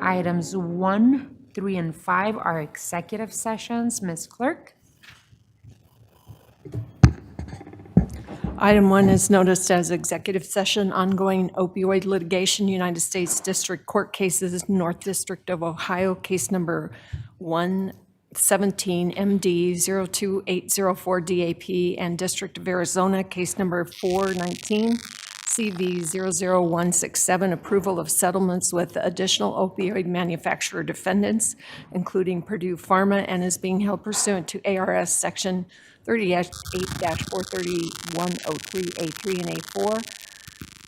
Items 1, 3, and 5 are executive sessions. Ms. Clerk? Item 1 is noticed as executive session, ongoing opioid litigation, United States District Court cases, North District of Ohio, case number 117 MD 02804 DAP, and District of Arizona, case number 419 CV 00167, approval of settlements with additional opioid manufacturer defendants, including Purdue Pharma, and is being held pursuant to ARS Section 38-43103A3 and A4.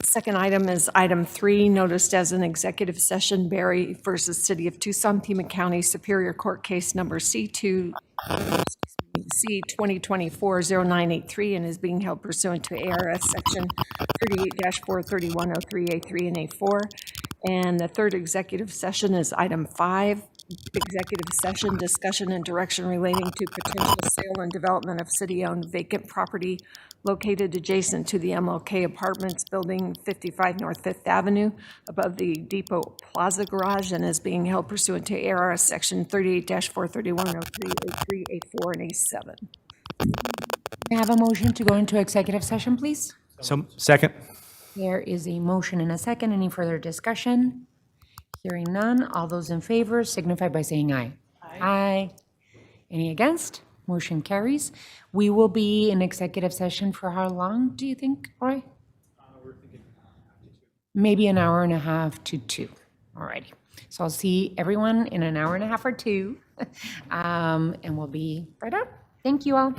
Second item is item 3, noticed as an executive session, Berry versus City of Tucson, Pima County Superior Court case number C2024-0983, and is being held pursuant to ARS Section 38-43103A3 and A4. And the third executive session is item 5, executive session, discussion and direction relating to potential sale and development of city-owned vacant property located adjacent to the MLK Apartments Building 55 North Fifth Avenue above the Depot Plaza Garage, and is being held pursuant to ARS Section 38-43103A3, A4, and A7. May I have a motion to go into executive session, please? So, second. There is a motion and a second. Any further discussion? Hearing none, all those in favor signify by saying aye. Aye. Any against? Motion carries. We will be in executive session for how long, do you think, Roy? We're thinking Maybe an hour and a half to 2. All righty. So I'll see everyone in an hour and a half or 2, and we'll be right up. Thank you all.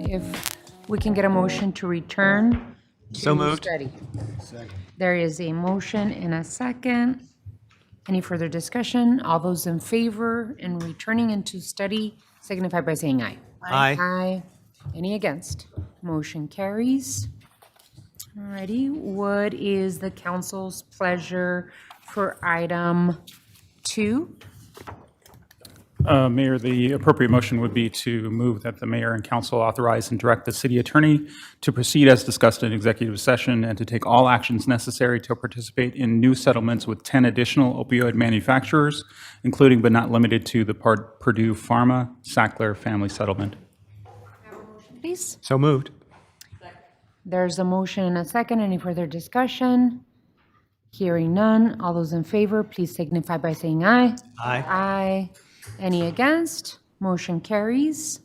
if we can get a motion to return So to moved. study. There is a motion and a second. Any further discussion? All those in favor in returning into study signify by saying aye. Aye. Aye. Any against? Motion carries. Alrighty, what is the council's pleasure for item 2? Mayor, the appropriate motion would be to move that the mayor and council authorize and direct the city attorney to proceed as discussed in executive session and to take all actions necessary to participate in new settlements with 10 additional opioid manufacturers, including but not limited to the Purdue Pharma Sackler family settlement. Please. So moved. There's a motion and a second. Any further discussion? Hearing none. All those in favor, please signify by saying aye. Aye. Aye. Any against? Motion carries.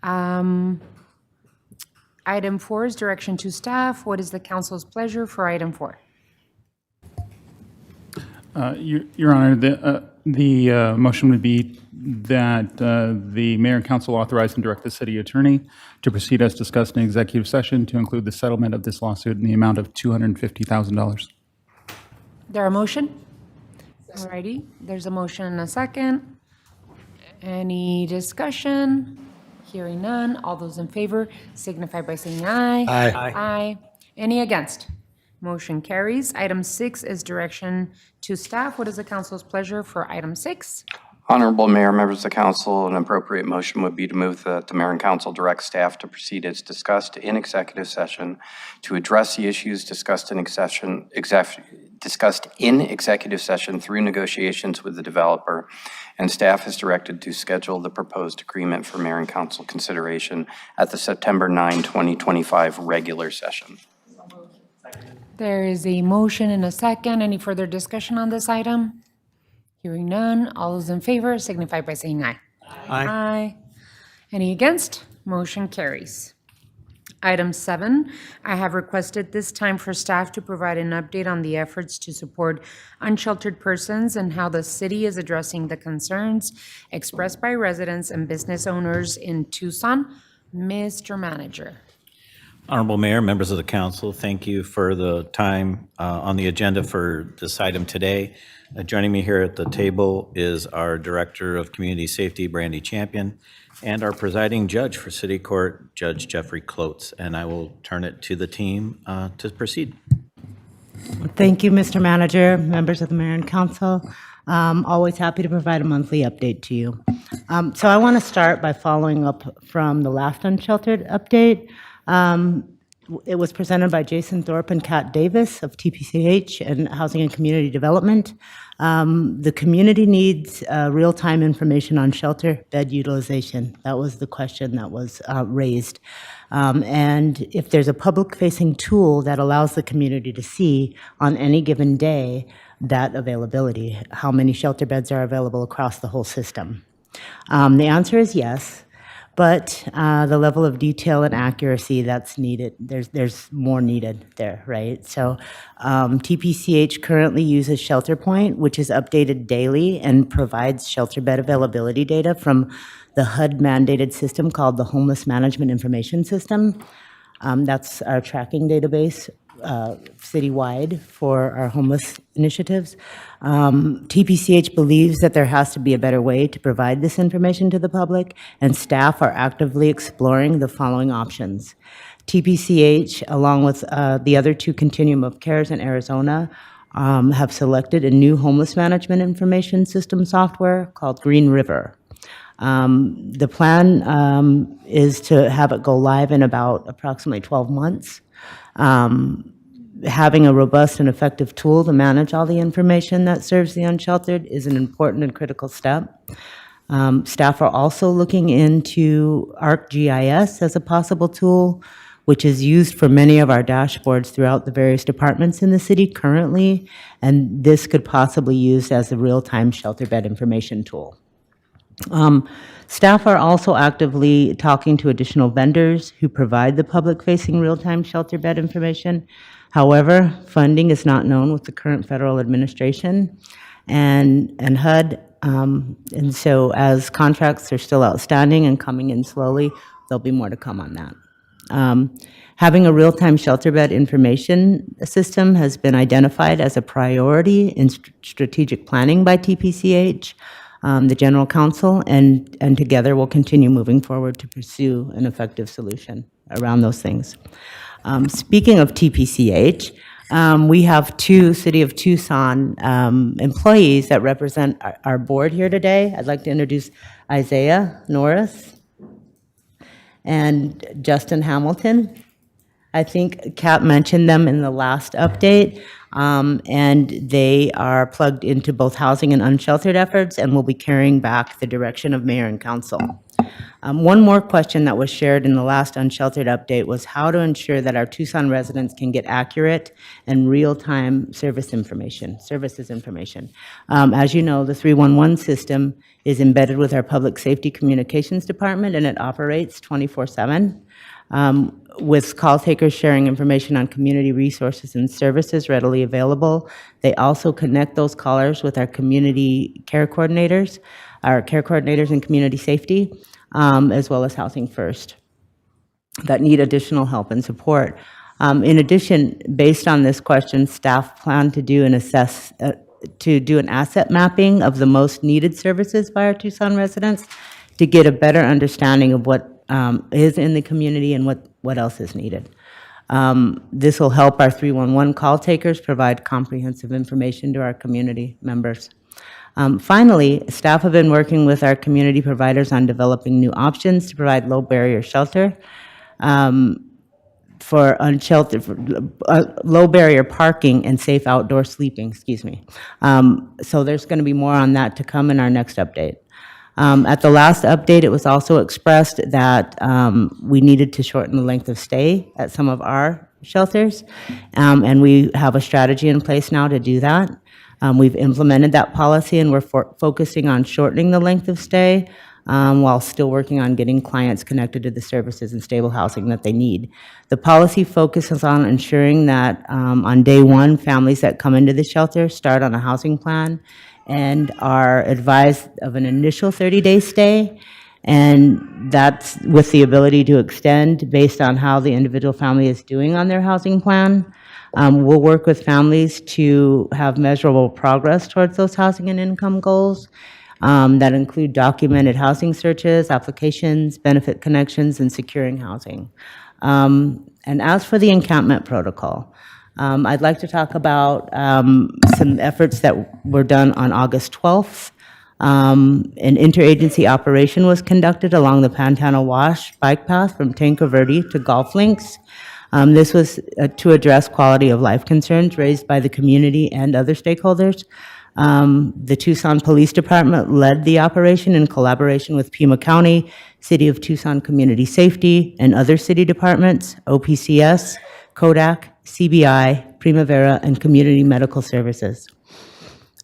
Item 4 is direction to staff. What is the council's pleasure for item 4? Your Honor, the motion would be that the mayor and council authorize and direct the city attorney to proceed as discussed in executive session to include the settlement of this lawsuit in the amount of $250,000. There a motion? Alrighty, there's a motion and a second. Any discussion? Hearing none. All those in favor signify by saying aye. Aye. Aye. Any against? Motion carries. Item 6 is direction to staff. What is the council's pleasure for item 6? Honorable Mayor, members of the council, an appropriate motion would be to move that the mayor and council direct staff to proceed as discussed in executive session to address the issues discussed in executive session through negotiations with the developer, and staff is directed to schedule the proposed agreement for mayor and council consideration at the September 9, 2025 regular session. There is a motion and a second. Any further discussion on this item? Hearing none. All those in favor signify by saying aye. Aye. Aye. Any against? Motion carries. Item 7, I have requested this time for staff to provide an update on the efforts to support unsheltered persons and how the city is addressing the concerns expressed by residents and business owners in Tucson. Mr. Manager. Honorable Mayor, members of the council, thank you for the time on the agenda for this item today. Joining me here at the table is our Director of Community Safety, Brandy Champion, and our presiding judge for City Court, Judge Jeffrey Klotz. And I will turn it to the team to proceed. Thank you, Mr. Manager, members of the mayor and council. Always happy to provide a monthly update to you. So I want to start by following up from the last Unsheltered update. It was presented by Jason Thorpe and Kat Davis of TPCH and Housing and Community Development. The community needs real-time information on shelter bed utilization. That was the question that was raised. And if there's a public-facing tool that allows the community to see on any given day that availability, how many shelter beds are available across the whole system. The answer is yes. But the level of detail and accuracy that's needed, there's more needed there, right? So TPCH currently uses ShelterPoint, which is updated daily and provides shelter bed availability data from the HUD-mandated system called the Homeless Management Information System. That's our tracking database citywide for our homeless initiatives. TPCH believes that there has to be a better way to provide this information to the public, and staff are actively exploring the following options. TPCH, along with the other two Continuum of Cares in Arizona, have selected a new homeless management information system software called Green River. The plan is to have it go live in about approximately 12 months. Having a robust and effective tool to manage all the information that serves the unsheltered is an important and critical step. Staff are also looking into ArcGIS as a possible tool, which is used for many of our dashboards throughout the various departments in the city currently, and this could possibly be used as a real-time shelter bed information tool. Staff are also actively talking to additional vendors who provide the public-facing real-time shelter bed information. However, funding is not known with the current federal administration and HUD. And so as contracts are still outstanding and coming in slowly, there'll be more to come on that. Having a real-time shelter bed information system has been identified as a priority in strategic planning by TPCH, the General Counsel, and together we'll continue moving forward to pursue an effective solution around those things. Speaking of TPCH, we have two City of Tucson employees that represent our board here today. I'd like to introduce Isaiah Norris and Justin Hamilton. I think Kat mentioned them in the last update, and they are plugged into both housing and unsheltered efforts and will be carrying back the direction of mayor and council. One more question that was shared in the last unsheltered update was how to ensure that our Tucson residents can get accurate and real-time services information. As you know, the 311 system is embedded with our Public Safety Communications Department, and it operates 24/7. With call takers sharing information on community resources and services readily available. They also connect those callers with our community care coordinators, in community safety, as well as Housing First, that need additional help and support. In addition, based on this question, staff plan to do an asset mapping of the most needed services by our Tucson residents to get a better understanding of what is in the community and what else is needed. This will help our 311 call takers provide comprehensive information to our community members. Finally, staff have been working with our community providers on developing new options to provide low barrier shelter for unsheltered, low barrier parking and safe outdoor sleeping, So there's going to be more on that to come in our next update. At the last update, it was also expressed that we needed to shorten the length of stay at some of our shelters, and we have a strategy in place now to do that. We've implemented that policy, and we're focusing on shortening the length of stay while still working on getting clients connected to the services and stable housing that they need. The policy focuses on ensuring that on day one, families that come into the shelter start on a housing plan and are advised of an initial 30-day stay, and that's with the ability to extend based on how the individual family is doing on their housing plan. We'll work with families to have measurable progress towards those housing and income goals that include documented housing searches, applications, benefit connections, and securing housing. And as for the encampment protocol, I'd like to talk about some efforts that were done on August 12th. An interagency operation was conducted along the Pantano Wash bike path from Tanque Verde to golf links. This was to address quality of life concerns raised by the community and other stakeholders. The Tucson Police Department led the operation in collaboration with Pima County, City of Tucson Community Safety, and other city departments, OPCS, Kodak, CBI, Primavera, and Community Medical Services.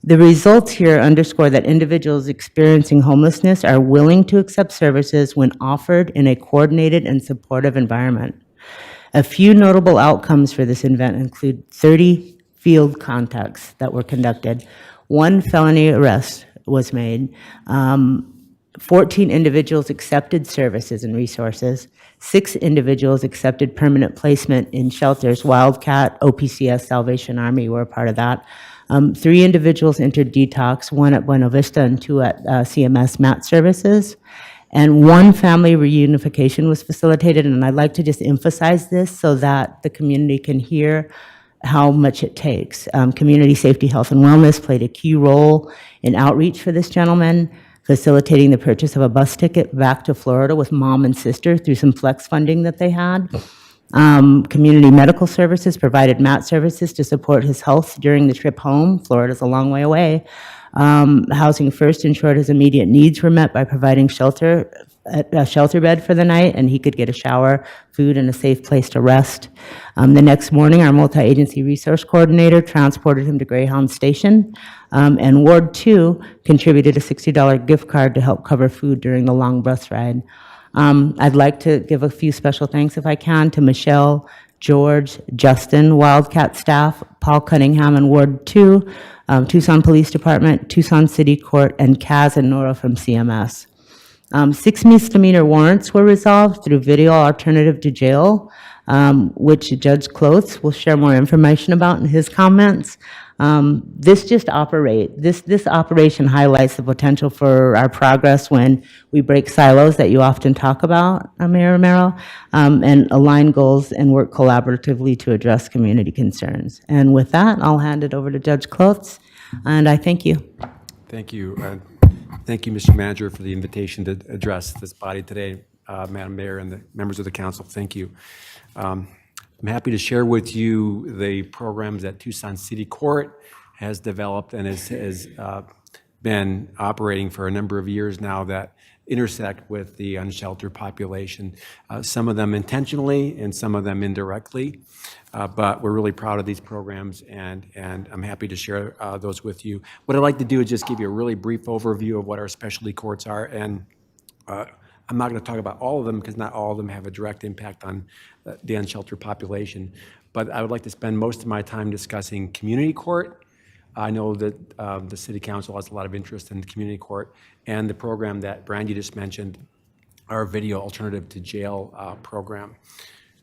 The results here underscore that individuals experiencing homelessness are willing to accept services when offered in a coordinated and supportive environment. A few notable outcomes for this event include 30 field contacts that were conducted, 1 felony arrest was made, 14 individuals accepted services and resources, 6 individuals accepted permanent placement in shelters. Wildcat, OPCS, Salvation Army were a part of that. 3 individuals entered detox, 1 at Buena Vista and 2 at CMS MAT services. And 1 family reunification was facilitated, and I'd like to just emphasize this so that the community can hear how much it takes. Community Safety, Health, and Wellness played a key role in outreach for this gentleman, facilitating the purchase of a bus ticket back to Florida with mom and sister through some flex funding that they had. Community Medical Services provided MAT services to support his health during the trip home. Florida's a long way away. Housing First ensured his immediate needs were met by providing a shelter bed for the night, and he could get a shower, food, and a safe place to rest. The next morning, our multi-agency resource coordinator transported him to Greyhound Station, and Ward 2 contributed a $60 gift card to help cover food during the long bus ride. I'd like to give a few special thanks, if I can, to Michelle, George, Justin, Wildcat staff, Paul Cunningham in Ward 2, Tucson Police Department, Tucson City Court, and Kaz and Nora from CMS. 6 misdemeanor warrants were resolved through video alternative to jail, which Judge Clothes will share more information about in his comments. This operation highlights the potential for our progress when we break silos that you often talk about, Mayor Romero, and align goals and work collaboratively to address community concerns. And with that, I'll hand it over to Judge Clothes, and I thank you. Thank you. Thank you, Mr. Manager, for the invitation to address this body today, Madam Mayor and the members of the council. Thank you. I'm happy to share with you the programs that Tucson City Court has developed and has been operating for a number of years now that intersect with the unsheltered population, some of them intentionally and some of them indirectly. But we're really proud of these programs, and I'm happy to share those with you. What I'd like to do is just give you a really brief overview of what our specialty courts are, and I'm not going to talk about all of them because not all of them have a direct impact on the unsheltered population. But I would like to spend most of my time discussing community court. I know that the City Council has a lot of interest in the community court and the program that Brandy just mentioned, our video alternative to jail program.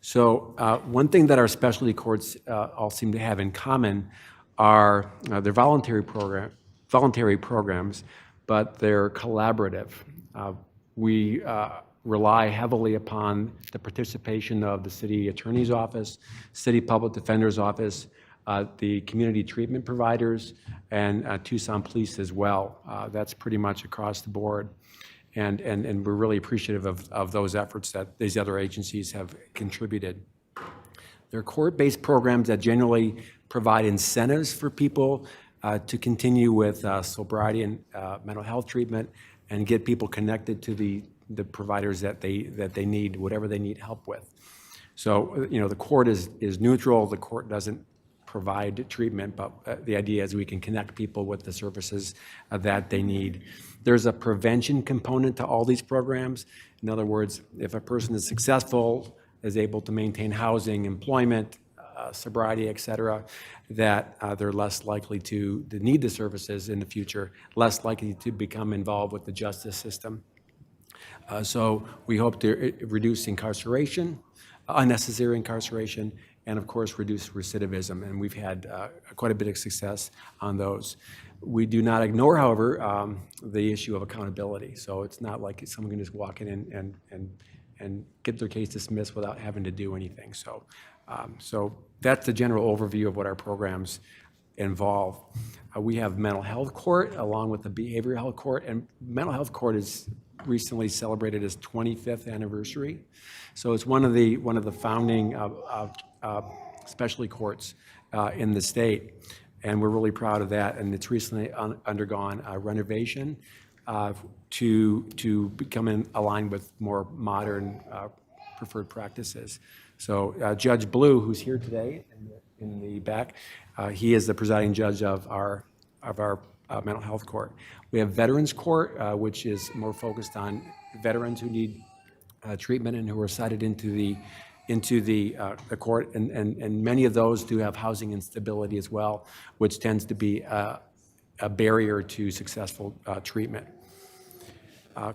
So one thing that our specialty courts all seem to have in common are their voluntary programs, but they're collaborative. We rely heavily upon the participation of the city attorney's office, city public defender's office, the community treatment providers, and Tucson Police as well. That's pretty much across the board. And we're really appreciative of those efforts that these other agencies have contributed. They're court-based programs that generally provide incentives for people to continue with sobriety and mental health treatment and get people connected to the providers that they need, whatever they need help with. So, the court is neutral. The court doesn't provide treatment, but the idea is we can connect people with the services that they need. There's a prevention component to all these programs. In other words, if a person is successful, is able to maintain housing, employment, sobriety, et cetera, that they're less likely to need the services in the future, less likely to become involved with the justice system. So we hope to reduce incarceration, unnecessary incarceration, and of course, reduce recidivism. And we've had quite a bit of success on those. We do not ignore, however, the issue of accountability. So it's not like someone can just walk in and get their case dismissed without having to do anything. So, so that's the general overview of what our programs involve. We have mental health court along with the behavioral health court, and mental health court is recently celebrated its 25th anniversary. So it's one of the founding specialty courts in the state, and we're really proud of that. And it's recently undergone a renovation to become aligned with more modern preferred practices. So Judge Blue, who's here today in the back, he is the presiding judge of our mental health court. We have Veterans Court, which is more focused on veterans who need treatment and who are cited into the court, and many of those do have housing instability as well, which tends to be a barrier to successful treatment.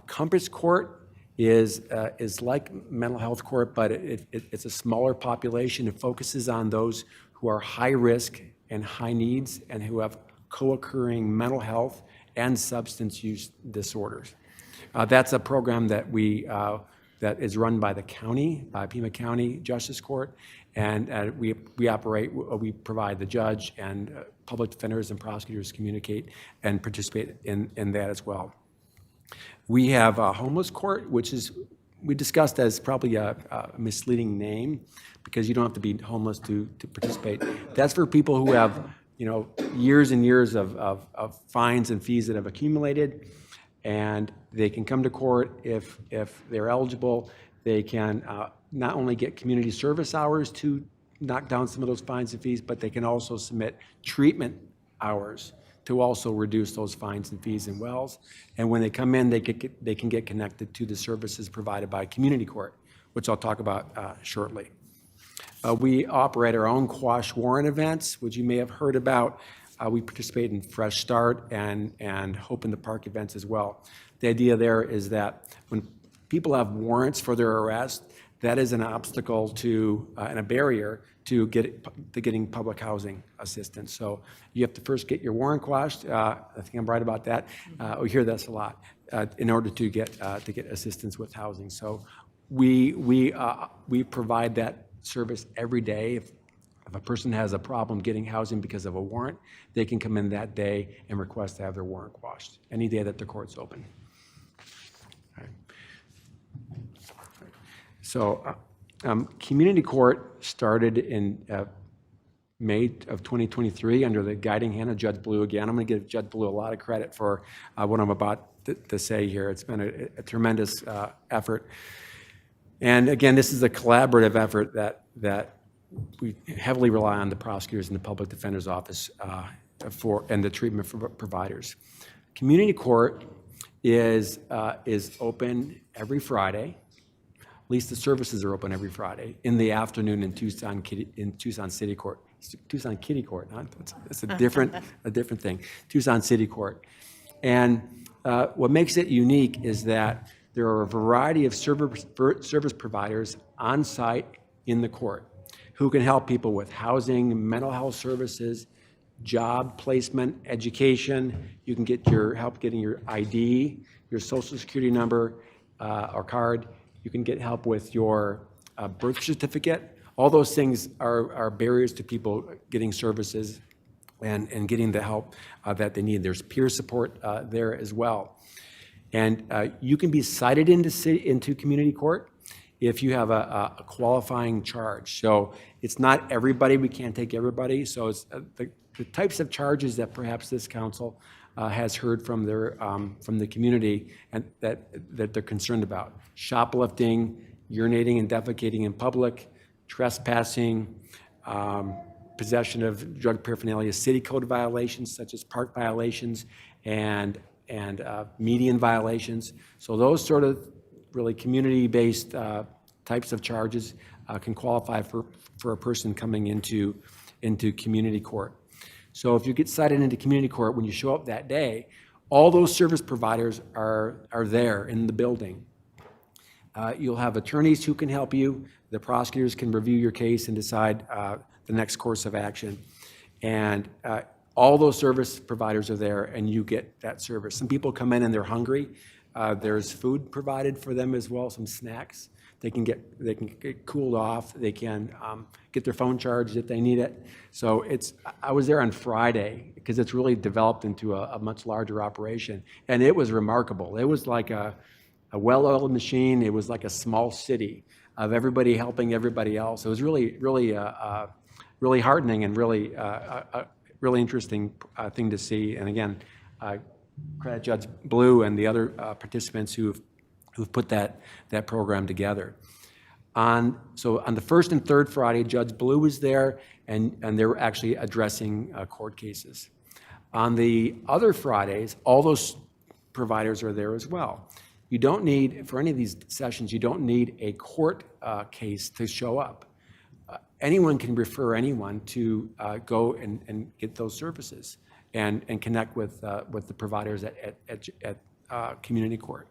Compass Court is like mental health court, but it's a smaller population. It focuses on those who are high risk and high needs and who have co-occurring mental health and substance use disorders. That's a program that that is run by the county, by Pima County Justice Court, and we provide the judge, and public defenders and prosecutors communicate and participate in that as well. We have a homeless court, which we discussed as probably a misleading name because you don't have to be homeless to participate. That's for people who have years and years of fines and fees that have accumulated, and they can come to court if they're eligible. They can not only get community service hours to knock down some of those fines and fees, but they can also submit treatment hours to also reduce those fines and fees and wells. And when they come in, they can get connected to the services provided by community court, which I'll talk about shortly. We operate our own quash warrant events, which you may have heard about. We participate in Fresh Start and Hope in the Park events as well. The idea there is that when people have warrants for their arrest, that is an obstacle to and a barrier to getting public housing assistance. So you have to first get your warrant quashed. I think I'm right about that. We hear this a lot in order to get assistance with housing. So we provide that service every day. If a person has a problem getting housing because of a warrant, they can come in that day and request to have their warrant quashed any day that the court's open. All right. So community court started in May of 2023 under the guiding hand of Judge Blue. Again, I'm going to give Judge Blue a lot of credit for what I'm about to say here. It's been a tremendous effort. And again, this is a collaborative effort that we heavily rely on the prosecutors and the public defender's office and the treatment for providers. Community court is open every Friday. At least the services are open every Friday in the afternoon in Tucson City Court. Tucson Kitty Court, huh? That's a different thing. Tucson City Court. And what makes it unique is that there are a variety of service providers on site in the court who can help people with housing, mental health services, job placement, education. You can get your help getting your ID, your social security number or card. You can get help with your birth certificate. All those things are barriers to people getting services and getting the help that they need. There's peer support there as well. And you can be cited into community court if you have a qualifying charge. So it's not everybody, we can't take everybody. So it's the types of charges that perhaps this council has heard from the community and that they're concerned about. Shoplifting, urinating and defecating in public, trespassing, possession of drug paraphernalia, city code violations such as park violations and median violations. So those sort of really community-based types of charges can qualify for a person coming into community court. So if you get cited into community court, when you show up that day, all those service providers are there in the building. You'll have attorneys who can help you. The prosecutors can review your case and decide the next course of action. And all those service providers are there, and you get that service. Some people come in and they're hungry. There's food provided for them as well, some snacks. They can get cooled off. They can get their phone charged if they need it. So I was there on Friday because it's really developed into a much larger operation, and it was remarkable. It was like a well-oiled machine. It was like a small city of everybody helping everybody else. It was really heartening and really interesting thing to see. And again, credit Judge Blue and the other participants who've put that program together. So on the first and third Friday, Judge Blue was there, and they were actually addressing court cases. On the other Fridays, all those providers are there as well. You don't need, for any of these sessions, you don't need a court case to show up. Anyone can refer anyone to go and get those services and connect with the providers at community court.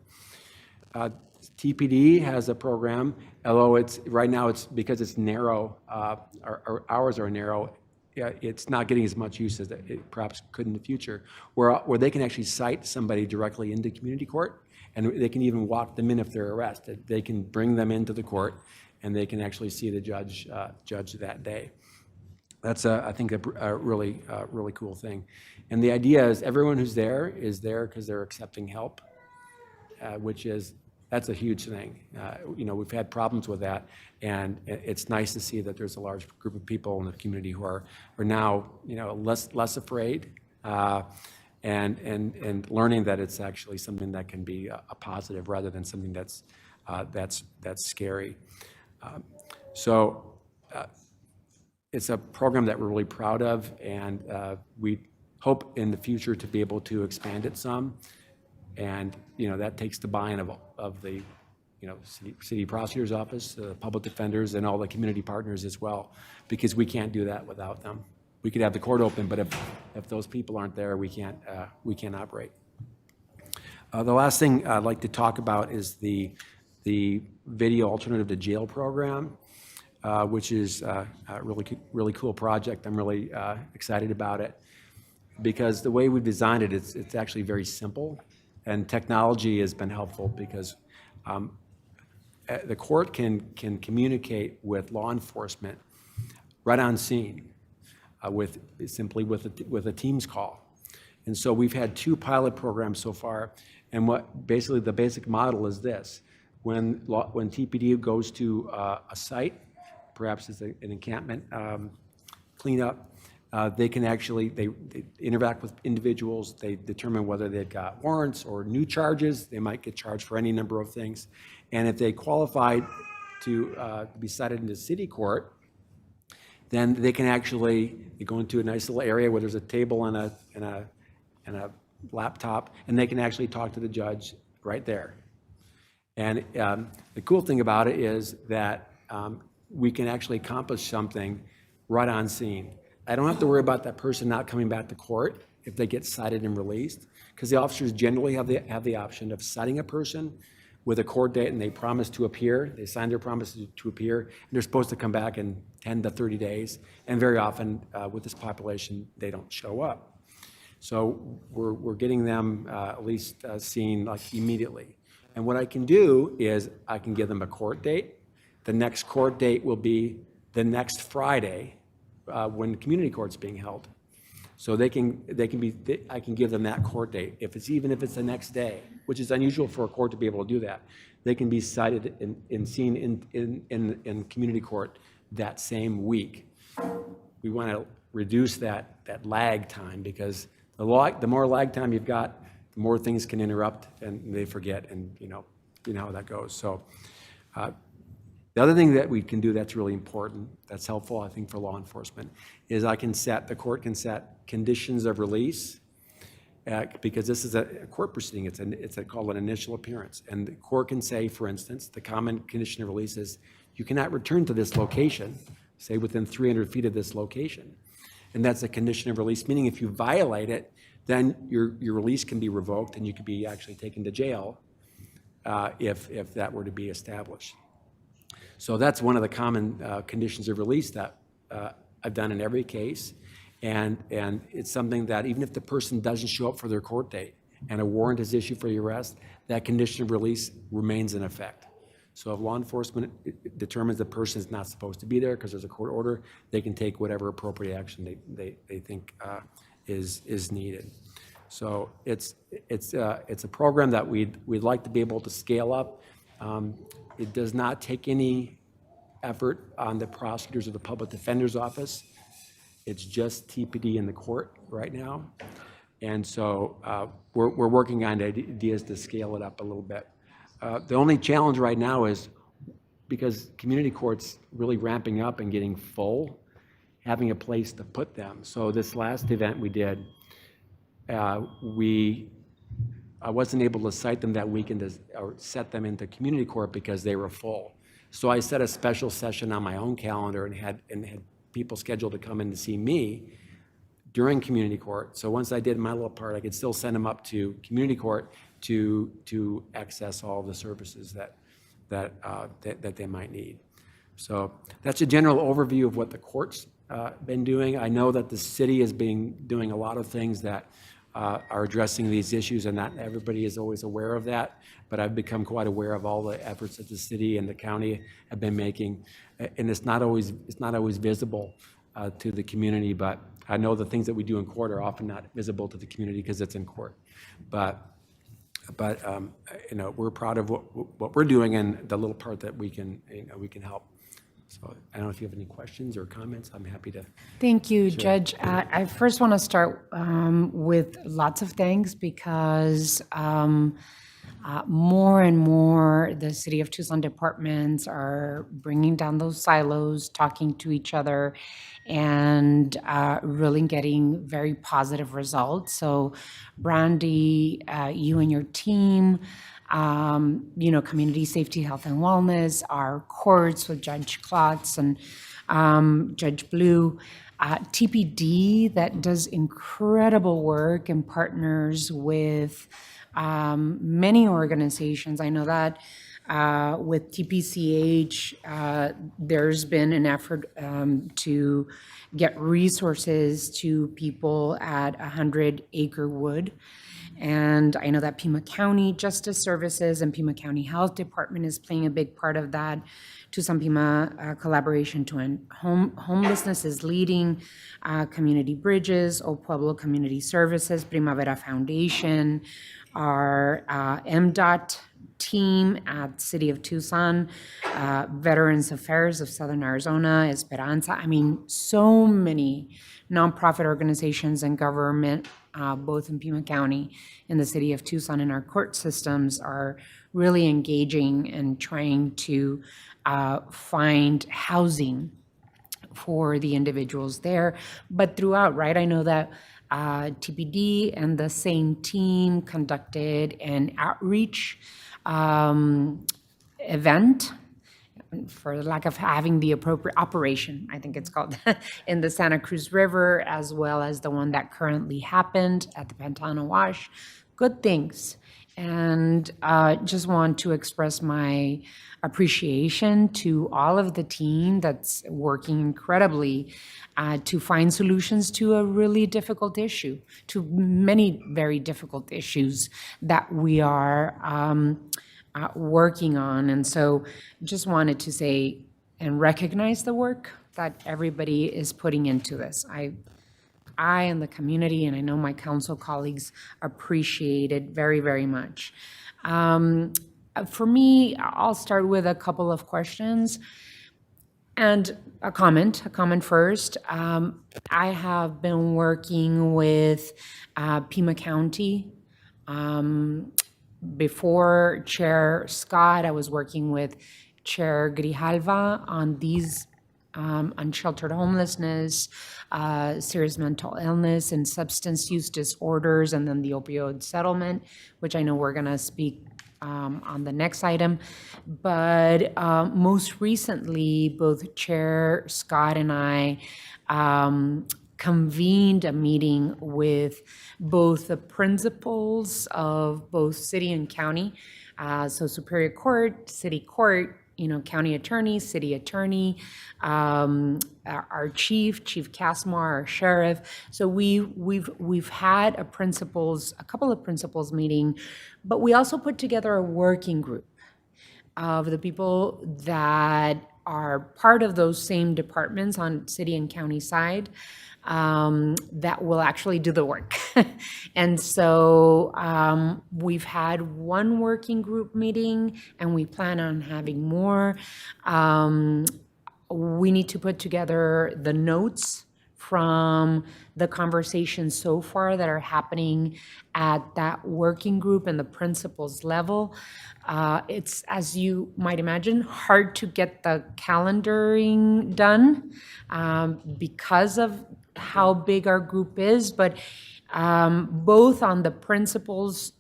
TPD has a program, although right now it's because it's narrow, our hours are narrow, it's not getting as much use as it perhaps could in the future, where they can actually cite somebody directly into community court, and they can even walk them in if they're arrested. They can bring them into the court, and they can actually see the judge that day. That's, I think, a really cool thing. And the idea is everyone who's there is there because they're accepting help, that's a huge thing. We've had problems with that, and it's nice to see that there's a large group of people in the community who are now, less afraid, and learning that it's actually something that can be a positive rather than something that's scary. So it's a program that we're really proud of, and we hope in the future to be able to expand it some. And that takes the buy-in of the city prosecutor's office, the public defenders, and all the community partners as well, because we can't do that without them. we could have the court open, but if those people aren't there, we can't operate. The last thing I'd like to talk about is the video alternative to jail program, which is a really cool project. I'm really excited about it because the way we've designed it, it's actually very simple, and technology has been helpful because the court can communicate with law enforcement right on scene with a Teams call. And so we've had 2 pilot programs so far, and basically the basic model is this: when TPD goes to a site, perhaps it's an encampment cleanup, they can actually they interact with individuals. They determine whether they've got warrants or new charges. They might get charged for any number of things, and if they qualify to be cited into city court, then they can actually go into a nice little area where there's a table and a laptop, and they can actually talk to the judge right there. And the cool thing about it is that we can actually accomplish something right on scene. I don't have to worry about that person not coming back to court if they get cited and released, because the officers generally have the option of citing a person with a court date, and they promise to appear. They sign their promise to appear, and they're supposed to come back in 10 to 30 days. And very often, with this population, they don't show up. So we're getting them at least seen like immediately. And what I can do is I can give them a court date. The next court date will be the next Friday when community court's being held. So I can give them that court date. Even if it's the next day, which is unusual for a court to be able to do that, they can be cited and seen in community court that same week. We want to reduce that lag time, because the more lag time you've got, the more things can interrupt and they forget, and you know how that goes. So the other thing that we can do that's really important, that's helpful, I think, for law enforcement, is the court can set conditions of release, because this is a court proceeding. It's called an initial appearance. And the court can say, for instance, the common condition of release is you cannot return to this location, say within 300 feet of this location. And that's a condition of release, meaning if you violate it, then your release can be revoked and you could be actually taken to jail if that were to be established. So that's one of the common conditions of release that I've done in every case. And it's something that even if the person doesn't show up for their court date and a warrant is issued for the arrest, that condition of release remains in effect. So if law enforcement determines the person is not supposed to be there because there's a court order, they can take whatever appropriate action they think is needed. So it's a program that we'd like to be able to scale up. It does not take any effort on the prosecutors or the public defender's office. It's just TPD in the court right now. And so we're working on ideas to scale it up a little bit. The only challenge right now is because community court's really ramping up and getting full, having a place to put them. So this last event we did, I wasn't able to cite them that weekend or set them into community court because they were full. So I set a special session on my own calendar and had people scheduled to come in to see me during community court. So once I did my little part, I could still send them up to community court to access all the services that they might need. So that's a general overview of what the court's been doing. I know that the city has been doing a lot of things that are addressing these issues, and not everybody is always aware of that, but I've become quite aware of all the efforts that the city and the county have been making, and it's not always visible to the community, but I know the things that we do in court are often not visible to the community because it's in court. But we're proud of what we're doing and the little part that we can help. So I don't know if you have any questions or comments. I'm happy to. Thank you, Judge. I first want to start with lots of thanks because more and more the City of Tucson departments are bringing down those silos, talking to each other, and really getting very positive results. So Brandy, you and your team, community safety, health and wellness, our courts with Judge Klotz, and Judge Blue, TPD that does incredible work and partners with many organizations. I know that with TPCH, there's been an effort to get resources to people at 100 Acre Wood. And I know that Pima County Justice Services and Pima County Health Department is playing a big part of that. Tucson Pima collaboration to end homelessness is leading. Community Bridges, O Pueblo Community Services, Primavera Foundation, our MDOT team at City of Tucson, Veterans Affairs of Southern Arizona, Esperanza. I mean, so many nonprofit organizations and government, both in Pima County and the City of Tucson, and our court systems are really engaging and trying to find housing for the individuals there. But throughout, right, I know that TPD and the same team conducted an outreach event, for lack of having the appropriate operation, I think it's called, in the Santa Cruz River, as well as the one that currently happened at the Pantano Wash. Good things. And just want to express my appreciation to all of the team that's working incredibly to find solutions to a really difficult issue, to many very difficult issues that we are working on. And so just wanted to say and recognize the work that everybody is putting into this. I and the community, and I know my council colleagues, appreciate it very, very much. For me, I'll start with a couple of questions and a comment first. I have been working with Pima County. Before Chair Scott, I was working with Chair Grijalva on these unsheltered homelessness, serious mental illness, and substance use disorders, and then the opioid settlement, which I know we're going to speak on the next item. But most recently, both Chair Scott and I convened a meeting with both the principals of both city and county, so Superior Court, City Court, county attorney, city attorney, our chief Casmar, our sheriff. So we've had a couple of principals meeting, but we also put together a working group of the people that are part of those same departments on city and county side that will actually do the work. And so we've had one working group meeting, and we plan on having more. We need to put together the notes from the conversations so far that are happening at that working group and the principals level. It's, as you might imagine, hard to get the calendaring done because of how big our group is, but both on the principals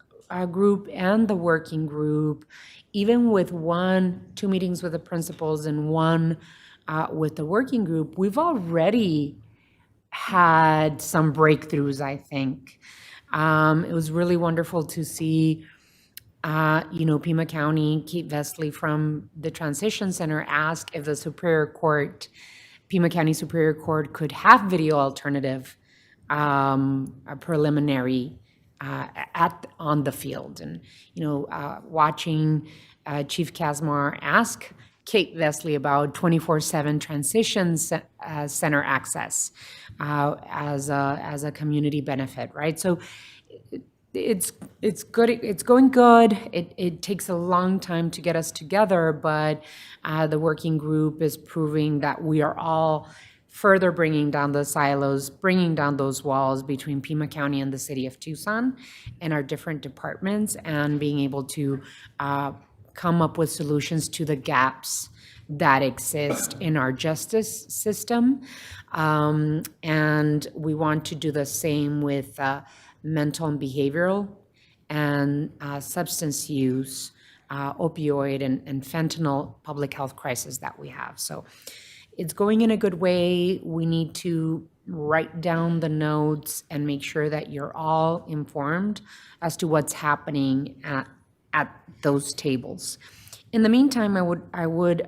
group and the working group, even with 2 meetings with the principals and one with the working group, we've already had some breakthroughs, I think. It was really wonderful to see, Pima County, Kate Vesely from the Transition Center ask if the Superior Court, Pima County Superior Court, could have video alternative a preliminary on the field. And, watching Chief Casmar ask Kate Vesely about 24/7 transition center access as a community benefit, right? So it's good. It's going good. It takes a long time to get us together, but the working group is proving that we are all further bringing down the silos, bringing down those walls between Pima County and the city of Tucson and our different departments, and being able to come up with solutions to the gaps that exist in our justice system. And we want to do the same with mental and behavioral and substance use, opioid and fentanyl public health crisis that we have. So it's going in a good way. We need to write down the notes and make sure that you're all informed as to what's happening at those tables. In the meantime, I would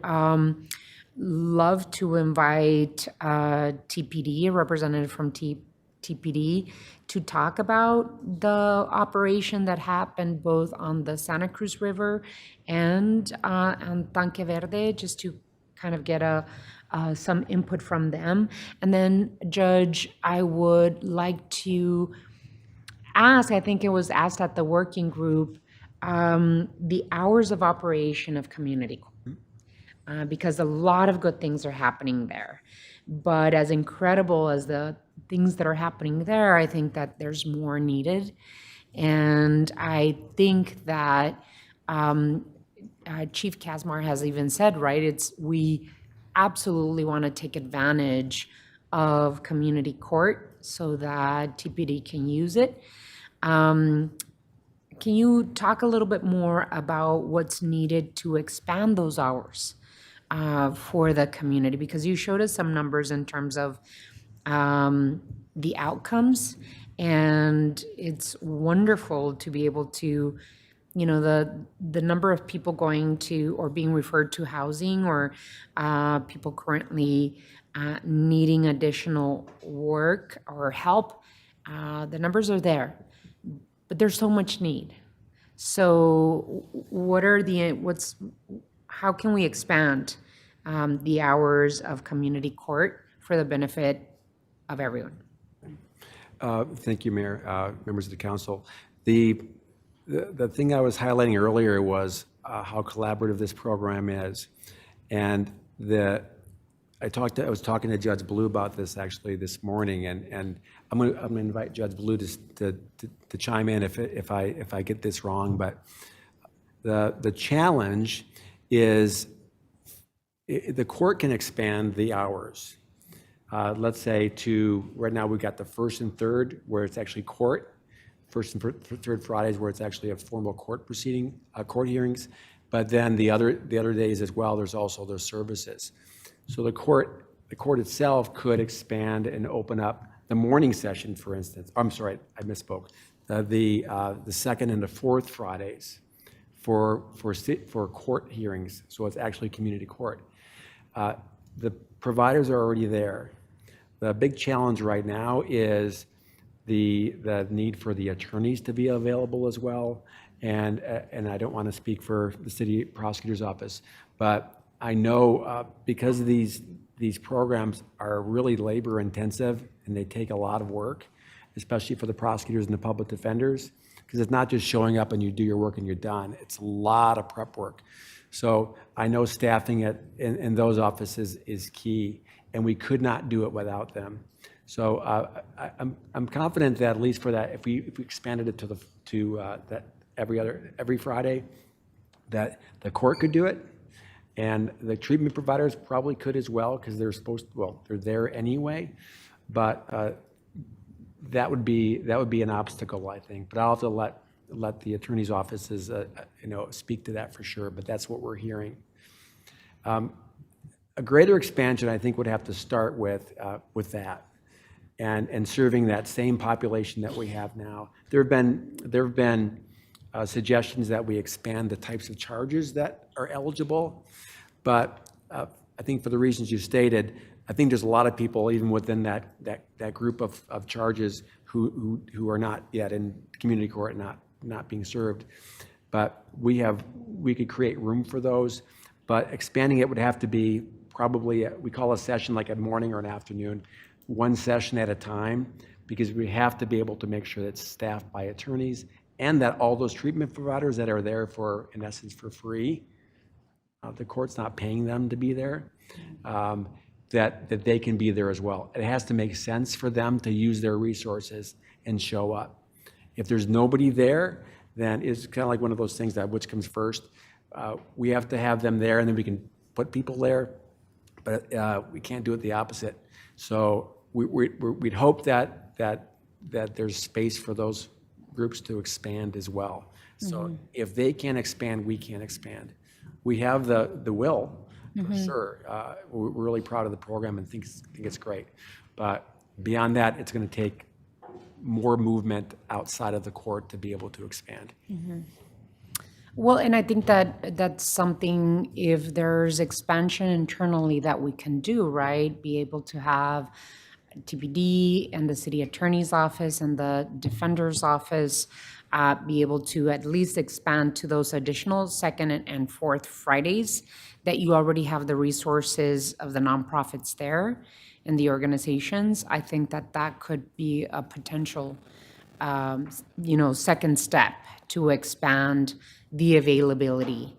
love to invite TPD, a representative from TPD, to talk about the operation that happened both on the Santa Cruz River and on Tanque Verde, just to kind of get some input from them. And then, Judge, I would like to ask, I think it was asked at the working group, the hours of operation of community court, because a lot of good things are happening there. But as incredible as the things that are happening there, I think that there's more needed. And I think that Chief Casmar has even said, right, we absolutely want to take advantage of community court so that TPD can use it. Can you talk a little bit more about what's needed to expand those hours for the community? Because you showed us some numbers in terms of the outcomes, and it's wonderful to be able to, the number of people going to or being referred to housing, or people currently needing additional work or help. The numbers are there, but there's so much need. So how can we expand the hours of community court for the benefit of everyone? Thank you, Mayor, members of the council. The thing I was highlighting earlier was how collaborative this program is. And I was talking to Judge Blue about this actually this morning, and I'm going to invite Judge Blue to chime in if I get this wrong. But the challenge is the court can expand the hours. Let's say right now we've got the first and third where it's actually court. First and third Fridays where it's actually a formal court proceeding, court hearings. But then the other days as well, there's also those services. So the court itself could expand and open up the morning session, for instance. I'm sorry, I misspoke. The second and the fourth Fridays for court hearings. So it's actually community court. The providers are already there. The big challenge right now is the need for the attorneys to be available as well. And I don't want to speak for the city prosecutor's office, but I know because these programs are really labor intensive and they take a lot of work, especially for the prosecutors and the public defenders, because it's not just showing up and you do your work and you're done. It's a lot of prep work. So I know staffing in those offices is key, and we could not do it without them. So I'm confident that at least for that, if we expanded it to that every Friday, that the court could do it, and the treatment providers probably could as well, because they're they're there anyway. But that would be an obstacle, I think. But I'll have to let the attorney's offices speak to that for sure. But that's what we're hearing. A greater expansion, I think, would have to start with that. And serving that same population that we have now. There have been suggestions that we expand the types of charges that are eligible, but I think for the reasons you stated, I think there's a lot of people even within that group of charges who are not yet in community court, not being served. But we could create room for those, but expanding it would have to be probably we call a session like a morning or an afternoon. One session at a time, because we have to be able to make sure that it's staffed by attorneys and that all those treatment providers that are there in essence, for free, the court's not paying them to be there, that they can be there as well. It has to make sense for them to use their resources and show up. If there's nobody there, then it's kind of like one of those things that which comes first. We have to have them there, and then we can put people there, but we can't do it the opposite. So we'd hope that there's space for those groups to expand as well. So if they can't expand, we can't expand. We have the will for sure. We're really proud of the program and think it's great. But beyond that, it's going to take more movement outside of the court to be able to expand. Well, and I think that that's something, if there's expansion internally that we can do, right? Be able to have TPD and the city attorney's office and the defender's office be able to at least expand to those additional second and fourth Fridays, that you already have the resources of the nonprofits there and the organizations. I think that that could be a potential, second step to expand the availability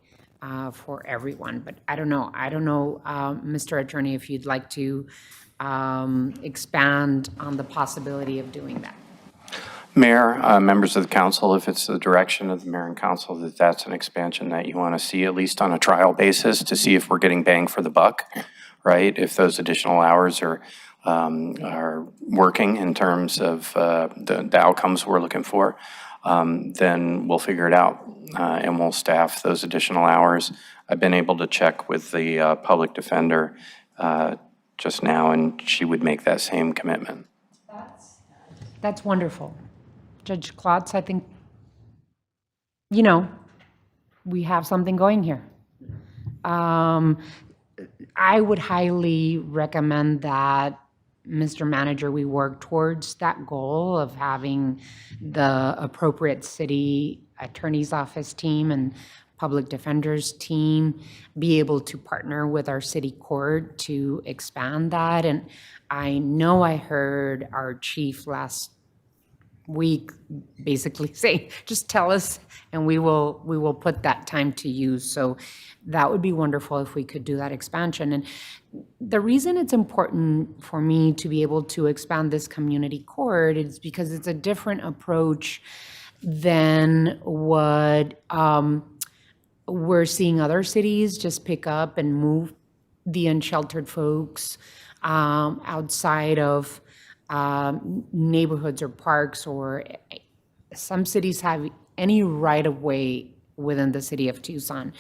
for everyone. But I don't know, Mr. Attorney, if you'd like to expand on the possibility of doing that. Mayor, members of the council, if it's the direction of the mayor and council that that's an expansion that you want to see, at least on a trial basis, to see if we're getting bang for the buck, right? If those additional hours are working in terms of the outcomes we're looking for, then we'll figure it out and we'll staff those additional hours. I've been able to check with the public defender just now, and she would make that same commitment. That's wonderful. Judge Klotz, I think, we have something going here. I would highly recommend that, Mr. Manager, we work towards that goal of having the appropriate city attorney's office team and public defender's team be able to partner with our city court to expand that. And I know I heard our chief last week basically say, just tell us and we will put that time to use. So that would be wonderful if we could do that expansion. And the reason it's important for me to be able to expand this community court is because it's a different approach than what we're seeing other cities just pick up and move the unsheltered folks outside of neighborhoods or parks, or some cities have any right of way within the city of Tucson.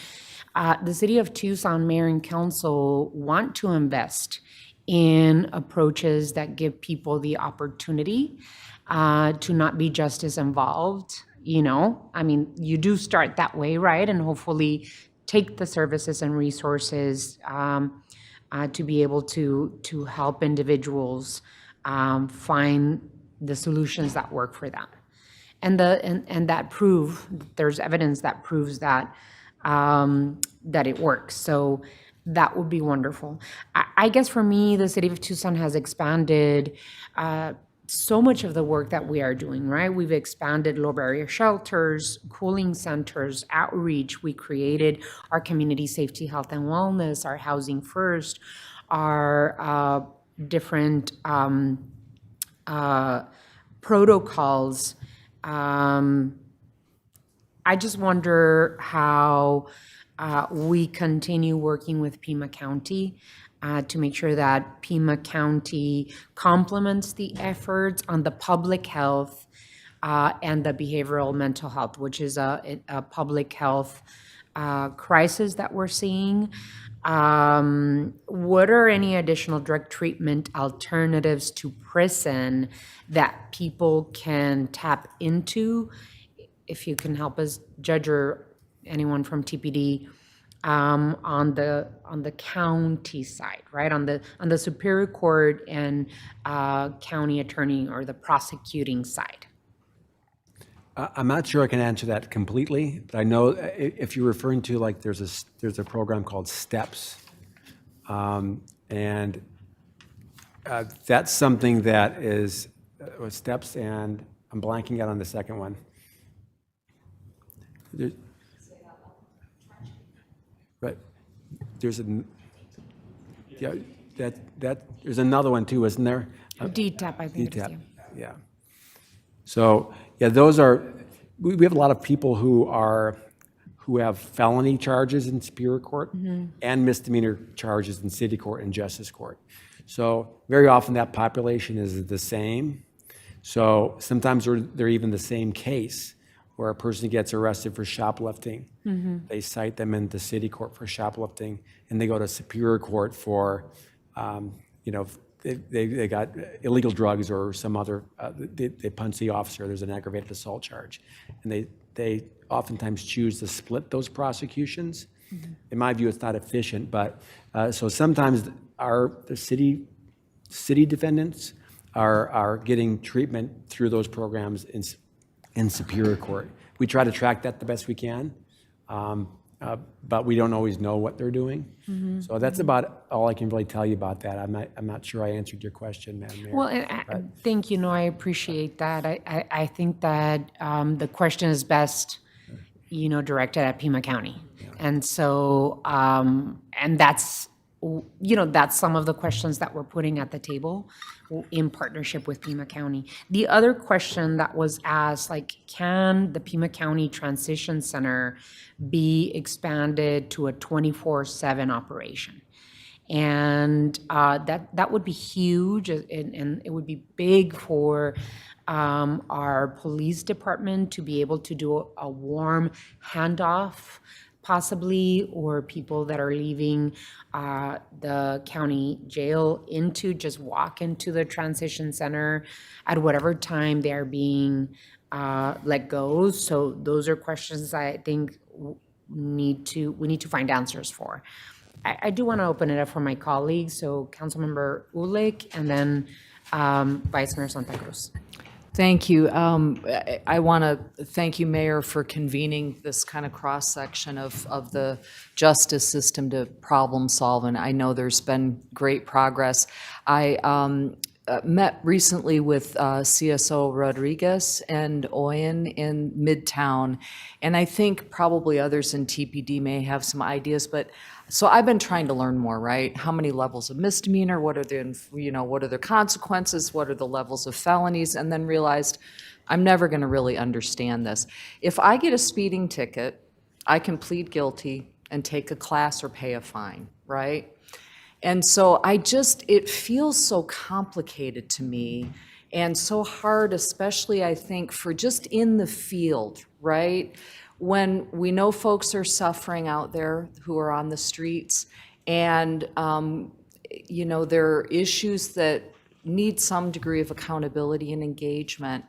The city of Tucson mayor and council want to invest in approaches that give people the opportunity to not be just as involved. You do start that way, right? And hopefully take the services and resources to be able to help individuals find the solutions that work for them. And there's evidence that proves that it works. So that would be wonderful. I guess for me, the city of Tucson has expanded so much of the work that we are doing, right? We've expanded low barrier shelters, cooling centers, outreach. We created our community safety, health, and wellness, our housing first, our different protocols. I just wonder how we continue working with Pima County to make sure that Pima County complements the efforts on the public health and the behavioral mental health, which is a public health crisis that we're seeing. What are any additional drug treatment alternatives to prison that people can tap into? If you can help us, Judge, or anyone from TPD, on the county side, right? On the Superior Court and county attorney or the prosecuting side. I'm not sure I can answer that completely, but I know if you're referring to, like, there's a program called STEPS, and that's something that is STEPS, and I'm blanking out on the second one. But there's there's another one too, isn't there? DTAP, I think it is, DTAP, yeah. yeah. So, yeah, those are, we have a lot of people who have felony charges in Superior Court and misdemeanor charges in City Court and Justice Court. So very often that population is the same. So sometimes they're even the same case, where a person gets arrested for shoplifting. They cite them into city court for shoplifting, and they go to Superior Court for, they got illegal drugs or some other, they punch the officer, there's an aggravated assault charge. And they oftentimes choose to split those prosecutions. In my view, it's not efficient, but, so sometimes the city defendants are getting treatment through those programs in Superior Court. We try to track that the best we can, but we don't always know what they're doing. So that's about all I can really tell you about that. I'm not sure I answered your question, Madam Mayor. Well, and thank you. No, I appreciate that. I think that the question is best, directed at Pima County. And so, and that's some of the questions that we're putting at the table in partnership with Pima County. The other question that was asked, can the Pima County Transition Center be expanded to a 24/7 operation? And that would be huge, and it would be big for our police department to be able to do a warm handoff, possibly, or people that are leaving the county jail just walk into the transition center at whatever time they are being let go. So those are questions I think we need to find answers for. I do want to open it up for my colleagues, so Councilmember Ulick and then Vice Mayor Santa Cruz. Thank you. I want to thank you, Mayor, for convening this kind of cross-section of the justice system to problem solve, and I know there's been great progress. I met recently with CSO Rodriguez and Oyen in Midtown, and I think probably others in TPD may have some ideas, but so I've been trying to learn more, right? How many levels of misdemeanor? What are the consequences? What are the levels of felonies? And then realized I'm never going to really understand this. If I get a speeding ticket, I can plead guilty and take a class or pay a fine, right? And so it feels so complicated to me and so hard, especially I think for just in the field, right? When we know folks are suffering out there who are on the streets and, there are issues that need some degree of accountability and engagement.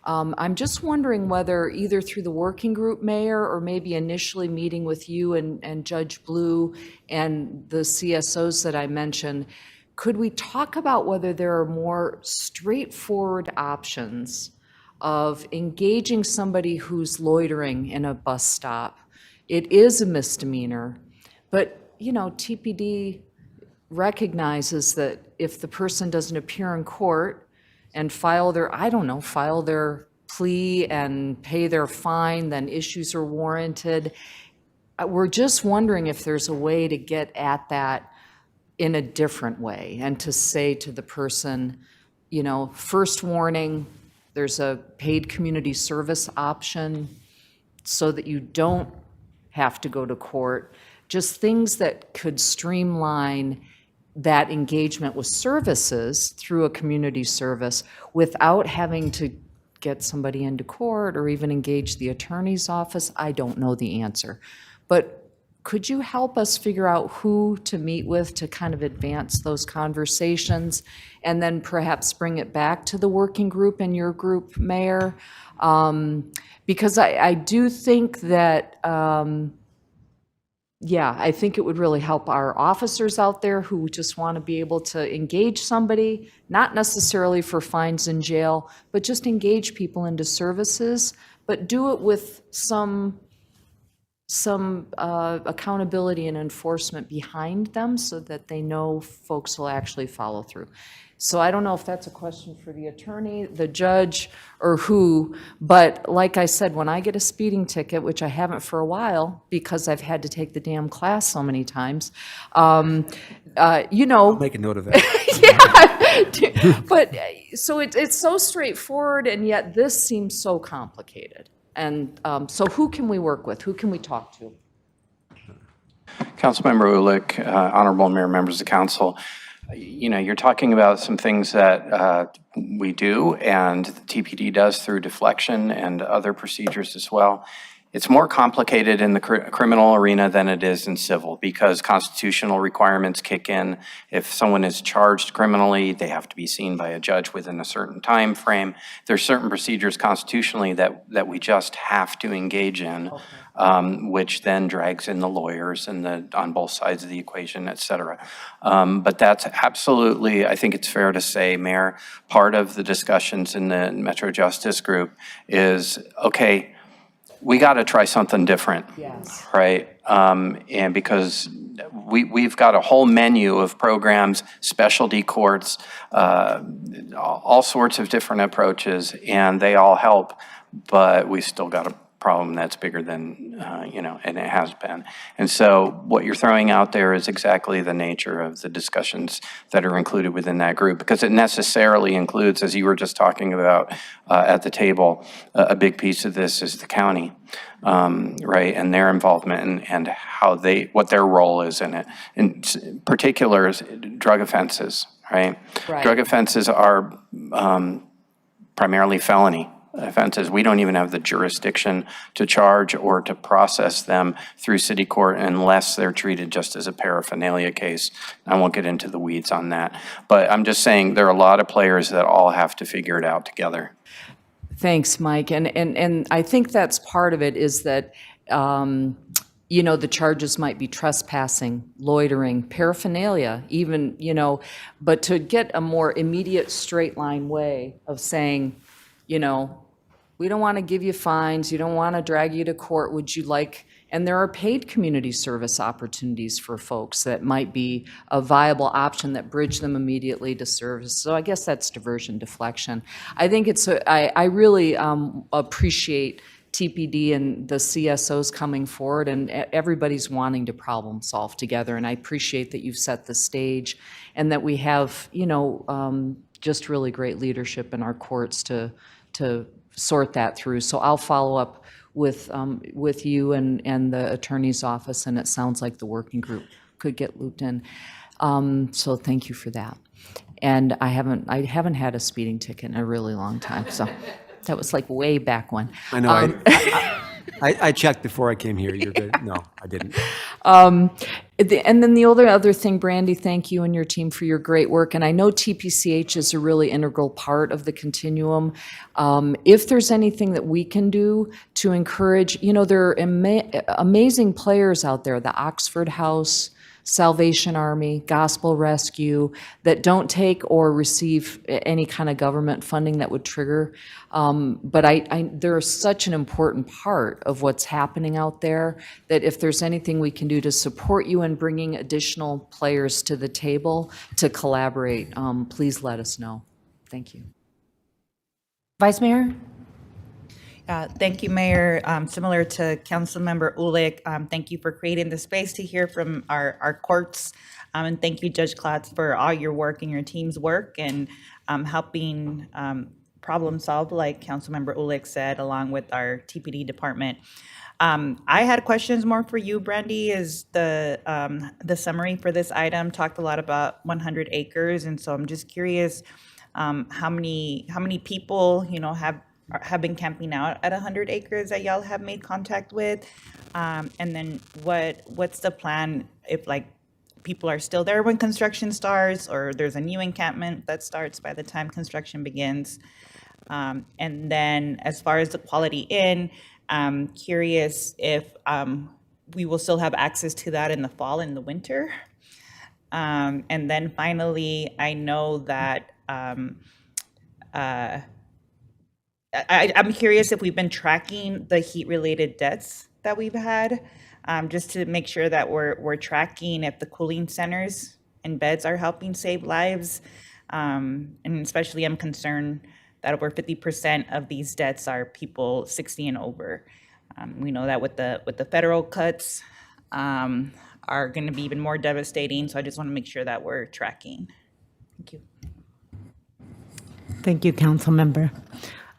I'm just wondering whether either through the working group, Mayor, or maybe initially meeting with you and Judge Blue and the CSOs that I mentioned, could we talk about whether there are more straightforward options of engaging somebody who's loitering in a bus stop? It is a misdemeanor, but TPD recognizes that if the person doesn't appear in court and file their plea and pay their fine, then issues are warranted. We're just wondering if there's a way to get at that in a different way and to say to the person, first warning, there's a paid community service option so that you don't have to go to court. Just things that could streamline that engagement with services through a community service without having to get somebody into court or even engage the attorney's office. I don't know the answer. But could you help us figure out who to meet with to kind of advance those conversations and then perhaps bring it back to the working group and your group, Mayor? Because I do think that, I think it would really help our officers out there who just want to be able to engage somebody, not necessarily for fines in jail, but just engage people into services, but do it with some accountability and enforcement behind them so that they know folks will actually follow through. So I don't know if that's a question for the attorney, the judge, or who, but like I said, when I get a speeding ticket, which I haven't for a while because I've had to take the damn class so many times, I'll make a note of that. Yeah, but so it's so straightforward, and yet this seems so complicated. And so who can we work with? Who can we talk to? Councilmember Ulick, Honorable Mayor, members of the council, you're talking about some things that we do and the TPD does through deflection and other procedures as well. It's more complicated in the criminal arena than it is in civil because constitutional requirements kick in. If someone is charged criminally, they have to be seen by a judge within a certain time frame. There's certain procedures constitutionally that we just have to engage in, which then drags in the lawyers and on both sides of the equation, et cetera. But that's absolutely, I think it's fair to say, Mayor, part of the discussions in the Metro Justice Group is, okay, we got to try something different. Yes. Right? And because we've got a whole menu of programs, specialty courts, all sorts of different approaches, and they all help, but we still got a problem that's bigger than, and it has been. And so what you're throwing out there is exactly the nature of the discussions that are included within that group, because it necessarily includes, as you were just talking about at the table, a big piece of this is the county, right, and their involvement and how what their role is in it. In particular, drug offenses, right? Right. Drug offenses are primarily felony offenses. We don't even have the jurisdiction to charge or to process them through city court unless they're treated just as a paraphernalia case. I won't get into the weeds on that. But I'm just saying there are a lot of players that all have to figure it out together. Thanks, Mike. And I think that's part of it is that, the charges might be trespassing, loitering, paraphernalia, even, but to get a more immediate straight line way of saying, we don't want to give you fines, you don't want to drag you to court, would you like, and there are paid community service opportunities for folks that might be a viable option that bridge them immediately to service. So I guess that's diversion, deflection. I think I really appreciate TPD and the CSOs coming forward, and everybody's wanting to problem solve together, and I appreciate that you've set the stage and that we have, just really great leadership in our courts to sort that through. So I'll follow up with you and the attorney's office, and it sounds like the working group could get looped in. So thank you for that. And I haven't had a speeding ticket in a really long time, so that was like way back when. I know. I checked before I came here. You're good. No, I didn't. And then the other thing, Brandy, thank you and your team for your great work. And I know TPCH is a really integral part of the continuum. If there's anything that we can do to encourage, there are amazing players out there, the Oxford House, Salvation Army, Gospel Rescue, that don't take or receive any kind of government funding that would trigger. But they're such an important part of what's happening out there that if there's anything we can do to support you in bringing additional players to the table to collaborate, please let us know. Thank you. Vice Mayor? Thank you, Mayor. Similar to Councilmember Ulick, thank you for creating the space to hear from our courts. And thank you, Judge Klotz, for all your work and your team's work and helping problem solve, like Councilmember Ulick said, along with our TPD department. I had questions more for you, Brandy. Is the summary for this item talked a lot about 100 acres, and so I'm just curious how many people have been camping out at 100 acres that y'all have made contact with, and then what's the plan if people are still there when construction starts, or there's a new encampment that starts by the time construction begins. And then as far as the Quality Inn, I'm curious if we will still have access to that in the fall and the winter. And then finally, I know that I'm curious if we've been tracking the heat-related deaths that we've had, just to make sure that we're tracking if the cooling centers and beds are helping save lives. And especially I'm concerned that over 50% of these deaths are people 60 and over. We know that with the federal cuts are going to be even more devastating. So I just want to make sure that we're tracking. Thank you. Thank you, Council Member.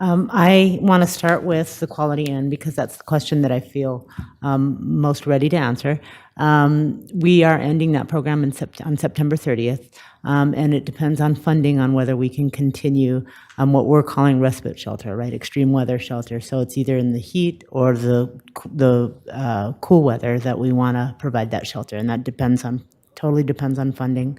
I want to start with the quality end because that's the question that I feel most ready to answer. We are ending that program on September 30th, and it depends on funding on whether we can continue what we're calling respite shelter, right? Extreme weather shelter. So it's either in the heat or the cool weather that we want to provide that shelter, and that totally depends on funding.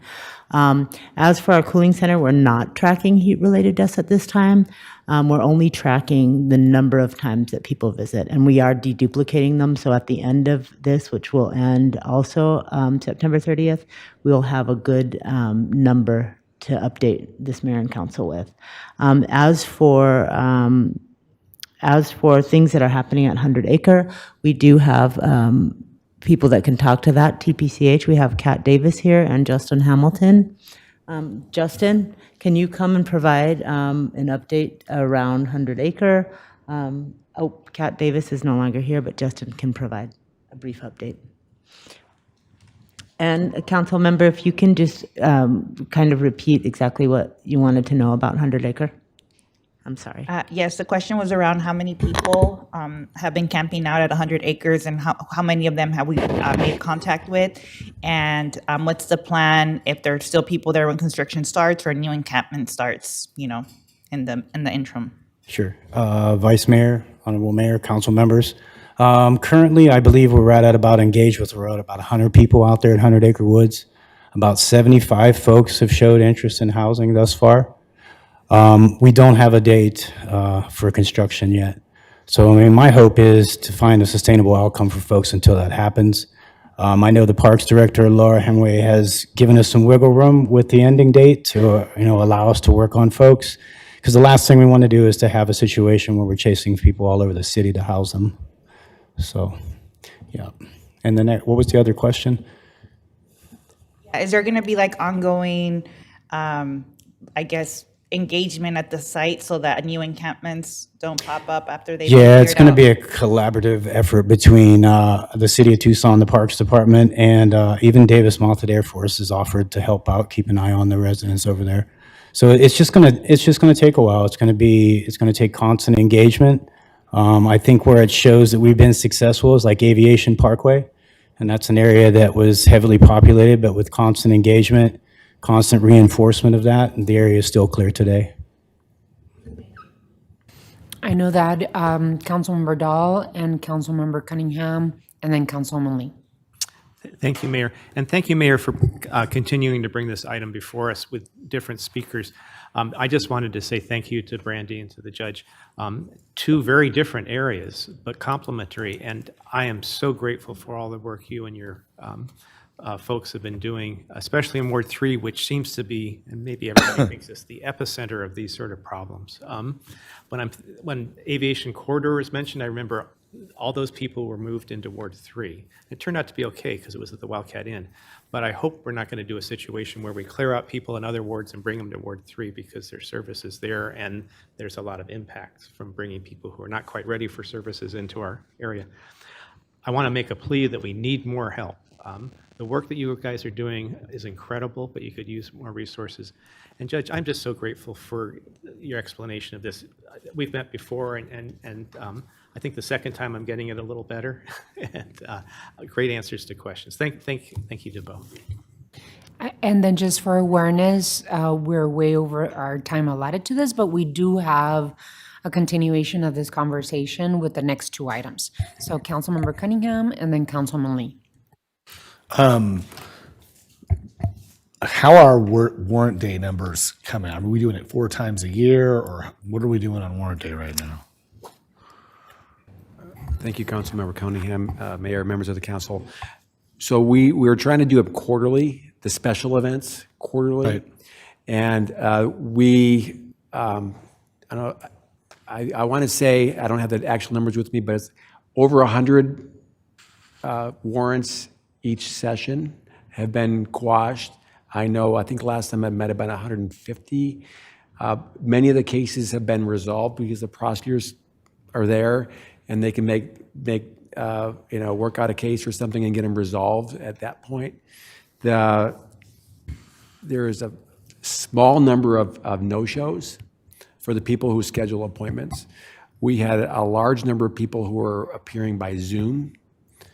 As for our cooling center, we're not tracking heat-related deaths at this time. We're only tracking the number of times that people visit, and we are deduplicating them. So at the end of this, which will end also September 30th, we'll have a good number to update this mayor and council with. As for things that are happening at 100 Acre, we do have people that can talk to that. TPCH, we have Kat Davis here and Justin Hamilton. Justin, can you come and provide an update around 100 Acre? Kat Davis is no longer here, but Justin can provide a brief update. And a council member, if you can just kind of repeat exactly what you wanted to know about 100 Acre. I'm sorry. Yes, the question was around how many people have been camping out at 100 acres and how many of them have we made contact with? And what's the plan if there's still people there when construction starts or a new encampment starts, in the interim? Sure. Vice Mayor, Honorable Mayor, council members. Currently, I believe we're right at about engaged with, we're at about 100 people out there at 100 Acre Woods. About 75 folks have showed interest in housing thus far. We don't have a date for construction yet. So, my hope is to find a sustainable outcome for folks until that happens. I know the Parks Director, Laura Hemway, has given us some wiggle room with the ending date to, allow us to work on folks. Because the last thing we want to do is to have a situation where we're chasing people all over the city to house them. So, yeah. And then what was the other question? Is there going to be ongoing, engagement at the site so that new encampments don't pop up after they've been Yeah, it's cleared going to out? be a collaborative effort between the City of Tucson, the Parks Department, and even Davis Monthed Air Force has offered to help out, keep an eye on the residents over there. So it's just going to take a while. It's going to take constant engagement. I think where it shows that we've been successful is like Aviation Parkway, and that's an area that was heavily populated, but with constant engagement, constant reinforcement of that, and the area is still clear today. I know that Councilmember Dahl and Councilmember Cunningham, and then Councilwoman Lee. Thank you, Mayor. And thank you, Mayor, for continuing to bring this item before us with different speakers. I just wanted to say thank you to Brandy and to the judge. Two very different areas, but complementary. And I am so grateful for all the work you and your folks have been doing, especially in Ward 3, which seems to be, and maybe everybody thinks it's the epicenter of these sort of problems. When Aviation Corridor was mentioned, I remember all those people were moved into Ward 3. It turned out to be okay because it was at the Wildcat Inn. But I hope we're not going to do a situation where we clear out people in other wards and bring them to Ward 3 because their service is there and there's a lot of impact from bringing people who are not quite ready for services into our area. I want to make a plea that we need more help. The work that you guys are doing is incredible, but you could use more resources. And Judge, I'm just so grateful for your explanation of this. We've met before, and I think the second time I'm getting it a little better, and great answers to questions. Thank you to both. And then just for awareness, we're way over our time allotted to this, but we do have a continuation of this conversation with the next two items. So Councilmember Cunningham and then Councilman Lee. How are warrant day numbers coming out? Are we doing it 4 times a year, or what are we doing on warrant day right now? Thank you, Councilmember Cunningham, Mayor, members of the council. So we're trying to do it quarterly, the special events quarterly. Right. And I want to say, I don't have the actual numbers with me, but it's over 100 warrants each session have been quashed. I think last time I met about 150. Many of the cases have been resolved because the prosecutors are there and they can work out a case or something and get them resolved at that point. There is a small number of no-shows, for the people who schedule appointments. We had a large number of people who were appearing by Zoom,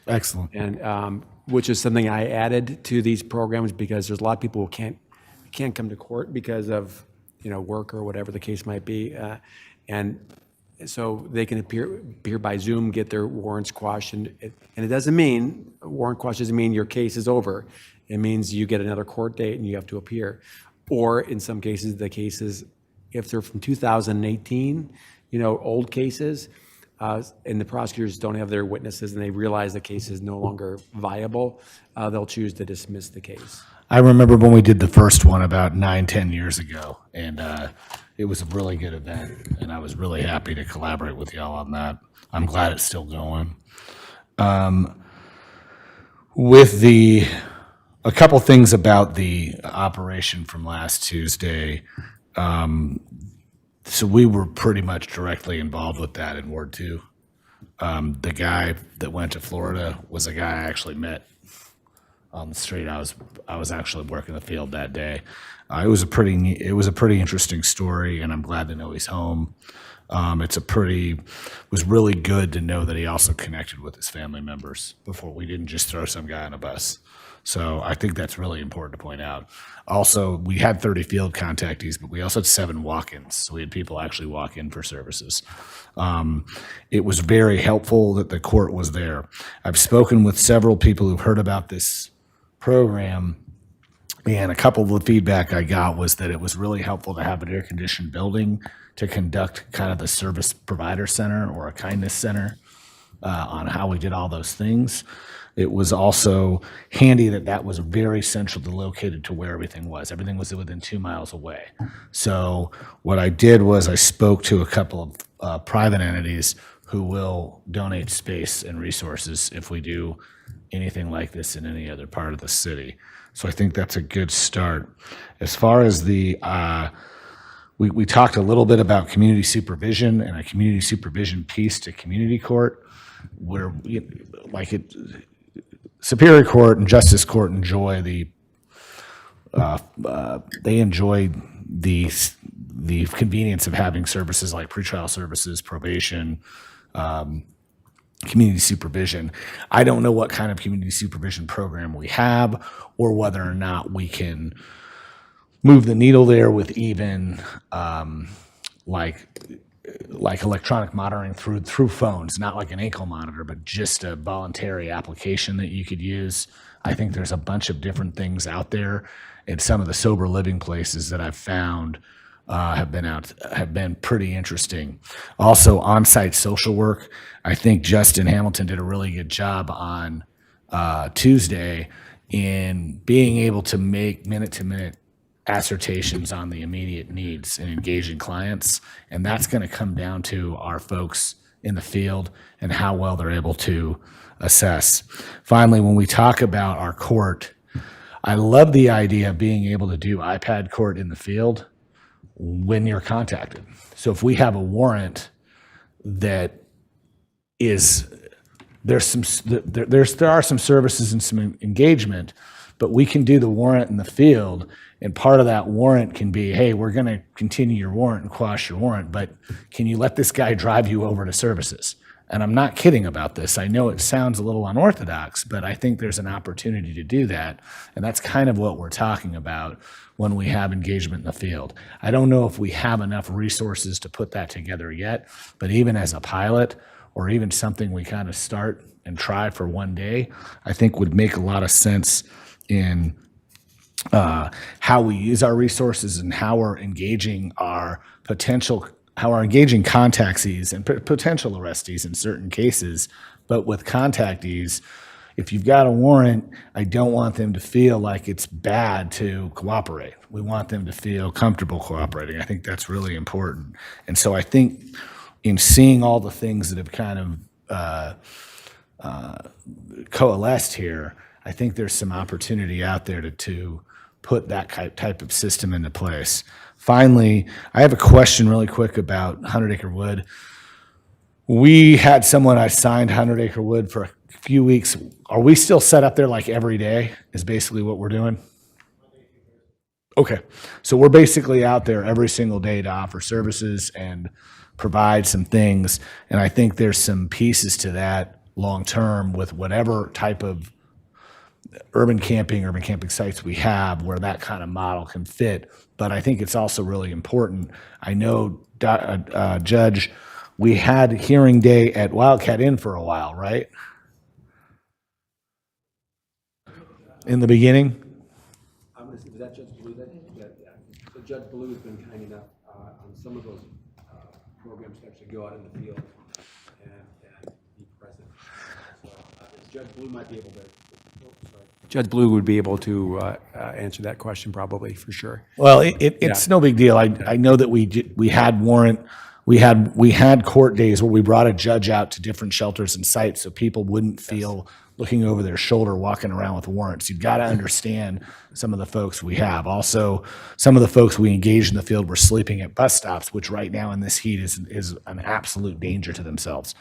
Excellent. and which is something I added to these programs because there's a lot of people who can't come to court because of work or whatever the case might be, and so they can appear by Zoom, get their warrants quashed, and it doesn't mean warrant quash doesn't mean your case is over. It means you get another court date and you have to appear, or in some cases the cases, if they're from 2018, old cases, and the prosecutors don't have their witnesses and they realize the case is no longer viable, they'll choose to dismiss the case. I remember when we did the first one about 9-10 years ago, and it was a really good event, and I was really happy to collaborate with y'all on that. I'm glad it's still going. A couple things about the operation from last Tuesday. So we were pretty much directly involved with that in Ward 2. The guy that went to Florida was a guy I actually met on the street. I was actually working the field that day. It was a pretty interesting story, and I'm glad to know he's home. It was really good to know that he also connected with his family members before we didn't just throw some guy on a bus. So I think that's really important to point out. Also, we had 30 field contactees, but we also had 7 walk-ins. So we had people actually walk in for services. It was very helpful that the court was there. I've spoken with several people who've heard about this program, and a couple of the feedback I got was that it was really helpful to have an air-conditioned building to conduct kind of the service provider center or a kindness center on how we did all those things. It was also handy that was very centrally located to where everything was. Everything was within 2 miles away. So what I did was I spoke to a couple of private entities who will donate space and resources if we do anything like this in any other part of the city. So I think that's a good start. As far as we talked a little bit about community supervision and a community supervision piece to community court, where Superior Court and Justice Court enjoy the convenience of having services like pretrial services, probation, community supervision. I don't know what kind of community supervision program we have or whether or not we can move the needle there with even like electronic monitoring through phones, not like an ankle monitor, but just a voluntary application that you could use. I think there's a bunch of different things out there, and some of the sober living places that I've found have been pretty interesting. Also, on-site social work. I think Justin Hamilton did a really good job on Tuesday in being able to make minute-to-minute assertions on the immediate needs and engaging clients, and that's going to come down to our folks in the field and how well they're able to assess. Finally, when we talk about our court, I love the idea of being able to do iPad court in the field when you're contacted. So if we have a warrant that is there are some services and some engagement, but we can do the warrant in the field, and part of that warrant can be, hey, we're going to continue your warrant and quash your warrant, but can you let this guy drive you over to services? And I'm not kidding about this. I know it sounds a little unorthodox, but I think there's an opportunity to do that, and that's kind of what we're talking about when we have engagement in the field. I don't know if we have enough resources to put that together yet, but even as a pilot or even something we kind of start and try for one day, I think would make a lot of sense in how we use our resources and how we're engaging contactees and potential arrestees in certain cases. But with contactees, if you've got a warrant, I don't want them to feel like it's bad to cooperate. We want them to feel comfortable cooperating. I think that's really important. And so I think in seeing all the things that have kind of coalesced here, I think there's some opportunity out there to put that type of system into place. Finally, I have a question really quick about 100 Acre Wood. We had someone assigned 100 Acre Wood for a few weeks. Are we still set up there like every day is basically what we're doing? Okay, so we're basically out there every single day to offer services and provide some things. And I think there's some pieces to that long-term with whatever type of urban camping sites we have where that kind of model can fit. But I think it's also really important. I know, Judge, we had hearing day at Wildcat Inn for a while, right? In the beginning? Was that Judge Blue then? Yeah. So Judge Blue has been kind enough on some of those programs to actually go out in the field and be present. So Judge Blue might be able to. Judge Blue would be able to answer that question probably for sure. Well, it's no big deal. I know that we had warrant. We had court days where we brought a judge out to different shelters and sites so people wouldn't feel looking over their shoulder walking around with warrants. You've got to understand some of the folks we have. Also, some of the folks we engage in the field were sleeping at bus stops, which right now in this heat is an absolute danger to themselves.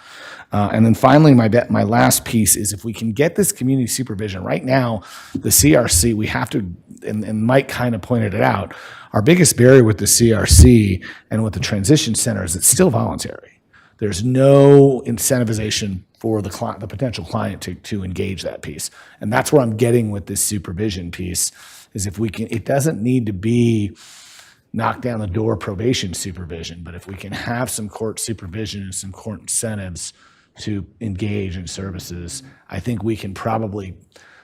And then finally, my last piece is if we can get this community supervision. Right now, the CRC, we have to, and Mike kind of pointed it out, our biggest barrier with the CRC and with the transition center is it's still voluntary. There's no incentivization for the potential client to engage that piece. And that's where I'm getting with this supervision piece, is if we can, it doesn't need to be knock down the door probation supervision, but if we can have some court supervision and some court incentives to engage in services, I think we can probably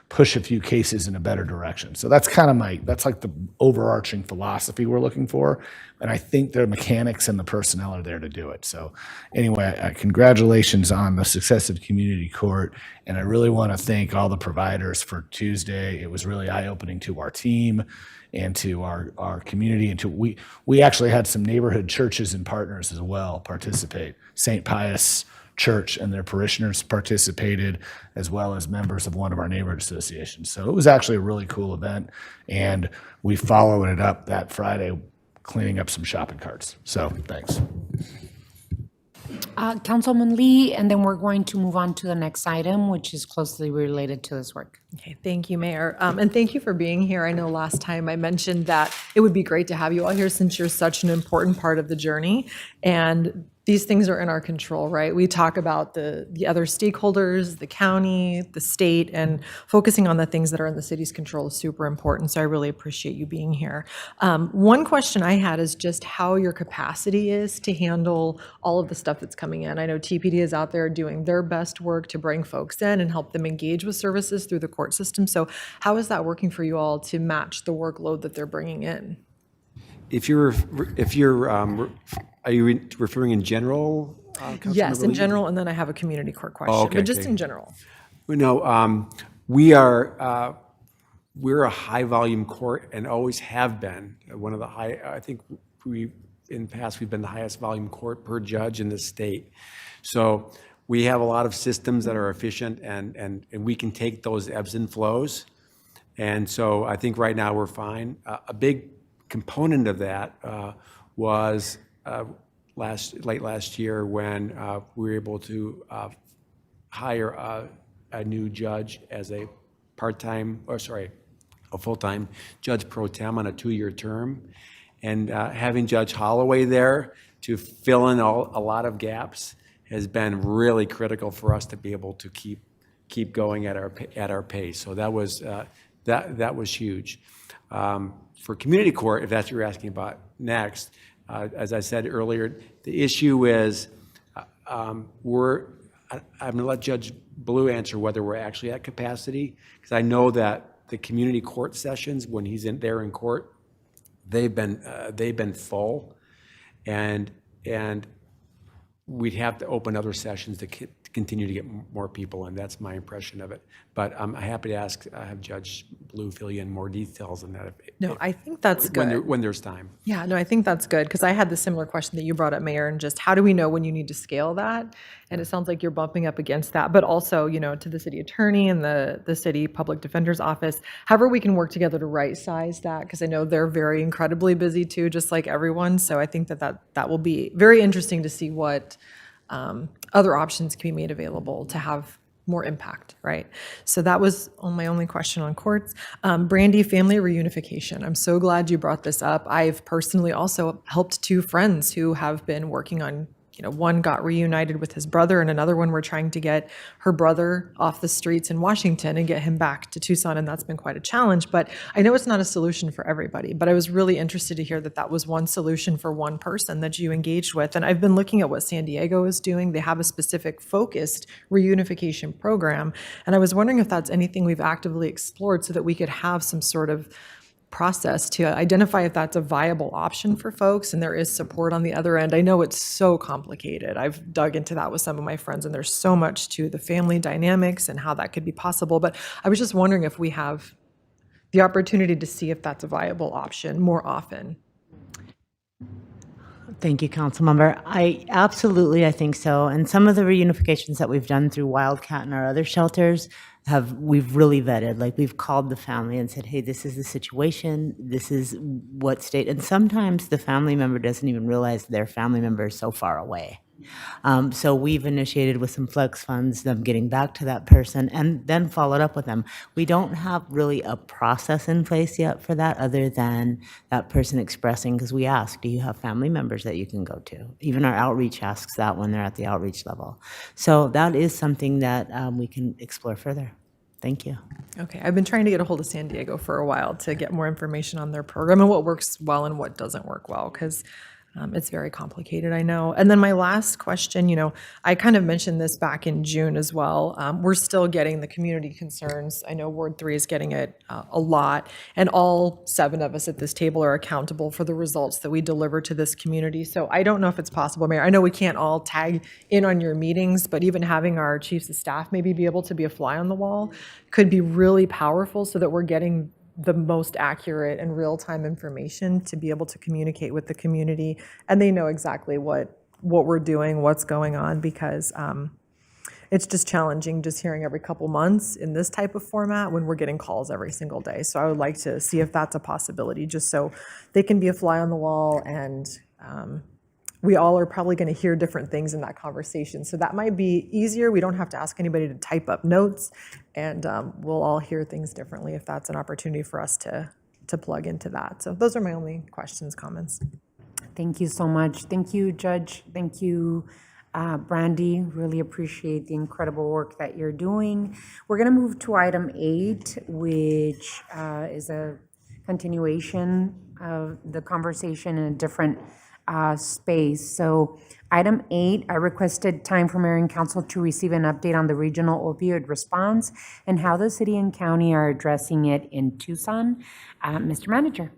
push a few cases in a better direction. So that's kind of that's like the overarching philosophy we're looking for. And I think the mechanics and the personnel are there to do it. So anyway, congratulations on the success of community court. And I really want to thank all the providers for Tuesday. It was really eye-opening to our team and to our community. And we actually had some neighborhood churches and partners as well participate. St. Pius Church and their parishioners participated, as well as members of one of our neighborhood associations. So it was actually a really cool event, and we followed it up that Friday, cleaning up some shopping carts. So thanks. Councilman Lee, and then we're going to move on to the next item, which is closely related to this work. Okay, thank you, Mayor. And thank you for being here. I know last time I mentioned that it would be great to have you all here since you're such an important part of the journey. And these things are in our control, right? We talk about the other stakeholders, the county, the state, and focusing on the things that are in the city's control is super important. So I really appreciate you being here. One question I had is just how your capacity is to handle all of the stuff that's coming in. I know TPD is out there doing their best work to bring folks in and help them engage with services through the court system. So how is that working for you all to match the workload that they're bringing in? Are you referring in general? Yes, in general, and then I have a community court question, but just in general. No, we're a high volume court and always have been. One of the I think in the past we've been the highest volume court per judge in the state. So we have a lot of systems that are efficient and we can take those ebbs and flows. And so I think right now we're fine. A big component of that was late last year when we were able to hire a new judge as a full-time judge pro tem on a 2-year term, and having Judge Holloway there to fill in a lot of gaps has been really critical for us to be able to keep going at our pace. So that was huge. For community court, if that's what you're asking about next, as I said earlier, the issue is I'm going to let Judge Blue answer whether we're actually at capacity, because I know that the community court sessions, when he's there in court, they've been full, and we'd have to open other sessions to continue to get more people, and that's my impression of it. But I'm happy to have Judge Blue fill you in more details on that. I think that's good. When there's time. Yeah, no, I think that's good, because I had the similar question that you brought up, Mayor, and just how do we know when you need to scale that? And it sounds like you're bumping up against that, but also, to the city attorney and the city public defender's office, however we can work together to right size that, because I know they're very incredibly busy too, just like everyone. So I think that will be very interesting to see what other options can be made available to have more impact, right? So that was my only question on courts. Brandy, family reunification. I'm so glad you brought this up. I've personally also helped 2 friends who have been working on, one got reunited with his brother, and another one we're trying to get her brother off the streets in Washington and get him back to Tucson, and that's been quite a challenge. But I know it's not a solution for everybody, but I was really interested to hear that that was one solution for one person that you engaged with. And I've been looking at what San Diego is doing. They have a specific focused reunification program, and I was wondering if that's anything we've actively explored so that we could have some sort of process to identify if that's a viable option for folks and there is support on the other end. I know it's so complicated. I've dug into that with some of my friends, and there's so much to the family dynamics and how that could be possible. But I was just wondering if we have the opportunity to see if that's a viable option more often. Thank you, Councilmember. I think so. And some of the reunifications that we've done through Wildcat and our other shelters we've really vetted. Like, we've called the family and said, hey, this is the situation, this is what state, and sometimes the family member doesn't even realize their family member is so far away. So we've initiated with some flex funds, them getting back to that person and then followed up with them. We don't have really a process in place yet for that other than that person expressing, because we ask, do you have family members that you can go to? Even our outreach asks that when they're at the outreach level. So that is something that we can explore further. Thank you. Okay, I've been trying to get a hold of San Diego for a while to get more information on their program and what works well and what doesn't work well, because it's very complicated, I know. And then my last question, I kind of mentioned this back in June as well. We're still getting the community concerns. I know Ward 3 is getting it a lot, and all 7 of us at this table are accountable for the results that we deliver to this community. So I don't know if it's possible, Mayor. I know we can't all tag in on your meetings, but even having our chiefs of staff maybe be able to be a fly on the wall could be really powerful so that we're getting the most accurate and real-time information to be able to communicate with the community, and they know exactly what we're doing, what's going on, because it's just challenging just hearing every couple months in this type of format when we're getting calls every single day. So I would like to see if that's a possibility, just so they can be a fly on the wall, and we all are probably going to hear different things in that conversation. So that might be easier. We don't have to ask anybody to type up notes, and we'll all hear things differently if that's an opportunity for us to plug into that. So those are my only questions, comments. Thank you so much. Thank you, Judge. Thank you, Brandy. Really appreciate the incredible work that you're doing. We're going to move to item 8, which is a continuation of the conversation in a different space. So item 8, I requested time for Mayor and Council to receive an update on the regional opioid response and how the city and county are addressing it in Tucson. Mr. Manager.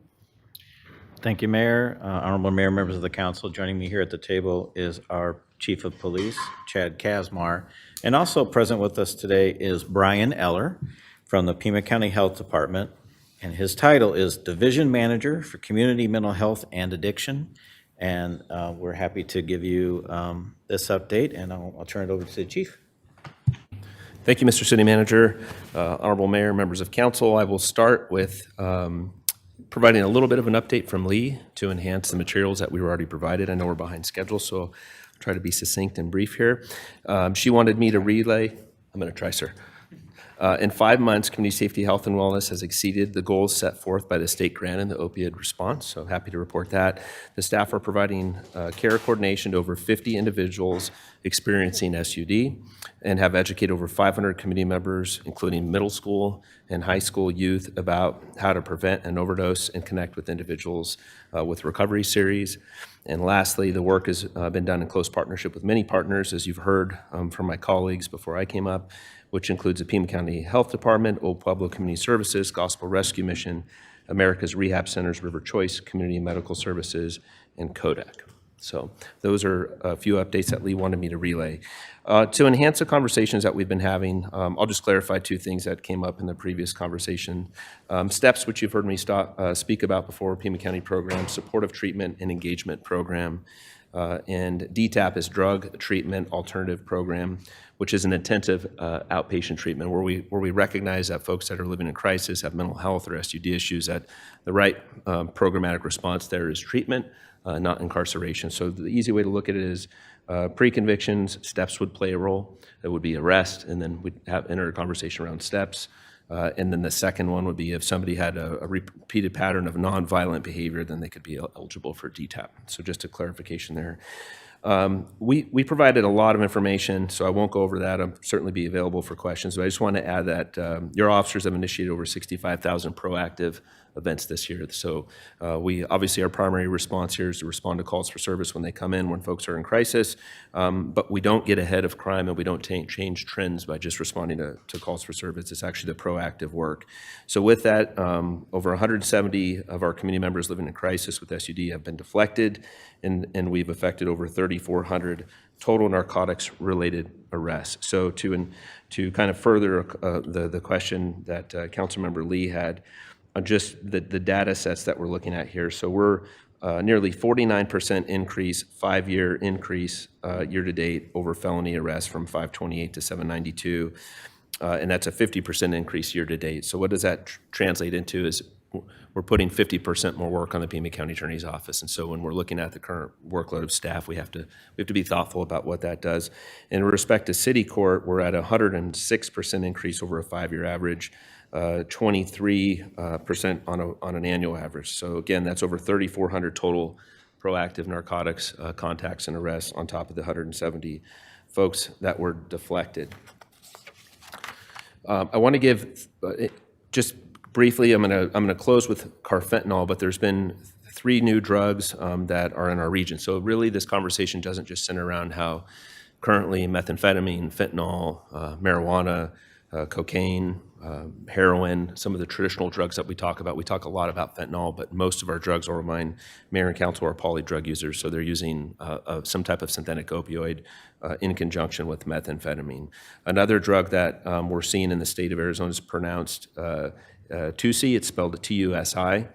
Thank you, Mayor. Honorable Mayor, members of the council, joining me here at the table is our Chief of Police, Chad Kazmar, and also present with us today is Brian Eller from the Pima County Health Department, and his title is Division Manager for Community Mental Health and Addiction. And we're happy to give you this update, and I'll turn it over to the chief. Thank you, Mr. City Manager, Honorable Mayor, members of council. I will start with providing a little bit of an update from Lee to enhance the materials that we were already provided. I know we're behind schedule, so I'll try to be succinct and brief here. She wanted me to relay, I'm going to try, sir. In 5 months, community safety, health, and wellness has exceeded the goals set forth by the state grant in the opioid response, so happy to report that. The staff are providing care coordination to over 50 individuals experiencing SUD and have educated over 500 community members, including middle school and high school youth, about how to prevent an overdose and connect with individuals with recovery series. And lastly, the work has been done in close partnership with many partners, as you've heard from my colleagues before I came up, which includes the Pima County Health Department, Old Pueblo Community Services, Gospel Rescue Mission, America's Rehab Centers, River Choice Community Medical Services, and Kodak. So those are a few updates that Lee wanted me to relay. To enhance the conversations that we've been having, I'll just clarify 2 things that came up in the previous conversation. STEPS, which you've heard me speak about before, Pima County Program, Supportive Treatment and Engagement Program, and DTAP is Drug Treatment Alternative Program, which is an intensive outpatient treatment where we recognize that folks that are living in crisis, have mental health or SUD issues, that the right programmatic response there is treatment, not incarceration. So the easy way to look at it is pre-convictions, steps would play a role. It would be arrest, and then we'd enter a conversation around steps. And then the second one would be if somebody had a repeated pattern of nonviolent behavior, then they could be eligible for DTAP. So just a clarification there. We provided a lot of information, so I won't go over that. I'll certainly be available for questions, but I just want to add that your officers have initiated over 65,000 proactive events this year. So we obviously, our primary response here is to respond to calls for service when they come in, when folks are in crisis, but we don't get ahead of crime and we don't change trends by just responding to calls for service. It's actually the proactive work. So with that, over 170 of our community members living in crisis with SUD have been deflected, and we've effected over 3,400 total narcotics-related arrests. So to kind of further the question that Councilmember Lee had, on just the data sets that we're looking at here. So we're nearly 49% increase, 5-year increase year-to-date over felony arrests from 528 to 792, and that's a 50% increase year-to-date. So what does that translate into is we're putting 50% more work on the Pima County Attorney's Office. And so when we're looking at the current workload of staff, we have to be thoughtful about what that does. In respect to city court, we're at a 106% increase over a 5-year average, 23% on an annual average. So again, that's over 3,400 total proactive narcotics contacts and arrests on top of the 170 folks that were deflected. I want to give just briefly, I'm going to close with carfentanil, but there's been 3 new drugs that are in our region. So really, this conversation doesn't just center around how currently methamphetamine, fentanyl, marijuana, cocaine, heroin, some of the traditional drugs that we talk about. We talk a lot about fentanyl, but most of our drugs, I'll remind Mayor and Council, are poly drug users, so they're using some type of synthetic opioid in conjunction with methamphetamine. Another drug that we're seeing in the state of Arizona is pronounced Tusi. It's spelled Tusi.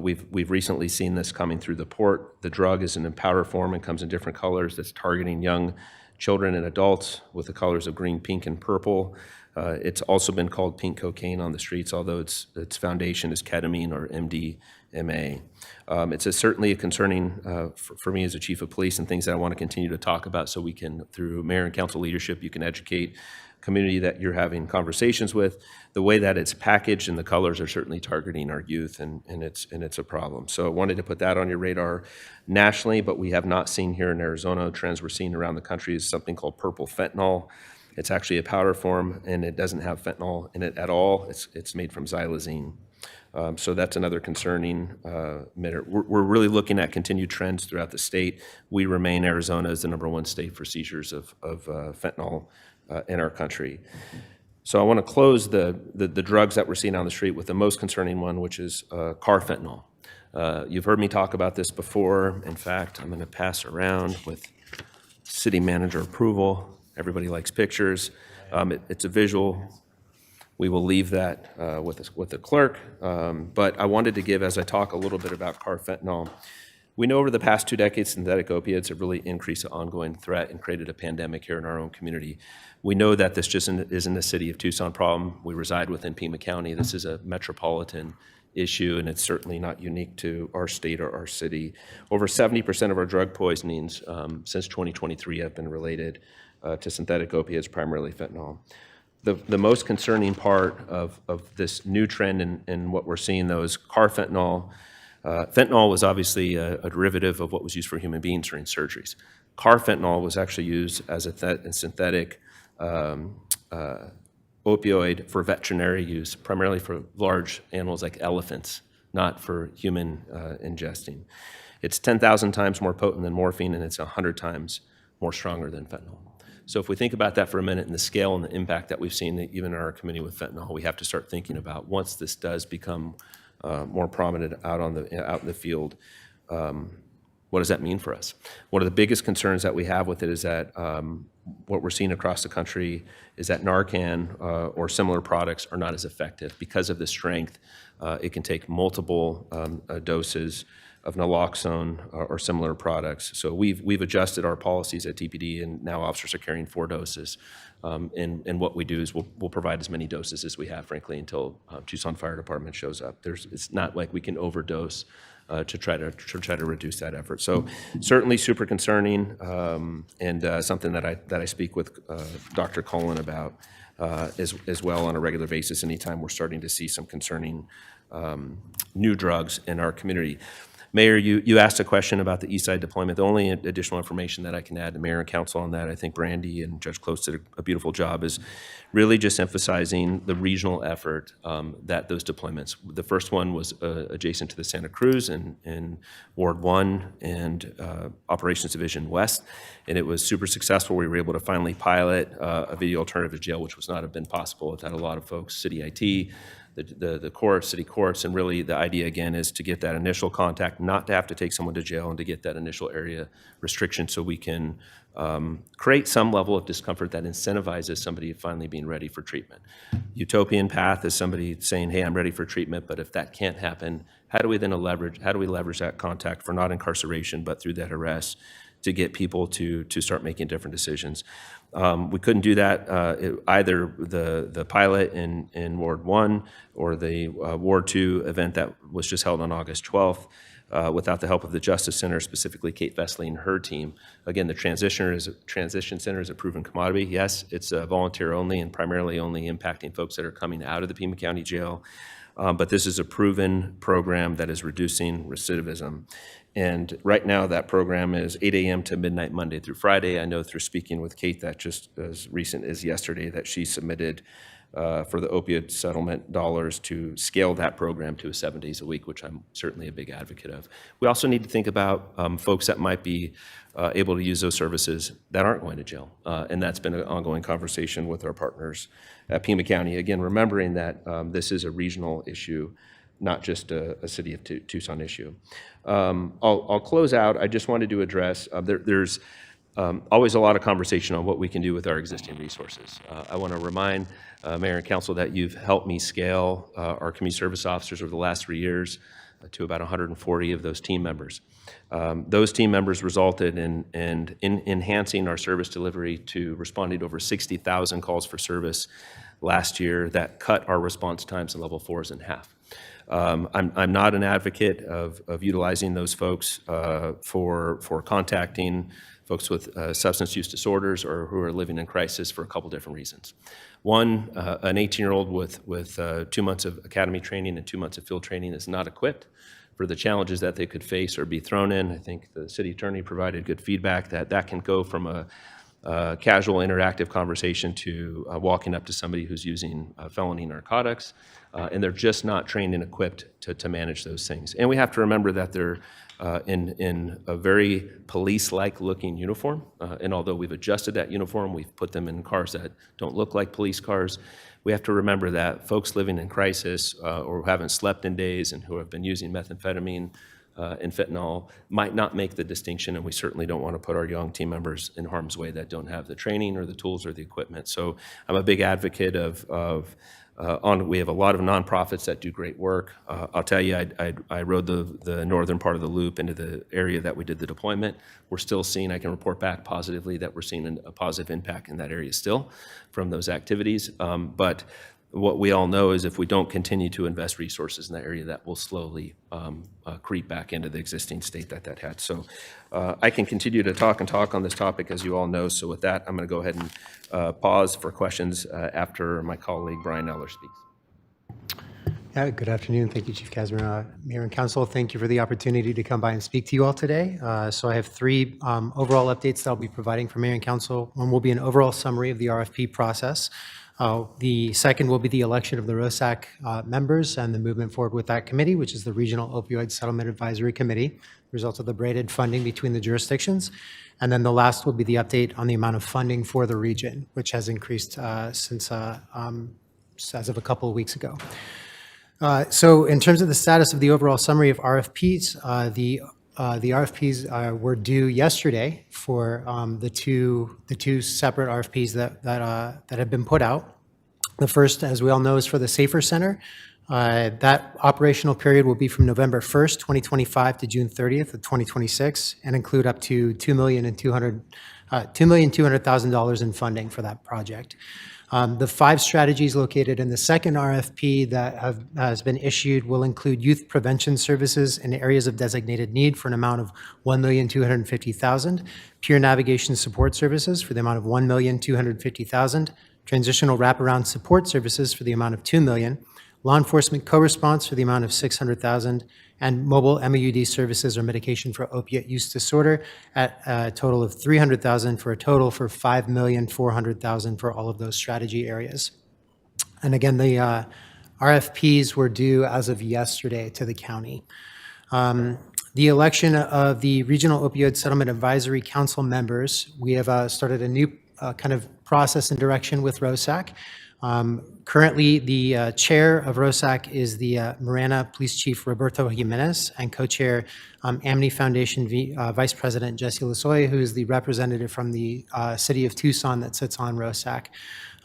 We've recently seen this coming through the port. The drug is in a powder form and comes in different colors that's targeting young children and adults with the colors of green, pink, and purple. It's also been called pink cocaine on the streets, although its foundation is ketamine or MDMA. It's certainly a concerning for me as a chief of police, and things that I want to continue to talk about so we can, through mayor and council leadership, you can educate community that you're having conversations with. The way that it's packaged and the colors are certainly targeting our youth, and it's a problem. So I wanted to put that on your radar nationally, but we have not seen here in Arizona. Trends we're seeing around the country is something called purple fentanyl. It's actually a powder form, and it doesn't have fentanyl in it at all. It's made from xylazine. So that's another concerning matter. We're really looking at continued trends throughout the state. We remain, Arizona as the #1 state for seizures of fentanyl in our country. So I want to close the drugs that we're seeing on the street with the most concerning one, which is carfentanil. You've heard me talk about this before. In fact, I'm going to pass around with city manager approval. Everybody likes pictures. It's a visual. We will leave that with the clerk. But I wanted to give, as I talk a little bit about carfentanil, we know over the past 2 decades, synthetic opiates have really increased the ongoing threat and created a pandemic here in our own community. We know that this just isn't a city of Tucson problem. We reside within Pima County. This is a metropolitan issue, and it's certainly not unique to our state or our city. Over 70% of our drug poisonings since 2023 have been related to synthetic opiates, primarily fentanyl. The most concerning part of this new trend and what we're seeing, though, is carfentanil. Fentanyl was obviously a derivative of what was used for human beings during surgeries. Carfentanil was actually used as a synthetic opioid for veterinary use, primarily for large animals like elephants, not for human ingesting. It's 10,000 times more potent than morphine, and it's 100 times more stronger than fentanyl. So if we think about that for a minute and the scale and the impact that we've seen even in our community with fentanyl, we have to start thinking about, once this does become more prominent out in the field, what does that mean for us? One of the biggest concerns that we have with it is that what we're seeing across the country is that Narcan or similar products are not as effective. Because of the strength, it can take multiple doses of naloxone or similar products. So we've adjusted our policies at TPD, and now officers are carrying 4 doses. And what we do is we'll provide as many doses as we have, frankly, until Tucson Fire Department shows up. It's not like we can overdose to try to reduce that effort. So certainly super concerning, and something that I speak with Dr. Cullen about as well on a regular basis anytime we're starting to see some concerning new drugs in our community. Mayor, you asked a question about the East Side deployment. The only additional information that I can add to Mayor and Council on that, I think Brandy and Judge Close did a beautiful job, is really just emphasizing the regional effort that those deployments. The first one was adjacent to the Santa Cruz in Ward 1 and Operations Division West, and it was super successful. We were able to finally pilot a video alternative to jail, which was not have been possible without a lot of folks, city IT, the courts, city courts, and really the idea again is to get that initial contact, not to have to take someone to jail, and to get that initial area restriction so we can create some level of discomfort that incentivizes somebody finally being ready for treatment. Utopian path is somebody saying, hey, I'm ready for treatment, but if that can't happen, how do we leverage that contact for not incarceration, but through that arrest to get people to start making different decisions? We couldn't do that either the pilot in Ward 1 or the Ward 2 event that was just held on August 12th without the help of the Justice Center, specifically Kate Vesley and her team. Again, the Transition Center is a proven commodity. Yes, it's volunteer only and primarily only impacting folks that are coming out of the Pima County Jail. But this is a proven program that is reducing recidivism. And right now, that program is 8 a.m. to midnight, Monday through Friday. I know through speaking with Kate that just as recent as yesterday that she submitted for the opioid settlement dollars to scale that program to 7 days a week, which I'm certainly a big advocate of. We also need to think about folks that might be able to use those services that aren't going to jail. And that's been an ongoing conversation with our partners at Pima County. Again, remembering that this is a regional issue, not just a city of Tucson issue. I'll close out. I just wanted to address, there's always a lot of conversation on what we can do with our existing resources. I want to remind Mayor and Council that you've helped me scale our community service officers over the last 3 years to about 140 of those team members. Those team members resulted in enhancing our service delivery to responding to over 60,000 calls for service last year that cut our response times in level 4s in half. I'm not an advocate of utilizing those folks for contacting folks with substance use disorders or who are living in crisis for a couple different reasons. One, an 18-year-old with 2 months of academy training and 2 months of field training is not equipped for the challenges that they could face or be thrown in. I think the city attorney provided good feedback that can go from a casual interactive conversation to walking up to somebody who's using felony narcotics, and they're just not trained and equipped to manage those things. And we have to remember that they're in a very police-like looking uniform, and although we've adjusted that uniform, we've put them in cars that don't look like police cars. We have to remember that folks living in crisis or who haven't slept in days and who have been using methamphetamine and fentanyl might not make the distinction, and we certainly don't want to put our young team members in harm's way that don't have the training or the tools or the equipment. So I'm a big advocate we have a lot of nonprofits that do great work. I'll tell you, I rode the northern part of the loop into the area that we did the deployment. We're still seeing, I can report back positively that we're seeing a positive impact in that area still from those activities. But what we all know is if we don't continue to invest resources in that area, that will slowly creep back into the existing state that had. So I can continue to talk on this topic, as you all know. So with that, I'm going to go ahead and pause for questions after my colleague Brian Eller speaks. Yeah, good afternoon. Thank you, Chief Casimir. Mayor and Council, thank you for the opportunity to come by and speak to you all today. So I have 3 overall updates that I'll be providing for Mayor and Council. One will be an overall summary of the RFP process. The second will be the election of the ROSAC members and the movement forward with that committee, which is the Regional Opioid Settlement Advisory Committee, results of the braided funding between the jurisdictions. And then the last will be the update on the amount of funding for the region, which has increased since as of a couple of weeks ago. So in terms of the status of the overall summary of RFPs, the RFPs were due yesterday for the two separate RFPs that have been put out. The first, as we all know, is for the Safer Center. That operational period will be from November 1st, 2025 to June 30th of 2026 and include up to $2,200,000 in funding for that project. The 5 strategies located in the second RFP that has been issued will include youth prevention services in areas of designated need for an amount of $1,250,000, peer navigation support services for the amount of $1,250,000, transitional wraparound support services for the amount of $2 million, law enforcement co-response for the amount of $600,000, and mobile MUD services or medication for opiate use disorder at a total of $300,000 for a total for $5,400,000 for all of those strategy areas. And again, the RFPs were due as of yesterday to the county. The election of the Regional Opioid Settlement Advisory Council members, we have started a new kind of process and direction with ROSAC. Currently, the chair of ROSAC is the Marana Police Chief Roberto Jimenez, and co-chair Amity Foundation Vice President Jesse Lozoya, who is the representative from the city of Tucson that sits on ROSAC.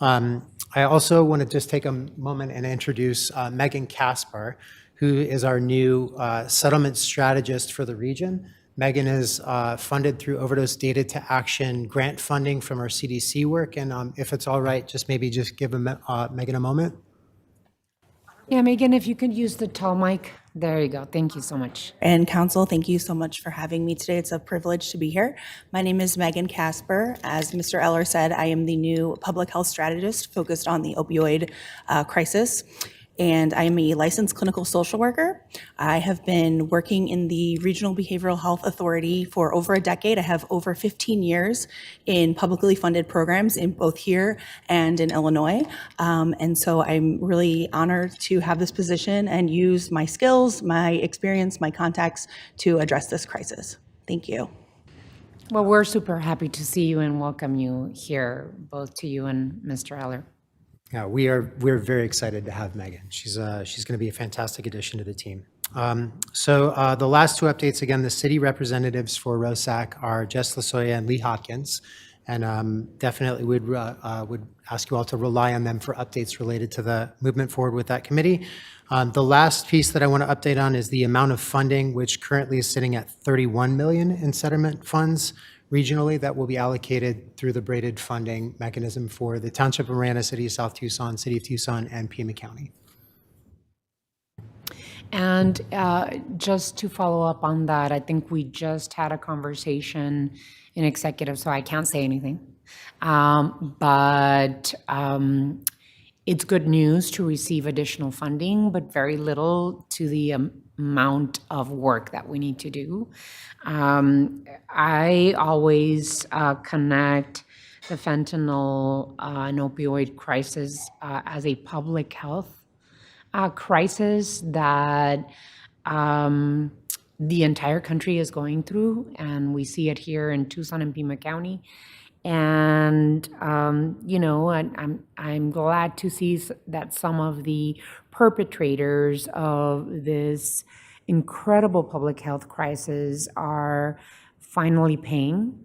I also want to just take a moment and introduce Megan Caspar, who is our new settlement strategist for the region. Megan is funded through Overdose Data to Action grant funding from our CDC work. And if it's all right, just give Megan a moment. Yeah, Megan, if you could use the tall mic. There you go. Thank you so much. And council, thank you so much for having me today. It's a privilege to be here. My name is Megan Casper. As Mr. Eller said, I am the new public health strategist focused on the opioid crisis. And I am a licensed clinical social worker. I have been working in the Regional Behavioral Health Authority for over a decade. I have over 15 years in publicly funded programs in both here and in Illinois. And so I'm really honored to have this position and use my skills, my experience, my contacts to address this crisis. Thank you. Well, we're super happy to see you and welcome you here, both to you and Mr. Eller. Yeah, we're very excited to have Megan. She's going to be a fantastic addition to the team. So the last 2 updates, again, the city representatives for ROSAC are Jess Lozoya and Lee Hopkins, and definitely would ask you all to rely on them for updates related to the movement forward with that committee. The last piece that I want to update on is the amount of funding, which currently is sitting at $31 million in settlement funds regionally that will be allocated through the braided funding mechanism for the Township of Marana, City of South Tucson, City of Tucson, and Pima County. And just to follow up on that, I think we just had a conversation in executive, so I can't say anything. But it's good news to receive additional funding, but very little to the amount of work that we need to do. I always connect the fentanyl and opioid crisis as a public health crisis that the entire country is going through, and we see it here in Tucson and Pima County. And I'm glad to see that some of the perpetrators of this incredible public health crisis are finally paying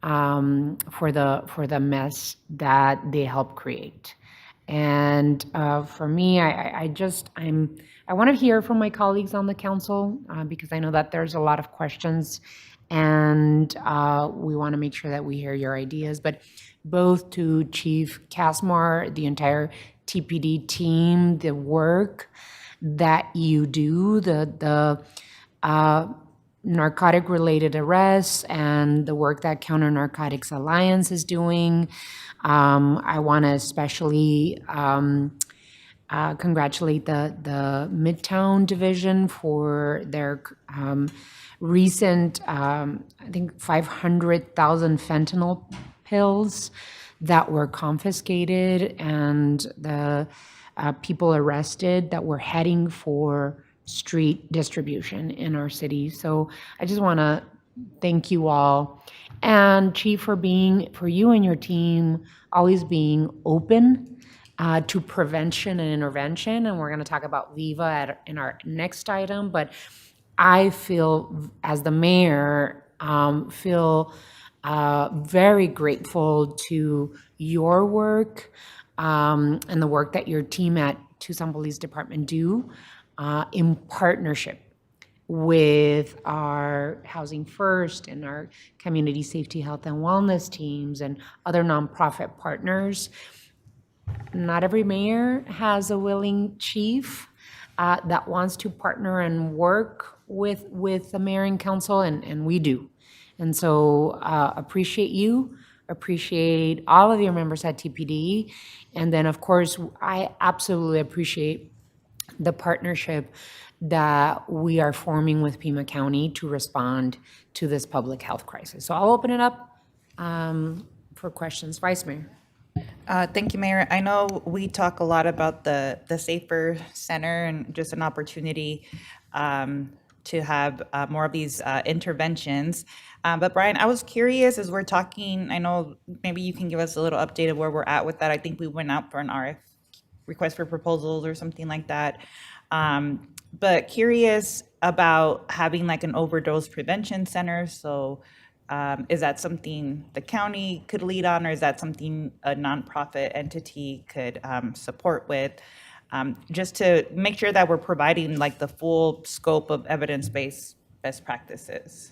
for the mess that they helped create. And for me, I want to hear from my colleagues on the council because I know that there's a lot of questions, and we want to make sure that we hear your ideas. But both to Chief Casmar, the entire TPD team, the work that you do, the narcotic-related arrests and the work that Counter Narcotics Alliance is doing. I want to especially congratulate the Midtown Division for their recent, I think, 500,000 fentanyl pills that were confiscated, and the people arrested that were heading for street distribution in our city. So I just want to thank you all. And Chief, for you and your team always being open to prevention and intervention. And we're going to talk about VIVA in our next item. But I feel, as the mayor, very grateful to your work and the work that your team at Tucson Police Department do in partnership with our Housing First and our Community Safety, Health, and Wellness teams and other nonprofit partners. Not every mayor has a willing chief that wants to partner and work with the mayor and council, and we do. And so appreciate you, appreciate all of your members at TPD. And then, of course, I absolutely appreciate the partnership that we are forming with Pima County to respond to this public health crisis. So I'll open it up for questions. Vice Mayor. Thank you, Mayor. I know we talk a lot about the Safer Center and just an opportunity to have more of these interventions. But Brian, I was curious as we're talking, I know maybe you can give us a little update of where we're at with that. I think we went out for an RF, request for proposals or something like that. But curious about having like an overdose prevention center. So is that something the county could lead on, or is that something a nonprofit entity could support with? Just to make sure that we're providing like the full scope of evidence-based best practices.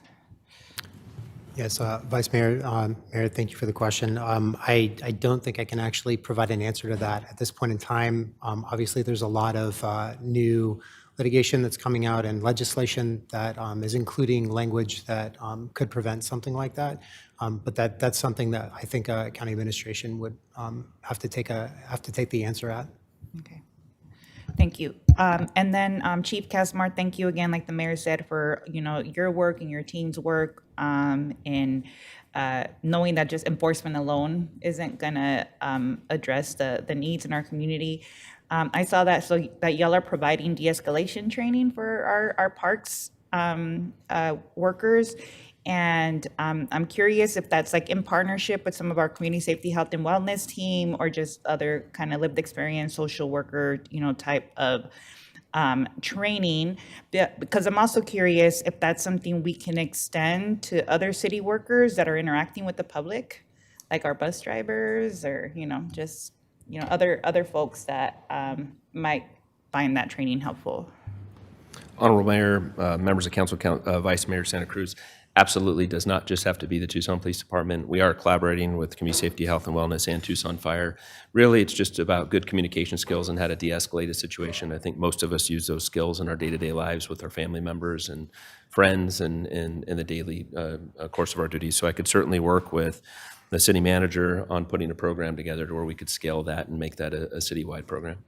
Yes, Vice Mayor, Mayor, thank you for the question. I don't think I can actually provide an answer to that at this point in time. Obviously, there's a lot of new litigation that's coming out and legislation that is including language that could prevent something like that. But that's something that I think county administration would have to take the answer at. Okay. Thank you. And then Chief Casimir, thank you again, like the mayor said, for your work and your team's work in knowing that just enforcement alone isn't gonna address the needs in our community. I saw that that y'all are providing de-escalation training for our parks workers. And I'm curious if that's like in partnership with some of our community safety, health, and wellness team, or just other kind of lived experience social worker, type of training. Because I'm also curious if that's something we can extend to other city workers that are interacting with the public, like our bus drivers, or just other folks that might find that training helpful. Honorable Mayor, members of council, Vice Mayor Santa Cruz, absolutely does not just have to be the Tucson Police Department. We are collaborating with Community Safety, Health, and Wellness and Tucson Fire. Really, it's just about good communication skills and how to de-escalate a situation. I think most of us use those skills in our day-to-day lives with our family members and friends and in the daily course of our duties. So I could certainly work with the city manager on putting a program together to where we could scale that and make that a citywide program.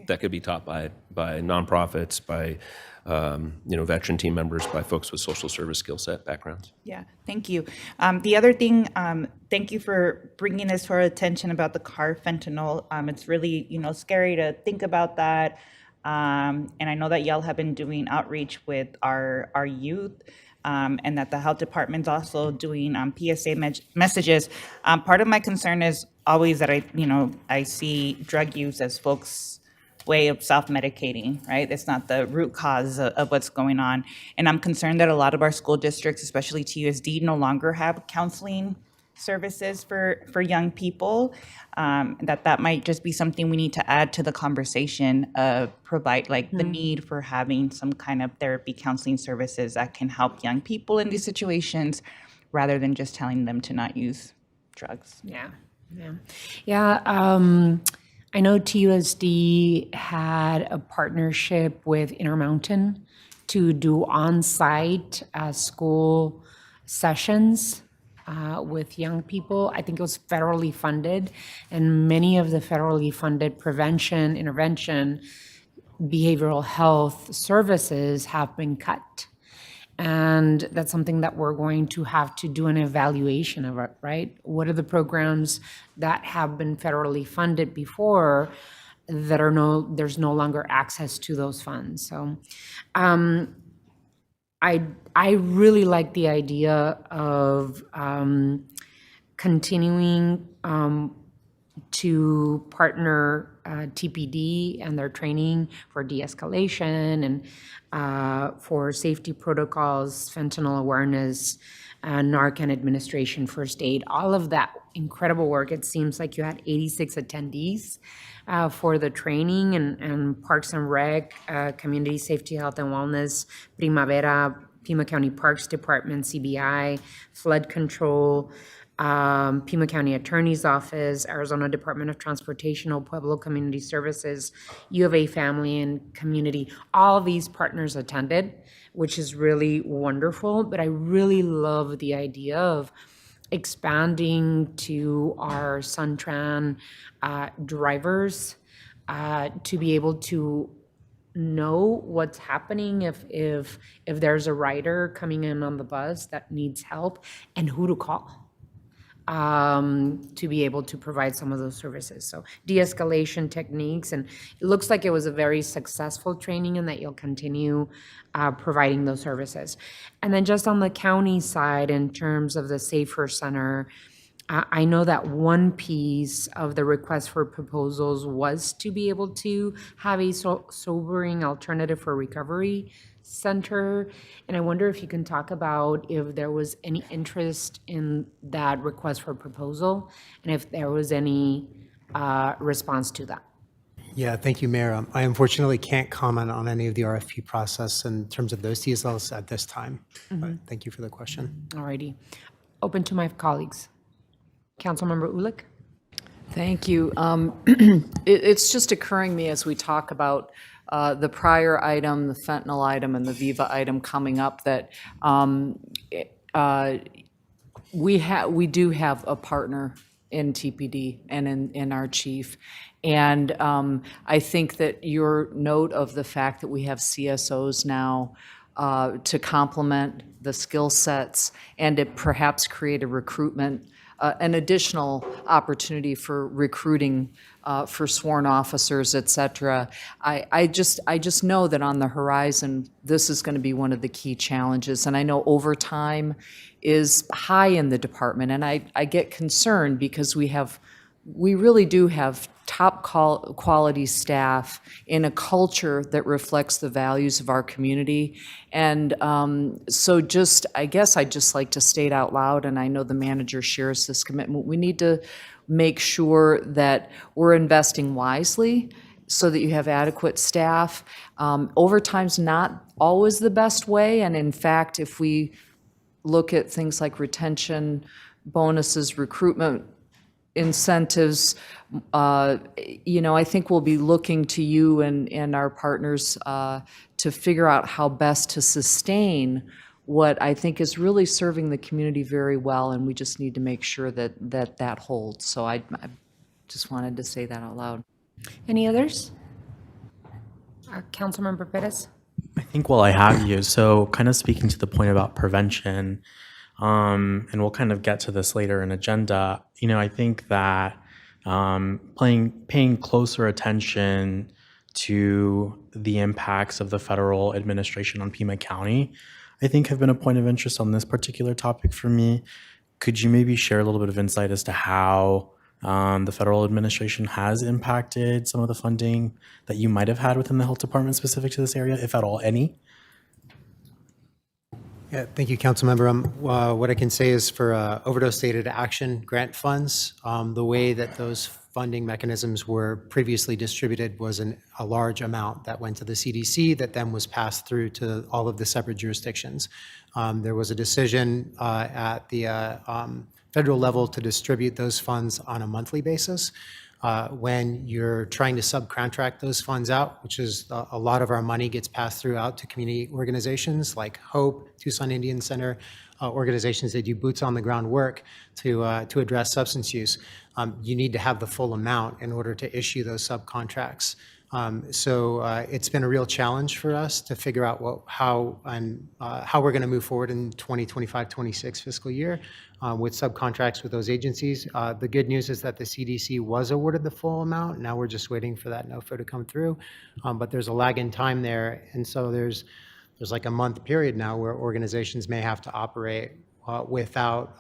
That could be taught by nonprofits, by veteran team members, by folks with social service skill set backgrounds. Yeah, thank you. The other thing, thank you for bringing this to our attention about the carfentanil. It's really, scary to think about that. And I know that y'all have been doing outreach with our youth, and that the health department's also doing PSA messages. Part of my concern is always that I see drug use as folks' way of self-medicating, right? It's not the root cause of what's going on. And I'm concerned that a lot of our school districts, especially TUSD, no longer have counseling services for young people, that might just be something we need to add to the conversation of provide the need for having some kind of therapy counseling services that can help young people in these situations rather than just telling them to not use drugs. Yeah. I know TUSD had a partnership with Intermountain to do on-site school sessions with young people. I think it was federally funded, and many of the federally funded prevention, intervention, behavioral health services have been cut. And that's something that we're going to have to do an evaluation of, right? What are the programs that have been federally funded before that there's no longer access to those funds? So I really like the idea of continuing to partner TPD and their training for de-escalation and for safety protocols, fentanyl awareness, Narcan administration, first aid, all of that incredible work. It seems like you had 86 attendees for the training, and Parks and Rec, Community Safety, Health, and Wellness, Primavera, Pima County Parks Department, CBI, flood control, Pima County Attorney's Office, Arizona Department of Transportation, El Pueblo Community Services, U of A Family and Community. All these partners attended, which is really wonderful, but I really love the idea of expanding to our Suntran drivers to be able to know what's happening if there's a rider coming in on the bus that needs help and who to call to be able to provide some of those services. So de-escalation techniques, and it looks like it was a very successful training and that you'll continue providing those services. And then just on the county side, in terms of the Safer Center, I know that one piece of the request for proposals was to be able to have a sobering alternative for recovery center. And I wonder if you can talk about if there was any interest in that request for proposal and if there was any response to that. Yeah, thank you, Mayor. I unfortunately can't comment on any of the RFP process in terms of those details at this time. But thank you for the question. All righty. Open to my colleagues. Councilmember Ulick? Thank you. It's just occurring to me as we talk about the prior item, the fentanyl item, and the Viva item coming up that we do have a partner in TPD and in our chief. And I think that your note of the fact that we have CSOs now to complement the skill sets and to perhaps create a recruitment, an additional opportunity for recruiting for sworn officers, et cetera. I just know that on the horizon, this is going to be one of the key challenges. And I know overtime is high in the department, and I get concerned because we really do have top quality staff in a culture that reflects the values of our community. And so I guess I'd just like to state out loud, and I know the manager shares this commitment, we need to make sure that we're investing wisely so that you have adequate staff. Overtime's not always the best way, and in fact, if we look at things like retention, bonuses, recruitment, incentives, I think we'll be looking to you and our partners to figure out how best to sustain what I think is really serving the community very well, and we just need to make sure that holds. So I just wanted to say that out loud. Any others? Councilmember Perez? I think while I have you, so kind of speaking to the point about prevention, and we'll kind of get to this later in agenda, I think that paying closer attention to the impacts of the federal administration on Pima County, I think have been a point of interest on this particular topic for me. Could you maybe share a little bit of insight as to how the federal administration has impacted some of the funding that you might have had within the health department specific to this area, if at all any? Yeah, thank you, Councilmember. What I can say is for overdose aided action grant funds, the way that those funding mechanisms were previously distributed was a large amount that went to the CDC that then was passed through to all of the separate jurisdictions. There was a decision at the federal level to distribute those funds on a monthly basis. When you're trying to subcontract those funds out, which is a lot of our money gets passed through out to community organizations like HOPE, Tucson Indian Center, organizations that do boots on the ground work to address substance use. You need to have the full amount in order to issue those subcontracts. So it's been a real challenge for us to figure out how we're going to move forward in 2025-26 fiscal year with subcontracts with those agencies. The good news is that the CDC was awarded the full amount. Now we're just waiting for that NOFO to come through. But there's a lag in time there. And so there's like a month period now where organizations may have to operate without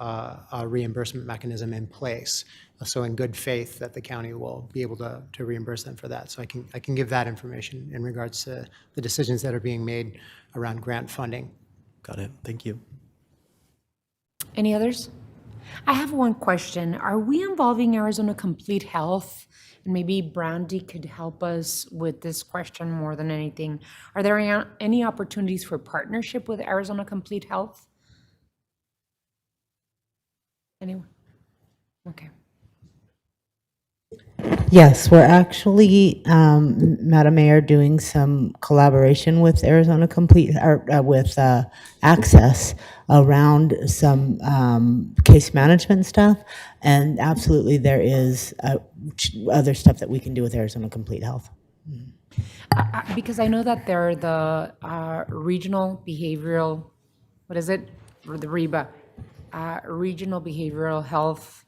a reimbursement mechanism in place. So in good faith that the county will be able to reimburse them for that. So I can give that information in regards to the decisions that are being made around grant funding. Got it. Thank you. Any others? I have one question. Are we involving Arizona Complete Health? And maybe Brandy could help us with this question more than anything. Are there any opportunities for partnership with Arizona Complete Health? Anyone? Yes, we're actually, Madam Mayor, doing some collaboration with Arizona Complete, or with Access around some case management stuff. And absolutely, there is other stuff that we can do with Arizona Complete Health. Because I know that they're the regional behavioral, what is it? Or the REBA, Regional Behavioral Health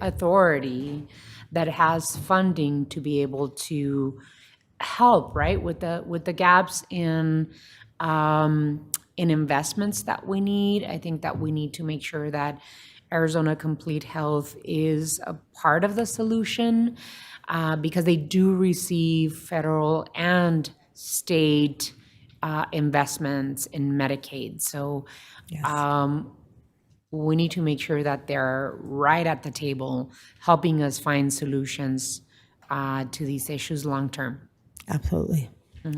Authority that has funding to be able to help, right, with the gaps in investments that we need. I think that we need to make sure that Arizona Complete Health is a part of the solution because they do receive federal and state investments in Medicaid. So we need to make sure that they're right at the table, helping us find solutions to these issues long term. Absolutely.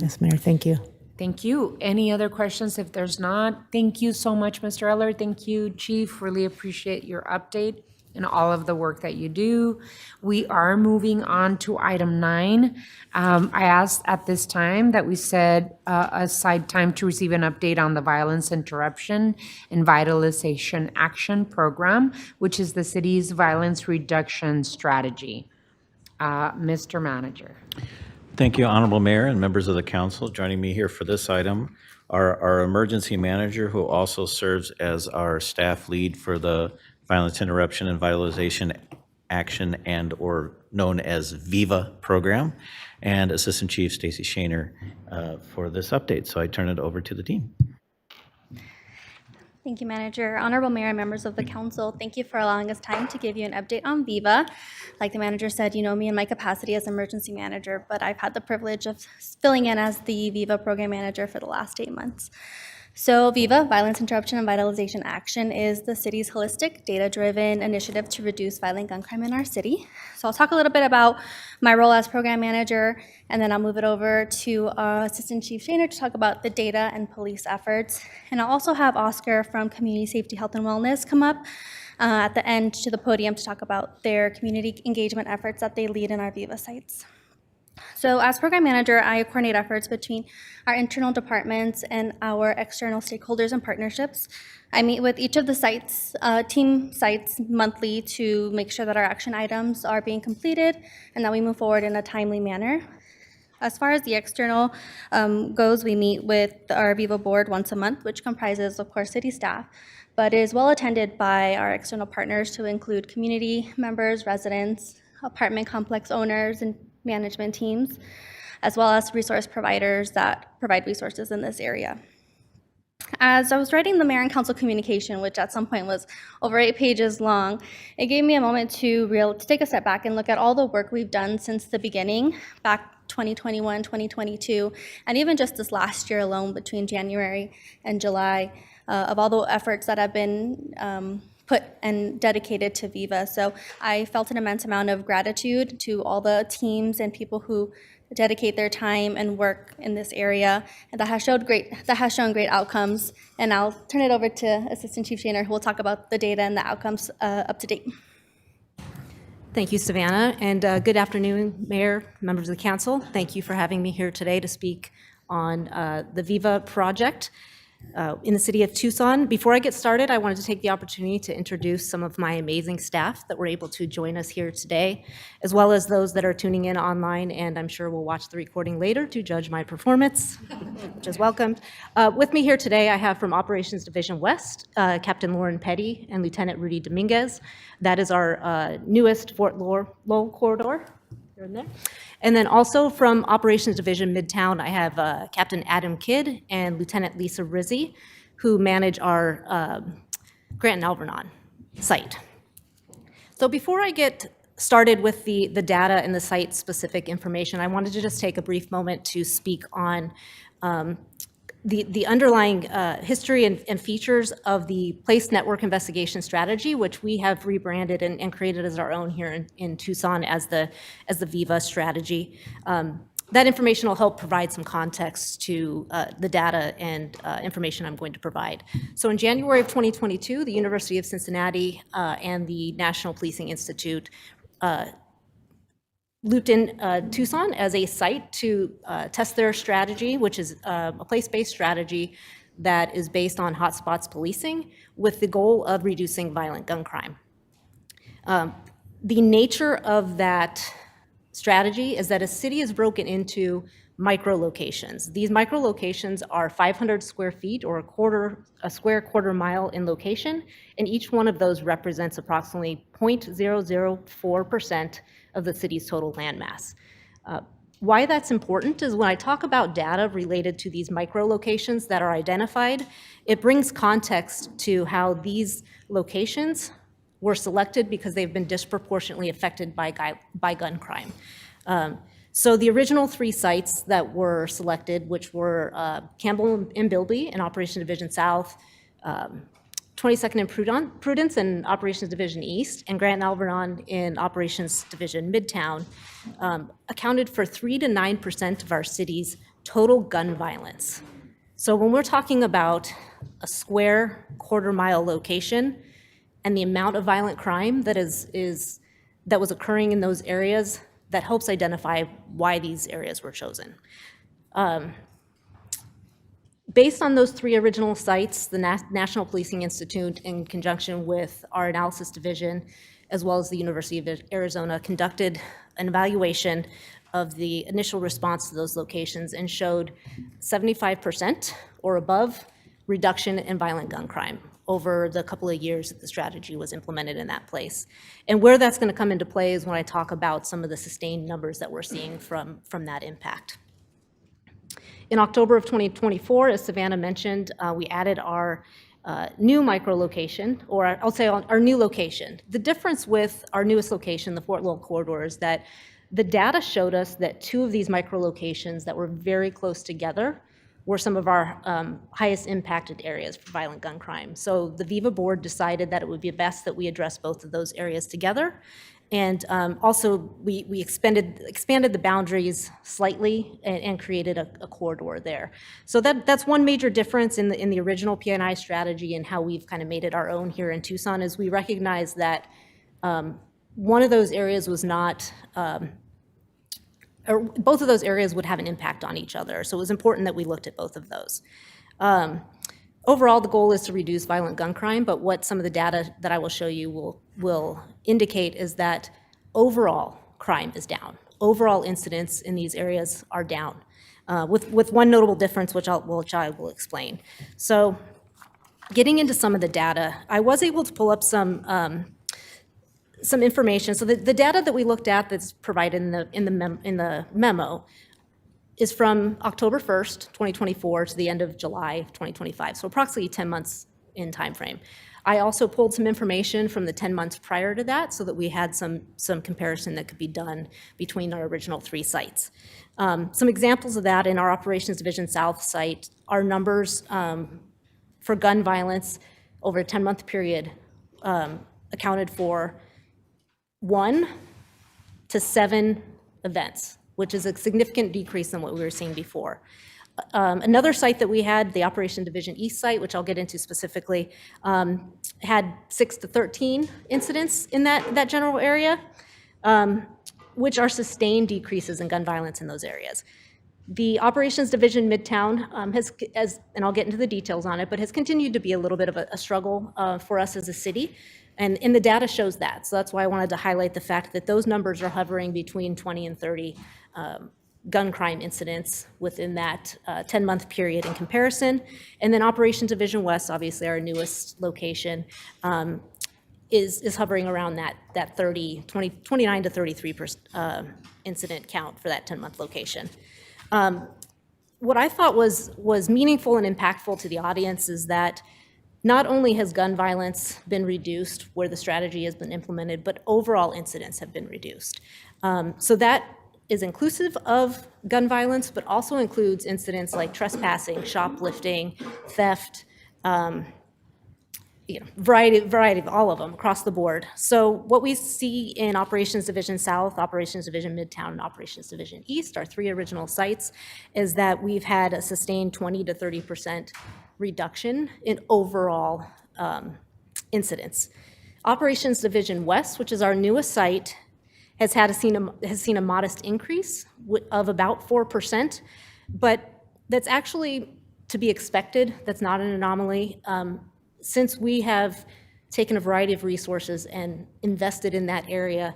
Yes, Mayor, thank you. Thank you. Any other questions? If there's not, thank you so much, Mr. Eller. Thank you, Chief. Really appreciate your update and all of the work that you do. We are moving on to item 9. I asked at this time that we set aside time to receive an update on the Violence Interruption and Vitalization Action Program, which is the city's violence reduction strategy. Mr. Manager. Thank you, Honorable Mayor and members of the council. Joining me here for this item are our emergency manager, who also serves as our staff lead for the Violence Interruption and Vitalization Action and/or known as VIVA program, and Assistant Chief Stacy Shaner for this update. So I turn it over to the team. Thank you, Manager. Honorable Mayor and members of the council, thank you for allowing us time to give you an update on VIVA. Like the manager said, you know me in my capacity as emergency manager, but I've had the privilege of filling in as the VIVA program manager for the last 8 months. So VIVA, Violence Interruption and Vitalization Action, is the city's holistic, data-driven initiative to reduce violent gun crime in our city. So I'll talk a little bit about my role as program manager, and then I'll move it over to Assistant Chief Shaner to talk about the data and police efforts. And I'll also have Oscar from Community Safety, Health, and Wellness come up at the end to the podium to talk about their community engagement efforts that they lead in our VIVA sites. So as program manager, I coordinate efforts between our internal departments and our external stakeholders and partnerships. I meet with each of the sites, team sites monthly to make sure that our action items are being completed and that we move forward in a timely manner. As far as the external goes, we meet with our VIVA board once a month, which comprises, of course, city staff, but is well attended by our external partners to include community members, residents, apartment complex owners, and management teams, as well as resource providers that provide resources in this area. As I was writing the mayor and council communication, which at some point was over 8 pages long, it gave me a moment to take a step back and look at all the work we've done since the beginning, back 2021, 2022, and even just this last year alone between January and July, of all the efforts that have been put and dedicated to VIVA. So I felt an immense amount of gratitude to all the teams and people who dedicate their time and work in this area, and that has shown great outcomes. And I'll turn it over to Assistant Chief Shaner, who will talk about the data and the outcomes up to date. Thank you, Savannah, and good afternoon, Mayor, members of the council. Thank you for having me here today to speak on the VIVA project in the city of Tucson. Before I get started, I wanted to take the opportunity to introduce some of my amazing staff that were able to join us here today, as well as those that are tuning in online, and I'm sure will watch the recording later to judge my performance, which is welcomed. With me here today, I have from Operations Division West, Captain Lauren Petty and Lieutenant Rudy Dominguez. That is our newest Fort Lowell corridor. You're in there. And then also from Operations Division Midtown, I have Captain Adam Kidd and Lieutenant Lisa Rizzi, who manage our Grant and Alvernon site. So before I get started with the data and the site-specific information, I wanted to just take a brief moment to speak on the underlying history and features of the Place Network Investigation Strategy, which we have rebranded and created as our own here in Tucson as the VIVA strategy. That information will help provide some context to the data and information I'm going to provide. So in January of 2022, the University of Cincinnati and the National Policing Institute looped in Tucson as a site to test their strategy, which is a place-based strategy that is based on hotspots policing with the goal of reducing violent gun crime. The nature of that strategy is that a city is broken into micro-locations. These micro-locations are 500 square feet or a square quarter mile in location, and each one of those represents approximately 0.004% of the city's total landmass. Why that's important is when I talk about data related to these micro-locations that are identified, it brings context to how these locations were selected because they've been disproportionately affected by gun crime. So the original 3 sites that were selected, which were Campbell and Bilby in Operations Division South, 22nd and Prudence in Operations Division East, and Grant and Alvernon in Operations Division Midtown, accounted for 3 to 9% of our city's total gun violence. So when we're talking about a square quarter mile location and the amount of violent crime that that was occurring in those areas, that helps identify why these areas were chosen. Based on those 3 original sites, the National Policing Institute, in conjunction with our analysis division, as well as the University of Arizona, conducted an evaluation of the initial response to those locations and showed 75% or above reduction in violent gun crime over the couple of years that the strategy was implemented in that place. And where that's going to come into play is when I talk about some of the sustained numbers that we're seeing from that impact. In October of 2024, as Savannah mentioned, we added our new micro-location, or I'll say our new location. The difference with our newest location, the Fort Lowell corridor, is that the data showed us that 2 of these micro-locations that were very close together were some of our highest impacted areas for violent gun crime. So the VIVA board decided that it would be best that we address both of those areas together. And also, we expanded the boundaries slightly and created a corridor there. So that's one major difference in the original P&I strategy and how we've kind of made it our own here in Tucson, is we recognize that one of those areas was not, or both of those areas would have an impact on each other. So it was important that we looked at both of those. Overall, the goal is to reduce violent gun crime, but what some of the data that I will show you will indicate is that overall crime is down. Overall incidents in these areas are down, with one notable difference, which I will explain. So getting into some of the data, I was able to pull up some information. So the data that we looked at that's provided in the memo is from October 1st, 2024 to the end of July 2025, so approximately 10 months in time frame. I also pulled some information from the 10 months prior to that so that we had some comparison that could be done between our original 3 sites. Some examples of that in our Operations Division South site, our numbers for gun violence over a 10-month period accounted for 1 to 7 events, which is a significant decrease than what we were seeing before. Another site that we had, the Operation Division East site, which I'll get into specifically, had 6 to 13 incidents in that general area, which are sustained decreases in gun violence in those areas. The Operations Division Midtown and I'll get into the details on it, but has continued to be a little bit of a struggle for us as a city. And the data shows that. So that's why I wanted to highlight the fact that those numbers are hovering between 20 and 30 gun crime incidents within that 10-month period in comparison. And then Operations Division West, obviously our newest location, is hovering around that 29 to 33% incident count for that 10-month location. What I thought was meaningful and impactful to the audience is that not only has gun violence been reduced where the strategy has been implemented, but overall incidents have been reduced. So that is inclusive of gun violence, but also includes incidents like trespassing, shoplifting, theft, variety of all of them across the board. So what we see in Operations Division South, Operations Division Midtown, and Operations Division East, our 3 original sites, is that we've had a sustained 20 to 30% reduction in overall incidents. Operations Division West, which is our newest site, has seen a modest increase of about 4%, but that's actually to be expected. That's not an anomaly. Since we have taken a variety of resources and invested in that area,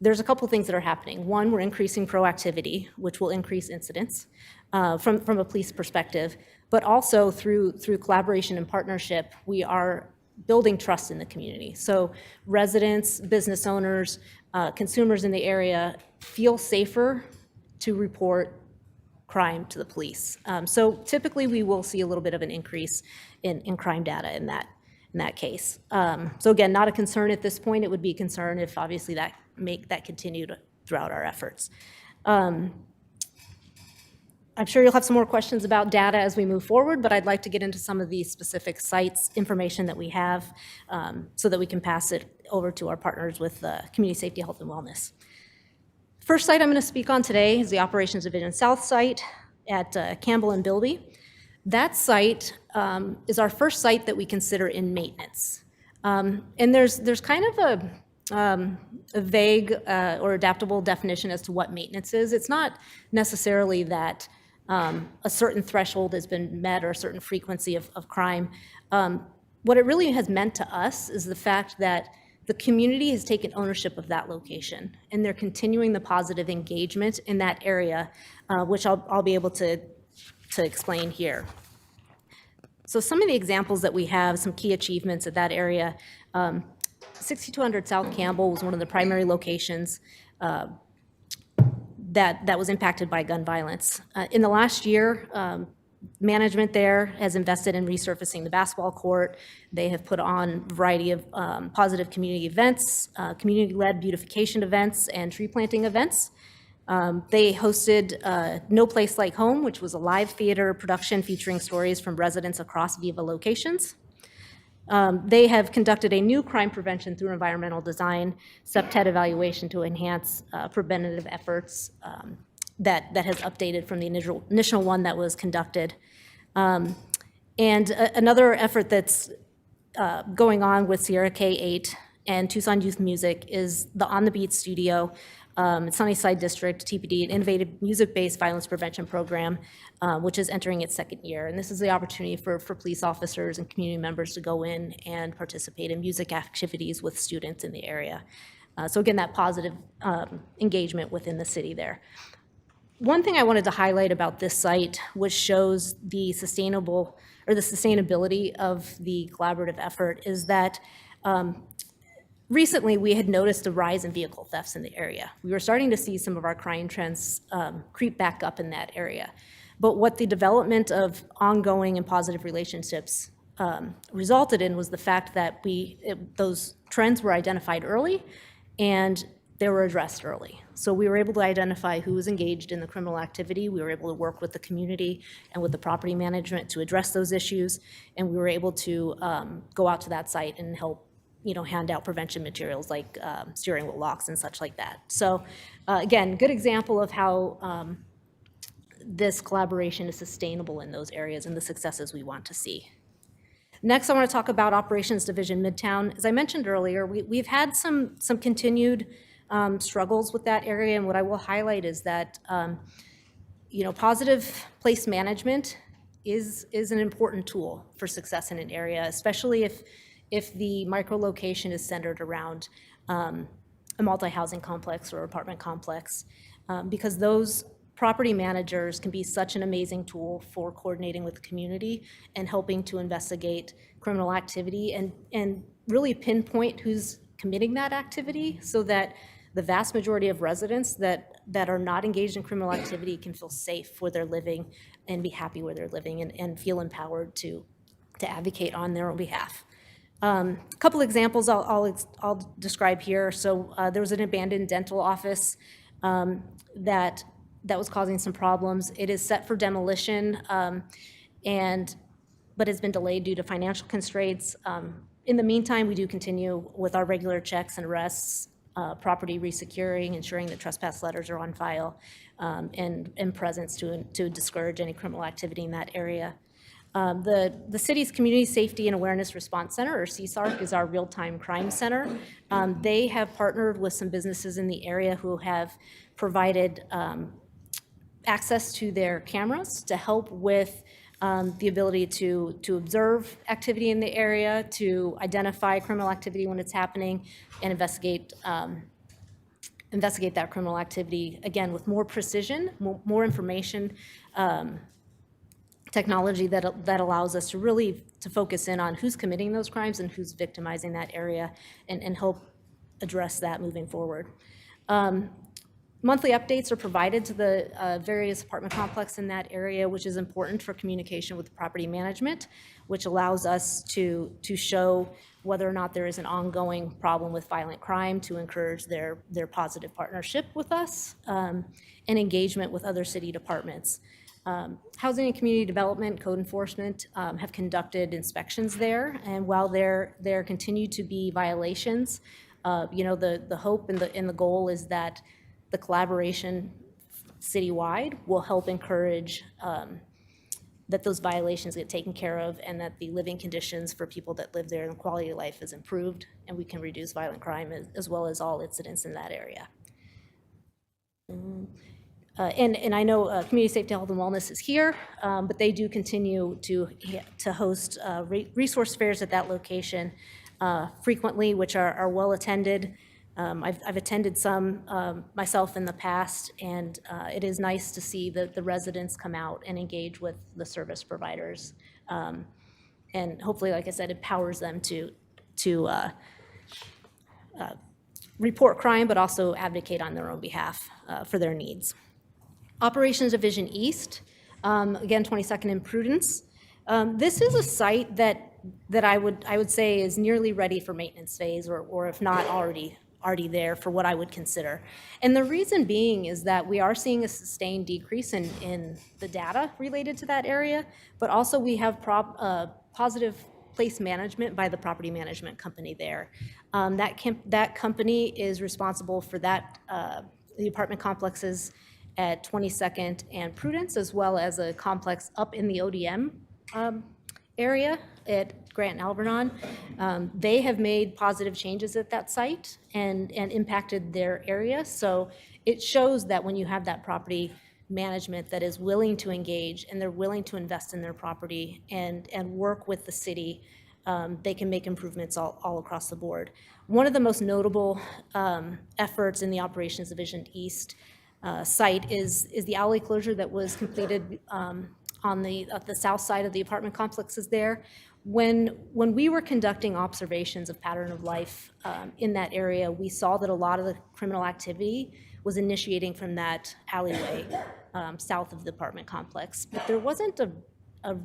there's a couple things that are happening. One, we're increasing proactivity, which will increase incidents from a police perspective, but also through collaboration and partnership, we are building trust in the community. So residents, business owners, consumers in the area feel safer to report crime to the police. So typically we will see a little bit of an increase in crime data in that case. So again, not a concern at this point. It would be a concern if obviously that continued throughout our efforts. I'm sure you'll have some more questions about data as we move forward, but I'd like to get into some of the specific sites information that we have so that we can pass it over to our partners with Community Safety, Health, and Wellness. First site I'm going to speak on today is the Operations Division South site at Campbell and Bilby. That site is our first site that we consider in maintenance. And there's kind of a vague or adaptable definition as to what maintenance is. It's not necessarily that a certain threshold has been met or a certain frequency of crime. What it really has meant to us is the fact that the community has taken ownership of that location, and they're continuing the positive engagement in that area, which I'll be able to explain here. So some of the examples that we have, some key achievements at that area, 6200 South Campbell was one of the primary locations that was impacted by gun violence. In the last year, management there has invested in resurfacing the basketball court. They have put on a variety of positive community events, community-led beautification events, and tree planting events. They hosted No Place Like Home, which was a live theater production featuring stories from residents across Viva locations. They have conducted a new crime prevention through environmental design, SEPTED evaluation to enhance preventative efforts that has updated from the initial one that was conducted. And another effort that's going on with Sierra K8 and Tucson Youth Music is the On the Beat Studio, Sunnyside District, TPD, an innovative music-based violence prevention program, which is entering its second year. And this is the opportunity for police officers and community members to go in and participate in music activities with students in the area. So again, that positive engagement within the city there. One thing I wanted to highlight about this site, which shows the sustainability of the collaborative effort, is that recently we had noticed a rise in vehicle thefts in the area. We were starting to see some of our crime trends creep back up in that area. But what the development of ongoing and positive relationships resulted in was the fact that those trends were identified early and they were addressed early. So we were able to identify who was engaged in the criminal activity. We were able to work with the community and with the property management to address those issues. And we were able to go out to that site and help hand out prevention materials like steering wheel locks and such like that. So again, good example of how this collaboration is sustainable in those areas and the successes we want to see. Next, I want to talk about Operations Division Midtown. As I mentioned earlier, we've had some continued struggles with that area, and what I will highlight is that positive place management is an important tool for success in an area, especially if the micro-location is centered around a multi-housing complex or apartment complex, because those property managers can be such an amazing tool for coordinating with the community and helping to investigate criminal activity and really pinpoint who's committing that activity so that the vast majority of residents that are not engaged in criminal activity can feel safe where they're living and be happy where they're living and feel empowered to advocate on their own behalf. A couple examples I'll describe here. So there was an abandoned dental office that was causing some problems. It is set for demolition, but has been delayed due to financial constraints. In the meantime, we do continue with our regular checks and arrests, property resecuring, ensuring that trespass letters are on file, and presence to discourage any criminal activity in that area. The city's Community Safety and Awareness Response Center, or CSARC, is our real-time crime center. They have partnered with some businesses in the area who have provided access to their cameras to help with the ability to observe activity in the area, to identify criminal activity when it's happening, and investigate that criminal activity, again, with more precision, more information, technology that allows us to really to focus in on who's committing those crimes and who's victimizing that area, and help address that moving forward. Monthly updates are provided to the various apartment complexes in that area, which is important for communication with property management, which allows us to show whether or not there is an ongoing problem with violent crime, to encourage their positive partnership with us, and engagement with other city departments. Housing and Community Development, Code Enforcement have conducted inspections there, and while there continue to be violations, the hope and the goal is that the collaboration citywide will help encourage that those violations get taken care of, and that the living conditions for people that live there and quality of life is improved, and we can reduce violent crime as well as all incidents in that area. And I know Community Safety, Health, and Wellness is here, but they do continue to host resource fairs at that location frequently, which are well attended. I've attended some myself in the past, and it is nice to see the residents come out and engage with the service providers. And hopefully, like I said, empowers them to report crime, but also advocate on their own behalf for their needs. Operations Division East, again, 22nd and Prudence. This is a site that I would say is nearly ready for maintenance phase, or if not already there for what I would consider. And the reason being is that we are seeing a sustained decrease in the data related to that area, but also we have positive place management by the property management company there. That company is responsible for the apartment complexes at 22nd and Prudence, as well as a complex up in the ODM area at Grant and Alvernon. They have made positive changes at that site and impacted their area. So it shows that when you have that property management that is willing to engage and they're willing to invest in their property and work with the city, they can make improvements all across the board. One of the most notable efforts in the Operations Division East site is the alley closure that was completed on the south side of the apartment complexes there. When we were conducting observations of pattern of life in that area, we saw that a lot of the criminal activity was initiating from that alleyway south of the apartment complex. But there wasn't a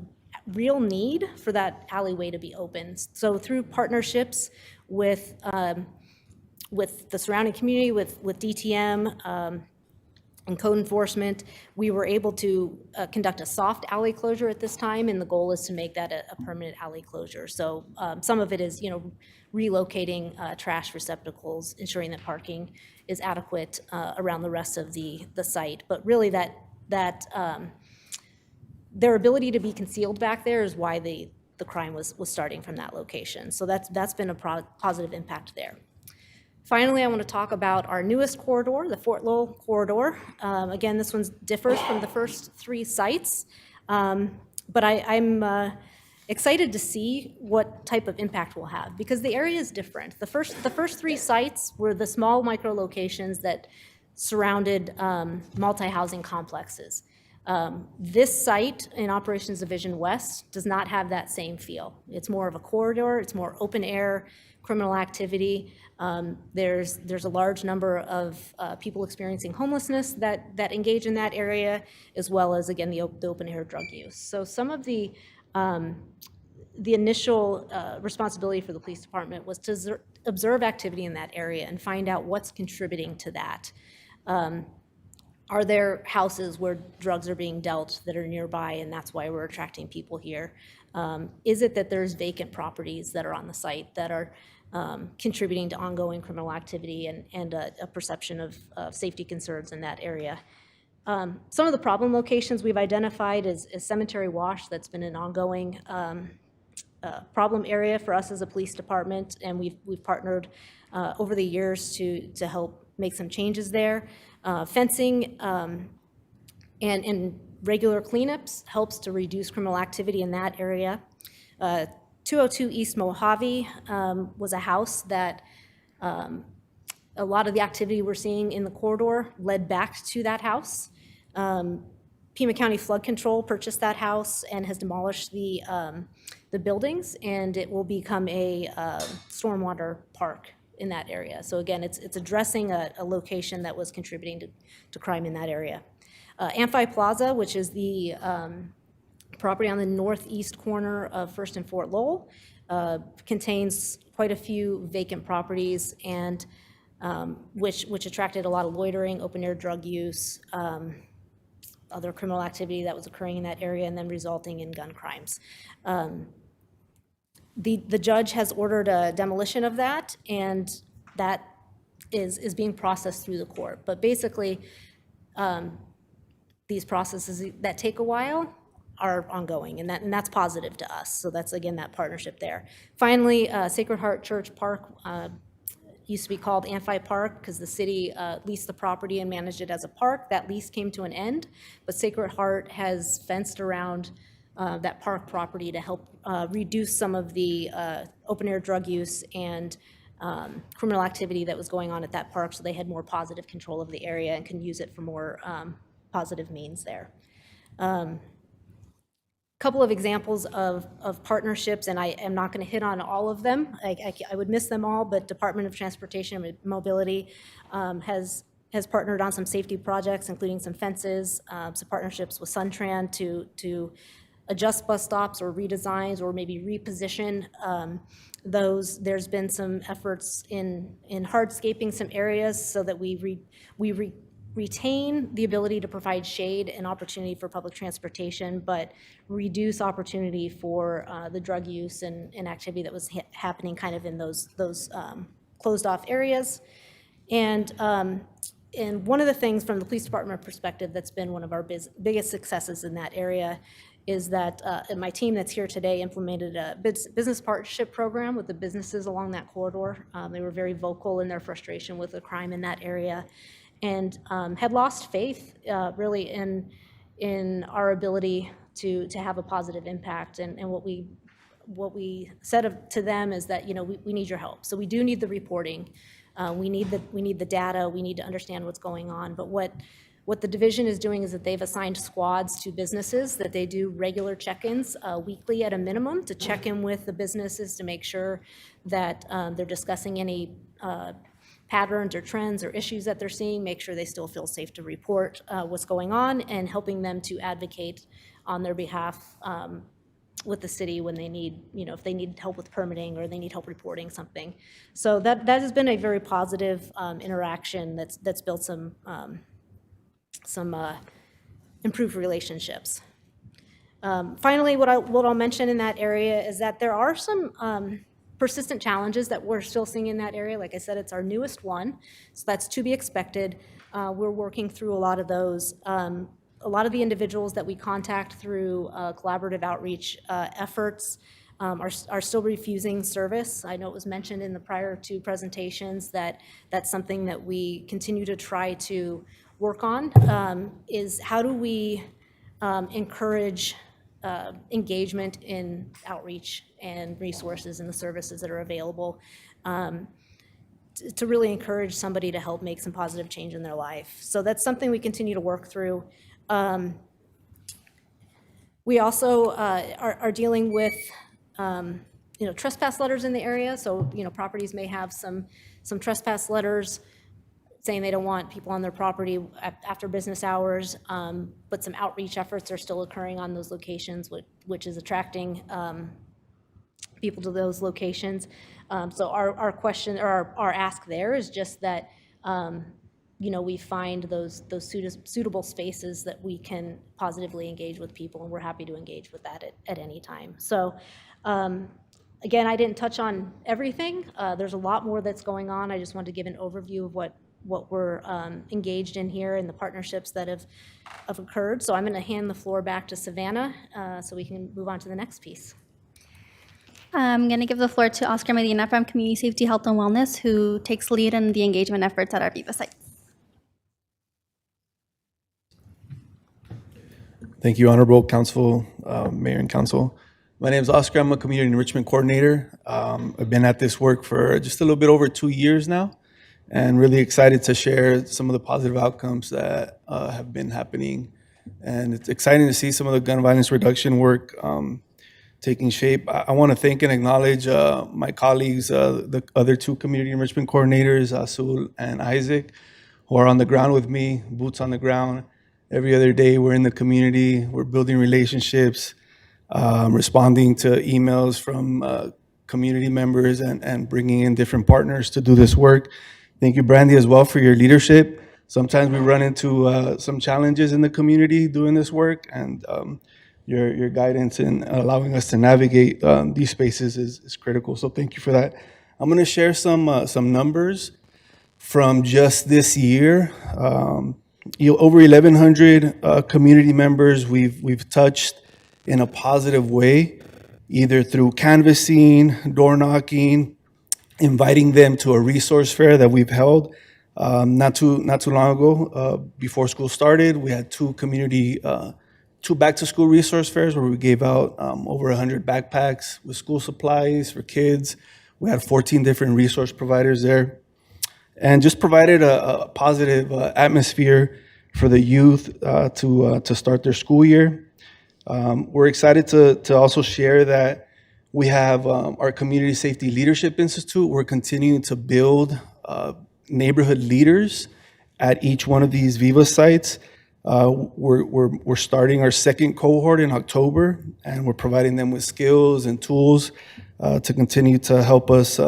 real need for that alleyway to be open. So through partnerships with the surrounding community, with DTM, and Code Enforcement, we were able to conduct a soft alley closure at this time, and the goal is to make that a permanent alley closure. So some of it is, relocating trash receptacles, ensuring that parking is adequate around the rest of the site. But really, that their ability to be concealed back there is why the crime was starting from that location. So that's been a positive impact there. Finally, I want to talk about our newest corridor, the Fort Lowell corridor. Again, this one differs from the first three sites, but I'm excited to see what type of impact we'll have, because the area is different. The first three sites were the small micro locations that surrounded multi-housing complexes. This site in Operations Division West does not have that same feel. It's more of a corridor, it's more open air criminal activity. There's a large number of people experiencing homelessness that engage in that area, as well as, again, the open air drug use. So some of the initial responsibility for the police department was to observe activity in that area and find out what's contributing to that. Are there houses where drugs are being dealt that are nearby, and that's why we're attracting people here? Is it that there's vacant properties that are on the site that are contributing to ongoing criminal activity and a perception of safety concerns in that area? Some of the problem locations we've identified is Cemetery Wash. That's been an ongoing problem area for us as a police department, and we've partnered over the years to help make some changes there. Fencing and regular cleanups helps to reduce criminal activity in that area. 202 East Mojave was a house that a lot of the activity we're seeing in the corridor led back to that house. Pima County Flood Control purchased that house and has demolished the buildings, and it will become a stormwater park in that area. So again, it's addressing a location that was contributing to crime in that area. Amphi Plaza, which is the property on the northeast corner of First and Fort Lowell, contains quite a few vacant properties, and which attracted a lot of loitering, open-air drug use, other criminal activity that was occurring in that area, and then resulting in gun crimes. The judge has ordered a demolition of that, and that is being processed through the court. But basically, these processes that take a while are ongoing, and that's positive to us. So that's, again, that partnership there. Finally, Sacred Heart Church Park used to be called Amphi Park because the city leased the property and managed it as a park. That lease came to an end, but Sacred Heart has fenced around that park property to help reduce some of the open-air drug use and criminal activity that was going on at that park, so they had more positive control of the area and can use it for more positive means there. Couple of examples of partnerships, and I am not going to hit on all of them. I would miss them all, but Department of Transportation and Mobility has partnered on some safety projects, including some fences, some partnerships with Suntran to adjust bus stops or redesigns or maybe reposition those. There's been some efforts in hardscaping some areas so that we retain the ability to provide shade and opportunity for public transportation, but reduce opportunity for the drug use and activity that was happening kind of in those closed off areas. And one of the things from the police department perspective that's been one of our biggest successes in that area is that my team that's here today implemented a business partnership program with the businesses along that corridor. They were very vocal in their frustration with the crime in that area, and had lost faith really in our ability to have a positive impact. And what we said to them is that, we need your help. So we do need the reporting. We need the data. We need to understand what's going on. But what the division is doing is that they've assigned squads to businesses that they do regular check-ins weekly at a minimum to check in with the businesses to make sure that they're discussing any patterns or trends or issues that they're seeing, make sure they still feel safe to report what's going on, and helping them to advocate on their behalf with the city when they need, if they need help with permitting or they need help reporting something. So that has been a very positive interaction that's built some improved relationships. Finally, what I'll mention in that area is that there are some persistent challenges that we're still seeing in that area. Like I said, it's our newest one, so that's to be expected. We're working through a lot of those. A lot of the individuals that we contact through collaborative outreach efforts are still refusing service. I know it was mentioned in the prior two presentations that that's something that we continue to try to work on, is how do we encourage engagement in outreach and resources and the services that are available to really encourage somebody to help make some positive change in their life. So that's something we continue to work through. We also are dealing with trespass letters in the area. So properties may have some trespass letters saying they don't want people on their property after business hours, but some outreach efforts are still occurring on those locations, which is attracting people to those locations. So our question or our ask there is just that we find those suitable spaces that we can positively engage with people, and we're happy to engage with that at any time. So again, I didn't touch on everything. There's a lot more that's going on. I just wanted to give an overview of what we're engaged in here and the partnerships that have occurred. So I'm going to hand the floor back to Savannah so we can move on to the next piece. I'm going to give the floor to Oscar Medina from Community Safety, Health, and Wellness, who takes lead in the engagement efforts at our Viva sites. Thank you, Honorable Council, Mayor and Council. My name is Oscar. I'm a Community Enrichment Coordinator. I've been at this work for just a little bit over 2 years now, and really excited to share some of the positive outcomes that have been happening. And it's exciting to see some of the gun violence reduction work taking shape. I want to thank and acknowledge my colleagues, the other 2 Community Enrichment Coordinators, Azul and Isaac, who are on the ground with me, boots on the ground. Every other day, we're in the community, we're building relationships, responding to emails from community members and bringing in different partners to do this work. Thank you, Brandy, as well, for your leadership. Sometimes we run into some challenges in the community doing this work, and your guidance in allowing us to navigate these spaces is critical, so thank you for that. I'm going to share some numbers from just this year. Over 1,100 community members we've touched in a positive way, either through canvassing, door knocking, inviting them to a resource fair that we've held not too long ago. Before school started, we had 2 back-to-school resource fairs where we gave out over 100 backpacks with school supplies for kids. We had 14 different resource providers there, and just provided a positive atmosphere for the youth to start their school year. We're excited to also share that we have our Community Safety Leadership Institute. We're continuing to build neighborhood leaders at each one of these Viva sites. We're starting our 2nd cohort in October, and we're providing them with skills and tools to continue to help us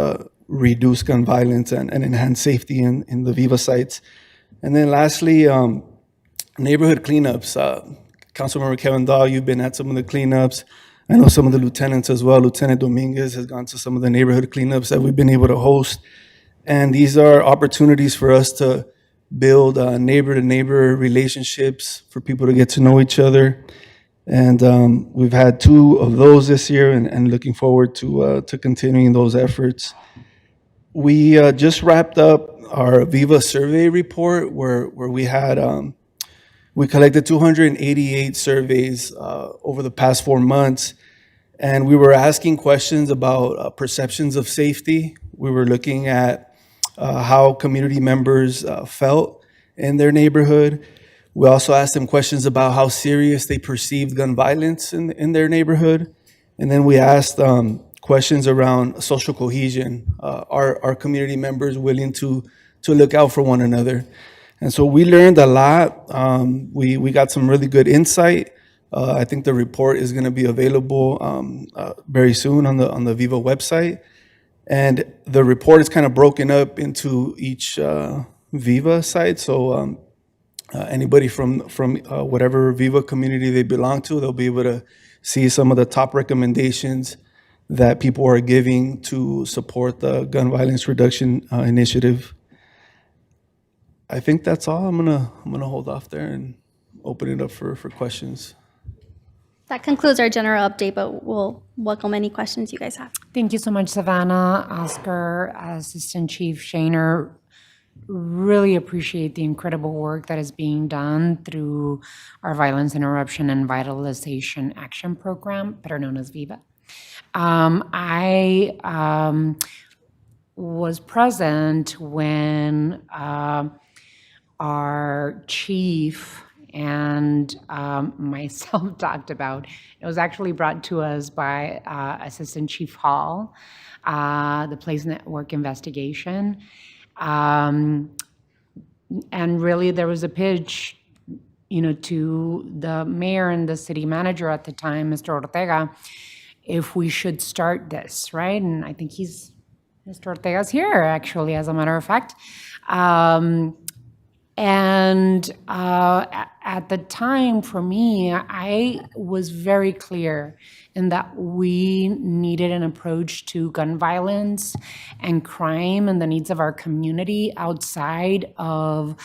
reduce gun violence and enhance safety in the Viva sites. And then lastly, neighborhood cleanups. Councilmember Kevin Dahl, you've been at some of the cleanups. I know some of the lieutenants as well. Lieutenant Dominguez has gone to some of the neighborhood cleanups that we've been able to host. And these are opportunities for us to build neighbor-to-neighbor relationships, for people to get to know each other. And we've had 2 of those this year, and looking forward to continuing those efforts. We just wrapped up our Viva survey report where we had we collected 288 surveys over the past 4 months, and we were asking questions about perceptions of safety. We were looking at how community members felt in their neighborhood. We also asked them questions about how serious they perceived gun violence in their neighborhood. And then we asked questions around social cohesion. Are community members willing to look out for one another? And so we learned a lot. We got some really good insight. I think the report is going to be available very soon on the Viva website. And the report is kind of broken up into each Viva site. So anybody from whatever Viva community they belong to, they'll be able to see some of the top recommendations that people are giving to support the gun violence reduction initiative. I think that's all. I'm gonna hold off there and open it up for questions. That concludes our general update, but we'll welcome any questions you guys have. Thank you so much, Savannah, Oscar, Assistant Chief Shaner. Really appreciate the incredible work that is being done through our Violence Interruption and Vitalization Action Program, better known as VIVA. I was present when our chief and myself talked about. It was actually brought to us by Assistant Chief Hall, the Place Network investigation. And really there was a pitch, to the mayor and the city manager at the time, Mr. Ortega, if we should start this, right? And I think Mr. Ortega's here, actually, as a matter of fact. And at the time, for me, I was very clear in that we needed an approach to gun violence and crime and the needs of our community outside of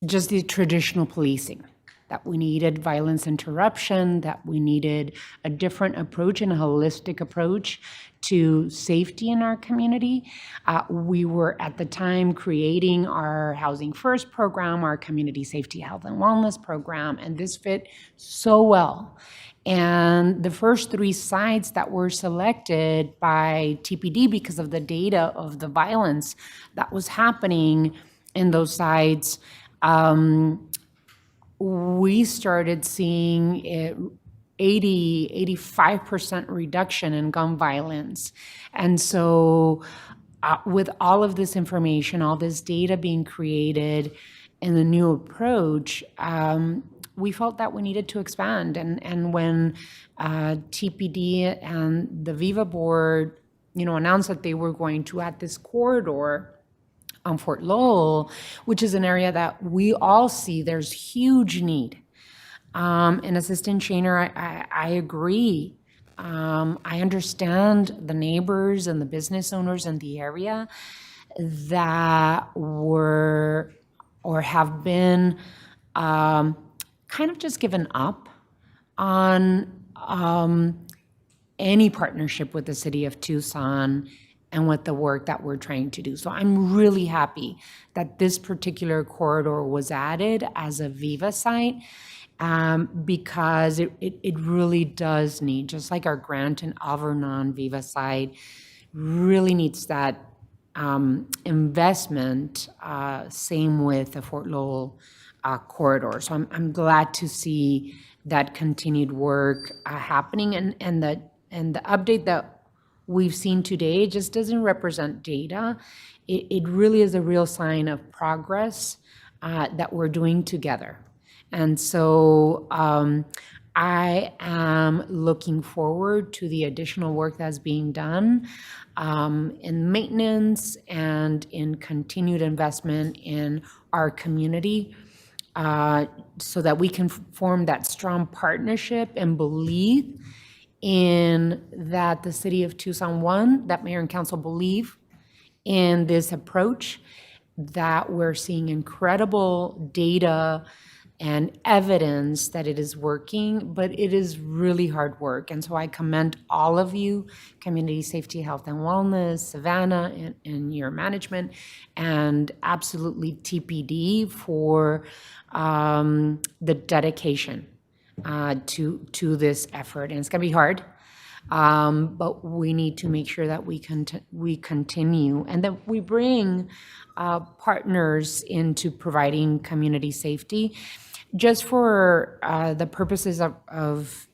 just the traditional policing. That we needed violence interruption, that we needed a different approach and a holistic approach to safety in our community. We were at the time creating our Housing First program, our Community Safety, Health, and Wellness program, and this fit so well. And the first 3 sites that were selected by TPD because of the data of the violence that was happening in those sites, we started seeing 85% reduction in gun violence. And so with all of this information, all this data being created and the new approach, we felt that we needed to expand. And when TPD and the Viva board, announced that they were going to add this corridor on Fort Lowell, which is an area that we all see there's huge need. And Assistant Shaner, I agree. I understand the neighbors and the business owners in the area that were or have been kind of just given up on any partnership with the city of Tucson and with the work that we're trying to do. So I'm really happy that this particular corridor was added as a Viva site, because it really does need, just like our Grant and Alvernon Viva site, really needs that investment, same with the Fort Lowell corridor. So I'm glad to see that continued work happening, and the update that we've seen today just doesn't represent data. It really is a real sign of progress that we're doing together. And so I am looking forward to the additional work that's being done in maintenance and in continued investment in our community, so that we can form that strong partnership and believe in that the city of Tucson, that mayor and council believe in this approach, that we're seeing incredible data and evidence that it is working, but it is really hard work. And so I commend all of you, Community Safety, Health, and Wellness, Savannah, and your management, and absolutely TPD for the dedication to this effort. And it's gonna be hard, but we need to make sure that we continue and that we bring partners into providing community safety. Just for the purposes of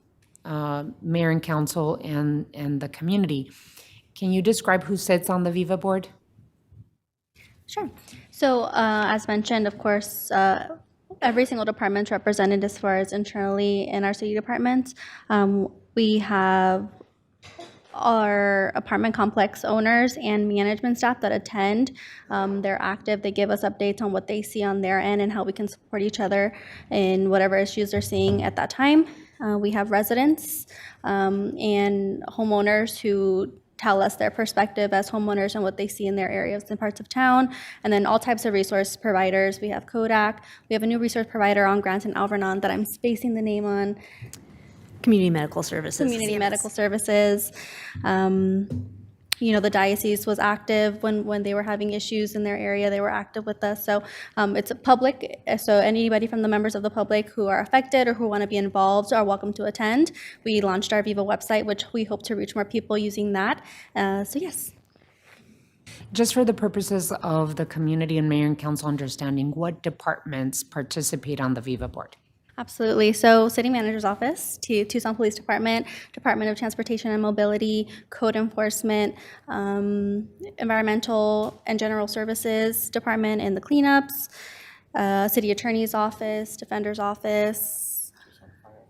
mayor and council and the community, can you describe who sits on the Viva board? Sure. So as mentioned, of course, every single department's represented as far as internally in our city departments. We have our apartment complex owners and management staff that attend. They're active. They give us updates on what they see on their end and how we can support each other in whatever issues they're seeing at that time. We have residents and homeowners who tell us their perspective as homeowners and what they see in their areas and parts of town. And then all types of resource providers. We have Kodak. We have a new resource provider on Grant and Alvernon that I'm spacing the name on. Community Medical Services. Community Medical Services. The diocese was active when they were having issues in their area. They were active with us. So it's public. So anybody from the members of the public who are affected or who want to be involved are welcome to attend. We launched our Viva website, which we hope to reach more people using that. So yes. Just for the purposes of the community and mayor and council understanding, what departments participate on the Viva board? Absolutely. So City Manager's Office, Tucson Police Department, Department of Transportation and Mobility, Code Enforcement, Environmental and General Services Department and the cleanups, City Attorney's Office, Defender's Office,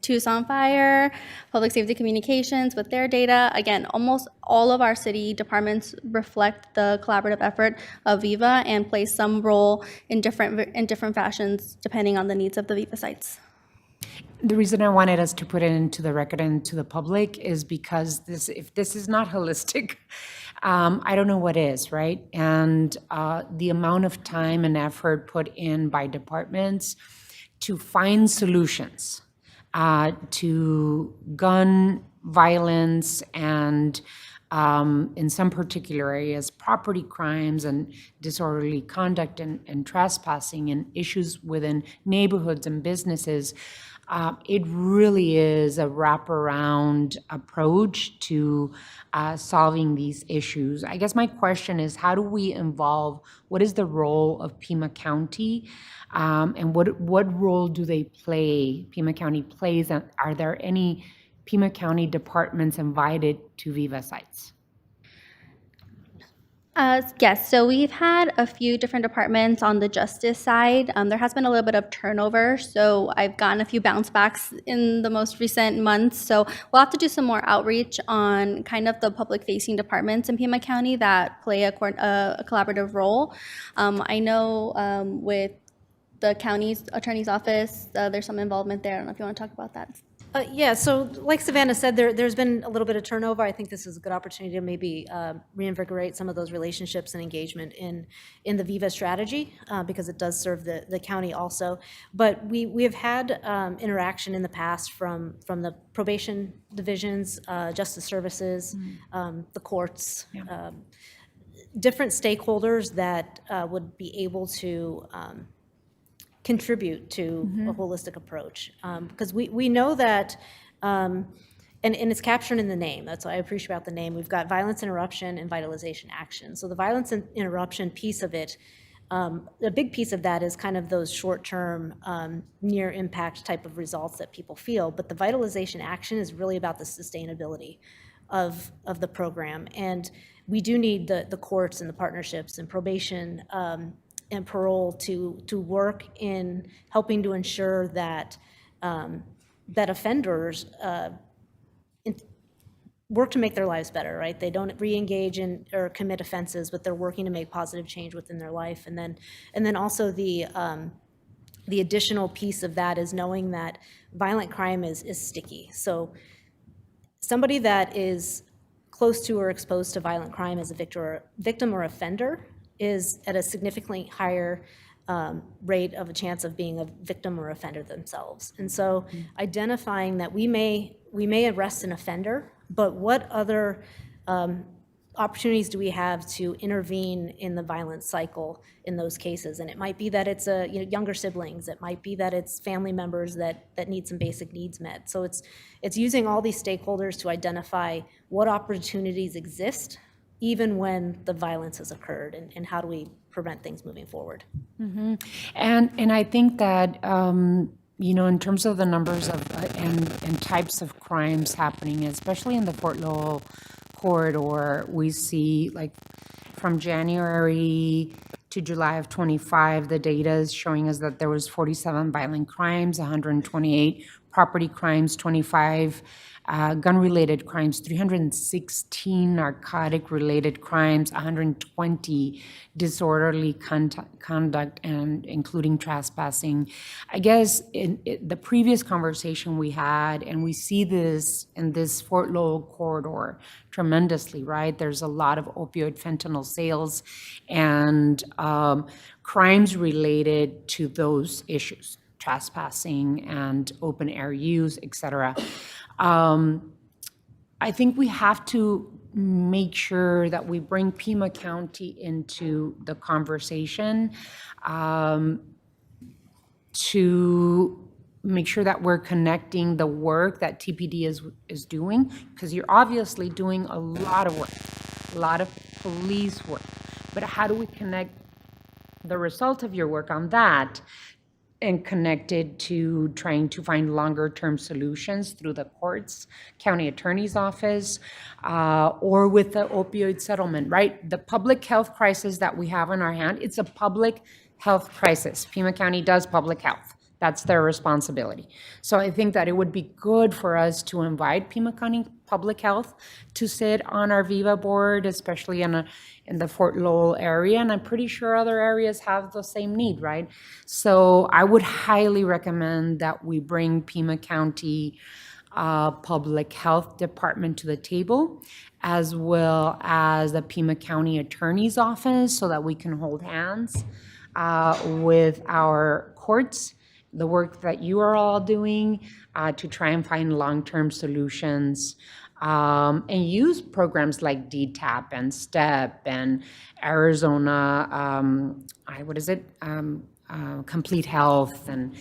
Tucson Fire, Public Safety Communications with their data. Again, almost all of our city departments reflect the collaborative effort of Viva and play some role in different fashions depending on the needs of the Viva sites. The reason I wanted us to put it into the record and to the public is because if this is not holistic, I don't know what is, right? And the amount of time and effort put in by departments to find solutions to gun violence and in some particular areas, property crimes and disorderly conduct and trespassing and issues within neighborhoods and businesses. It really is a wraparound approach to solving these issues. I guess my question is, how do we involve, what is the role of Pima County? And what role do they play, Pima County plays? And are there any Pima County departments invited to Viva sites? Yes, so we've had a few different departments on the justice side. There has been a little bit of turnover, so I've gotten a few bounce backs in the most recent months. So we'll have to do some more outreach on kind of the public-facing departments in Pima County that play a collaborative role. I know with the county's attorney's office, there's some involvement there. I don't know if you want to talk about that. Yeah, so like Savannah said, there's been a little bit of turnover. I think this is a good opportunity to maybe reinvigorate some of those relationships and engagement in the Viva strategy because it does serve the county also. But we have had interaction in the past from the probation divisions, justice services, the courts, different stakeholders that would be able to contribute to a holistic approach. Because we know that, and it's captured in the name, that's what I appreciate about the name. We've got violence interruption and vitalization action. So the violence interruption piece of it, a big piece of that is kind of those short-term, near impact type of results that people feel. But the vitalization action is really about the sustainability of the program. And we do need the courts and the partnerships and probation and parole to work in helping to ensure that that offenders work to make their lives better, right? They don't re-engage in or commit offenses, but they're working to make positive change within their life. And then also the additional piece of that is knowing that violent crime is sticky. So somebody that is close to or exposed to violent crime as a victim or offender is at a significantly higher rate of a chance of being a victim or offender themselves. And so identifying that we may arrest an offender, but what other opportunities do we have to intervene in the violence cycle in those cases? And it might be that it's younger siblings, it might be that it's family members that need some basic needs met. So it's using all these stakeholders to identify what opportunities exist even when the violence has occurred, and how do we prevent things moving forward? Mm-hmm. And I think that, in terms of the numbers of and types of crimes happening, especially in the Fort Lowell corridor, we see like from January to July of 25, the data is showing us that there was 47 violent crimes, 128 property crimes, 25 gun-related crimes, 316 narcotic-related crimes, 120 disorderly conduct, and including trespassing. I guess in the previous conversation we had, and we see this in this Fort Lowell corridor tremendously, right? There's a lot of opioid fentanyl sales and crimes related to those issues, trespassing and open air use, et cetera. I think we have to make sure that we bring Pima County into the conversation to make sure that we're connecting the work that TPD is doing, because you're obviously doing a lot of work, a lot of police work. But how do we connect the result of your work on that and connected to trying to find longer-term solutions through the courts, county attorney's office, or with the opioid settlement, right? The public health crisis that we have on our hand, it's a public health crisis. Pima County does public health. That's their responsibility. So I think that it would be good for us to invite Pima County Public Health to sit on our Viva board, especially in the Fort Lowell area. And I'm pretty sure other areas have the same need, right? So I would highly recommend that we bring Pima County Public Health Department to the table, as well as the Pima County Attorney's Office, so that we can hold hands with our courts, the work that you are all doing to try and find long-term solutions, and use programs like DTAP and STEP and Arizona, Complete Health, and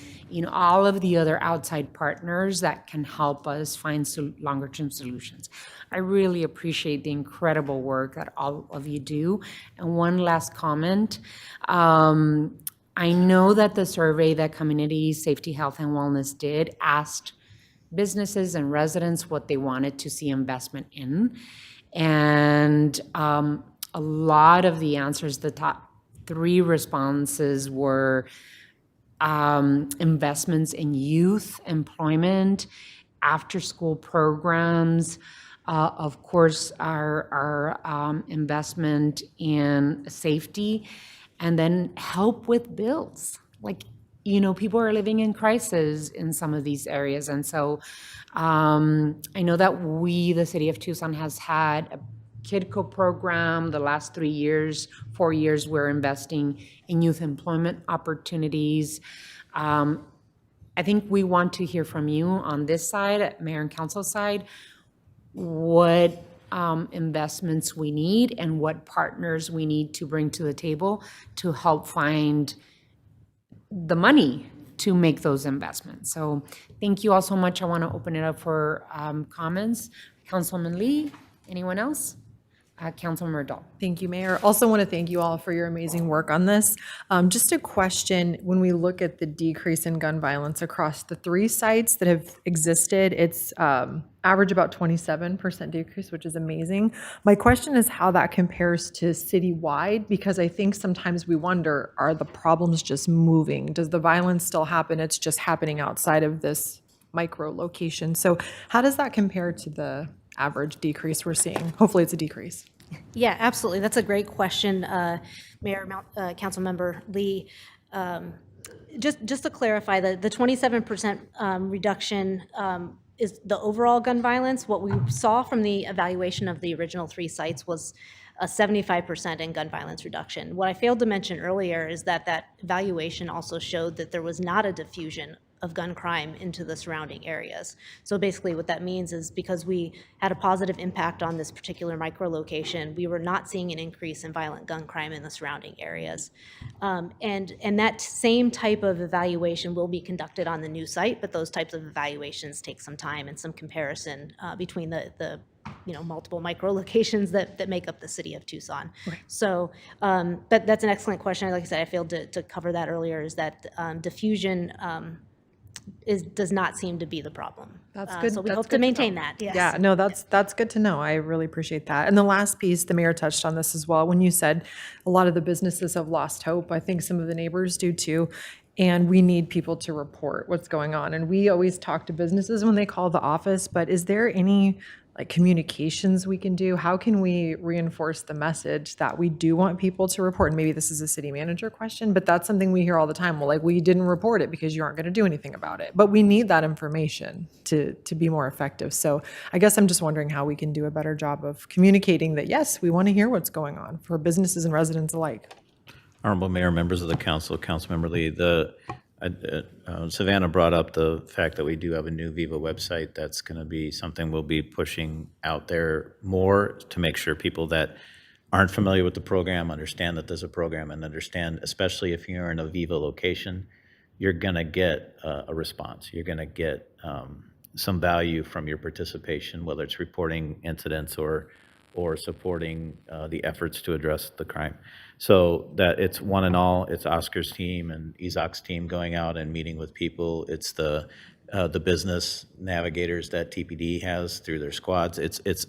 all of the other outside partners that can help us find longer-term solutions. I really appreciate the incredible work that all of you do. And one last comment. I know that the survey that Community Safety, Health, and Wellness did asked businesses and residents what they wanted to see investment in. And a lot of the answers, the top 3 responses were investments in youth employment, after-school programs, of course, our investment in safety, and then help with bills. Like, people are living in crisis in some of these areas. And so I know that the city of Tucson, has had a KidCo program. The last 4 years, we're investing in youth employment opportunities. I think we want to hear from you on this side, mayor and council side, what investments we need and what partners we need to bring to the table to help find the money to make those investments. So thank you all so much. I want to open it up for comments. Councilman Lee, anyone else? Councilmember Dahl. Thank you, Mayor. Also want to thank you all for your amazing work on this. Just a question, when we look at the decrease in gun violence across the 3 sites that have existed, it's average about 27% decrease, which is amazing. My question is how that compares to citywide, because I think sometimes we wonder, are the problems just moving? Does the violence still happen? It's just happening outside of this micro location. So how does that compare to the average decrease we're seeing? Hopefully it's a decrease. Yeah, absolutely. That's a great question, Mayor, Councilmember Lee. Just to clarify, the 27% reduction is the overall gun violence. What we saw from the evaluation of the original 3 sites was a 75% in gun violence reduction. What I failed to mention earlier is that evaluation also showed that there was not a diffusion of gun crime into the surrounding areas. So basically what that means is, because we had a positive impact on this particular micro location, we were not seeing an increase in violent gun crime in the surrounding areas. And that same type of evaluation will be conducted on the new site, but those types of evaluations take some time and some comparison between the multiple micro locations that make up the city of Tucson. Right. So, but that's an excellent question. Like I said, I failed to cover that earlier, is that diffusion does not seem to be the problem. That's good. So we That's hope good to maintain that. Yes. Yeah, no, that's good to know. I really appreciate that. And the last piece, the mayor touched on this as well, when you said a lot of the businesses have lost hope. I think some of the neighbors do too. And we need people to report what's going on. And we always talk to businesses when they call the office, but is there any communications we can do? How can we reinforce the message that we do want people to report? And maybe this is a city manager question, but that's something we hear all the time. Well, we didn't report it because you aren't going to do anything about it. But we need that information to be more effective. So I guess I'm just wondering how we can do a better job of communicating that, yes, we want to hear what's going on for businesses and residents alike. Honorable Mayor, members of the council, Councilmember Lee, Savannah brought up the fact that we do have a new Viva website. That's going to be something we'll be pushing out there more to make sure people that aren't familiar with the program understand that there's a program, and understand, especially if you're in a Viva location, you're going to get a response. You're going to get some value from your participation, whether it's reporting incidents or supporting the efforts to address the crime. So that it's one and all. It's Oscar's team and Izak's team going out and meeting with people. It's the business navigators that TPD has through their squads. It's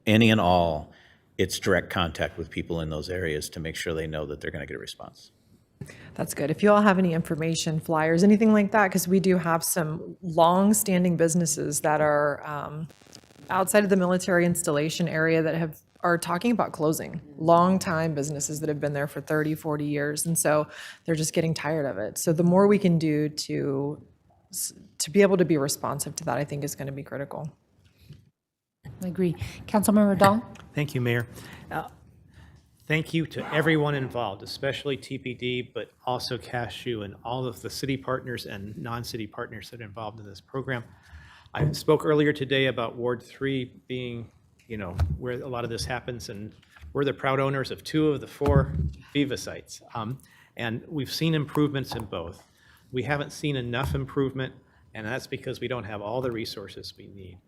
any and all. It's direct contact with people in those areas to make sure they know that they're going to get a response. That's good. If you all have any information, flyers, anything like that, because we do have some long-standing businesses that are outside of the military installation area that are talking about closing. Long-time businesses that have been there for 30, 40 years, and so they're just getting tired of it. So the more we can do to be able to be responsive to that, I think is going to be critical. I agree. Councilmember Dahl? Thank you, Mayor. Thank you to everyone involved, especially TPD, but also Cashew and all of the city partners and non-city partners that are involved in this program. I spoke earlier today about Ward 3 being, where a lot of this happens, and we're the proud owners of 2 of the 4 Viva sites. And we've seen improvements in both. We haven't seen enough improvement, and that's because we don't have all the resources we need.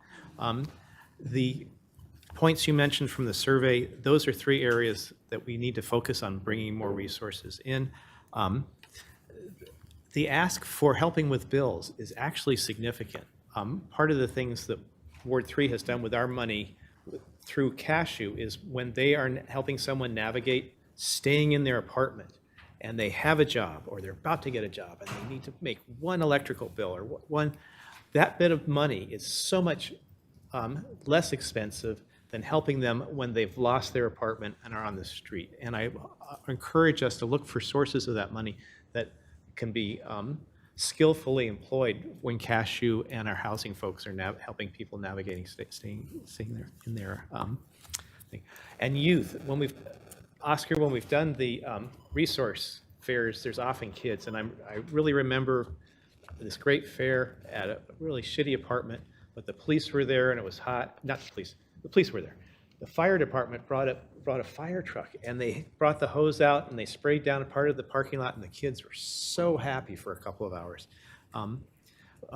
The points you mentioned from the survey, those are 3 areas that we need to focus on bringing more resources in. The ask for helping with bills is actually significant. Part of the things that Ward 3 has done with our money through Cashew is when they are helping someone navigate staying in their apartment and they have a job or they're about to get a job and they need to make one electrical bill or one, that bit of money is so much less expensive than helping them when they've lost their apartment and are on the street. And I encourage us to look for sources of that money that can be skillfully employed when Cashew and our housing folks are helping people navigating staying there in their thing. And youth, when we've done the resource fairs, there's often kids, and I really remember this great fair at a really shitty apartment, but the police were there and it was hot. Not the police were there. The fire department brought a fire truck and they brought the hose out and they sprayed down a part of the parking lot and the kids were so happy for a couple of hours.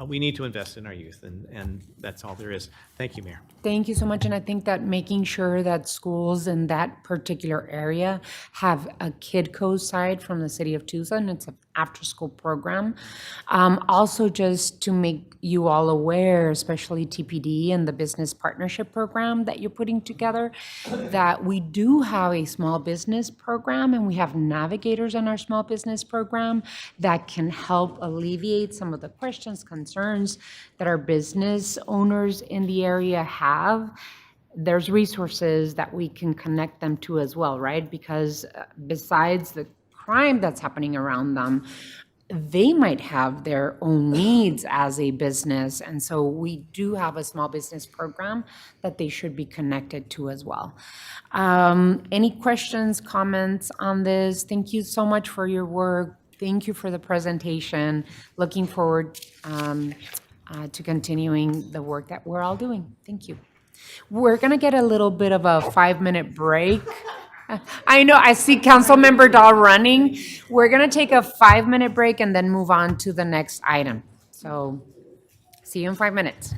We need to invest in our youth, and that's all there is. Thank you, Mayor. Thank you so much, and I think that making sure that schools in that particular area have a KidCo side from the city of Tucson, it's an after-school program. Also, just to make you all aware, especially TPD and the business partnership program that you're putting together, that we do have a small business program, and we have navigators in our small business program that can help alleviate some of the questions, concerns that our business owners in the area have. There's resources that we can connect them to as well, right? Because besides the crime that's happening around them, they might have their own needs as a business. And so we do have a small business program that they should be connected to as well. Any questions, comments on this? Thank you so much for your work. Thank you for the presentation. Looking forward to continuing the work that we're all doing. Thank you. We're going to get a little bit of a 5-minute break. I know, I see Councilmember Dahl running. We're going to take a 5-minute break and then move on to the next item. So see you in 5 minutes.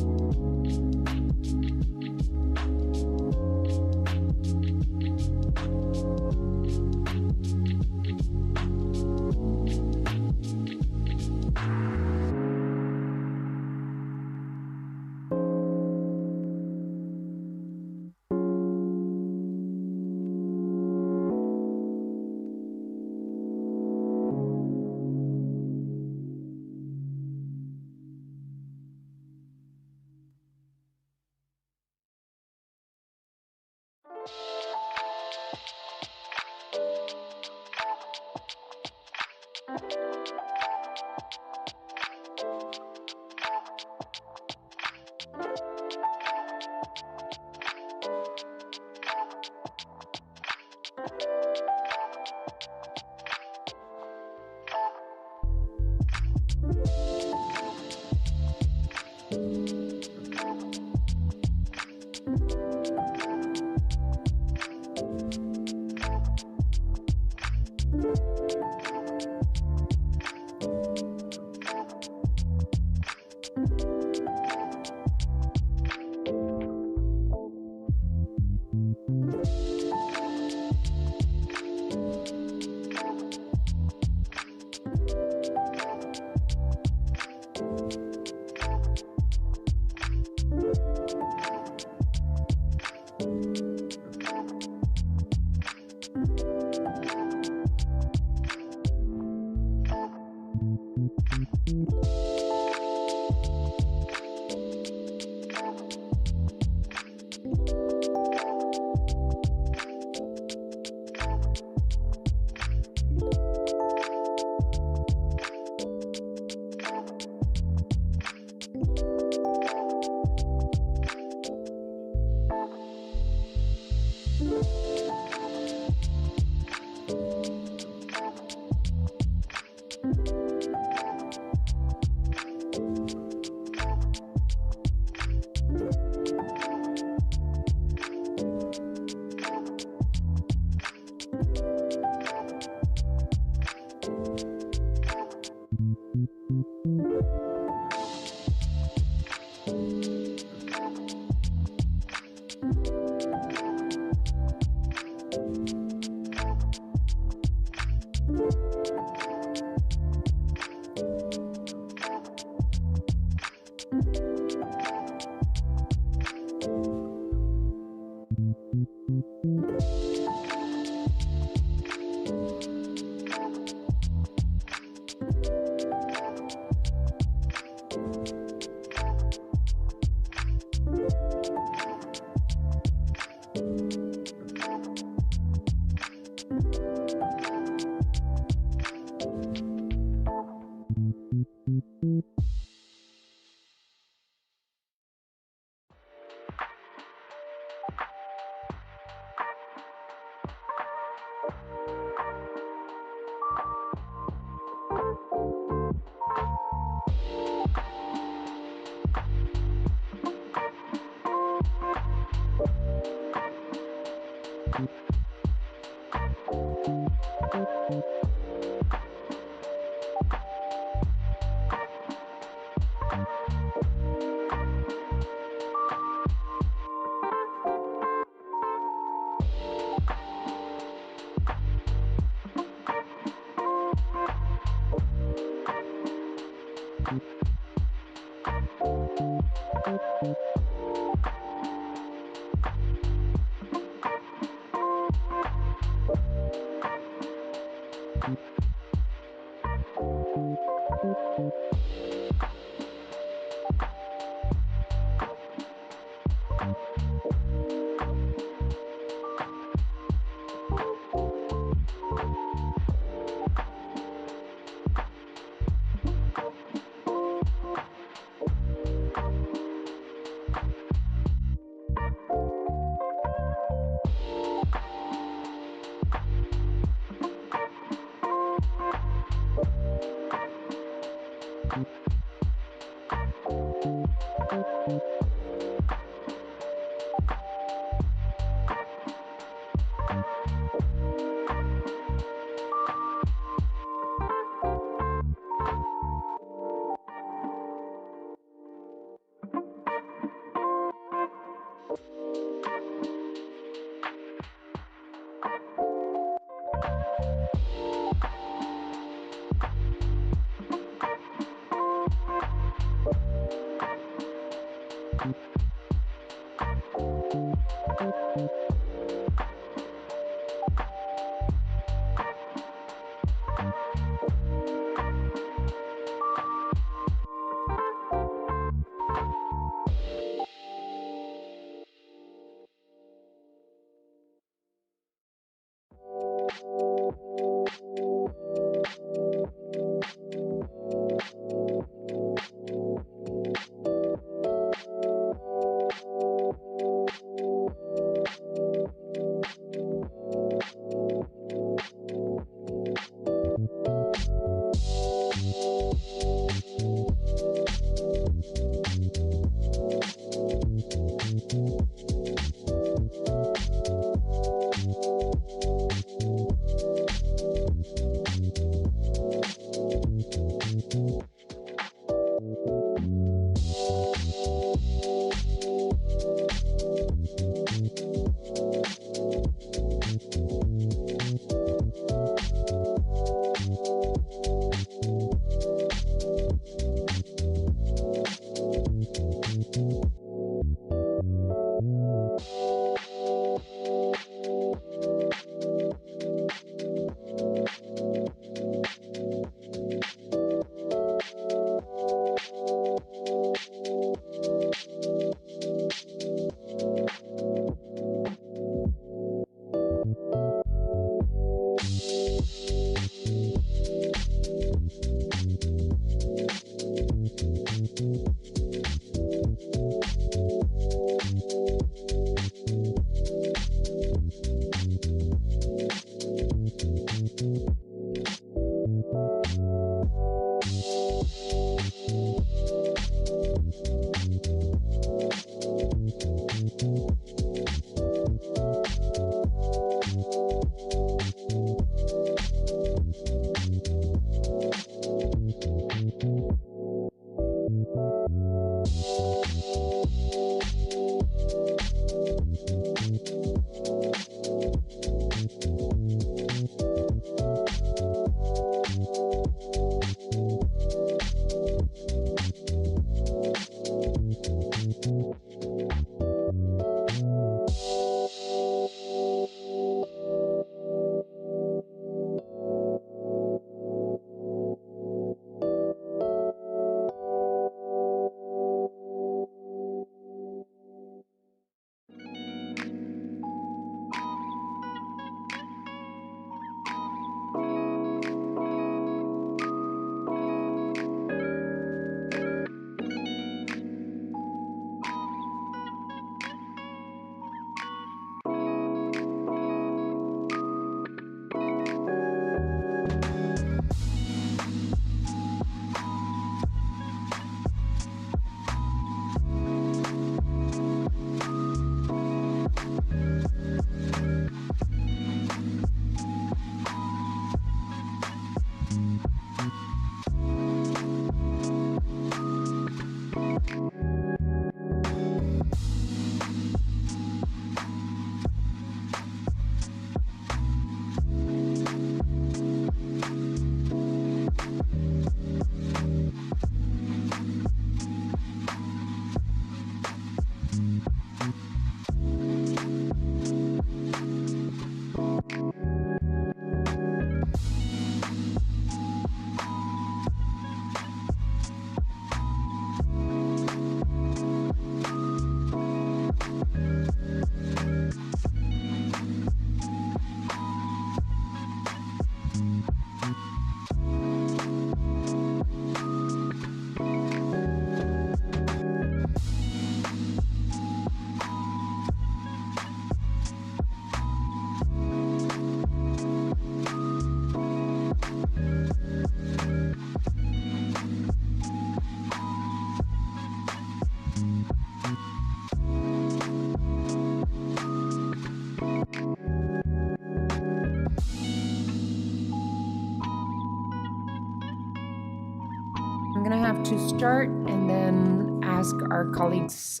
to start and then ask our colleagues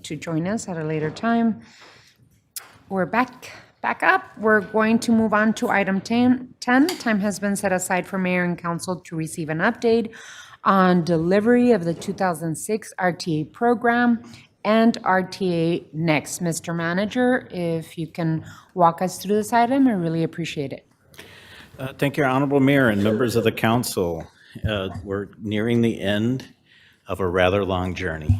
to join us at a later time. We're back up. We're going to move on to item 10. Time has been set aside for mayor and council to receive an update on delivery of the 2006 RTA program and RTA Next. Mr. Manager, if you can walk us through this item, I really appreciate it. Thank you, Honorable Mayor and members of the council. We're nearing the end of a rather long journey.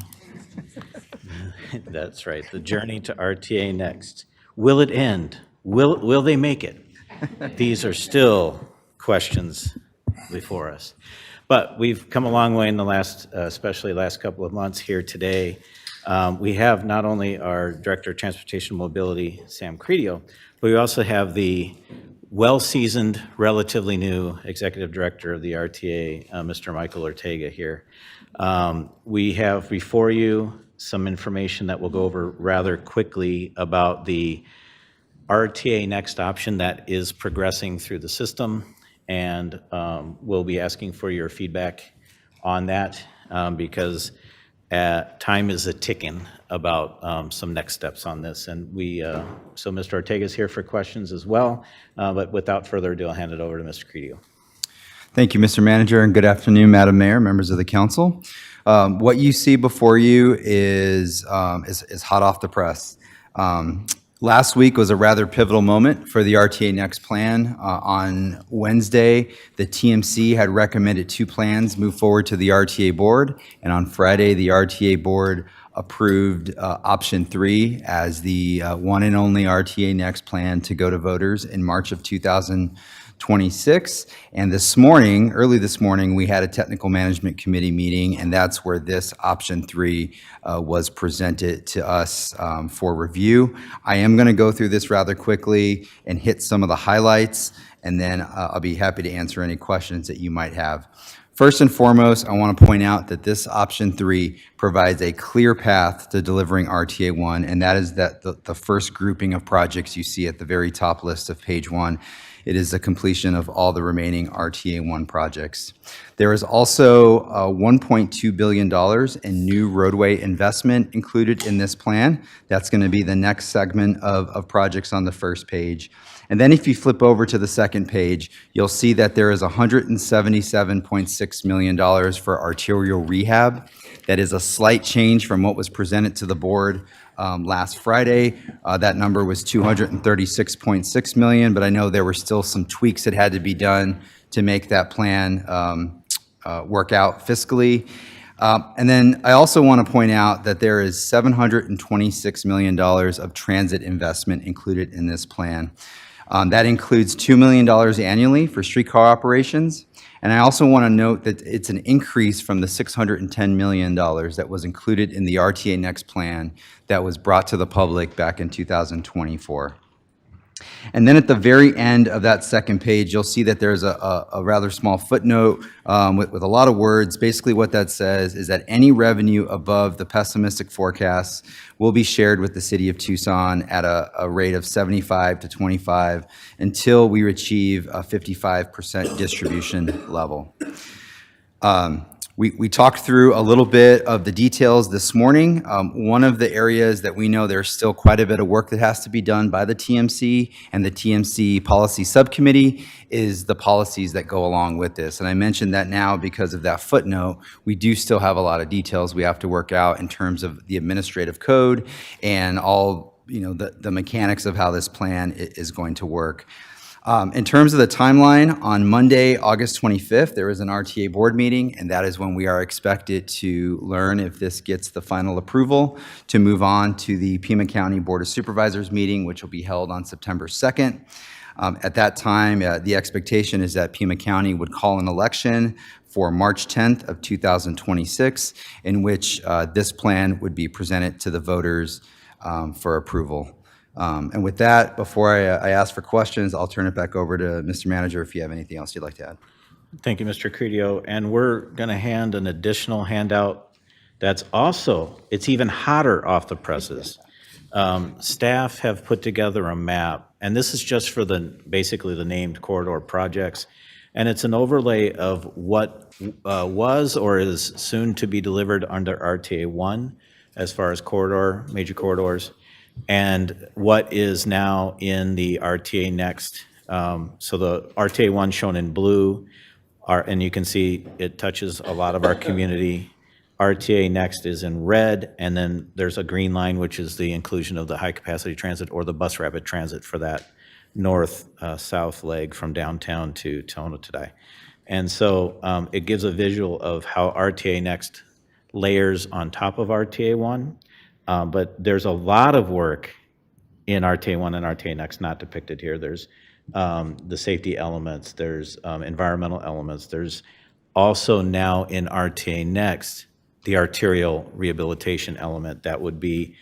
That's right, the journey to RTA Next. Will it end? Will they make it? These are still questions before us. But we've come a long way in the last, especially last couple of months here today. We have not only our Director of Transportation Mobility, Sam Credio, but we also have the well-seasoned, relatively new Executive Director of the RTA, Mr. Michael Ortega here. We have before you some information that we'll go over rather quickly about the RTA Next option that is progressing through the system, and we'll be asking for your feedback on that because time is a-ticking about some next steps on this. And so Mr. Ortega is here for questions as well, but without further ado, I'll hand it over to Mr. Credio. Thank you, Mr. Manager, and good afternoon, Madam Mayor, members of the council. What you see before you is hot off the press. Last week was a rather pivotal moment for the RTA Next plan. On Wednesday, the TMC had recommended 2 plans move forward to the RTA board, and on Friday, the RTA board approved option 3 as the one and only RTA Next plan to go to voters in March of 2026. And this morning, early this morning, we had a technical management committee meeting, and that's where this option 3 was presented to us for review. I am going to go through this rather quickly and hit some of the highlights, and then I'll be happy to answer any questions that you might have. First and foremost, I want to point out that this option 3 provides a clear path to delivering RTA 1, and that is that the first grouping of projects you see at the very top list of page 1. It is the completion of all the remaining RTA 1 projects. There is also $1.2 billion in new roadway investment included in this plan. That's going to be the next segment of projects on the first page. And then if you flip over to the second page, you'll see that there is $177.6 million for arterial rehab. That is a slight change from what was presented to the board last Friday. That number was $236.6 million, but I know there were still some tweaks that had to be done to make that plan work out fiscally. And then I also want to point out that there is $726 million of transit investment included in this plan. That includes $2 million annually for streetcar operations. And I also want to note that it's an increase from the $610 million that was included in the RTA Next plan that was brought to the public back in 2024. And then at the very end of that second page, you'll see that there's a rather small footnote with a lot of words. Basically what that says is that any revenue above the pessimistic forecasts will be shared with the city of Tucson at a rate of 75 to 25 until we achieve a 55% distribution level. We talked through a little bit of the details this morning. One of the areas that we know there's still quite a bit of work that has to be done by the TMC and the TMC Policy Subcommittee is the policies that go along with this. And I mentioned that now because of that footnote. We do still have a lot of details we have to work out in terms of the administrative code and all, the mechanics of how this plan is going to work. In terms of the timeline, on Monday, August 25th, there is an RTA board meeting, and that is when we are expected to learn if this gets the final approval to move on to the Pima County Board of Supervisors meeting, which will be held on September 2nd. At that time, the expectation is that Pima County would call an election for March 10th of 2026, in which this plan would be presented to the voters for approval. And with that, before I ask for questions, I'll turn it back over to Mr. Manager if you have anything else you'd like to add. Thank you, Mr. Credio. And we're going to hand an additional handout that's also, it's even hotter off the presses. Staff have put together a map, and this is just for basically the named corridor projects. And it's an overlay of what was or is soon to be delivered under RTA 1 as far as major corridors, and what is now in the RTA Next. So the RTA 1 shown in blue, and you can see it touches a lot of our community. RTA Next is in red, and then there's a green line, which is the inclusion of the high-capacity transit or the bus rapid transit for that north-south leg from downtown to Tono today. And so it gives a visual of how RTA Next layers on top of RTA 1, but there's a lot of work in RTA 1 and RTA Next not depicted here. There's the safety elements, there's environmental elements, there's also now in RTA Next, the arterial rehabilitation element that would be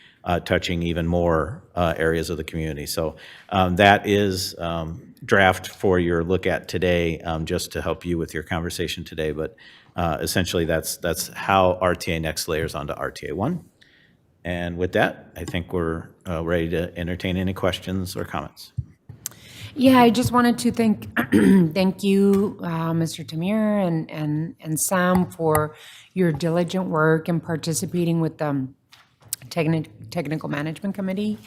touching even more areas of the community. So that is draft for your look at today, just to help you with your conversation today. But essentially, that's how RTA Next layers onto RTA 1. And with that, I think we're ready to entertain any questions or comments. Yeah, I just wanted to thank you, Mr. Tamir and Sam, for your diligent work and participating with the Technical Management Committee.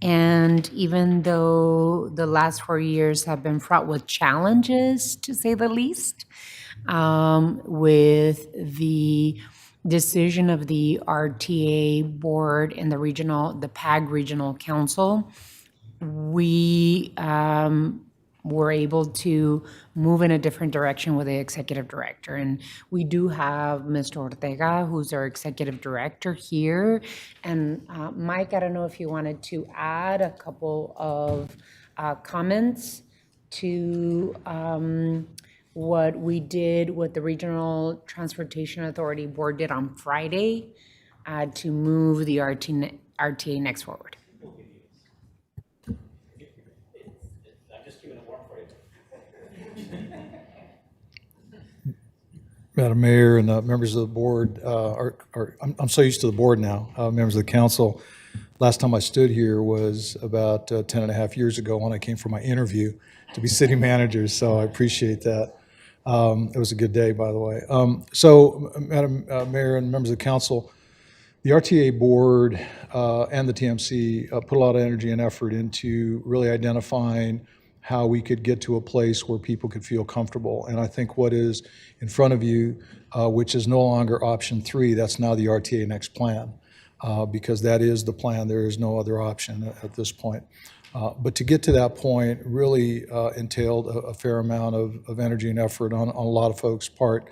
And even though the last 4 years have been fraught with challenges, to say the least, with the decision of the RTA board and the PAG Regional Council, we were able to move in a different direction with the executive director. And we do have Mr. Ortega, who's our executive director here. And Mike, I don't know if you wanted to add a couple of comments to what we did, what the Regional Transportation Authority Board did on Friday to move the RTA Next forward. Madam Mayor and members of the board, I'm so used to the board now, members of the council. Last time I stood here was about 10 and a half years ago when I came for my interview to be city manager, so I appreciate that. It was a good day, by the way. So, Madam Mayor and members of the council, the RTA board and the TMC put a lot of energy and effort into really identifying how we could get to a place where people could feel comfortable. And I think what is in front of you, which is no longer option 3, that's now the RTA Next plan, because that is the plan. There is no other option at this point. But to get to that point really entailed a fair amount of energy and effort on a lot of folks' part.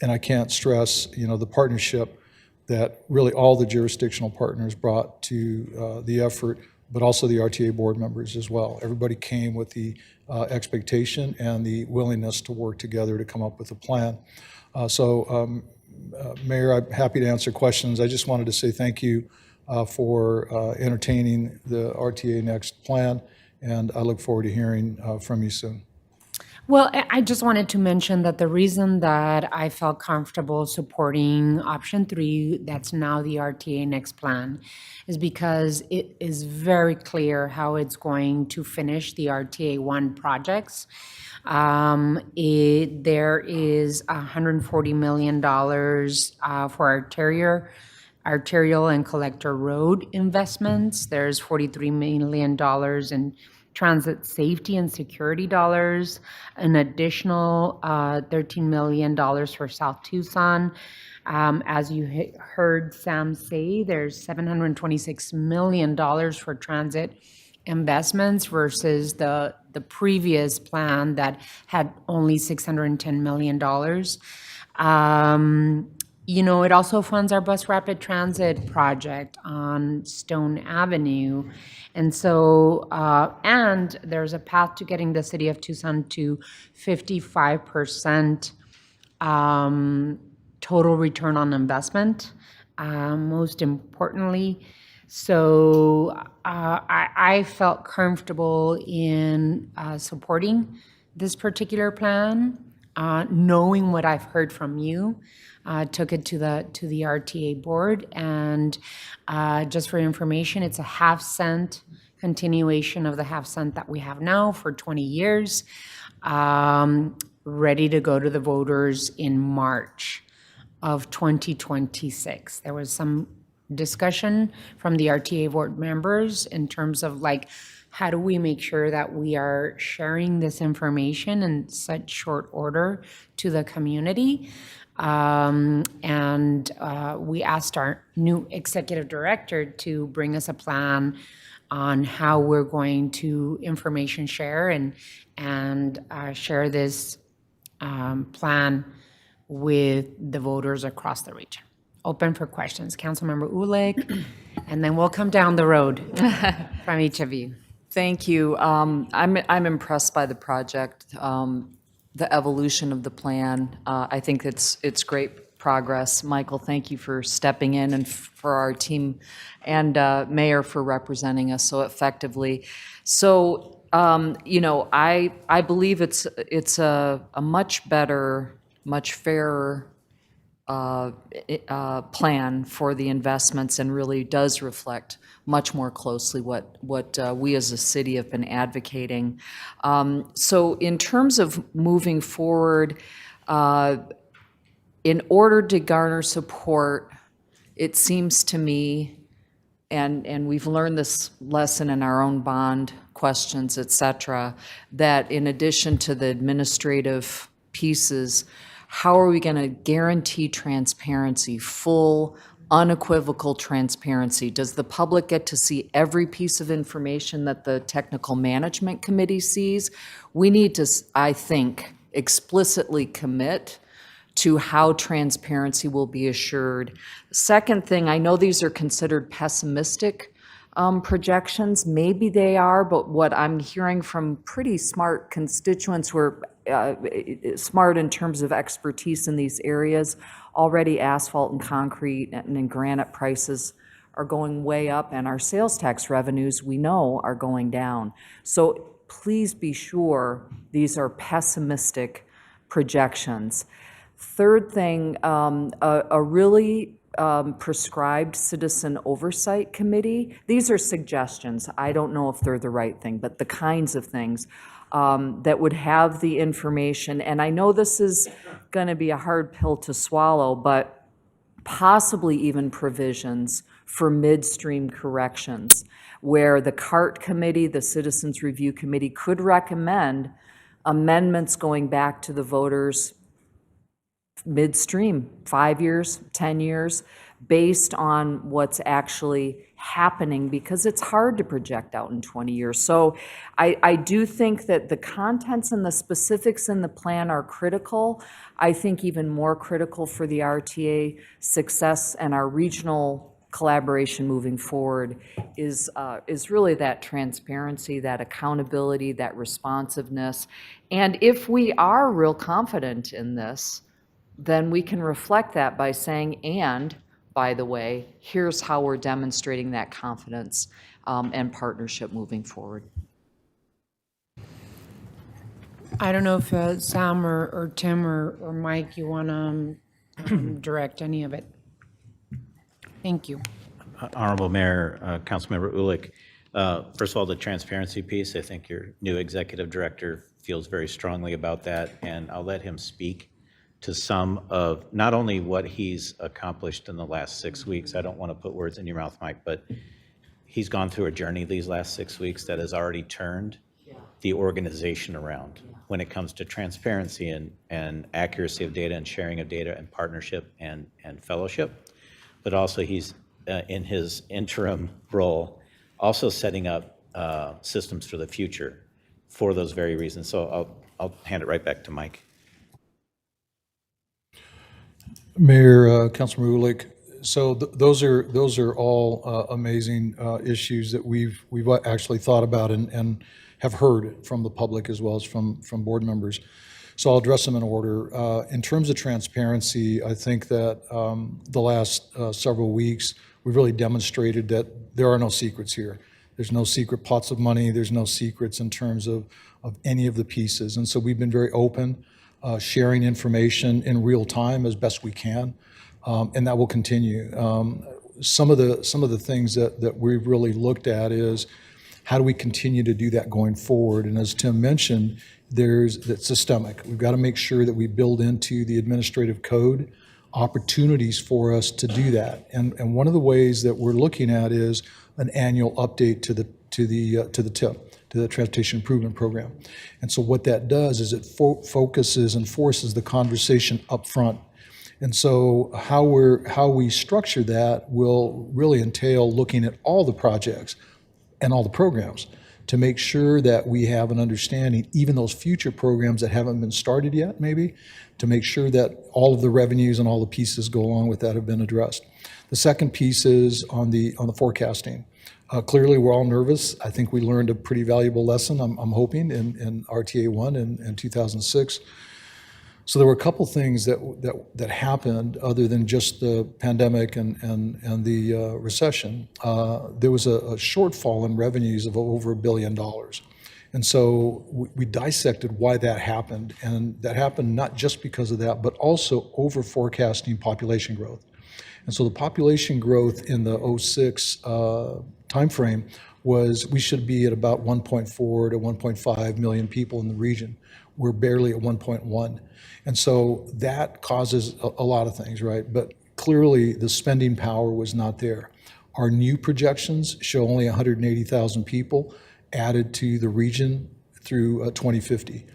And I can't stress, the partnership that really all the jurisdictional partners brought to the effort, but also the RTA board members as well. Everybody came with the expectation and the willingness to work together to come up with a plan. Mayor, I'm happy to answer questions. I just wanted to say thank you for entertaining the RTA Next plan, and I look forward to hearing from you soon. Well, I just wanted to mention that the reason that I felt comfortable supporting option 3, that's now the RTA Next plan, is because it is very clear how it's going to finish the RTA 1 projects. There is $140 million for arterial and collector road investments. There's $43 million in transit safety and security dollars, an additional $13 million for South Tucson. As you heard Sam say, there's $726 million for transit investments versus the previous plan that had only $610 million. It also funds our bus rapid transit project on Stone Avenue. And so, and there's a path to getting the city of Tucson to 55% total return on investment, most importantly. So I felt comfortable in supporting this particular plan, knowing what I've heard from you. Took it to the RTA board, and just for information, it's a half-cent continuation of the half-cent that we have now for 20 years. ready to go to the voters in March of 2026. There was some discussion from the RTA board members in terms of like, how do we make sure that we are sharing this information in such short order to the community? We asked our new executive director to bring us a plan on how we're going to information share and share this plan with the voters across the region. Open for questions. Councilmember Ulick, and then we'll come down the road from each of you. Thank you. I'm impressed by the project, the evolution of the plan. I think it's great progress. Michael, thank you for stepping in and for our team, and Mayor for representing us so effectively. So, I believe it's a much better, much fairer plan for the investments, and really does reflect much more closely what we as a city have been advocating. So in terms of moving forward, in order to garner support, it seems to me, and we've learned this lesson in our own bond questions, et cetera, that in addition to the administrative pieces, how are we going to guarantee transparency, full, unequivocal transparency? Does the public get to see every piece of information that the technical management committee sees? We need to, I think, explicitly commit to how transparency will be assured. Second thing, I know these are considered pessimistic projections. Maybe they are, but what I'm hearing from pretty smart constituents who are smart in terms of expertise in these areas, already asphalt and concrete and granite prices are going way up, and our sales tax revenues, we know, are going down. So please be sure these are pessimistic projections. Third thing, a really prescribed citizen oversight committee. These are suggestions. I don't know if they're the right thing, but the kinds of things that would have the information. And I know this is going to be a hard pill to swallow, but possibly even provisions for midstream corrections, where the CART committee, the Citizens Review Committee, could recommend amendments going back to the voters midstream, 5 years, 10 years, based on what's actually happening, because it's hard to project out in 20 years. So I do think that the contents and the specifics in the plan are critical. I think even more critical for the RTA success and our regional collaboration moving forward is really that transparency, that accountability, that responsiveness. And if we are real confident in this, then we can reflect that by saying, and by the way, here's how we're demonstrating that confidence and partnership moving forward. I don't know if Sam or Tim or Mike, you want to direct any of it. Thank you. Honorable Mayor, Councilmember Ulick, first of all, the transparency piece, I think your new executive director feels very strongly about that, and I'll let him speak to some of not only what he's accomplished in the last 6 weeks. I don't want to put words in your mouth, Mike, but he's gone through a journey these last 6 weeks that has already turned the organization around when it comes to transparency and accuracy of data and sharing of data and partnership and fellowship. But also he's, in his interim role, also setting up systems for the future for those very reasons. So I'll hand it right back to Mike. Mayor, Councilmember Ulick, so those are all amazing issues that we've actually thought about and have heard from the public as well as from board members. So I'll address them in order. In terms of transparency, I think that the last several weeks, we've really demonstrated that there are no secrets here. There's no secret pots of money. There's no secrets in terms of any of the pieces. And so we've been very open, sharing information in real time as best we can, and that will continue. Some of the things that we've really looked at is how do we continue to do that going forward? And as Tim mentioned, that's systemic. We've got to make sure that we build into the administrative code opportunities for us to do that. And one of the ways that we're looking at is an annual update to the TIP, to the Transportation Improvement Program. And so what that does is it focuses and forces the conversation up front. And so how we structure that will really entail looking at all the projects and all the programs to make sure that we have an understanding, even those future programs that haven't been started yet, maybe, to make sure that all of the revenues and all the pieces go along with that have been addressed. The second piece is on the forecasting. Clearly, we're all nervous. I think we learned a pretty valuable lesson, I'm hoping, in RTA 1 in 2006. So there were a couple things that happened other than just the pandemic and the recession. There was a shortfall in revenues of over $1 billion. And so we dissected why that happened. And that happened not just because of that, but also over forecasting population growth. And so the population growth in the 06 timeframe was we should be at about 1.4 to 1.5 million people in the region. We're barely at 1.1. And so that causes a lot of things, right? But clearly the spending power was not there. Our new projections show only 180,000 people added to the region through 2050.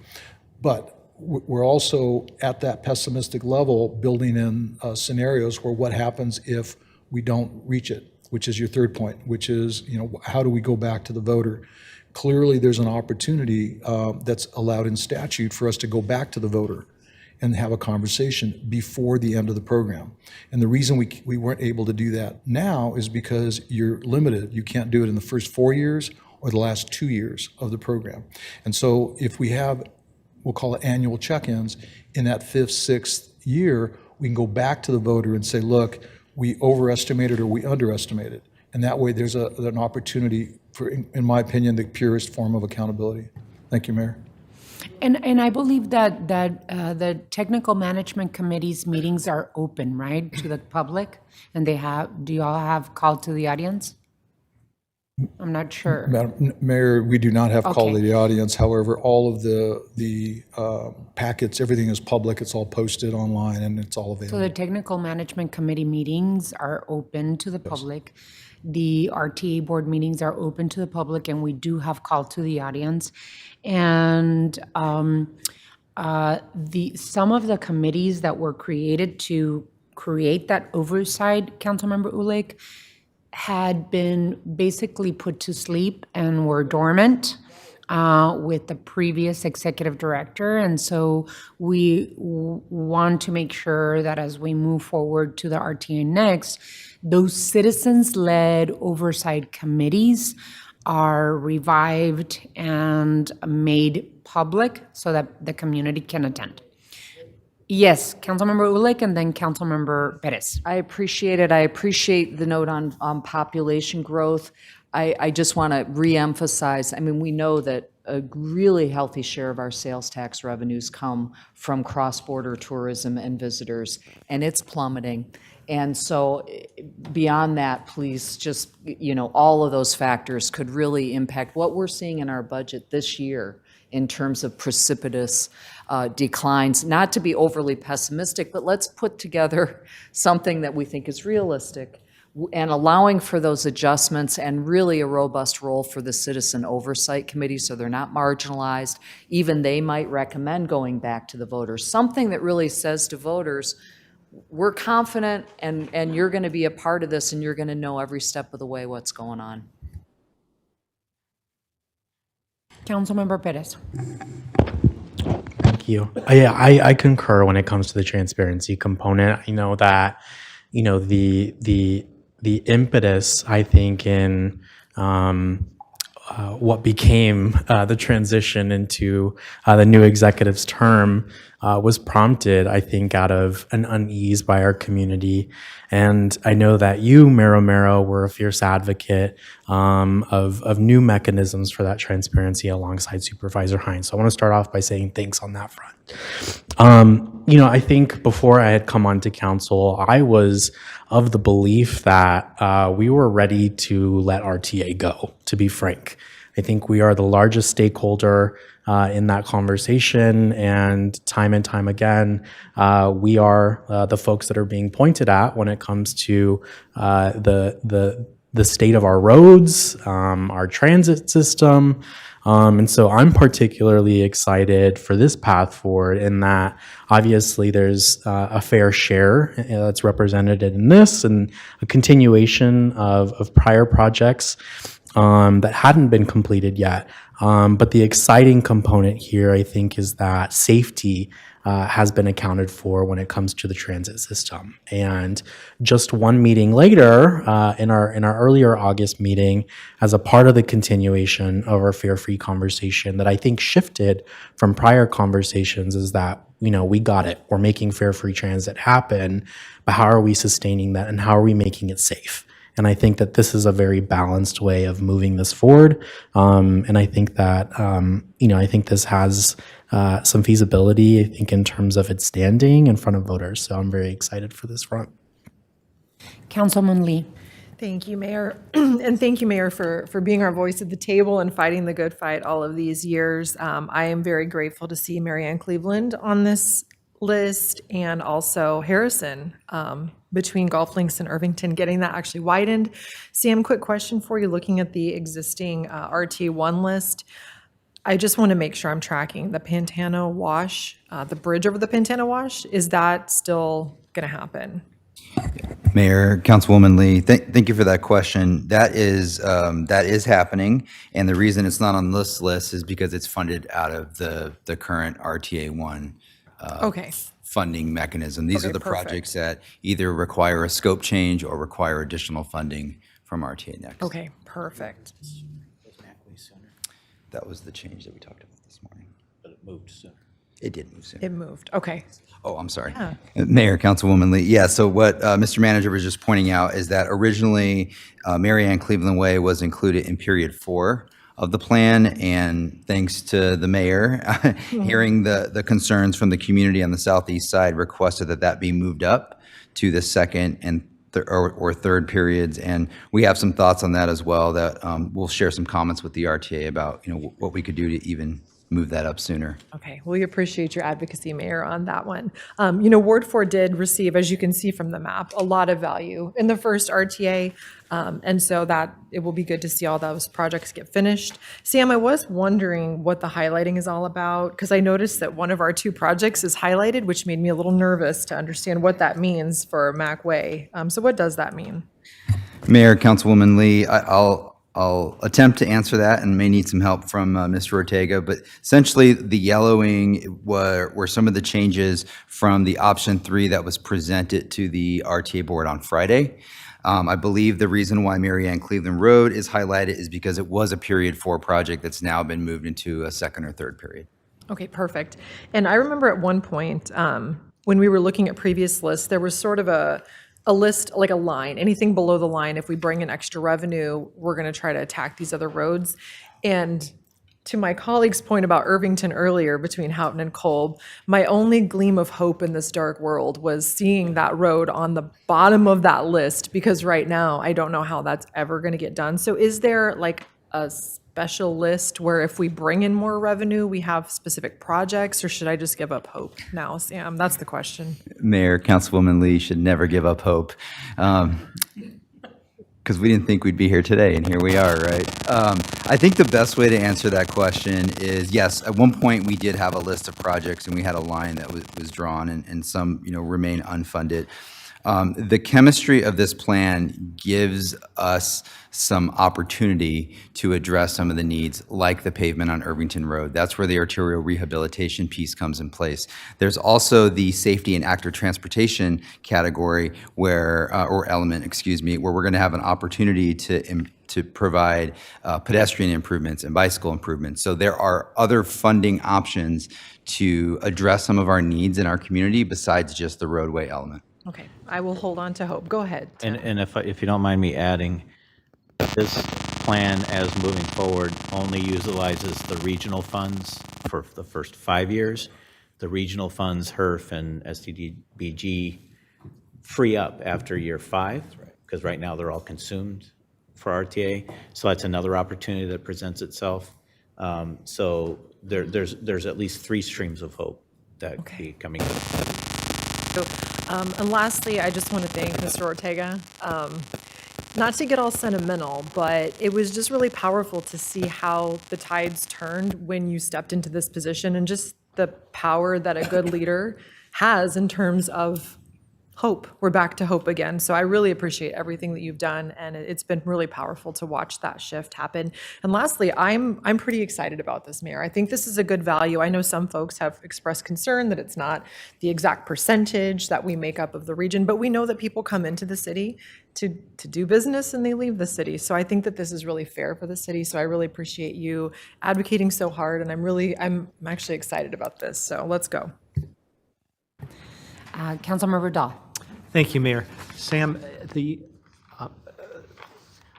But we're also at that pessimistic level building in scenarios where what happens if we don't reach it, which is your third point, which is, how do we go back to the voter? Clearly, there's an opportunity that's allowed in statute for us to go back to the voter and have a conversation before the end of the program. And the reason we weren't able to do that now is because you're limited. You can't do it in the first 4 years or the last 2 years of the program. And so if we have, we'll call it annual check-ins, in that 5th, 6th year, we can go back to the voter and say, look, we overestimated or we underestimated. And that way there's an opportunity for, in my opinion, the purest form of accountability. Thank you, Mayor. And I believe that the technical management committee's meetings are open, right, to the public? And do you all have call to the audience? I'm not sure. Madam Mayor, we do not have call to Okay. the audience. However, all of the packets, everything is public. It's all posted online and it's all So available. the technical management committee meetings are open to the public. The RTA board meetings are open to the public, and we do have call to the audience. And some of the committees that were created to create that oversight, Councilmember Ulick, had been basically put to sleep and were dormant with the previous executive director. And so we want to make sure that as we move forward to the RTA next, those citizens-led oversight committees are revived and made public so that the community can attend. Yes, Councilmember Ulick and then Councilmember Perez. I appreciate it. I appreciate the note on population growth. I just want to reemphasize, I mean, we know that a really healthy share of our sales tax revenues come from cross-border tourism and visitors, and it's plummeting. And so beyond that, please, just, all of those factors could really impact what we're seeing in our budget this year in terms of precipitous declines. Not to be overly pessimistic, but let's put together something that we think is realistic and allowing for those adjustments and really a robust role for the Citizen Oversight Committee so they're not marginalized. Even they might recommend going back to the voters. Something that really says to voters, we're confident and you're going to be a part of this and you're going to know every step of the way what's going on. Councilmember Perez. Thank you. Yeah, I concur when it comes to the transparency component. I know that, the impetus, I think, in what became the transition into the new executive's term was prompted, I think, out of an unease by our community. And I know that you, Mayor Romero, were a fierce advocate of new mechanisms for that transparency alongside Supervisor Hines. So I want to start off by saying thanks on that front. I think before I had come onto council, I was of the belief that we were ready to let RTA go, to be frank. I think we are the largest stakeholder in that conversation, and time again, we are the folks that are being pointed at when it comes to the state of our roads, our transit system. And so I'm particularly excited for this path forward in that obviously there's a fair share that's represented in this and a continuation of prior projects that hadn't been completed yet. But the exciting component here, I think, is that safety has been accounted for when it comes to the transit system. And just one meeting later, in our earlier August meeting, as a part of the continuation of our Fare Free conversation that I think shifted from prior conversations is that, we got it. We're making Fare Free transit happen, but how are we sustaining that and how are we making it safe? And I think that this is a very balanced way of moving this forward. And I think that, I think this has some feasibility, I think, in terms of its standing in front of voters. So I'm very excited for this front. Councilman Lee. Thank you, Mayor. And thank you, Mayor, for being our voice at the table and fighting the good fight all of these years. I am very grateful to see Mary Ann Cleveland on this list and also Harrison between Golf Links and Irvington, getting that actually widened. Sam, quick question for you, looking at the existing RT1 list. I just want to make sure I'm tracking the Pantano Wash, the bridge over the Pantano Wash. Is that still going to happen? Mayor, Councilwoman Lee, thank you for that question. That is happening, and the reason it's not on this list is because it's funded out of the current RTA1 Okay. funding mechanism. These Okay, are the perfect. projects that either require a scope change or require additional funding from RTA Next. Okay, perfect. That was the change that we talked about this morning. But it moved soon. It did move soon. It moved. Okay. Oh, I'm sorry. Yeah. Mayor, Councilwoman Lee. Yeah, so what Mr. Manager was just pointing out is that originally Mary Ann Cleveland Way was included in period 4 of the plan, and thanks to the mayor, hearing the concerns from the community on the southeast side, requested that be moved up to the second and or third periods, and we have some thoughts on that as well that we'll share some comments with the RTA about what we could do to even move that up sooner. Okay, we appreciate your advocacy, Mayor, on that one. Ward 4 did receive, as you can see from the map, a lot of value in the first RTA, and so that it will be good to see all those projects get finished. Sam, I was wondering what the highlighting is all about, because I noticed that one of our 2 projects is highlighted, which made me a little nervous to understand what that means for Mac Way. So what does that mean? Mayor, Councilwoman Lee, I'll attempt to answer that and may need some help from Mr. Ortega, but essentially the yellowing were some of the changes from the option 3 that was presented to the RTA board on Friday. I believe the reason why Mary Ann Cleveland Road is highlighted is because it was a period 4 project that's now been moved into a second or third period. Okay, perfect. And I remember at one point, when we were looking at previous lists, there was sort of a list, like a line, anything below the line, if we bring in extra revenue, we're going to try to attack these other roads. And to my colleague's point about Irvington earlier, between Houghton and Kolb, my only gleam of hope in this dark world was seeing that road on the bottom of that list, because right now I don't know how that's ever going to get done. So is there like a special list where if we bring in more revenue, we have specific projects, or should I just give up hope now, Sam? That's the question. Mayor, Councilwoman Lee should never give up hope, because we didn't think we'd be here today, and here we are, right? I think the best way to answer that question is, yes, at one point we did have a list of projects, and we had a line that was drawn, and some remain unfunded. The chemistry of this plan gives us some opportunity to address some of the needs, like the pavement on Irvington Road. That's where the arterial rehabilitation piece comes in place. There's also the safety and active transportation category or element, where we're going to have an opportunity to provide pedestrian improvements and bicycle improvements. So there are other funding options to address some of our needs in our community besides just the roadway element. Okay, I will hold on to hope. Go ahead. Tim. And if you don't mind me adding, this plan as moving forward only utilizes the regional funds for the first 5 years. The regional funds, HERF and STDBG, free up after year 5, because right now they're all consumed for RTA. So that's another opportunity that presents itself. So there's at least 3 streams of hope that could be coming up. And lastly, I just want to thank Mr. Ortega. Not to get all sentimental, but it was just really powerful to see how the tides turned when you stepped into this position, and just the power that a good leader has in terms of hope. We're back to hope again. So I really appreciate everything that you've done, and it's been really powerful to watch that shift happen. And lastly, I'm pretty excited about this, Mayor. I think this is a good value. I know some folks have expressed concern that it's not the exact percentage that we make up of the region, but we know that people come into the city to do business and they leave the city. So I think that this is really fair for the city. So I really appreciate you advocating so hard, and I'm actually excited about this. So let's go. Councilmember Dahl. Thank you, Mayor. Sam, the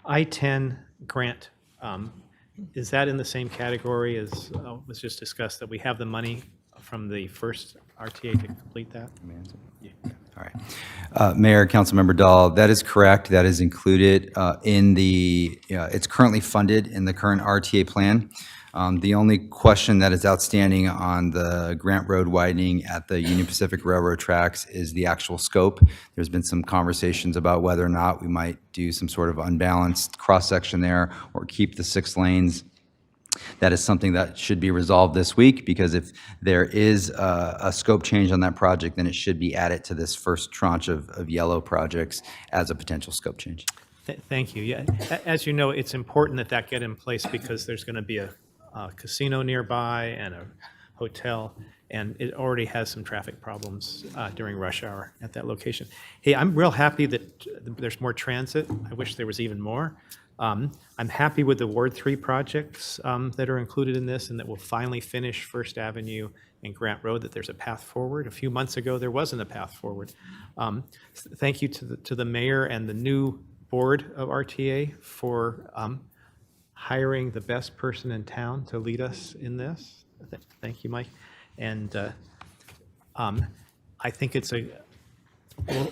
I-10 grant, is that in the same category as was just discussed, that we have the money from the first RTA to complete that? Yeah. All right. Mayor, Councilmember Dahl, that is correct. That is included in the, it's currently funded in the current RTA plan. The only question that is outstanding on the Grant Road widening at the Union Pacific Railroad tracks is the actual scope. There's been some conversations about whether or not we might do some sort of unbalanced cross-section there or keep the 6 lanes. That is something that should be resolved this week, because if there is a scope change on that project, then it should be added to this first tranche of yellow projects as a potential scope change. Thank you. Yeah, as you know, it's important that that get in place, because there's going to be a casino nearby and a hotel, and it already has some traffic problems during rush hour at that location. Hey, I'm real happy that there's more transit. I wish there was even more. I'm happy with the Ward 3 projects that are included in this, and that we'll finally finish First Avenue and Grant Road, that there's a path forward. A few months ago, there wasn't a path forward. Thank you to the mayor and the new board of RTA for hiring the best person in town to lead us in this. Thank you, Mike. And I think it's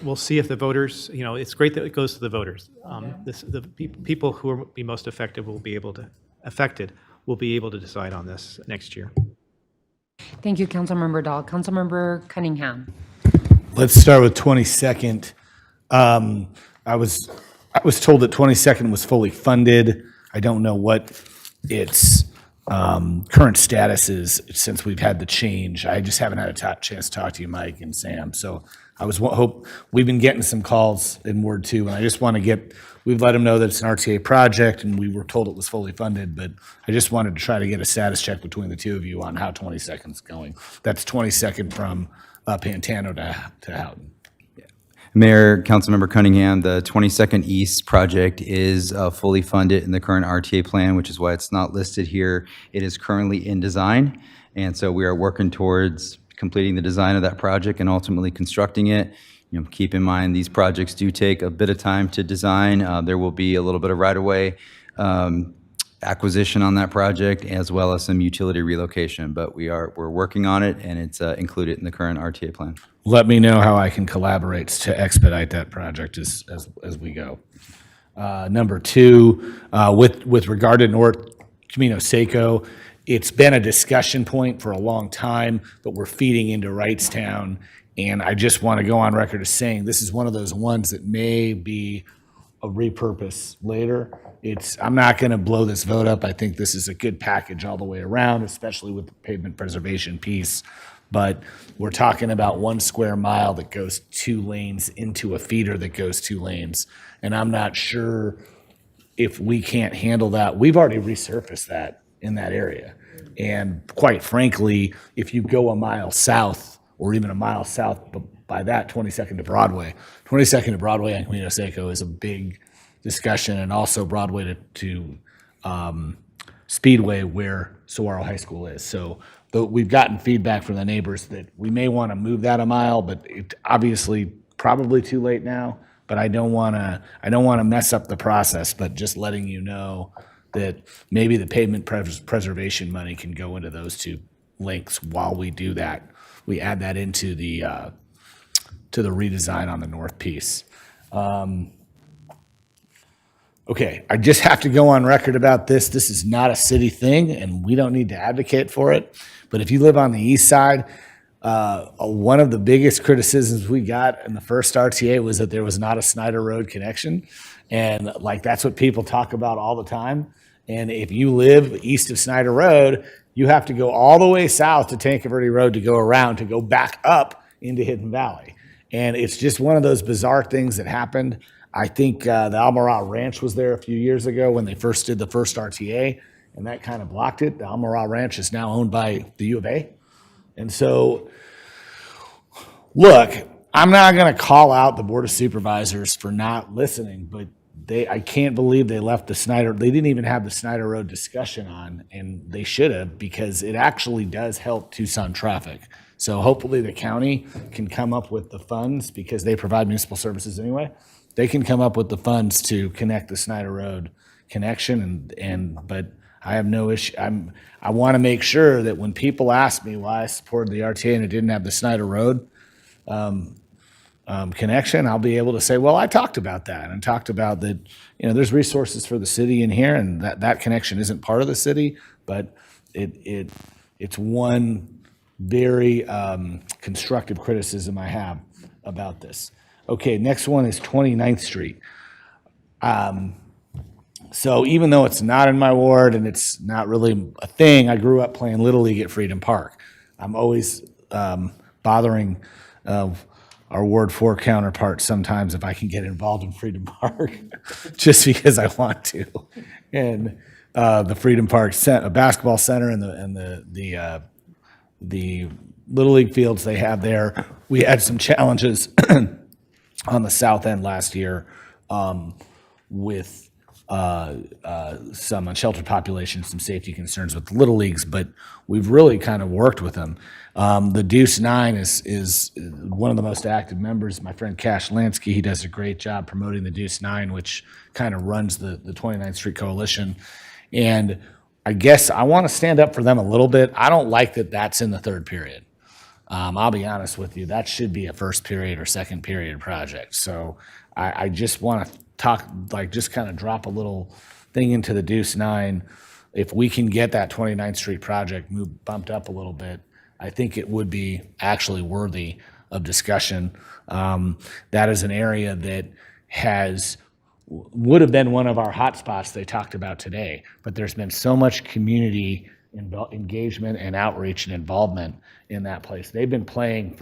we'll see if the voters, it's great that it goes to the voters. The people who will be most affected will be able to decide on this next year. Thank you, Councilmember Dahl. Councilmember Cunningham. Let's start with 22nd. I was told that 22nd was fully funded. I don't know what its current status is since we've had the change. I just haven't had a chance to talk to you, Mike and Sam. So I hope we've been getting some calls in Ward 2, and I just want to we've let them know that it's an RTA project, and we were told it was fully funded, but I just wanted to try to get a status check between the two of you on how 22nd's going. That's 22nd from Pantano to Houghton. Mayor, Councilmember Cunningham, the 22nd East project is fully funded in the current RTA plan, which is why it's not listed here. It is currently in design, and so we are working towards completing the design of that project and ultimately constructing it. Keep in mind, these projects do take a bit of time to design. There will be a little bit of right-of-way acquisition on that project, as well as some utility relocation, but we're working on it, and it's included in the current RTA plan. Let me know how I can collaborate to expedite that project as we go. Number 2, with regard to North Camino Seco, it's been a discussion point for a long time, but we're feeding into Wrightstown, and I just want to go on record as saying this is one of those ones that may be a repurpose later. I'm not going to blow this vote up. I think this is a good package all the way around, especially with the pavement preservation piece. But we're talking about 1 square mile that goes 2 lanes into a feeder that goes 2 lanes. And I'm not sure if we can't handle that. We've already resurfaced that in that area. And quite frankly, if you go a mile south or even a mile south by that 22nd to Broadway and Camino Seco is a big discussion, and also Broadway to Speedway where Saguaro High School is. So we've gotten feedback from the neighbors that we may want to move that a mile, but it obviously probably too late now. But I don't want to mess up the process. But just letting you know that maybe the pavement preservation money can go into those 2 links while we do that. We add that into the to the redesign on the north piece. Okay, I just have to go on record about this. This is not a city thing, and we don't need to advocate for it. But if you live on the east side, one of the biggest criticisms we got in the first RTA was that there was not a Snyder Road connection. And like, that's what people talk about all the time. And if you live east of Snyder Road, you have to go all the way south to Tanque Verde Road to go around, to go back up into Hidden Valley. And it's just one of those bizarre things that happened. I think the Almara Ranch was there a few years ago when they first did the first RTA, and that kind of blocked it. The Almara Ranch is now owned by the U of A. And so, look, I'm not going to call out the Board of Supervisors for not listening, but I can't believe they left the Snyder. They didn't even have the Snyder Road discussion on, and they should have, because it actually does help Tucson traffic. So hopefully the county can come up with the funds, because they provide municipal services anyway. They can come up with the funds to connect the Snyder Road connection, but I have no issue. I want to make sure that when people ask me why I supported the RTA and it didn't have the Snyder Road connection, I'll be able to say, well, I talked about that and talked about that. There's resources for the city in here, and that connection isn't part of the city, but it's one very constructive criticism I have about this. Okay, next one is 29th Street. So even though it's not in my ward and it's not really a thing, I grew up playing Little League at Freedom Park. I'm always bothering our Ward 4 counterpart sometimes if I can get involved in Freedom Park, just because I want to. And the Freedom Park basketball center and the Little League fields they have there, we had some challenges on the south end last year with some unsheltered population, some safety concerns with the Little Leagues, but we've really kind of worked with them. The Deuce 9 is one of the most active members. My friend Cash Lansky, he does a great job promoting the Deuce 9, which kind of runs the 29th Street Coalition. And I guess I want to stand up for them a little bit. I don't like that that's in the third period. I'll be honest with you, that should be a first period or second period project. So I just want to talk, just kind of drop a little thing into the Deuce 9. If we can get that 29th Street project bumped up a little bit, I think it would be actually worthy of discussion. That is an area that would have been one of our hot spots they talked about today, but there's been so much community engagement and outreach and involvement in that place. They've been playing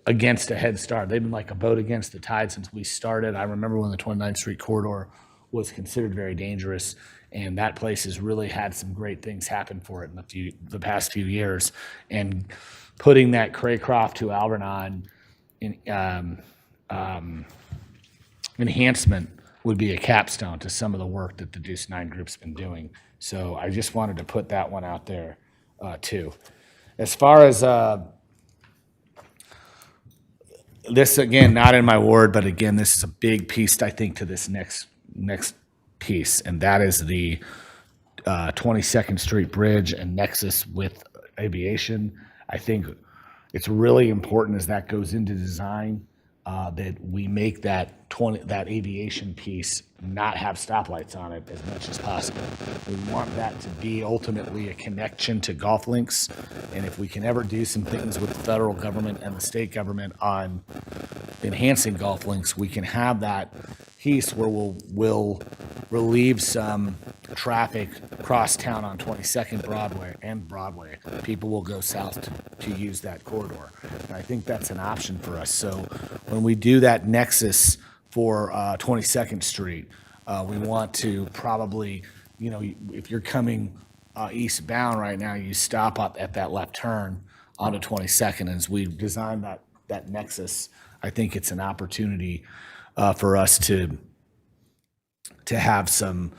against a head start. They've been like a boat against the tide since we started. I remember when the 29th Street corridor was considered very dangerous, and that place has really had some great things happen for it in the past few years. And putting that Craycroft to Alvernon enhancement would be a capstone to some of the work that the Deuce 9 group's been doing. So I just wanted to put that one out there too. As far as this, again, not in my ward, but again, this is a big piece, I think, to this next piece, and that is the 22nd Street Bridge and nexus with aviation. I think it's really important as that goes into design that we make that aviation piece not have stoplights on it as much as possible. We want that to be ultimately a connection to golf links, and if we can ever do some things with the federal government and the state government on enhancing golf links, we can have that piece where we'll relieve some traffic across town on 22nd Broadway. People will go south to use that corridor. And I think that's an option for us. So when we do that nexus for 22nd Street, we want to probably, if you're coming eastbound right now, you stop up at that left turn onto 22nd. As we design that nexus, I think it's an opportunity for us to have some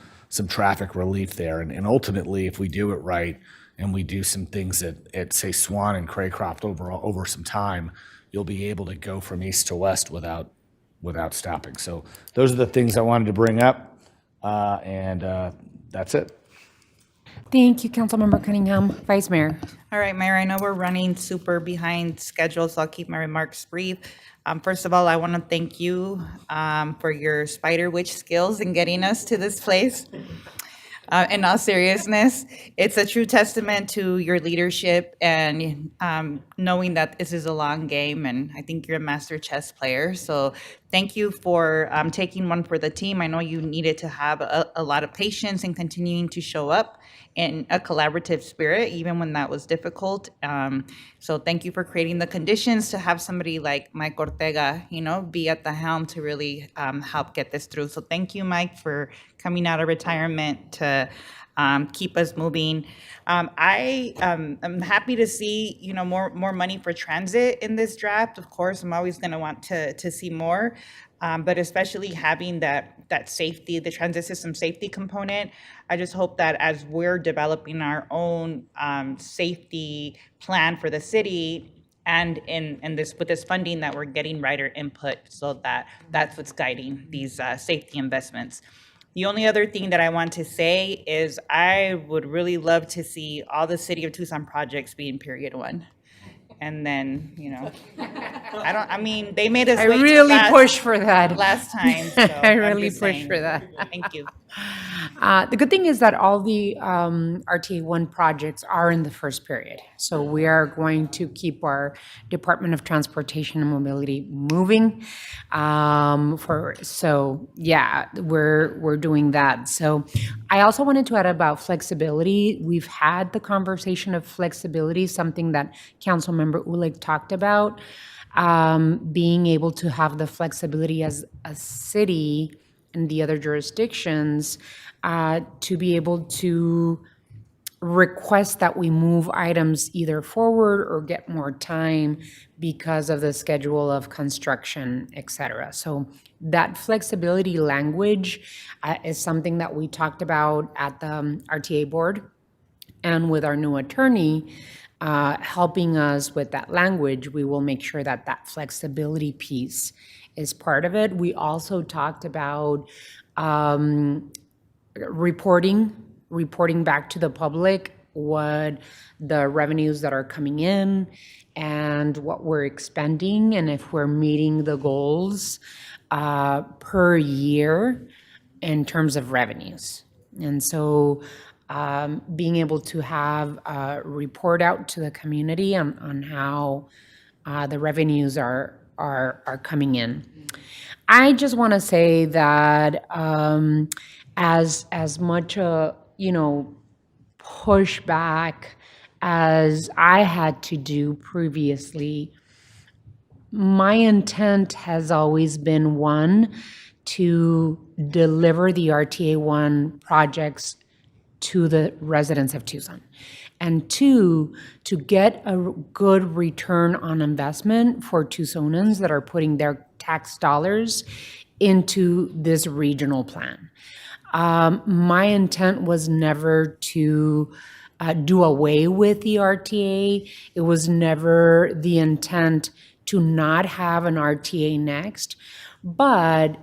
traffic relief there. And ultimately, if we do it right and we do some things at say Swan and Craycroft over some time, you'll be able to go from east to west without stopping. So those are the things I wanted to bring up, and that's it. Thank you, Councilmember Cunningham. Vice Mayor. All right, Mayor, I know we're running super behind schedule, so I'll keep my remarks brief. First of all, I want to thank you for your spider witch skills in getting us to this place. In all seriousness, it's a true testament to your leadership and knowing that this is a long game, and I think you're a master chess player. So thank you for taking one for the team. I know you needed to have a lot of patience and continuing to show up in a collaborative spirit, even when that was difficult. So thank you for creating the conditions to have somebody like Mike Ortega, be at the helm to really help get this through. So thank you, Mike, for coming out of retirement to keep us moving. I am happy to see, more money for transit in this draft. Of course, I'm always going to want to see more, but especially having that safety, the transit system safety component. I just hope that as we're developing our own safety plan for the city, and in this with this funding, that we're getting writer input, so that's what's guiding these safety investments. The only other thing that I want to say is I would really love to see all the City of Tucson projects be in period 1. And then, they made us I wait till really push for that. last time. So I I'm really just push saying. for that. Thank you. The good thing is that all the RTA1 projects are in the first period. So we are going to keep our Department of Transportation and Mobility moving. We're doing that. So I also wanted to add about flexibility. We've had the conversation of flexibility, something that Councilmember Ulick talked about, being able to have the flexibility as a city and the other jurisdictions to be able to request that we move items either forward or get more time because of the schedule of construction, et cetera. So that flexibility language is something that we talked about at the RTA board, and with our new attorney helping us with that language, we will make sure that that flexibility piece is part of it. We also talked about reporting back to the public what the revenues that are coming in and what we're expending, and if we're meeting the goals per year in terms of revenues. And so being able to have a report out to the community on how the revenues are coming in. I just want to say that as much pushback as I had to do previously, my intent has always been, one, to deliver the RTA1 projects to the residents of Tucson, and two, to get a good return on investment for Tucsonans that are putting their tax dollars into this regional plan. My intent was never to do away with the RTA. It was never the intent to not have an RTA next, but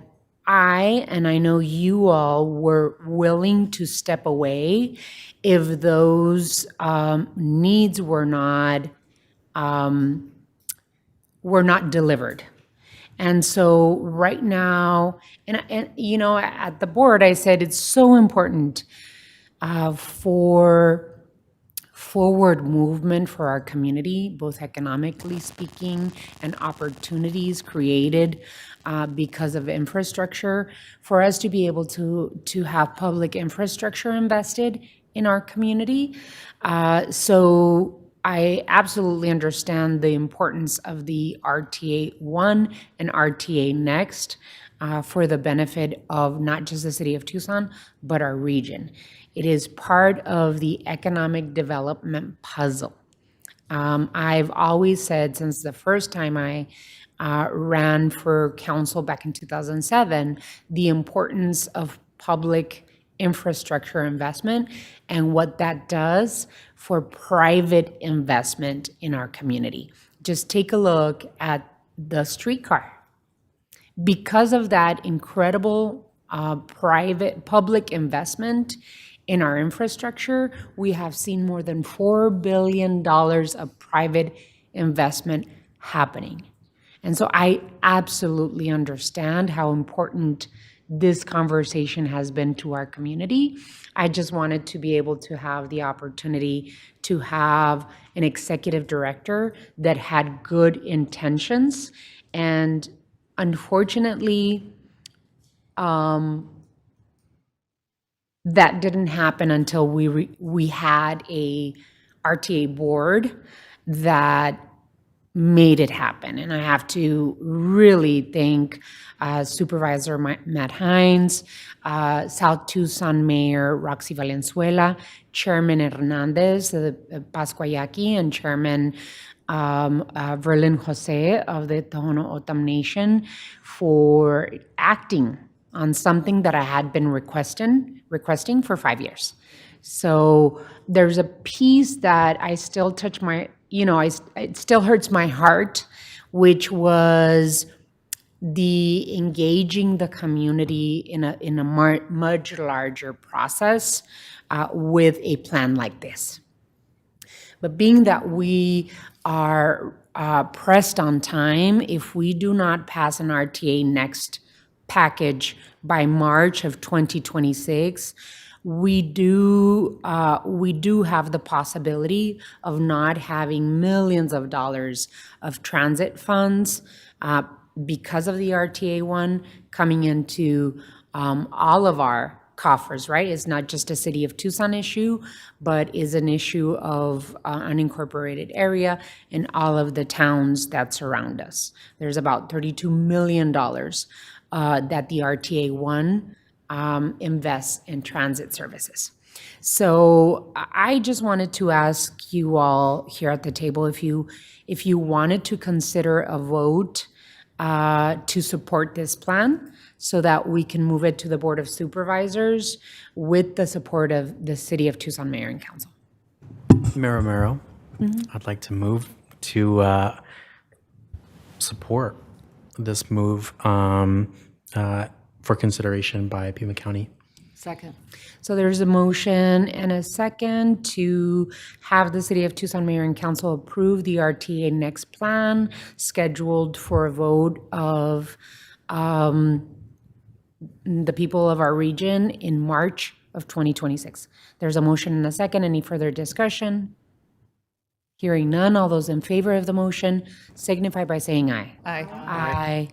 I know you all were willing to step away if those needs were not delivered. And so right now, and at the board, I said it's so important for forward movement for our community, both economically speaking and opportunities created because of infrastructure, for us to be able to have public infrastructure invested in our community. So I absolutely understand the importance of the RTA 1 and RTA Next for the benefit of not just the city of Tucson, but our region. It is part of the economic development puzzle. I've always said since the first time I ran for council back in 2007, the importance of public infrastructure investment and what that does for private investment in our community. Just take a look at the streetcar. Because of that incredible public investment in our infrastructure, we have seen more than $4 billion of private investment happening. And so I absolutely understand how important this conversation has been to our community. I just wanted to be able to have the opportunity to have an executive director that had good intentions. And unfortunately, that didn't happen until we had a RTA board that made it happen. And I have to really thank Supervisor Matt Hines, South Tucson Mayor Roxy Valenzuela, Chairman Hernandez of the Pascuayaki, and Chairman Verlin Jose of the Tohono O'odham Nation for acting on something that I had been requesting for 5 years. So there's a piece that I still touch my, it still hurts my heart, which was the engaging the community in a much larger process with a plan like this. But being that we are pressed on time, if we do not pass an RTA next package by March of 2026, we do have the possibility of not having millions of dollars of transit funds because of the RTA one coming into all of our coffers, right? It's not just a City of Tucson issue, but is an issue of unincorporated area in all of the towns that surround us. There's about $32 million that the RTA one invests in transit services. So I just wanted to ask you all here at the table if you wanted to consider a vote to support this plan so that we can move it to the Board of Supervisors with the support of the City of Tucson Mayor and Council. Mayor Romero, I'd like to move to support this move for consideration by Pima County. Second. So there's a motion and a second to have the City of Tucson Mayor and Council approve the RTA next plan scheduled for a vote of the people of our region in March of 2026. There's a motion and a second. Any further discussion? Hearing none, all those in favor of the motion signify by saying aye. Aye. Aye.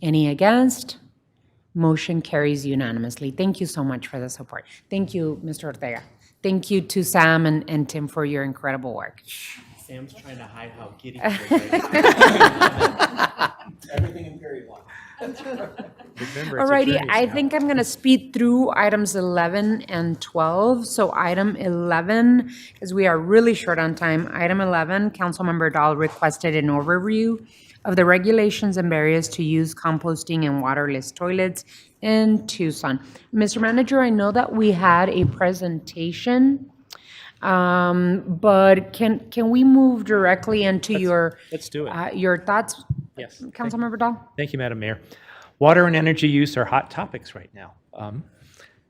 Any against? Motion carries unanimously. Thank you so much for the support. Thank you, Mr. Ortega. Thank you to Sam and Tim for your incredible work. Sam's trying to hide how giddy Everything in period one. Alrighty, I think I'm going to speed through items 11 and 12. So item 11, because we are really short on time. Item 11, Councilmember Dahl requested an overview of the regulations and barriers to use composting and waterless toilets in Tucson. Mr. Manager, I know that we had a presentation, but can we move directly into Let's do it. your thoughts, Yes. Councilmember Dahl? Thank you, Madam Mayor. Water and energy use are hot topics right now.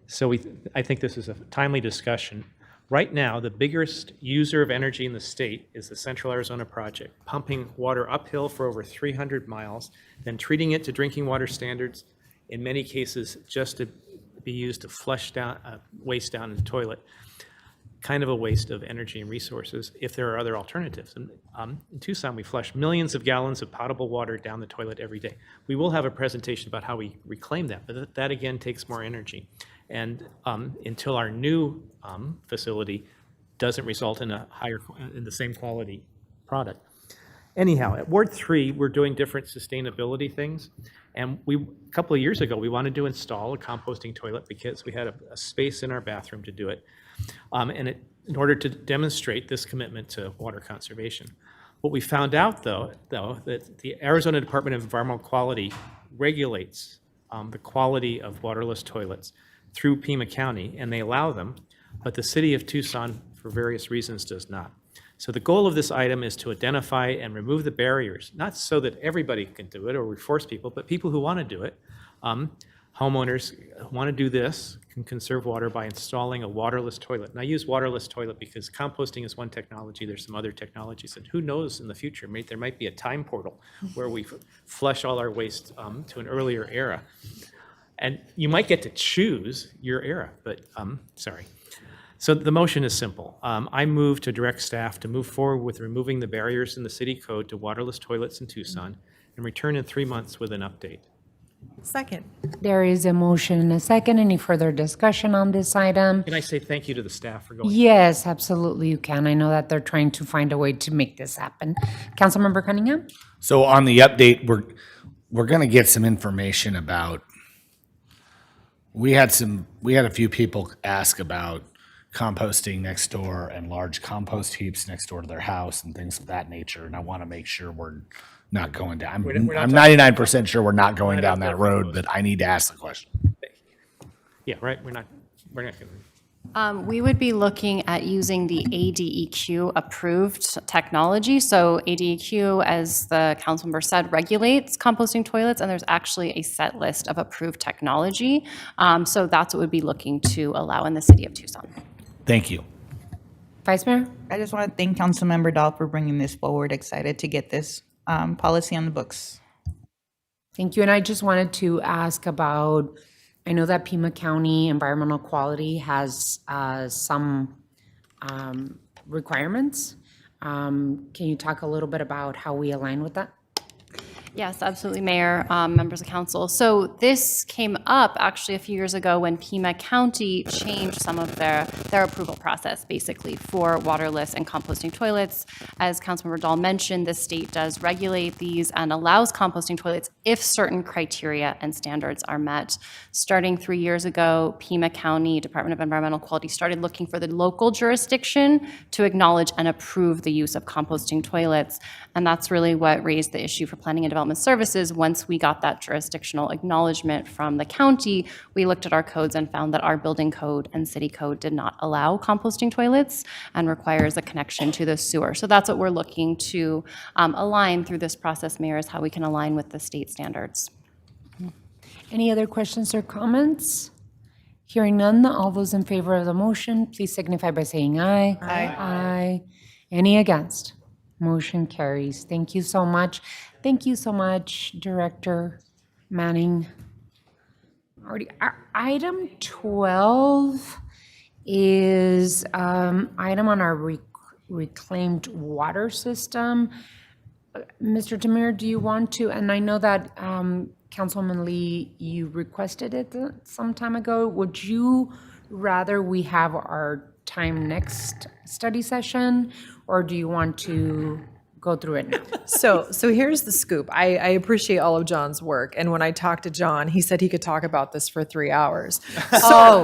So I think this is a timely discussion. Right now, the biggest user of energy in the state is the Central Arizona Project, pumping water uphill for over 300 miles, then treating it to drinking water standards, in many cases just to be used to flush down, waste down in the toilet. Kind of a waste of energy and resources if there are other alternatives. And in Tucson, we flush millions of gallons of potable water down the toilet every day. We will have a presentation about how we reclaim that, but that again takes more energy. And until our new facility doesn't result in in the same quality product. Anyhow, at Ward 3, we're doing different sustainability things. And a couple of years ago, we wanted to install a composting toilet because we had a space in our bathroom to do it. In order to demonstrate this commitment to water conservation. What we found out, though, that the Arizona Department of Environmental Quality regulates the quality of waterless toilets through Pima County, and they allow them, but the City of Tucson, for various reasons, does not. So the goal of this item is to identify and remove the barriers, not so that everybody can do it or we force people, but people who want to do it. homeowners want to do this can conserve water by installing a waterless toilet. And I use waterless toilet because composting is one technology. There's some other technologies, and who knows in the future, there might be a time portal where we flush all our waste to an earlier era. And you might get to choose your era, but sorry. So the motion is simple. I move to direct staff to move forward with removing the barriers in the city code to waterless toilets in Tucson and return in 3 months with an update. Second. There is a motion and a second. Any further discussion on this item? Can I say thank you to the staff for going? Yes, absolutely you can. I know that they're trying to find a way to make this happen. Councilmember Cunningham? So on the update, we're going to get some information about, we had a few people ask about composting next door and large compost heaps next door to their house and things of that nature. And I want to make sure we're not going down. I'm 99% sure we're not going down that road, but I need to ask the question. Yeah, right. We're not going to. We would be looking at using the ADEQ approved technology. So ADEQ, as the council member said, regulates composting toilets, and there's actually a set list of approved technology. So that's what we'd be looking to allow in the city of Tucson. Thank you. Vice Mayor? I just want to thank Councilmember Dahl for bringing this forward. Excited to get this policy on the books. Thank you. And I just wanted to ask about, I know that Pima County Environmental Quality has some requirements. Can you talk a little bit about how we align with that? Yes, absolutely, Mayor, members of council. So this came up actually a few years ago when Pima County changed some of their approval process, basically, for waterless and composting toilets. As Councilmember Dahl mentioned, the state does regulate these and allows composting toilets if certain criteria and standards are met. Starting 3 years ago, Pima County Department of Environmental Quality started looking for the local jurisdiction to acknowledge and approve the use of composting toilets. And that's really what raised the issue for planning and development services. Once we got that jurisdictional acknowledgement from the county, we looked at our codes and found that our building code and city code did not allow composting toilets and requires a connection to the sewer. So that's what we're looking to align through this process, Mayor, is how we can align with the state standards. Any other questions or comments? Hearing none, all those in favor of the motion, please signify by saying aye. Aye. Aye. Any against? Motion carries. Thank you so much. Thank you so much, Director Manning. Item 12 is item on our reclaimed water system. Mr. Tamir, do you want to, and I know that Councilman Lee, you requested it some time ago. Would you rather we have our time next study session, or do you want to go through it now? So here's the scoop. I appreciate all of John's work. And when I talked to John, he said he could talk about this for 3 hours. So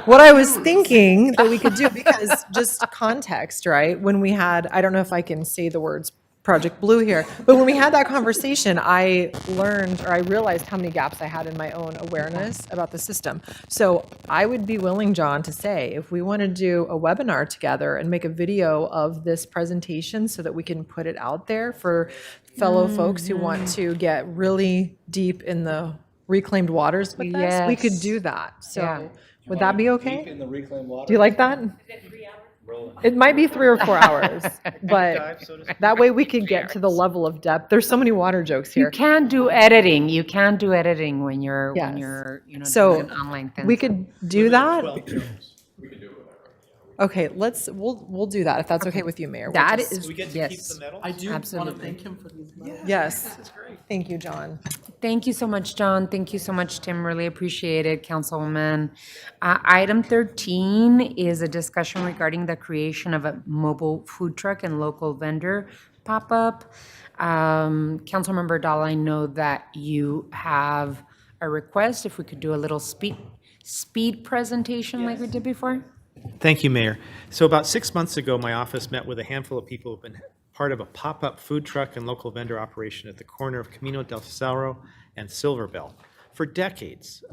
what I was thinking that we could do, because just context, right? When we had, I don't know if I can say the words Project Blue here, but when we had that conversation, I learned, or I realized how many gaps I had in my own awareness about the system. So I would be willing, John, to say, if we want to do a webinar together and make a video of this presentation so that we can put it out there for fellow folks who want to get really deep in the reclaimed waters with us, we could do that. So would that be okay? In the reclaimed water. Do you like that? It might be 3 or 4 hours, but that way we could get to the level of depth. There's so many water jokes here. You can do editing. You can do editing when you're So doing an online thing. we could do that. Okay, we'll do that if that's okay with you, Mayor. We'll That just- is, We get to keep the medals? I do want to Absolutely. thank him for these medals. Yes. Thank you, John. Thank you so much, John. Thank you so much, Tim. Really appreciate it, Councilwoman. Item 13 is a discussion regarding the creation of a mobile food truck and local vendor pop-up. Councilmember Dahl, I know that you have a request, if we could do a little speed presentation like we did before? Thank you, Mayor. So about 6 months ago, my office met with a handful of people who've been part of a pop-up food truck and local vendor operation at the corner of Camino del Cerro and Silver Bell for decades,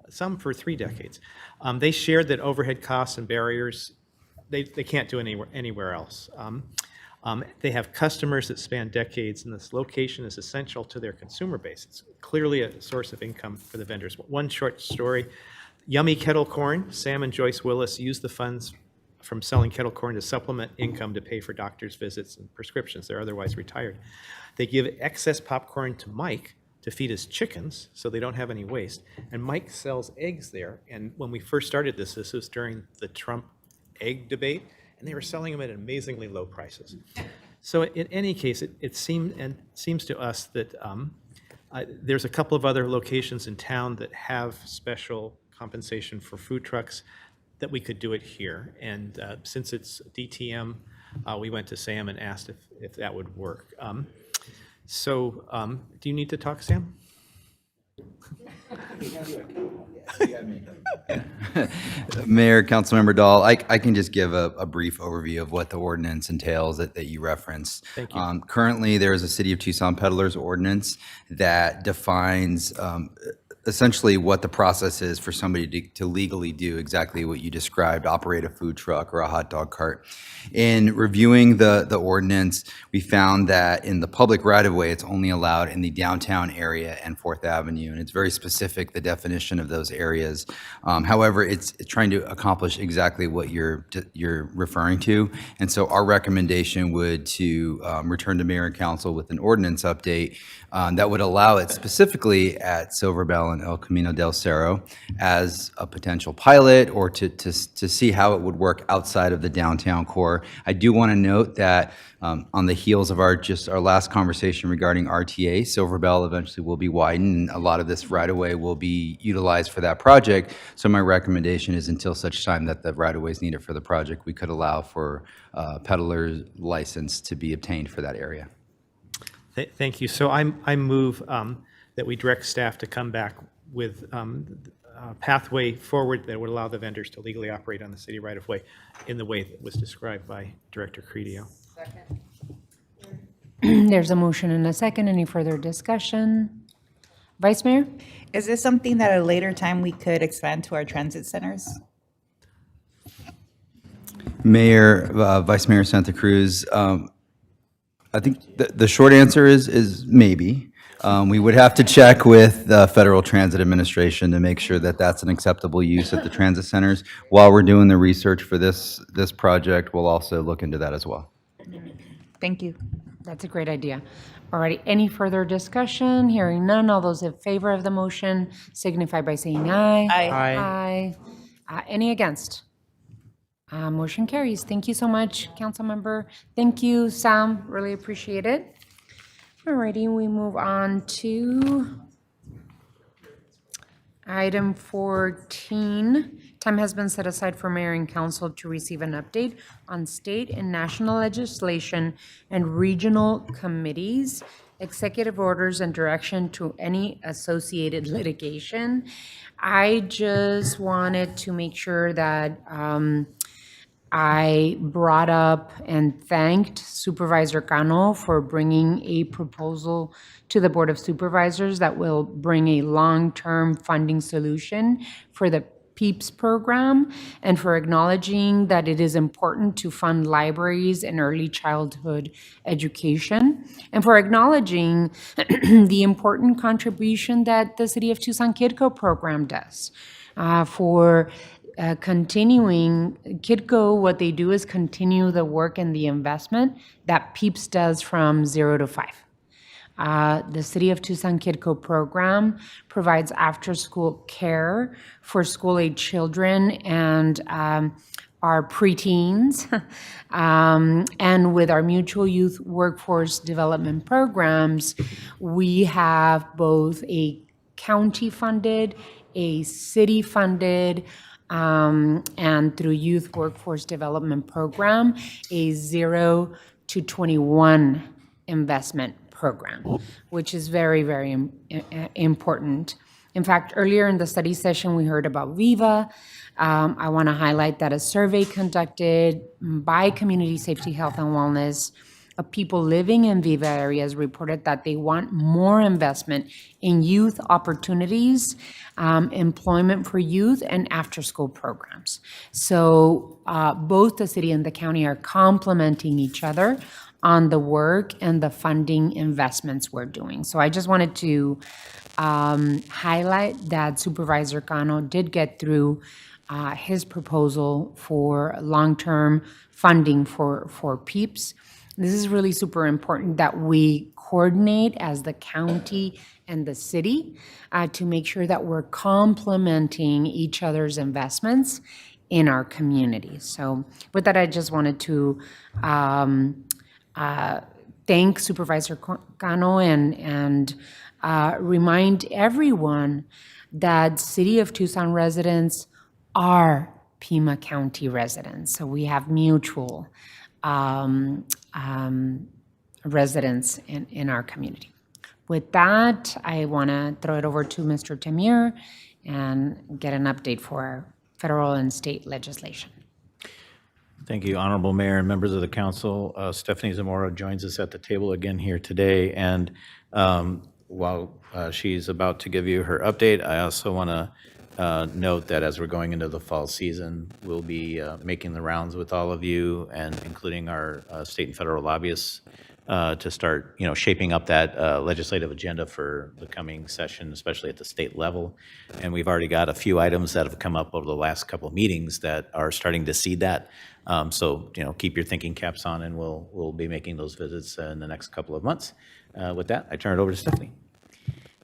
some for 3 decades. They shared that overhead costs and barriers, they can't do anywhere else. They have customers that span decades, and this location is essential to their consumer base. It's clearly a source of income for the vendors. One short story, Yummy Kettle Corn. Sam and Joyce Willis used the funds from selling kettle corn to supplement income to pay for doctor's visits and prescriptions. They're otherwise retired. They give excess popcorn to Mike to feed his chickens so they don't have any waste. And Mike sells eggs there. And when we first started this was during the Trump egg debate, and they were selling them at amazingly low prices. So in any case, it seems to us that there's a couple of other locations in town that have special compensation for food trucks that we could do it here. And since it's DTM, we went to Sam and asked if that would work. Do you need to talk, Sam? Mayor, Councilmember Dahl, I can just give a brief overview of what the ordinance entails that you referenced. Thank you. Currently, there is a City of Tucson Peddlers Ordinance that defines essentially what the process is for somebody to legally do exactly what you described, operate a food truck or a hot dog cart. In reviewing the ordinance, we found that in the public right-of-way, it's only allowed in the downtown area and 4th Avenue, and it's very specific, the definition of those areas. However, it's trying to accomplish exactly what you're referring to, and so our recommendation would to return to Mayor and Council with an ordinance update that would allow it specifically at Silver Bell and El Camino del Cerro as a potential pilot or to see how it would work outside of the downtown core. I do want to note that on the heels of our last conversation regarding RTA, Silver Bell eventually will be widened, and a lot of this right-of-way will be utilized for that project. So my recommendation is until such time that the right-of-way is needed for the project, we could allow for peddler's license to be obtained for that area. Thank you. So I move that we direct staff to come back with a pathway forward that would allow the vendors to legally operate on the city right-of-way in the way that was described by Director Credio. There's a motion and a second. Any further discussion? Vice Mayor? Is this something that at a later time we could expand to our transit centers? Mayor, Vice Mayor Santa Cruz, I think the short answer is maybe. We would have to check with the Federal Transit Administration to make sure that that's an acceptable use at the transit centers. While we're doing the research for this project, we'll also look into that as well. Thank you. That's a great idea. All right, any further discussion? Hearing none, all those in favor of the motion signify by saying aye. Aye. Aye. Any against? Motion carries. Thank you so much, Councilmember. Thank you, Sam. Really appreciate it. All righty, we move on to item 14. Time has been set aside for Mayor and Council to receive an update on state and national legislation and regional committees, executive orders, and direction to any associated litigation. I just wanted to make sure that I brought up and thanked Supervisor Cano for bringing a proposal to the Board of Supervisors that will bring a long-term funding solution for the PEEPS program, and for acknowledging that it is important to fund libraries and early childhood education, and for acknowledging the important contribution that the City of Tucson KidCo program does for continuing. KidCo, what they do is continue the work and the investment that PEEPS does from 0 to 5. The City of Tucson KidCo program provides after-school care for school-age children and our preteens. And with our mutual youth workforce development programs, we have both a county-funded, a city-funded, and through Youth Workforce Development Program, a 0 to 21 investment program, which is very, very important. In fact, earlier in the study session, we heard about Viva. I want to highlight that a survey conducted by Community Safety, Health, and Wellness of people living in Viva areas reported that they want more investment in youth opportunities, employment for youth, and after-school programs. So both the city and the county are complementing each other on the work and the funding investments we're doing. So I just wanted to highlight that Supervisor Cano did get through his proposal for long-term funding for PEEPs. This is really super important that we coordinate as the county and the city to make sure that we're complementing each other's investments in our community. So with that, I just wanted to thank Supervisor Cano and remind everyone that City of Tucson residents are Pima County residents. So we have mutual residents in our community. With that, I want to throw it over to Mr. Tamir and get an update for federal and state legislation. Thank you, Honorable Mayor and members of the council. Stephanie Zamora joins us at the table again here today. And while she's about to give you her update, I also want to note that as we're going into the fall season, we'll be making the rounds with all of you and including our state and federal lobbyists to start, shaping up that legislative agenda for the coming session, especially at the state level. And we've already got a few items that have come up over the last couple of meetings that are starting to seed that. So, keep your thinking caps on, and we'll be making those visits in the next couple of months. With that, I turn it over to Stephanie.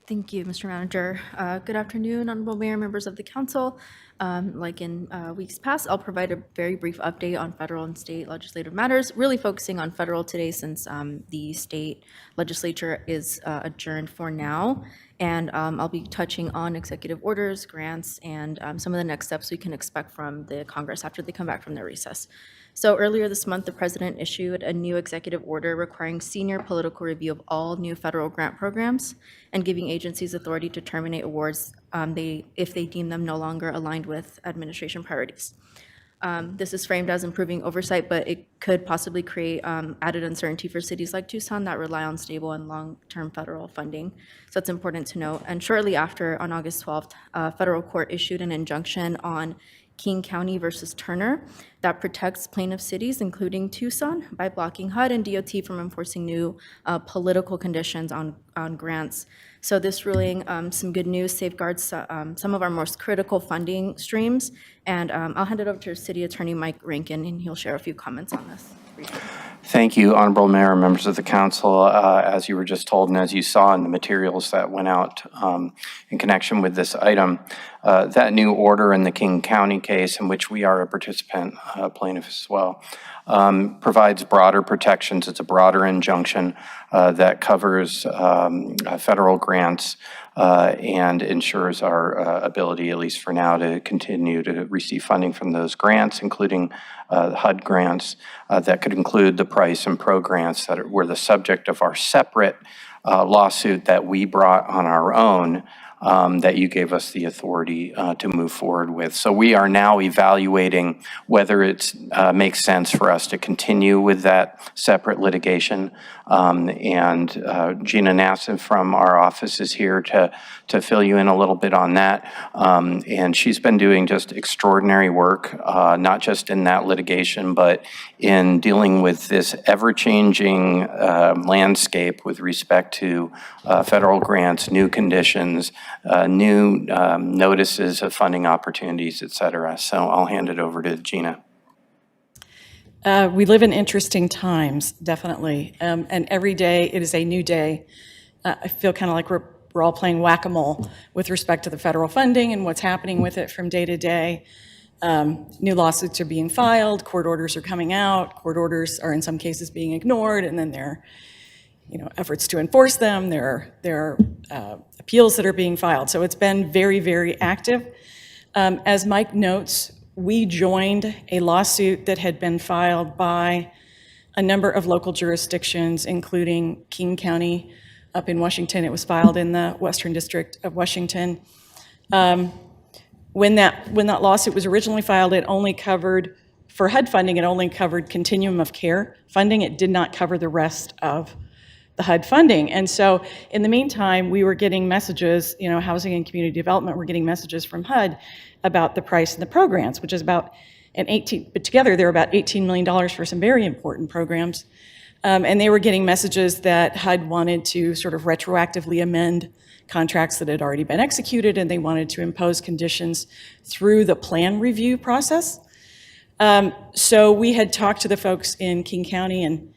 Thank you, Mr. Manager. Good afternoon, Honorable Mayor, members of the council. Like in weeks past, I'll provide a very brief update on federal and state legislative matters, really focusing on federal today since the state legislature is adjourned for now. And I'll be touching on executive orders, grants, and some of the next steps we can expect from the Congress after they come back from their recess. So earlier this month, the president issued a new executive order requiring senior political review of all new federal grant programs and giving agencies authority to terminate awards if they deem them no longer aligned with administration priorities. This is framed as improving oversight, but it could possibly create added uncertainty for cities like Tucson that rely on stable and long-term federal funding. So it's important to note. And shortly after, on August 12th, federal court issued an injunction on King County versus Turner that protects plaintiff cities, including Tucson, by blocking HUD and DOT from enforcing new political conditions on grants. So this ruling, some good news, safeguards some of our most critical funding streams. And I'll hand it over to City Attorney Mike Rankin, and he'll share a few comments on this. Thank you, Honorable Mayor and members of the council. As you were just told and as you saw in the materials that went out in connection with this item, that new order in the King County case, in which we are a participant plaintiff as well, provides broader protections. It's a broader injunction that covers federal grants and ensures our ability, at least for now, to continue to receive funding from those grants, including HUD grants that could include the price and pro grants that were the subject of our separate lawsuit that we brought on our own that you gave us the authority to move forward with. So we are now evaluating whether it makes sense for us to continue with that separate litigation. And Gina Nassif from our office is here to fill you in a little bit on that. And she's been doing just extraordinary work, not just in that litigation, but in dealing with this ever-changing landscape with respect to federal grants, new conditions, new notices of funding opportunities, et cetera. So I'll hand it over to Gina. We live in interesting times, definitely. And every day it is a new day. I feel kind of like we're all playing whack-a-mole with respect to the federal funding and what's happening with it from day to day. New lawsuits are being filed, court orders are coming out, court orders are in some cases being ignored, and then there are efforts to enforce them. There are appeals that are being filed. So it's been very, very active. As Mike notes, we joined a lawsuit that had been filed by a number of local jurisdictions, including King County up in Washington. It was filed in the Western District of Washington. When that lawsuit was originally filed, it only covered, for HUD funding, it only covered continuum of care funding. It did not cover the rest of the HUD funding. And so in the meantime, we were getting messages, Housing and Community Development were getting messages from HUD about the price and the programs, which is but together they're about $18 million for some very important programs. And they were getting messages that HUD wanted to sort of retroactively amend contracts that had already been executed, and they wanted to impose conditions through the plan review process. So we had talked to the folks in King County, and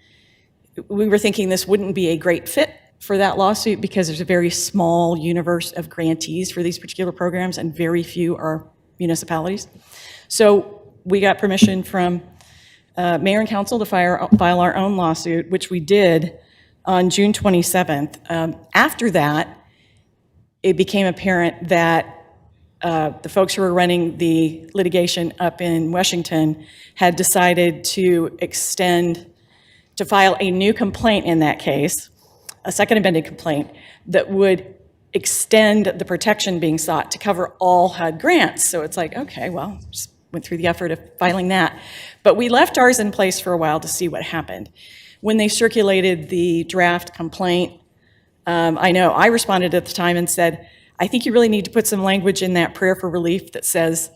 we were thinking this wouldn't be a great fit for that lawsuit because there's a very small universe of grantees for these particular programs, and very few are municipalities. So we got permission from mayor and council to file our own lawsuit, which we did on June 27th. After that, it became apparent that the folks who were running the litigation up in Washington had decided to file a new complaint in that case, a second amended complaint, that would extend the protection being sought to cover all HUD grants. So it's like, okay, well, just went through the effort of filing that. But we left ours in place for a while to see what happened. When they circulated the draft complaint, I know I responded at the time and said, I think you really need to put some language in that prayer for relief that says,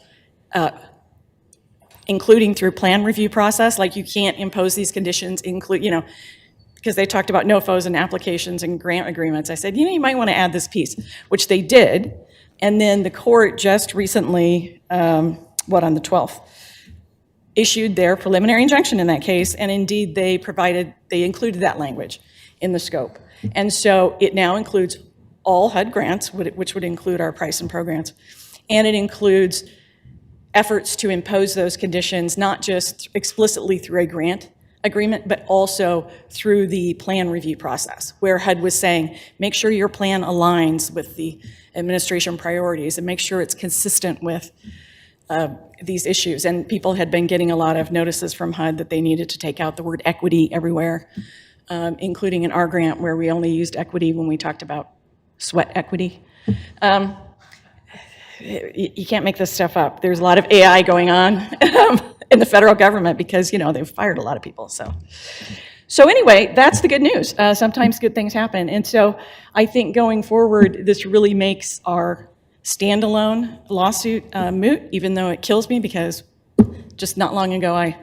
including through plan review process, like you can't impose these conditions, because they talked about NOFOs and applications and grant agreements. I said, you might want to add this piece, which they did. And then the court just recently, on the 12th, issued their preliminary injunction in that case. And indeed, they included that language in the scope. And so it now includes all HUD grants, which would include our price and programs. And it includes efforts to impose those conditions, not just explicitly through a grant agreement, but also through the plan review process, where HUD was saying, make sure your plan aligns with the administration priorities and make sure it's consistent with these issues. And people had been getting a lot of notices from HUD that they needed to take out the word equity everywhere, including in our grant where we only used equity when we talked about sweat equity. You can't make this stuff up. There's a lot of AI going on in the federal government because, they've fired a lot of people. So anyway, that's the good news. Sometimes good things happen. And so I think going forward, this really makes our standalone lawsuit moot, even though it kills me because just not long ago, I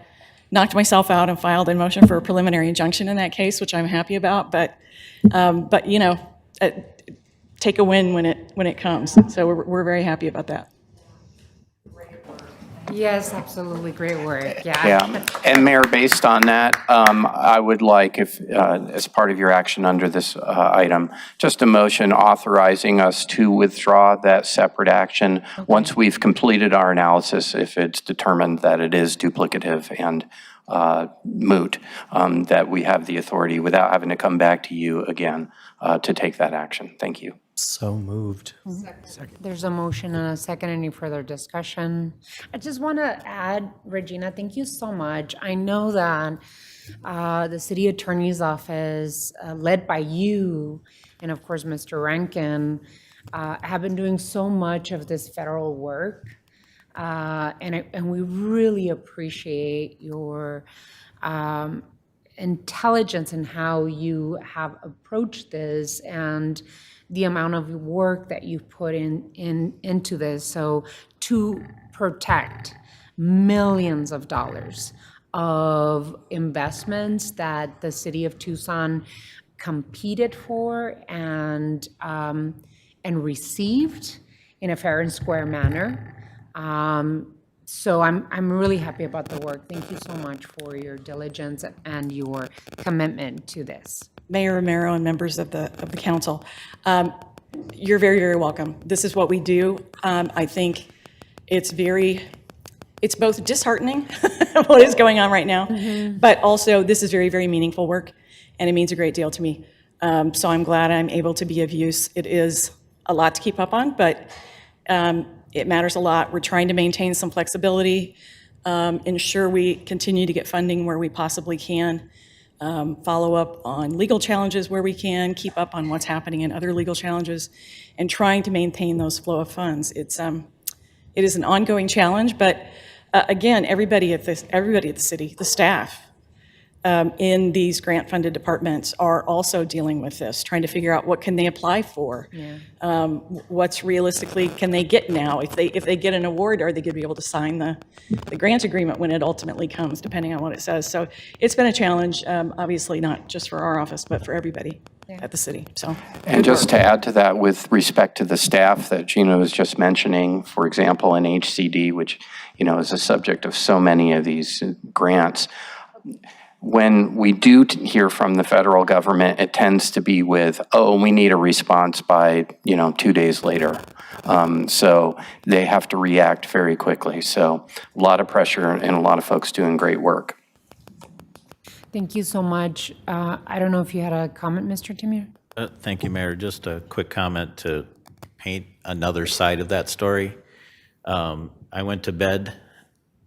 knocked myself out and filed a motion for a preliminary injunction in that case, which I'm happy about. But take a win when it comes. So we're very happy about that. Yes, absolutely, great work, Yeah, and Mayor, based on that, I would like, if as part of your action under this item, just a motion authorizing us to withdraw that separate action once we've completed our analysis, if it's determined that it is duplicative and moot, that we have the authority without having to come back to you again to take that action. Thank you. So moved. There's a motion and a second. Any further discussion? I just want to add, Regina, thank you so much. I know that the city attorney's office, led by you, and of course, Mr. Rankin, have been doing so much of this federal work. And we really appreciate your intelligence in how you have approached this and the amount of work that you've put into this. So to protect millions of dollars of investments that the city of Tucson competed for and received in a fair and square manner. So I'm really happy about the work. Thank you so much for your diligence and your commitment to this. Mayor Romero and members of the council, you're very, very welcome. This is what we do. I think it's both disheartening what is going on right now, but also this is very, very meaningful work, and it means a great deal to me. So I'm glad I'm able to be of use. It is a lot to keep up on, but it matters a lot. We're trying to maintain some flexibility, ensure we continue to get funding where we possibly can, follow up on legal challenges where we can, keep up on what's happening in other legal challenges, and trying to maintain those flow of funds. It is an ongoing challenge, but again, everybody at the city, the staff, in these grant-funded departments are also dealing with this, trying to figure out what can they apply for. What's realistically can they get now? If they get an award, are they going to be able to sign the grant agreement when it ultimately comes, depending on what it says? So it's been a challenge, obviously not just for our office, but for everybody at the city. So. And just to add to that, with respect to the staff that Gina was just mentioning, for example, in HCD, which, you know, is a subject of so many of these grants, when we do hear from the federal government, it tends to be with, oh, we need a response by, 2 days later. So they have to react very quickly. So a lot of pressure and a lot of folks doing great work. Thank you so much. I don't know if you had a comment, Mr. Timir? Thank you, Mayor. Just a quick comment to paint another side of that story. I went to bed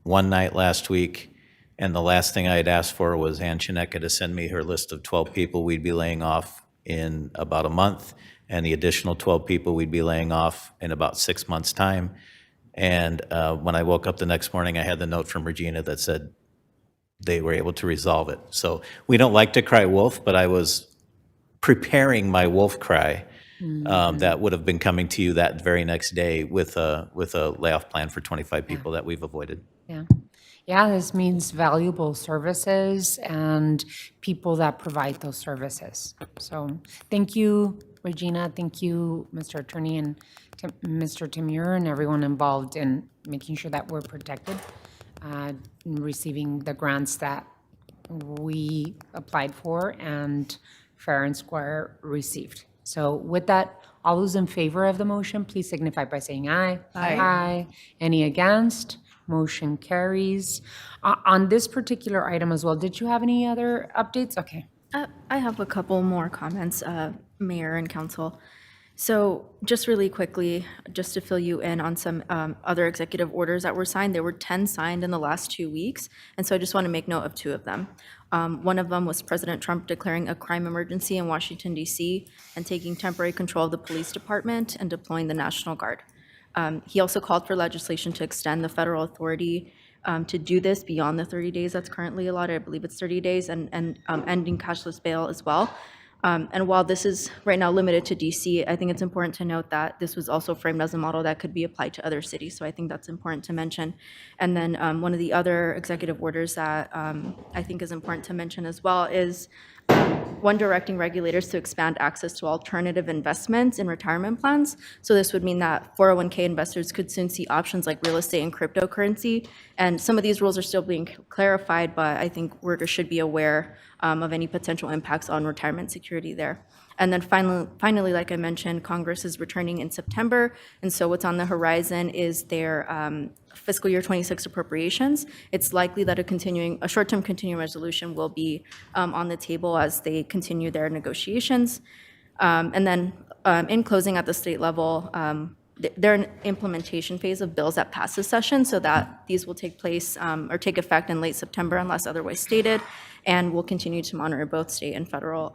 one night last week, and the last thing I had asked for was Ann Chineka to send me her list of 12 people we'd be laying off in about a month, and the additional 12 people we'd be laying off in about 6 months' time. And when I woke up the next morning, I had the note from Regina that said they were able to resolve it. So we don't like to cry wolf, but I was preparing my wolf cry that would have been coming to you that very next day with a layoff plan for 25 people that we've avoided. Yeah. Yeah, this means valuable services and people that provide those services. So thank you, Regina. Thank you, Mr. Attorney, and Mr. Timur, and everyone involved in making sure that we're protected in receiving the grants that we applied for and fair and square received. So with that, all those in favor of the motion, please signify by saying aye. Aye. Any against? Motion carries. On this particular item as well, did you have any other updates? Okay. I have a couple more comments, Mayor and Council. So just really quickly, just to fill you in on some other executive orders that were signed, there were 10 signed in the last 2 weeks, and so I just want to make note of 2 of them. One of them was President Trump declaring a crime emergency in Washington, D.C., and taking temporary control of the police department and deploying the National Guard. He also called for legislation to extend the federal authority to do this beyond the 30 days that's currently allotted. I believe it's 30 days, and ending cashless bail as well. And while this is right now limited to DC, I think it's important to note that this was also framed as a model that could be applied to other cities. So I think that's important to mention. And then one of the other executive orders that I think is important to mention as well is one directing regulators to expand access to alternative investments in retirement plans. So this would mean that 401k investors could soon see options like real estate and cryptocurrency. And some of these rules are still being clarified, but I think workers should be aware of any potential impacts on retirement security there. And then finally, like I mentioned, Congress is returning in September, and so what's on the horizon is their fiscal year 26 appropriations. It's likely that a short-term continuing resolution will be on the table as they continue their negotiations. And then in closing at the state level, they're in implementation phase of bills that pass this session, so that these will take place or take effect in late September unless otherwise stated, and we'll continue to monitor both state and federal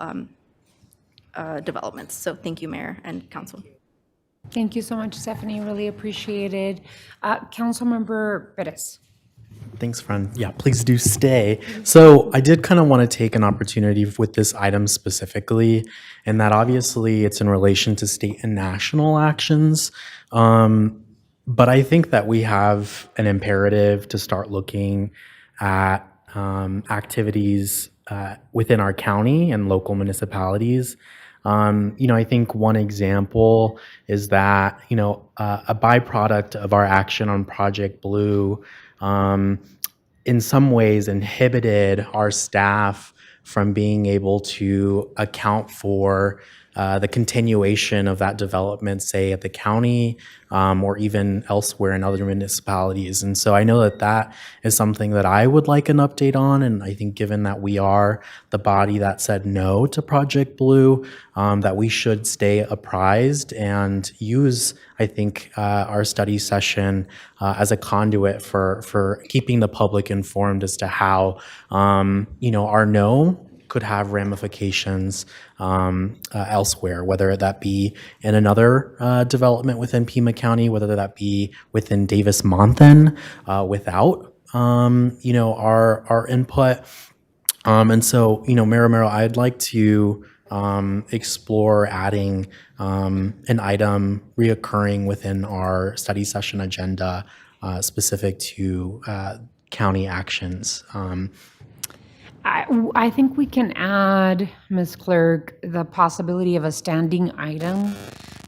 developments. So thank you, Mayor and Council. Thank you so much, Stephanie. Really appreciated. Councilmember Perez. Thanks, friend. Yeah, please do stay. So I did kind of want to take an opportunity with this item specifically, and that obviously it's in relation to state and national actions. But I think that we have an imperative to start looking at activities within our county and local municipalities. I think one example is that, a byproduct of our action on Project Blue in some ways inhibited our staff from being able to account for the continuation of that development, say at the county or even elsewhere in other municipalities. And so I know that that is something that I would like an update on. And I think given that we are the body that said no to Project Blue, that we should stay apprised and use, I think, our study session as a conduit for keeping the public informed as to how, our no could have ramifications elsewhere, whether that be in another development within Pima County, whether that be within Davis-Monthan, without our input. And so, Mayor Romero, I'd like to explore adding an item reoccurring within our study session agenda specific to county actions. I think we can add, Ms. Clerk, the possibility of a standing item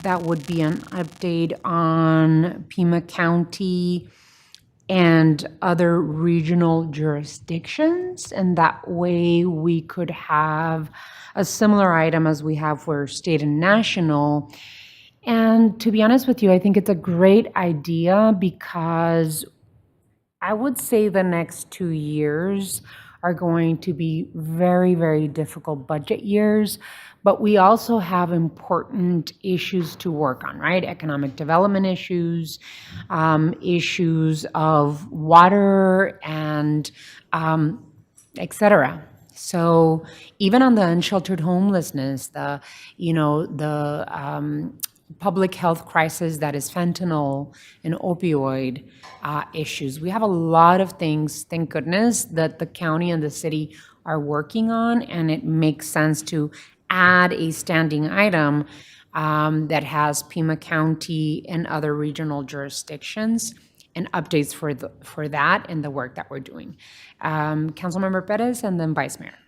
that would be an update on Pima County and other regional jurisdictions. And that way we could have a similar item as we have for state and national. And to be honest with you, I think it's a great idea because I would say the next 2 years are going to be very, very difficult budget years, but we also have important issues to work on, right? Economic development issues, issues of water, and et cetera. So even on the unsheltered homelessness, the public health crisis that is fentanyl and opioid issues. We have a lot of things, thank goodness, that the county and the city are working on, and it makes sense to add a standing item that has Pima County and other regional jurisdictions and updates for that and the work that we're doing. Councilmember Perez and then Vice Mayor.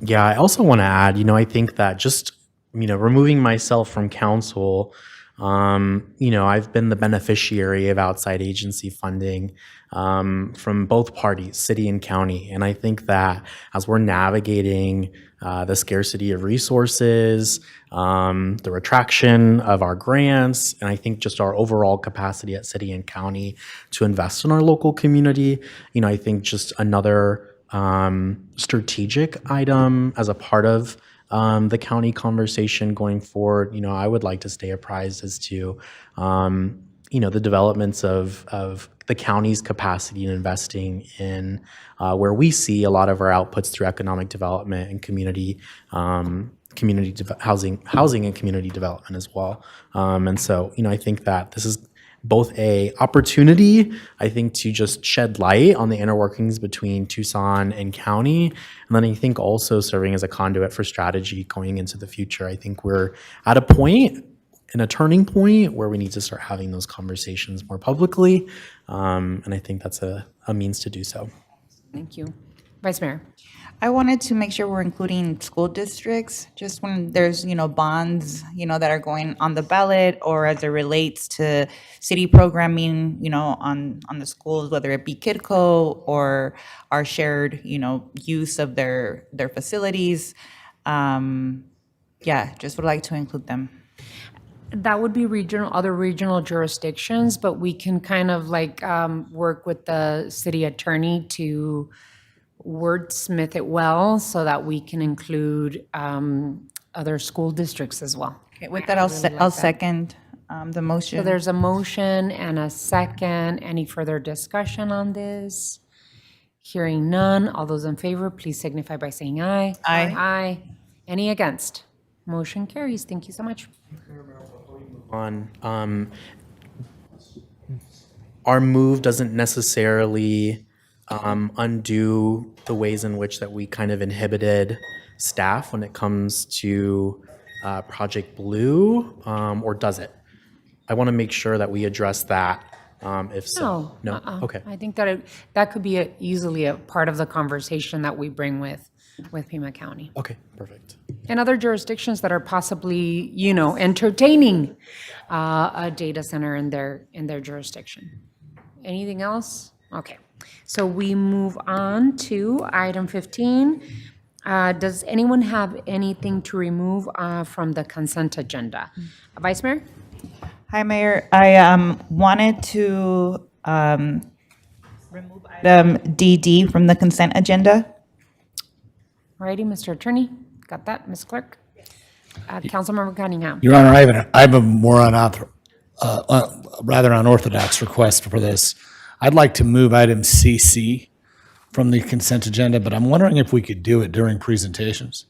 Yeah, I also want to add, I think that just removing myself from council, I've been the beneficiary of outside agency funding from both parties, city and county. And I think that as we're navigating the scarcity of resources, the retraction of our grants, and I think just our overall capacity at city and county to invest in our local community, I think just another strategic item as a part of the county conversation going forward. I would like to stay apprised as to, the developments of the county's capacity in investing in where we see a lot of our outputs through economic development and community housing and community development as well. And so, I think that this is both a opportunity, I think, to just shed light on the inner workings between Tucson and county, and then I think also serving as a conduit for strategy going into the future. I think we're at a point, in a turning point, where we need to start having those conversations more publicly, and I think that's a means to do so. Thank you. Vice Mayor. I wanted to make sure we're including school districts, just when there's, bonds, that are going on the ballot, or as it relates to city programming, on the schools, whether it be KidCo or our shared, use of their facilities. Just would like to include them. That would be other regional jurisdictions, but we can kind of work with the city attorney to wordsmith it well so that we can include other school districts as well. Okay, with that, I'll second the motion. So there's a motion and a second. Any further discussion on this? Hearing none. All those in favor, please signify by saying aye. Aye. Aye. Any against? Motion carries. Thank you so much. Our move doesn't necessarily undo the ways in which that we kind of inhibited staff when it comes to Project Blue, or does it? I want to make sure that we address that. If so, no. Okay. I think that that could be easily a part of the conversation that we bring with Pima County. Okay, perfect. And other jurisdictions that are possibly, entertaining a data center in their jurisdiction. Anything else? Okay. So we move on to item 15. Does anyone have anything to remove from the consent agenda? Vice Mayor? Hi, Mayor. I wanted to remove item DD from the consent agenda. Alrighty, Mr. Attorney, got that, Ms. Clerk? Councilmember Cunningham. Your Honor, I have a more rather unorthodox request for this. I'd like to move item CC from the consent agenda, but I'm wondering if we could do it during presentations.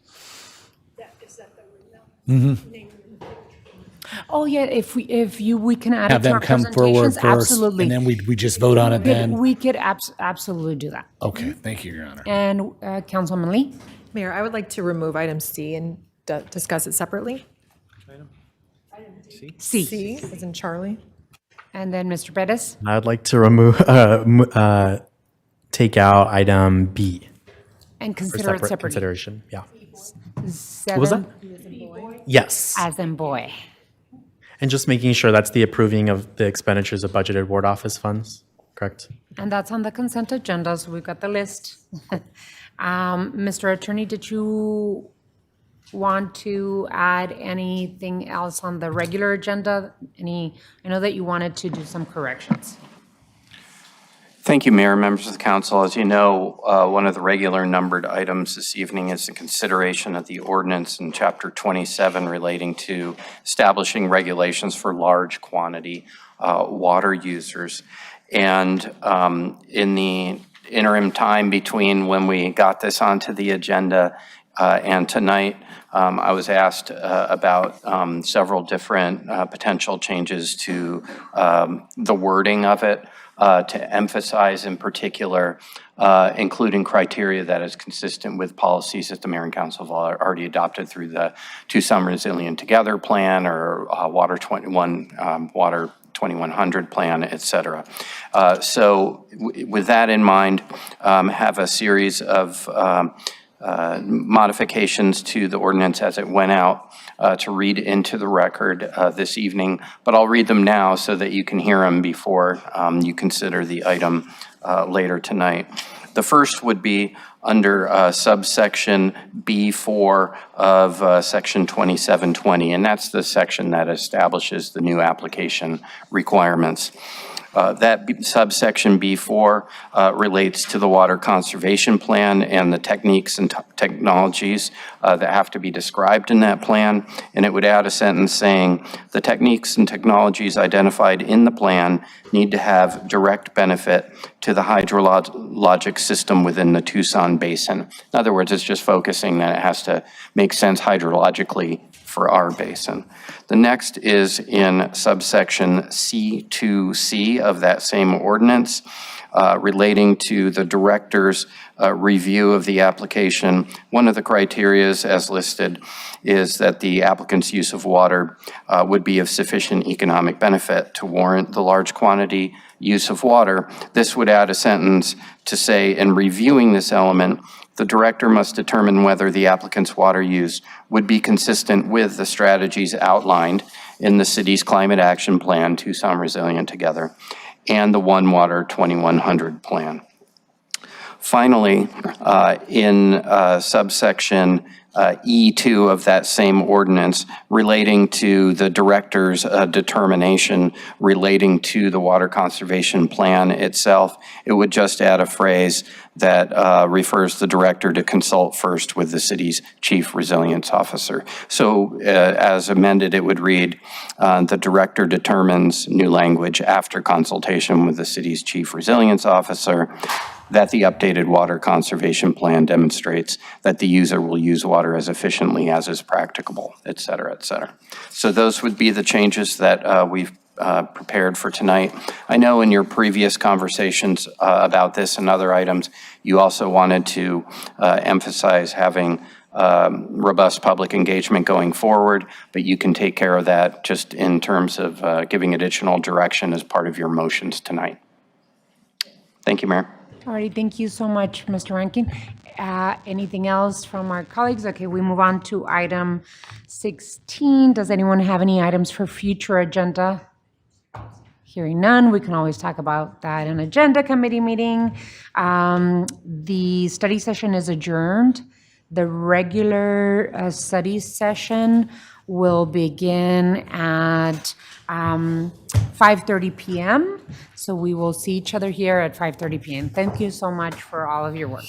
Oh, yeah, if we can add it Have to them our come forward presentations, first, absolutely. and then we just vote on it then? We could absolutely do that. Okay, thank you, Your Honor. And Councilman Lee? Mayor, I would like to remove item C and discuss it separately. C. C as in Charlie. And then Mr. Pettis? I'd like to remove, take out item B. And For consider it separate separately. consideration, yeah. Seven. was that? Yes. As in boy. And just making sure that's the approving of the expenditures of budgeted ward office funds, correct? And that's on the consent agenda, so we've got the list. Mr. Attorney, did you want to add anything else on the regular agenda? I know that you wanted to do some corrections. Thank you, Mayor, members of the council. As you know, one of the regular numbered items this evening is the consideration of the ordinance in Chapter 27 relating to establishing regulations for large quantity water users. And in the interim time between when we got this onto the agenda and tonight, I was asked about several different potential changes to the wording of it. To emphasize in particular, including criteria that is consistent with policies that the Mayor and Council have already adopted through the Tucson Resilient Together Plan or Water 2100 Plan, et cetera. So with that in mind, have a series of modifications to the ordinance as it went out to read into the record this evening, but I'll read them now so that you can hear them before you consider the item later tonight. The first would be under subsection B4 of section 2720, and that's the section that establishes the new application requirements. Subsection B4 relates to the water conservation plan and the techniques and technologies that have to be described in that plan. And it would add a sentence saying, the techniques and technologies identified in the plan need to have direct benefit to the hydrologic system within the Tucson Basin. In other words, it's just focusing that it has to make sense hydrologically for our basin. The next is in subsection C2C of that same ordinance relating to the director's review of the application. One of the criterias as listed is that the applicant's use of water would be of sufficient economic benefit to warrant the large quantity use of water. This would add a sentence to say, in reviewing this element, the director must determine whether the applicant's water use would be consistent with the strategies outlined in the city's climate action plan, Tucson Resilient Together, and the One Water 2100 plan. Finally, in subsection E2 of that same ordinance relating to the director's determination relating to the water conservation plan itself, it would just add a phrase that refers the director to consult first with the city's chief resilience officer. So as amended, it would read, the director determines new language after consultation with the city's chief resilience officer that the updated water conservation plan demonstrates that the user will use water as efficiently as is practicable, et cetera, et cetera. So those would be the changes that we've prepared for tonight. I know in your previous conversations about this and other items, you also wanted to emphasize having robust public engagement going forward, but you can take care of that just in terms of giving additional direction as part of your motions tonight. Thank you, Mayor. All right, thank you so much, Mr. Rankin. Anything else from our colleagues? Okay, we move on to item 16. Does anyone have any items for future agenda? Hearing none, we can always talk about that in agenda committee meeting. The study session is adjourned. The regular study session will begin at 5:30 p.m. So we will see each other here at 5:30 p.m. Thank you so much for all of your work.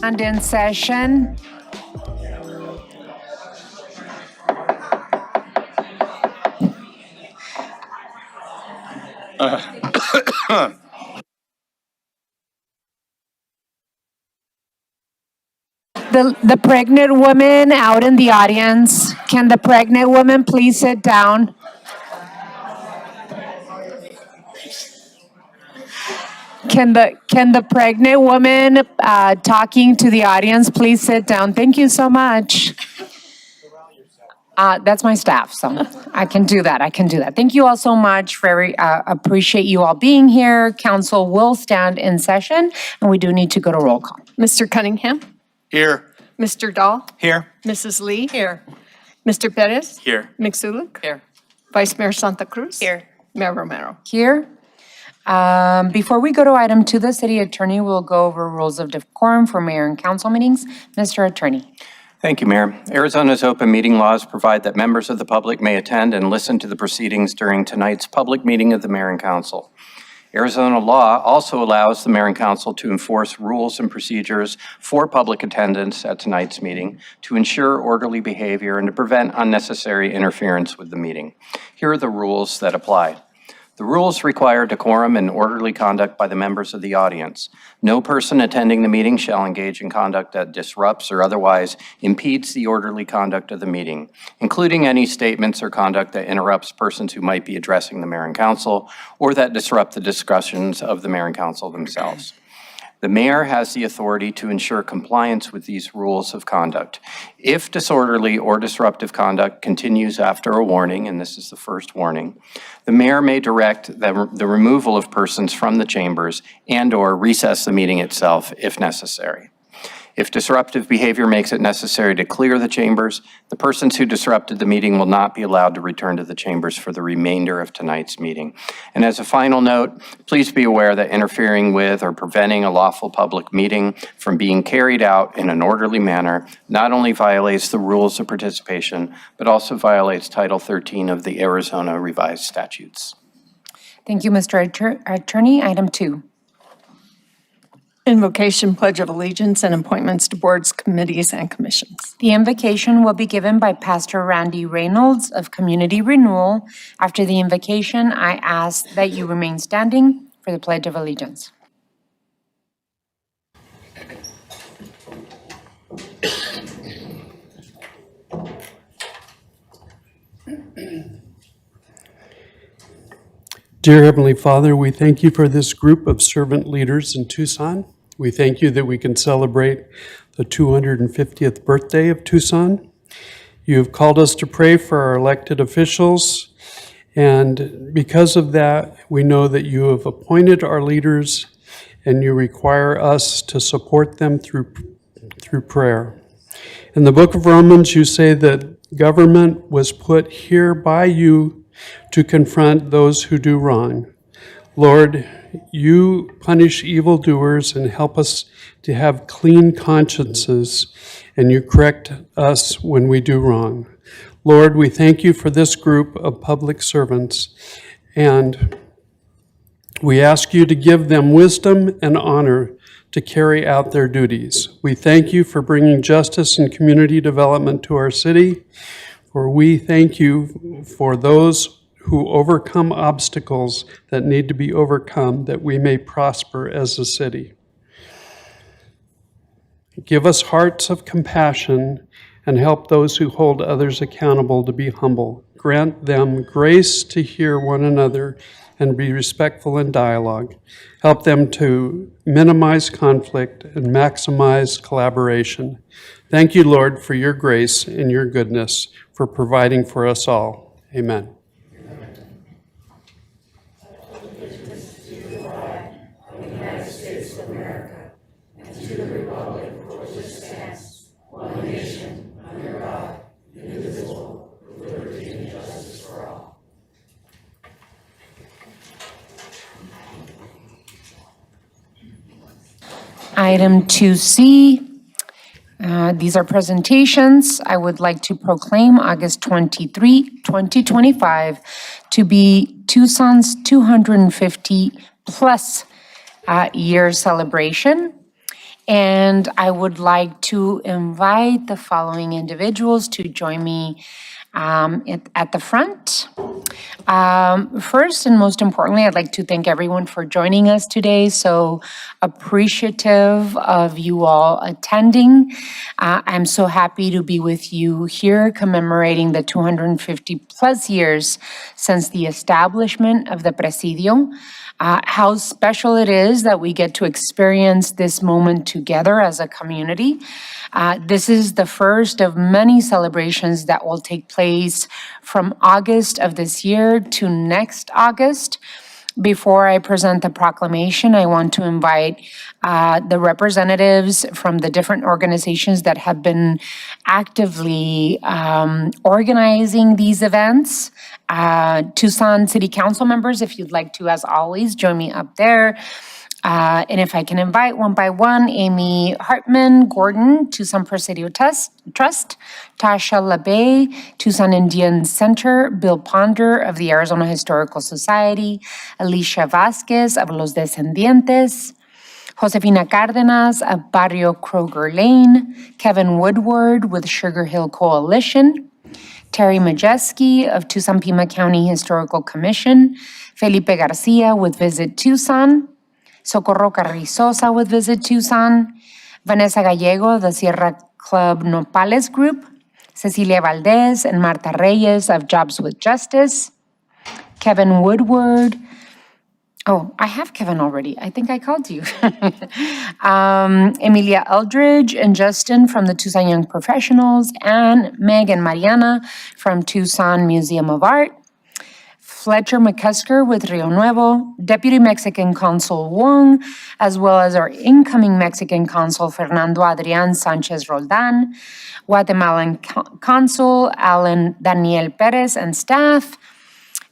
And in session. The pregnant woman out in the audience, can the pregnant woman please sit down? Can the pregnant woman talking to the audience please sit down? Thank you so much. That's my staff, so I can do that. Thank you all so much. Very appreciate you all being here. Council will stand in session, and we do need to go to roll call. Mr. Cunningham? Here. Mr. Dahl? Here. Mrs. Lee? Here. Mr. Perez? Here. Mixuluk? Here. Vice Mayor Santa Cruz? Here. Mayor Romero? Here. Before we go to item 2, the city attorney will go over rules of decorum for mayor and council meetings. Mr. Attorney. Thank you, Mayor. Arizona's open meeting laws provide that members of the public may attend and listen to the proceedings during tonight's public meeting of the Mayor and Council. Arizona law also allows the Mayor and Council to enforce rules and procedures for public attendance at tonight's meeting to ensure orderly behavior and to prevent unnecessary interference with the meeting. Here are the rules that apply. The rules require decorum and orderly conduct by the members of the audience. No person attending the meeting shall engage in conduct that disrupts or otherwise impedes the orderly conduct of the meeting, including any statements or conduct that interrupts persons who might be addressing the Mayor and Council or that disrupt the discussions of the Mayor and Council themselves. The mayor has the authority to ensure compliance with these rules of conduct. If disorderly or disruptive conduct continues after a warning, and this is the first warning, the mayor may direct the removal of persons from the chambers and/or recess the meeting itself if necessary. If disruptive behavior makes it necessary to clear the chambers, the persons who disrupted the meeting will not be allowed to return to the chambers for the remainder of tonight's meeting. And as a final note, please be aware that interfering with or preventing a lawful public meeting from being carried out in an orderly manner not only violates the rules of participation, but also violates Title 13 of the Arizona Revised Statutes. Thank you, Mr. Attorney. Item 2. Invocation, Pledge of Allegiance, and appointments to boards, committees, and commissions. The invocation will be given by Pastor Randy Reynolds of Community Renewal. After the invocation, I ask that you remain standing for the Pledge of Allegiance. Dear Heavenly Father, we thank you for this group of servant leaders in Tucson. We thank you that we can celebrate the 250th birthday of Tucson. You have called us to pray for our elected officials, and because of that, we know that you have appointed our leaders and you require us to support them through prayer. In the book of Romans, you say that government was put here by you to confront those who do wrong. Lord, you punish evildoers and help us to have clean consciences, and you correct us when we do wrong. Lord, we thank you for this group of public servants, and we ask you to give them wisdom and honor to carry out their duties. We thank you for bringing justice and community development to our city, for we thank you for those who overcome obstacles that need to be overcome, that we may prosper as a city. Give us hearts of compassion and help those who hold others accountable to be humble. Grant them grace to hear one another and be respectful in dialogue. Help them to minimize conflict and maximize collaboration. Thank you, Lord, for your grace and your goodness, for providing for us all. Amen. Item 2C, these are presentations. I would like to proclaim August 23, 2025 to be Tucson's 250 plus year celebration. And I would like to invite the following individuals to join me at the front. First and most importantly, I'd like to thank everyone for joining us today. So appreciative of you all attending. I'm so happy to be with you here commemorating the 250 plus years since the establishment of the Presidio. How special it is that we get to experience this moment together as a community. This is the first of many celebrations that will take place from August of this year to next August. Before I present the proclamation, I want to invite the representatives from the different organizations that have been actively organizing these events. Tucson City Council members, if you'd like to, as always, join me up there. And if I can invite one by one, Amy Hartman Gordon, Tucson Presidio Trust, Tasha LeBay, Tucson Indian Center, Bill Ponder of the Arizona Historical Society, Alicia Vasquez of Los Descendientes, Josefina Cárdenas of Barrio Kroger Lane, Kevin Woodward with Sugar Hill Coalition, Terry Majeski of Tucson Pima County Historical Commission, Felipe Garcia with Visit Tucson, Socorro Carrizosa with Visit Tucson, Vanessa Gallego, the Sierra Club Nopales Group, Cecilia Valdez and Marta Reyes of Jobs with Justice, Kevin Woodward, Oh, I have Kevin already. I think I called you. Emilia Eldridge and Justin from the Tucson Young Professionals, and Meg and Mariana from Tucson Museum of Art. Fletcher McCusker with Rio Nuevo, Deputy Mexican Consul Wong, as well as our incoming Mexican Consul Fernando Adrián Sanchez Roldan, Guatemalan Consul Alan Daniel Perez and staff,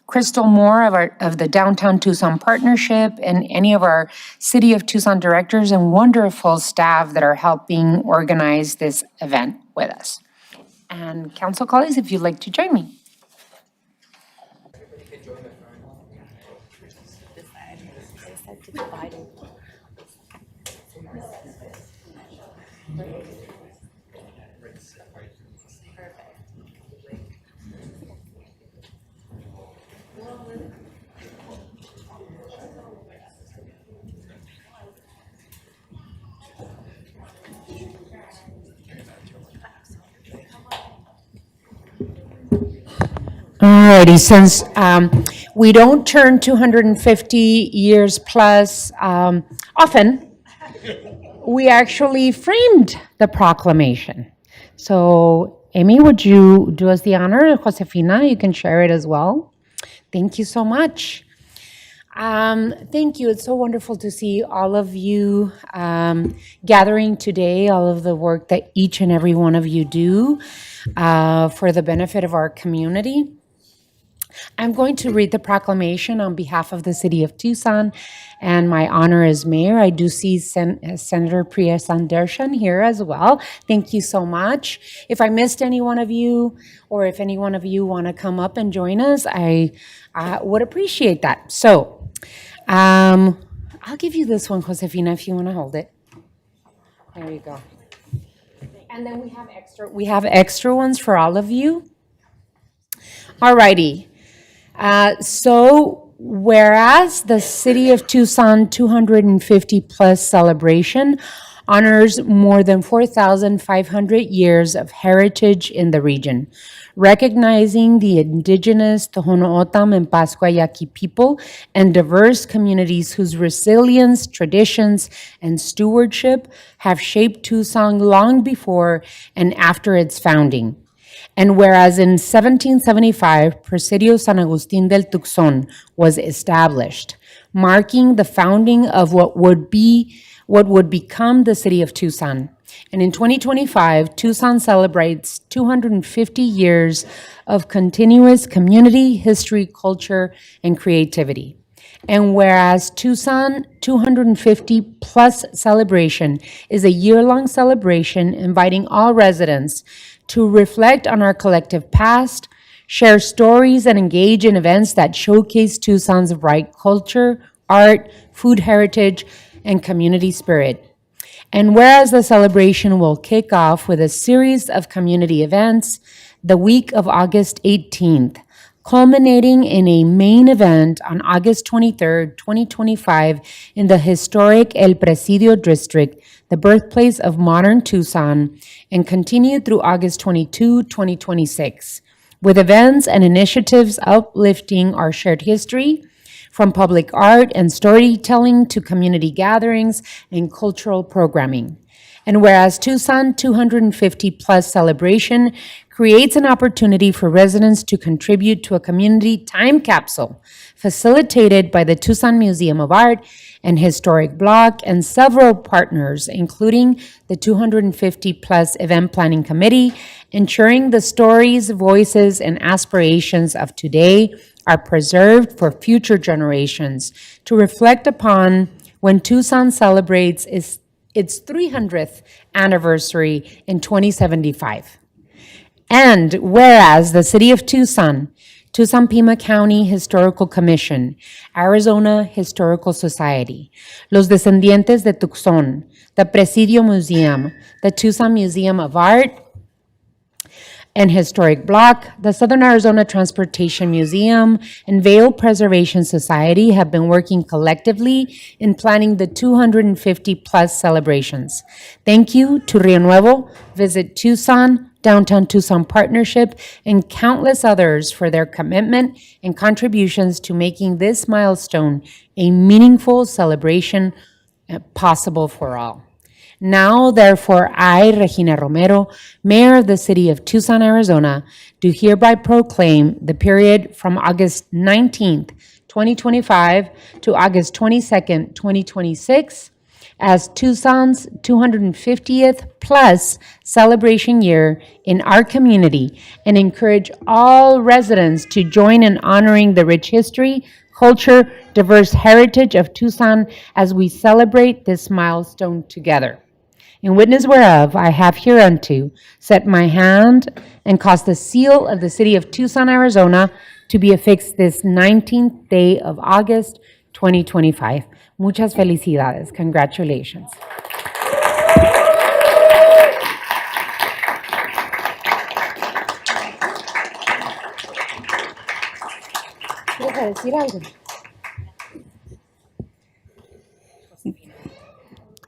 Crystal Moore of the Downtown Tucson Partnership, and any of our City of Tucson directors and wonderful staff that are helping organize this event with us. And council colleagues, if you'd like to join me. Alrighty, since we don't turn 250 years plus often, we actually framed the proclamation. So, Amy, would you do us the honor? Josefina, you can share it as well. Thank you so much. Thank you. It's so wonderful to see all of you gathering today, all of the work that each and every one of you do for the benefit of our community. I'm going to read the proclamation on behalf of the City of Tucson, and my honor as mayor. I do see Senator Priya Sandarshan here as well. Thank you so much. If I missed any one of you, or if any one of you want to come up and join us, I would appreciate that. So I'll give you this one, Josefina, if you want to hold it. There you go. And then we have extra ones for all of you. All righty. So whereas the City of Tucson 250 plus celebration honors more than 4,500 years of heritage in the region, recognizing the indigenous Tohono and Pascua Yaqui people and diverse communities whose resilience, traditions, and stewardship have shaped Tucson long before and after its founding. And whereas in 1775, Presidio San Agustín del Tucson was established, marking the founding of what would become the city of Tucson. And in 2025, Tucson celebrates 250 years of continuous community, history, culture, and creativity. And whereas Tucson 250 plus celebration is a year-long celebration inviting all residents to reflect on our collective past, share stories, and engage in events that showcase Tucson's bright culture, art, food heritage, and community spirit. And whereas the celebration will kick off with a series of community events the week of August 18th, culminating in a main event on August 23rd, 2025 in the historic El Presidio district, the birthplace of modern Tucson, and continued through August 22, 2026, with events and initiatives uplifting our shared history, from public art and storytelling to community gatherings and cultural programming. And whereas Tucson 250 plus celebration creates an opportunity for residents to contribute to a community time capsule facilitated by the Tucson Museum of Art and Historic Block and several partners, including the 250 plus event planning committee, ensuring the stories, voices, and aspirations of today are preserved for future generations to reflect upon when Tucson celebrates its 300th anniversary in 2075. And whereas the City of Tucson, Tucson Pima County Historical Commission, Arizona Historical Society, Los Descendientes de Tucson, the Presidio Museum, the Tucson Museum of Art and Historic Block, the Southern Arizona Transportation Museum, and Vale Preservation Society have been working collectively in planning the 250 plus celebrations. Thank you to Rio Nuevo, Visit Tucson, Downtown Tucson Partnership, and countless others for their commitment and contributions to making this milestone a meaningful celebration possible for all. Now, therefore, I, Regina Romero, Mayor of the City of Tucson, Arizona, do hereby proclaim the period from August 19th, 2025 to August 22nd, 2026 as Tucson's 250th plus celebration year in our community and encourage all residents to join in honoring the rich history, culture, diverse heritage of Tucson as we celebrate this milestone together. In witness whereof, I have hereunto set my hand and caused the seal of the City of Tucson, Arizona, to be affixed this 19th day of August, 2025. Muchas felicidades. Congratulations. ¿Quieres decir algo?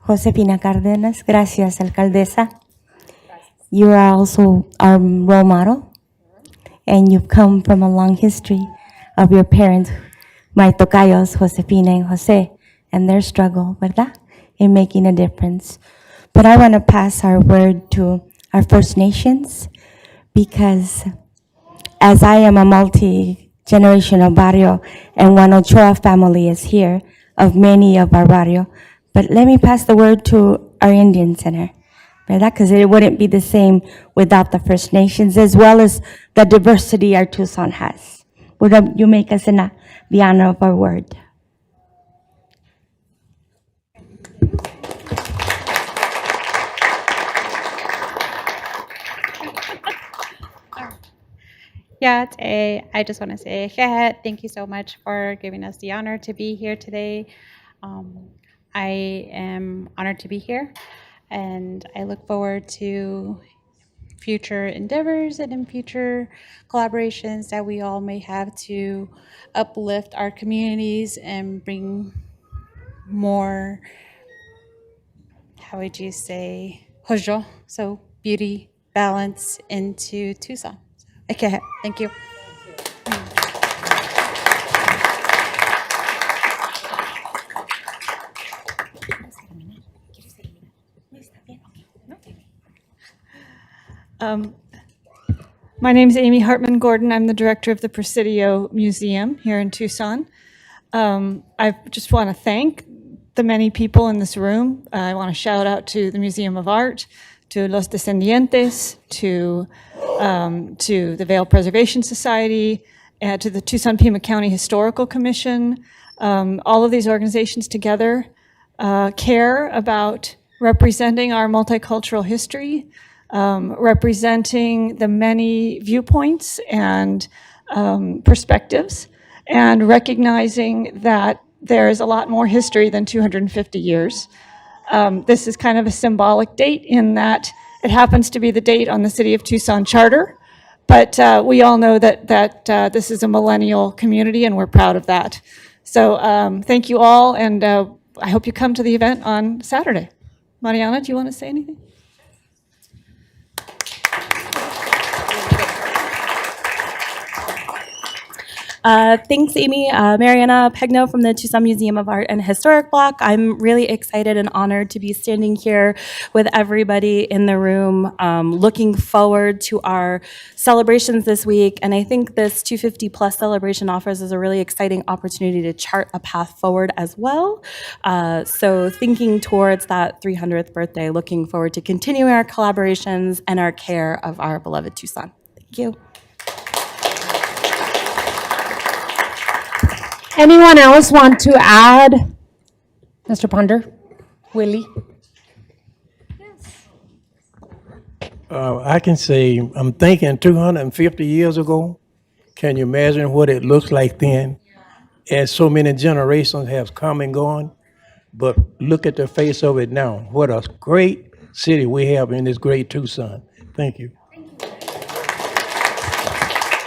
Josefina Cárdenas, gracias, alcaldesa. You are also our role model, and you've come from a long history of your parents, my tocayos, Josefina and Jose, and their struggle, ¿verdad?, in making a difference. But I want to pass our word to our First Nations, because as I am a multi-generational barrio, and one Ochoa family is here, of many of our barrio, but let me pass the word to our Indian Center, ¿verdad? Because it wouldn't be the same without the First Nations, as well as the diversity our Tucson has. Would you make us the honor of our word? Yeah, I just want to say, thank you so much for giving us the honor to be here today. I am honored to be here, and I look forward to future endeavors and in future collaborations that we all may have to uplift our communities and bring more, how would you say, hojo, so beauty, balance into Tucson. Okay, thank you. My name is Amy Hartman Gordon. I'm the director of the Presidio Museum here in Tucson. I just want to thank the many people in this room. I want to shout out to the Museum of Art, to Los Descendientes, to the Vale Preservation Society, to the Tucson Pima County Historical Commission. All of these organizations together care about representing our multicultural history, representing the many viewpoints and perspectives, and recognizing that there is a lot more history than 250 years. This is kind of a symbolic date in that it happens to be the date on the City of Tucson Charter, but we all know that this is a millennial community, and we're proud of that. So thank you all, and I hope you come to the event on Saturday. Mariana, do you want to say anything? Thanks, Amy. Mariana Pegno from the Tucson Museum of Art and Historic Block. I'm really excited and honored to be standing here with everybody in the room, looking forward to our celebrations this week. And I think this 250 plus celebration offers us a really exciting opportunity to chart a path forward as well. So thinking towards that 300th birthday, looking forward to continuing our collaborations and our care of our beloved Tucson. Thank you. Anyone else want to add? Mr. Ponder? Willie? I can say, I'm thinking 250 years ago. Can you imagine what it looks like then? As so many generations have come and gone. But look at the face of it now. What a great city we have in this great Tucson. Thank you.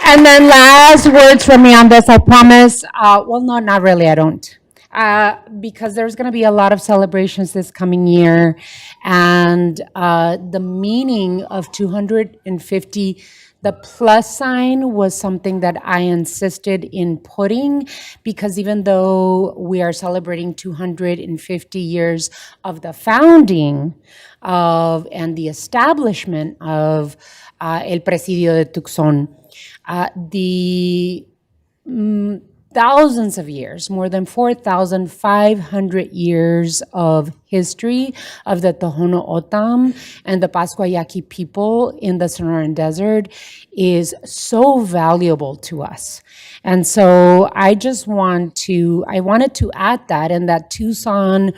And then last words from me on this, I promise. Well, no, not really, I don't. because there's going to be a lot of celebrations this coming year. And the meaning of 250, the plus sign was something that I insisted in putting, because even though we are celebrating 250 years of the founding of and the establishment of El Presidio de Tucson, the thousands of years, more than 4,500 years of history of the Tohono O'odham and the Pascua Yaqui people in the Sonoran Desert is so valuable to us. And so I wanted to add that, and that Tucson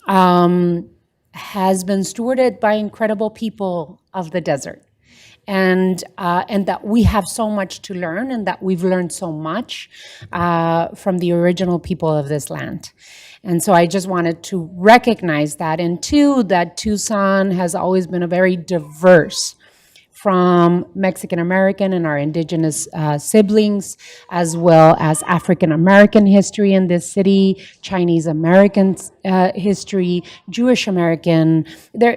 has been stewarded by incredible people of the desert. And that we have so much to learn, and that we've learned so much from the original people of this land. And so I just wanted to recognize that. And two, that Tucson has always been a very diverse, from Mexican American and our indigenous siblings, as well as African American history in this city, Chinese American history, Jewish American.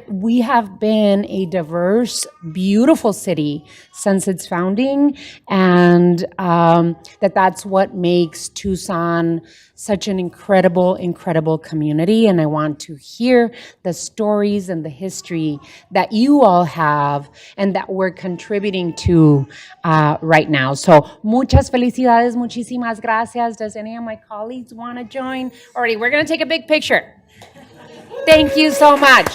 We have been a diverse, beautiful city since its founding, and that's what makes Tucson such an incredible, incredible community. And I want to hear the stories and the history that you all have and that we're contributing to right now. So, muchas felicidades, muchísimas gracias. Does any of my colleagues want to join? Alrighty, we're going to take a big picture. Thank you so much.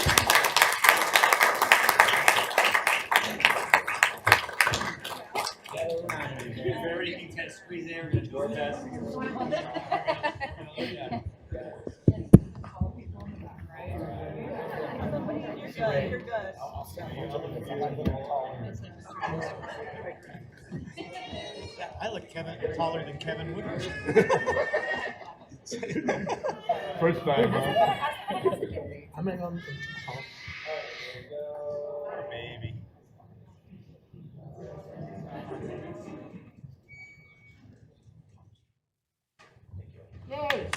Very intense squeeze there. We're going to do our best. You're good. I look taller than Kevin Woodward. First time, huh? I'm going to tall. Baby. Yay.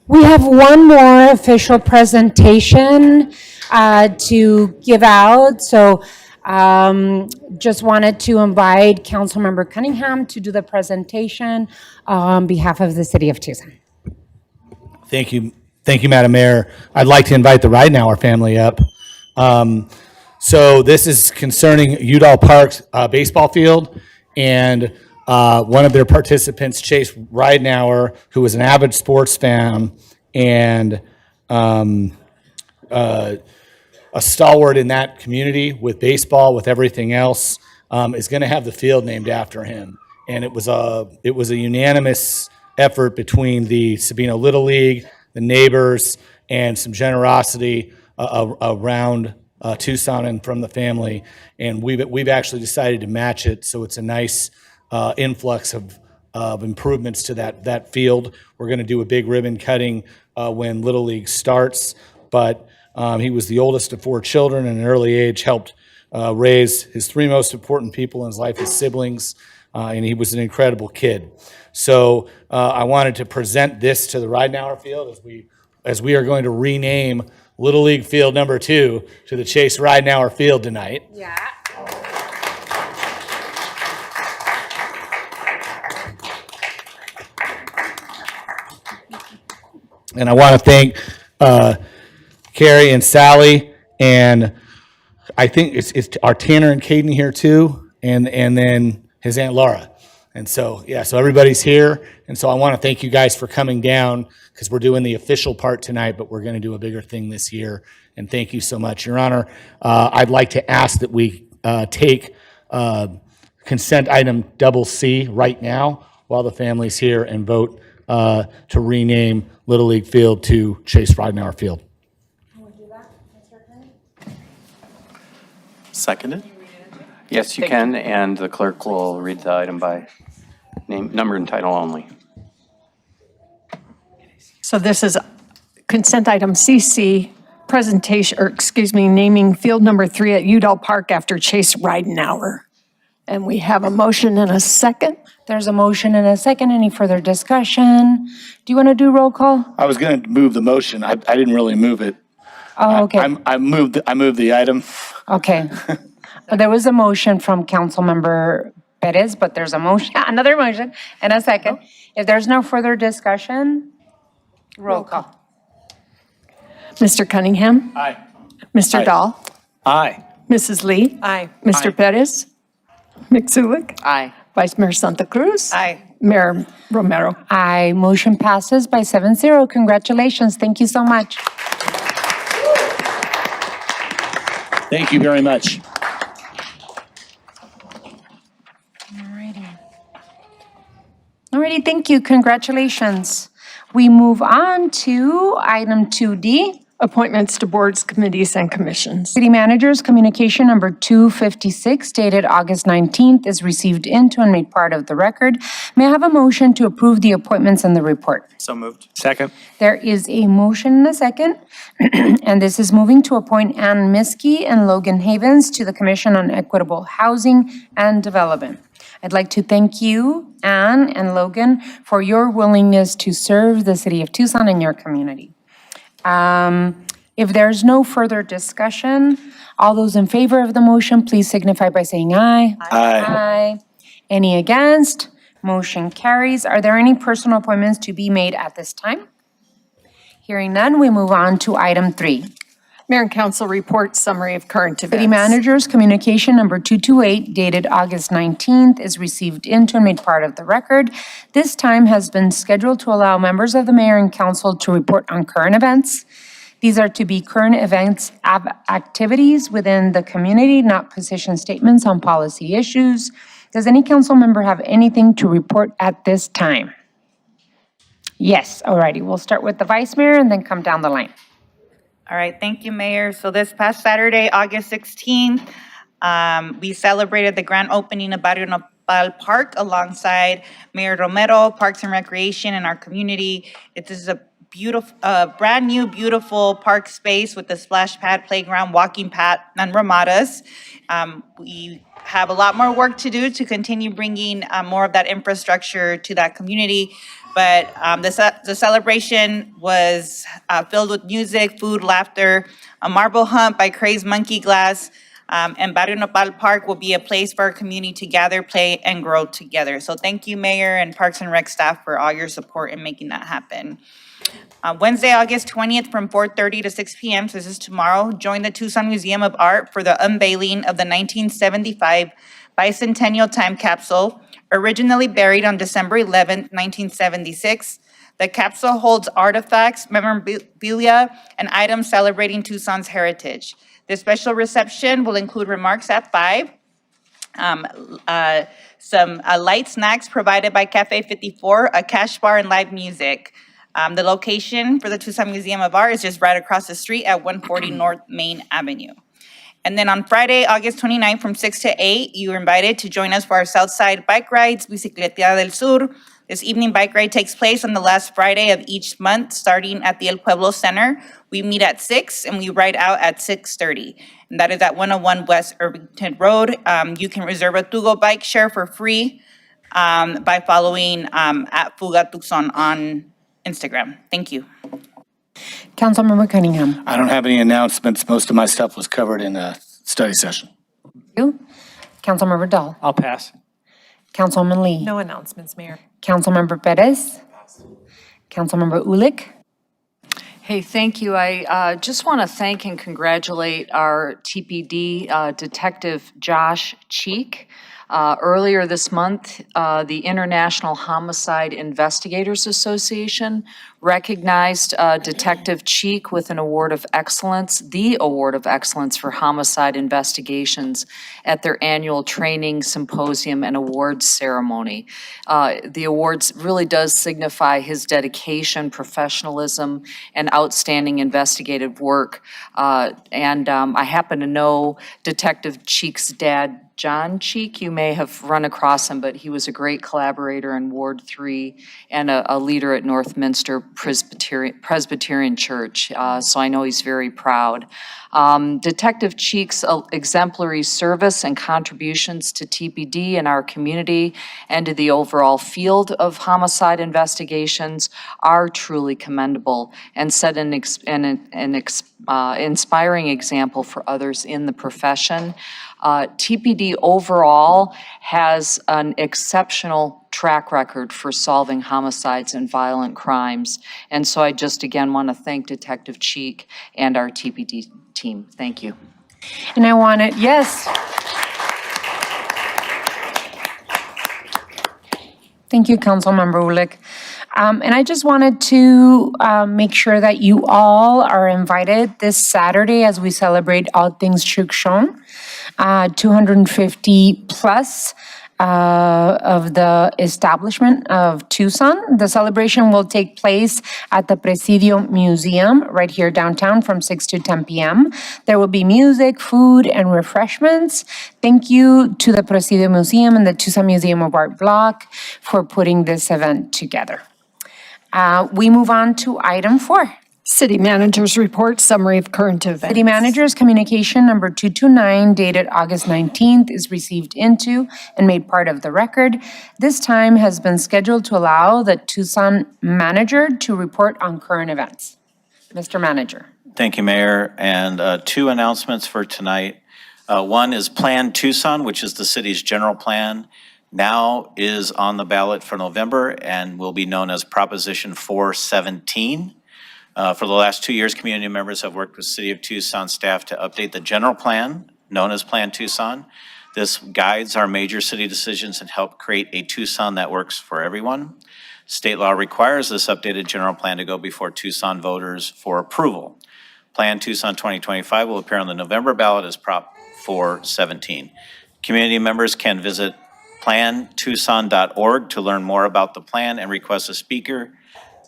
We have one more official presentation to give out. So just wanted to invite Councilmember Cunningham to do the presentation on behalf of the City of Tucson. Thank you, Madam Mayor. I'd like to invite the Ridenauer family up. So this is concerning Udall Park's baseball field, and one of their participants, Chase Ridenauer, who was an avid sports fan and a stalwart in that community with baseball, with everything else, is going to have the field named after him. And it was a unanimous effort between the Sabino Little League, the neighbors, and some generosity around Tucson and from the family. And we've actually decided to match it, so it's a nice influx of improvements to that field. We're going to do a big ribbon cutting when Little League starts, but he was the oldest of 4 children, and at an early age helped raise his 3 most important people in his life, his siblings, and he was an incredible kid. So I wanted to present this to the Ridenauer Field as we are going to rename Little League Field number 2 to the Chase Ridenauer Field tonight. Yeah. And I want to thank Carrie and Sally, and I think it's our Tanner and Caden here too, and then his Aunt Laura. And so, yeah, so everybody's here. And so I want to thank you guys for coming down because we're doing the official part tonight, but we're going to do a bigger thing this year. And thank you so much. Your Honor, I'd like to ask that we take consent item double C right now while the family's here and vote to rename Little League Field to Chase Friedenauer Field. Seconded? Yes, you can, and the clerk will read the item by name, number, and title only. So this is consent item CC, presentation, or excuse me, naming field number 3 at Udall Park after Chase Ridenhour. And we have a motion and a second. There's a motion and a second. Any further discussion? Do you want to do roll call? I was going to move the motion. I didn't really move it. Oh, okay. I moved the item. Okay. Well, there was a motion from Councilmember Perez, but there's a motion, another motion and a second. If there's no further discussion, roll call. Mr. Cunningham? Aye. Mr. Dahl? Aye. Mrs. Lee? Aye. Mr. Perez? Mixulik? Aye. Vice Mayor Santa Cruz? Aye. Mayor Romero? Aye. Motion passes by 7-0. Congratulations. Thank you so much. Thank you very much. Alrighty, thank you. Congratulations. We move on to item 2D. Appointments to boards, committees, and commissions. City Manager's Communication Number 256 dated August 19th is received into and made part of the record. May I have a motion to approve the appointments in the report? So moved. Second. There is a motion and a second, and this is moving to appoint Ann Miskey and Logan Havens to the Commission on Equitable Housing and Development. I'd like to thank you, Ann and Logan, for your willingness to serve the City of Tucson and your community. If there's no further discussion, all those in favor of the motion, please signify by saying aye. Aye. Any against? Motion carries. Are there any personal appointments to be made at this time? Hearing none, we move on to item 3. Mayor and Council report summary of current events. City Manager's Communication Number 228 dated August 19th is received into and made part of the record. This time has been scheduled to allow members of the Mayor and Council to report on current events. These are to be current events activities within the community, not position statements on policy issues. Does any council member have anything to report at this time? Yes, alrighty. We'll start with the Vice Mayor and then come down the line. All right, thank you, Mayor. So this past Saturday, August 16th, we celebrated the grand opening of Barrio Nopal Park alongside Mayor Romero, Parks and Recreation, and our community. It is a beautiful, brand new, beautiful park space with a splash pad, playground, walking path, and ramadas. We have a lot more work to do to continue bringing more of that infrastructure to that community. But the celebration was filled with music, food, laughter, a marble hunt by Crazed Monkey Glass, and Barrio Nopal Park will be a place for our community to gather, play, and grow together. So thank you, Mayor and Parks and Rec staff, for all your support in making that happen. Wednesday, August 20th from 4:30 to 6 p.m., so this is tomorrow, join the Tucson Museum of Art for the unveiling of the 1975 Bicentennial Time Capsule, originally buried on December 11th, 1976. The capsule holds artifacts, memorabilia, and items celebrating Tucson's heritage. The special reception will include remarks at 5, some light snacks provided by Cafe 54, a cash bar, and live music. The location for the Tucson Museum of Art is just right across the street at 140 North Main Avenue. And then on Friday, August 29th, from 6 to 8, you are invited to join us for our Southside Bike Rides, Bicicleteada del Sur. This evening bike ride takes place on the last Friday of each month, starting at the El Pueblo Center. We meet at 6 and we ride out at 6:30. And that is at 101 West Irvington Road. You can reserve a Tugo bike share for free by following at Fuga Tucson on Instagram. Thank you. Councilmember Cunningham. I don't have any announcements. Most of my stuff was covered in a study session. You. Councilmember Dahl. I'll pass. Councilwoman Lee. No announcements, Mayor. Councilmember Perez. Councilmember Ulick. Hey, thank you. I just want to thank and congratulate our TPD Detective Josh Cheek. Earlier this month, the International Homicide Investigators Association recognized Detective Cheek with an award of excellence, the award of excellence for homicide investigations at their annual training symposium and awards ceremony. The awards really does signify his dedication, professionalism, and outstanding investigative work. I happen to know Detective Cheek's dad, John Cheek. You may have run across him, but he was a great collaborator in Ward 3 and a leader at Northminster Presbyterian Church. So I know he's very proud. Detective Cheek's exemplary service and contributions to TPD and our community and to the overall field of homicide investigations are truly commendable and set an inspiring example for others in the profession. TPD overall has an exceptional track record for solving homicides and violent crimes. And so I just again want to thank Detective Cheek and our TPD team. Thank you. And I want to, yes. Thank you, Councilmember Ulick. And I just wanted to make sure that you all are invited this Saturday as we celebrate All Things Tucson. 250 plus of the establishment of Tucson. The celebration will take place at the Presidio Museum right here downtown from 6 to 10 p.m. There will be music, food, and refreshments. Thank you to the Presidio Museum and the Tucson Museum of Art Block for putting this event together. We move on to item 4. City Manager's Report, Summary of Current Events. City Manager's Communication Number 229 dated August 19th is received into and made part of the record. This time has been scheduled to allow the Tucson Manager to report on current events. Mr. Manager. Thank you, Mayor. And 2 announcements for tonight. One is Plan Tucson, which is the city's general plan, now is on the ballot for November and will be known as Proposition 417. For the last 2 years, community members have worked with City of Tucson staff to update the general plan, known as Plan Tucson. This guides our major city decisions and help create a Tucson that works for everyone. State law requires this updated general plan to go before Tucson voters for approval. Plan Tucson 2025 will appear on the November ballot as Prop 417. Community members can visit plantucson.org to learn more about the plan and request a speaker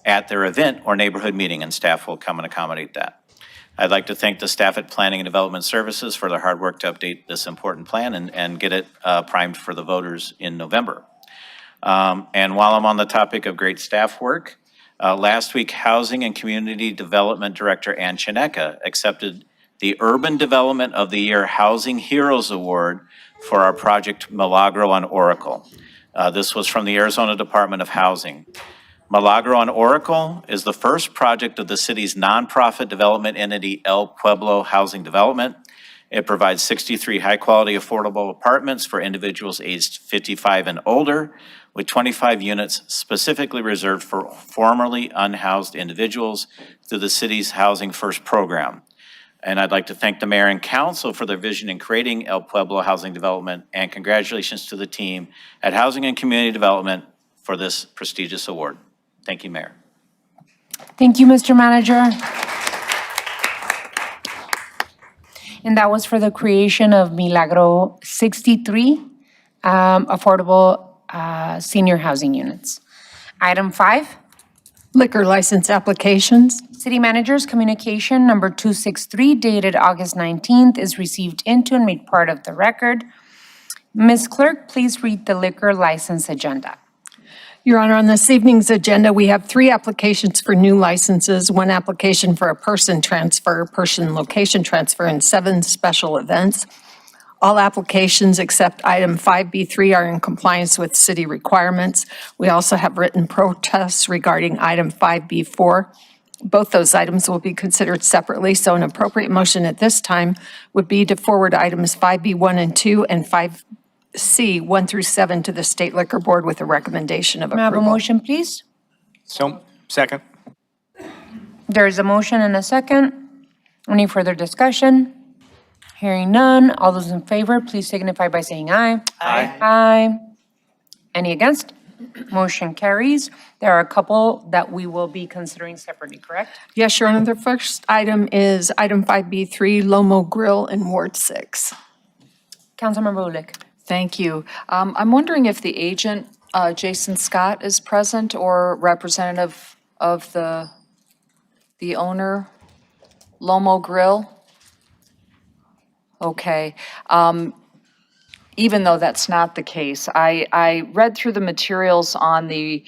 at their event or neighborhood meeting, and staff will come and accommodate that. I'd like to thank the staff at Planning and Development Services for their hard work to update this important plan and get it primed for the voters in November. And while I'm on the topic of great staff work, last week, Housing and Community Development Director Ann Chineka accepted the Urban Development of the Year Housing Heroes Award for our project Milagro on Oracle. This was from the Arizona Department of Housing. Milagro on Oracle is the first project of the city's nonprofit development entity, El Pueblo Housing Development. It provides 63 high-quality affordable apartments for individuals aged 55 and older, with 25 units specifically reserved for formerly unhoused individuals through the city's Housing First program. And I'd like to thank the mayor and council for their vision in creating El Pueblo Housing Development, and congratulations to the team at Housing and Community Development for this prestigious award. Thank you, Mayor. Thank you, Mr. Manager. And that was for the creation of Milagro 63 affordable senior housing units. Item 5. Liquor license applications. City Manager's Communication Number 263 dated August 19th is received into and made part of the record. Ms. Clerk, please read the liquor license agenda. Your Honor, on this evening's agenda, we have 3 applications for new licenses, 1 application for a person transfer, person location transfer, and 7 special events. All applications except item 5B3 are in compliance with city requirements. We also have written protests regarding item 5B4. Both those items will be considered separately, so an appropriate motion at this time would be to forward items 5B1 and 2 and 5C 1 through 7 to the State Liquor Board with a recommendation of May I have a approval. motion, please? So, second. There is a motion and a second. Any further discussion? Hearing none. All those in favor, please signify by saying aye. Aye. Aye. Any against? Motion carries. There are a couple that we will be considering separately, correct? Yes, Your Honor, the first item is item 5B3, Lomo Grill in Ward 6. Councilmember Ulick. Thank you. I'm wondering if the agent, Jason Scott, is present or representative of the owner, Lomo Grill? Okay. Even though that's not the case, I read through the materials on the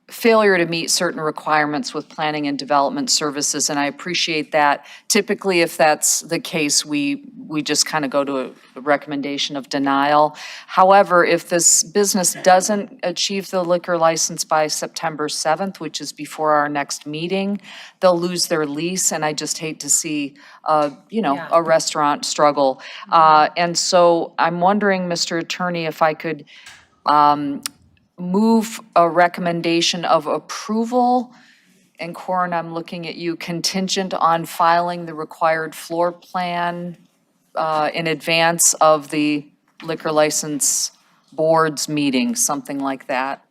failure to meet certain requirements with planning and development services, and I appreciate that. Typically, if that's the case, we just kind of go to a recommendation of denial. However, if this business doesn't achieve the liquor license by September 7th, which is before our next meeting, they'll lose their lease, and I just hate to see, a restaurant struggle. And so I'm wondering, Mr. Attorney, if I could move a recommendation of approval, and Corin, I'm looking at you, contingent on filing the required floor plan in advance of the liquor license board's meeting, something like that.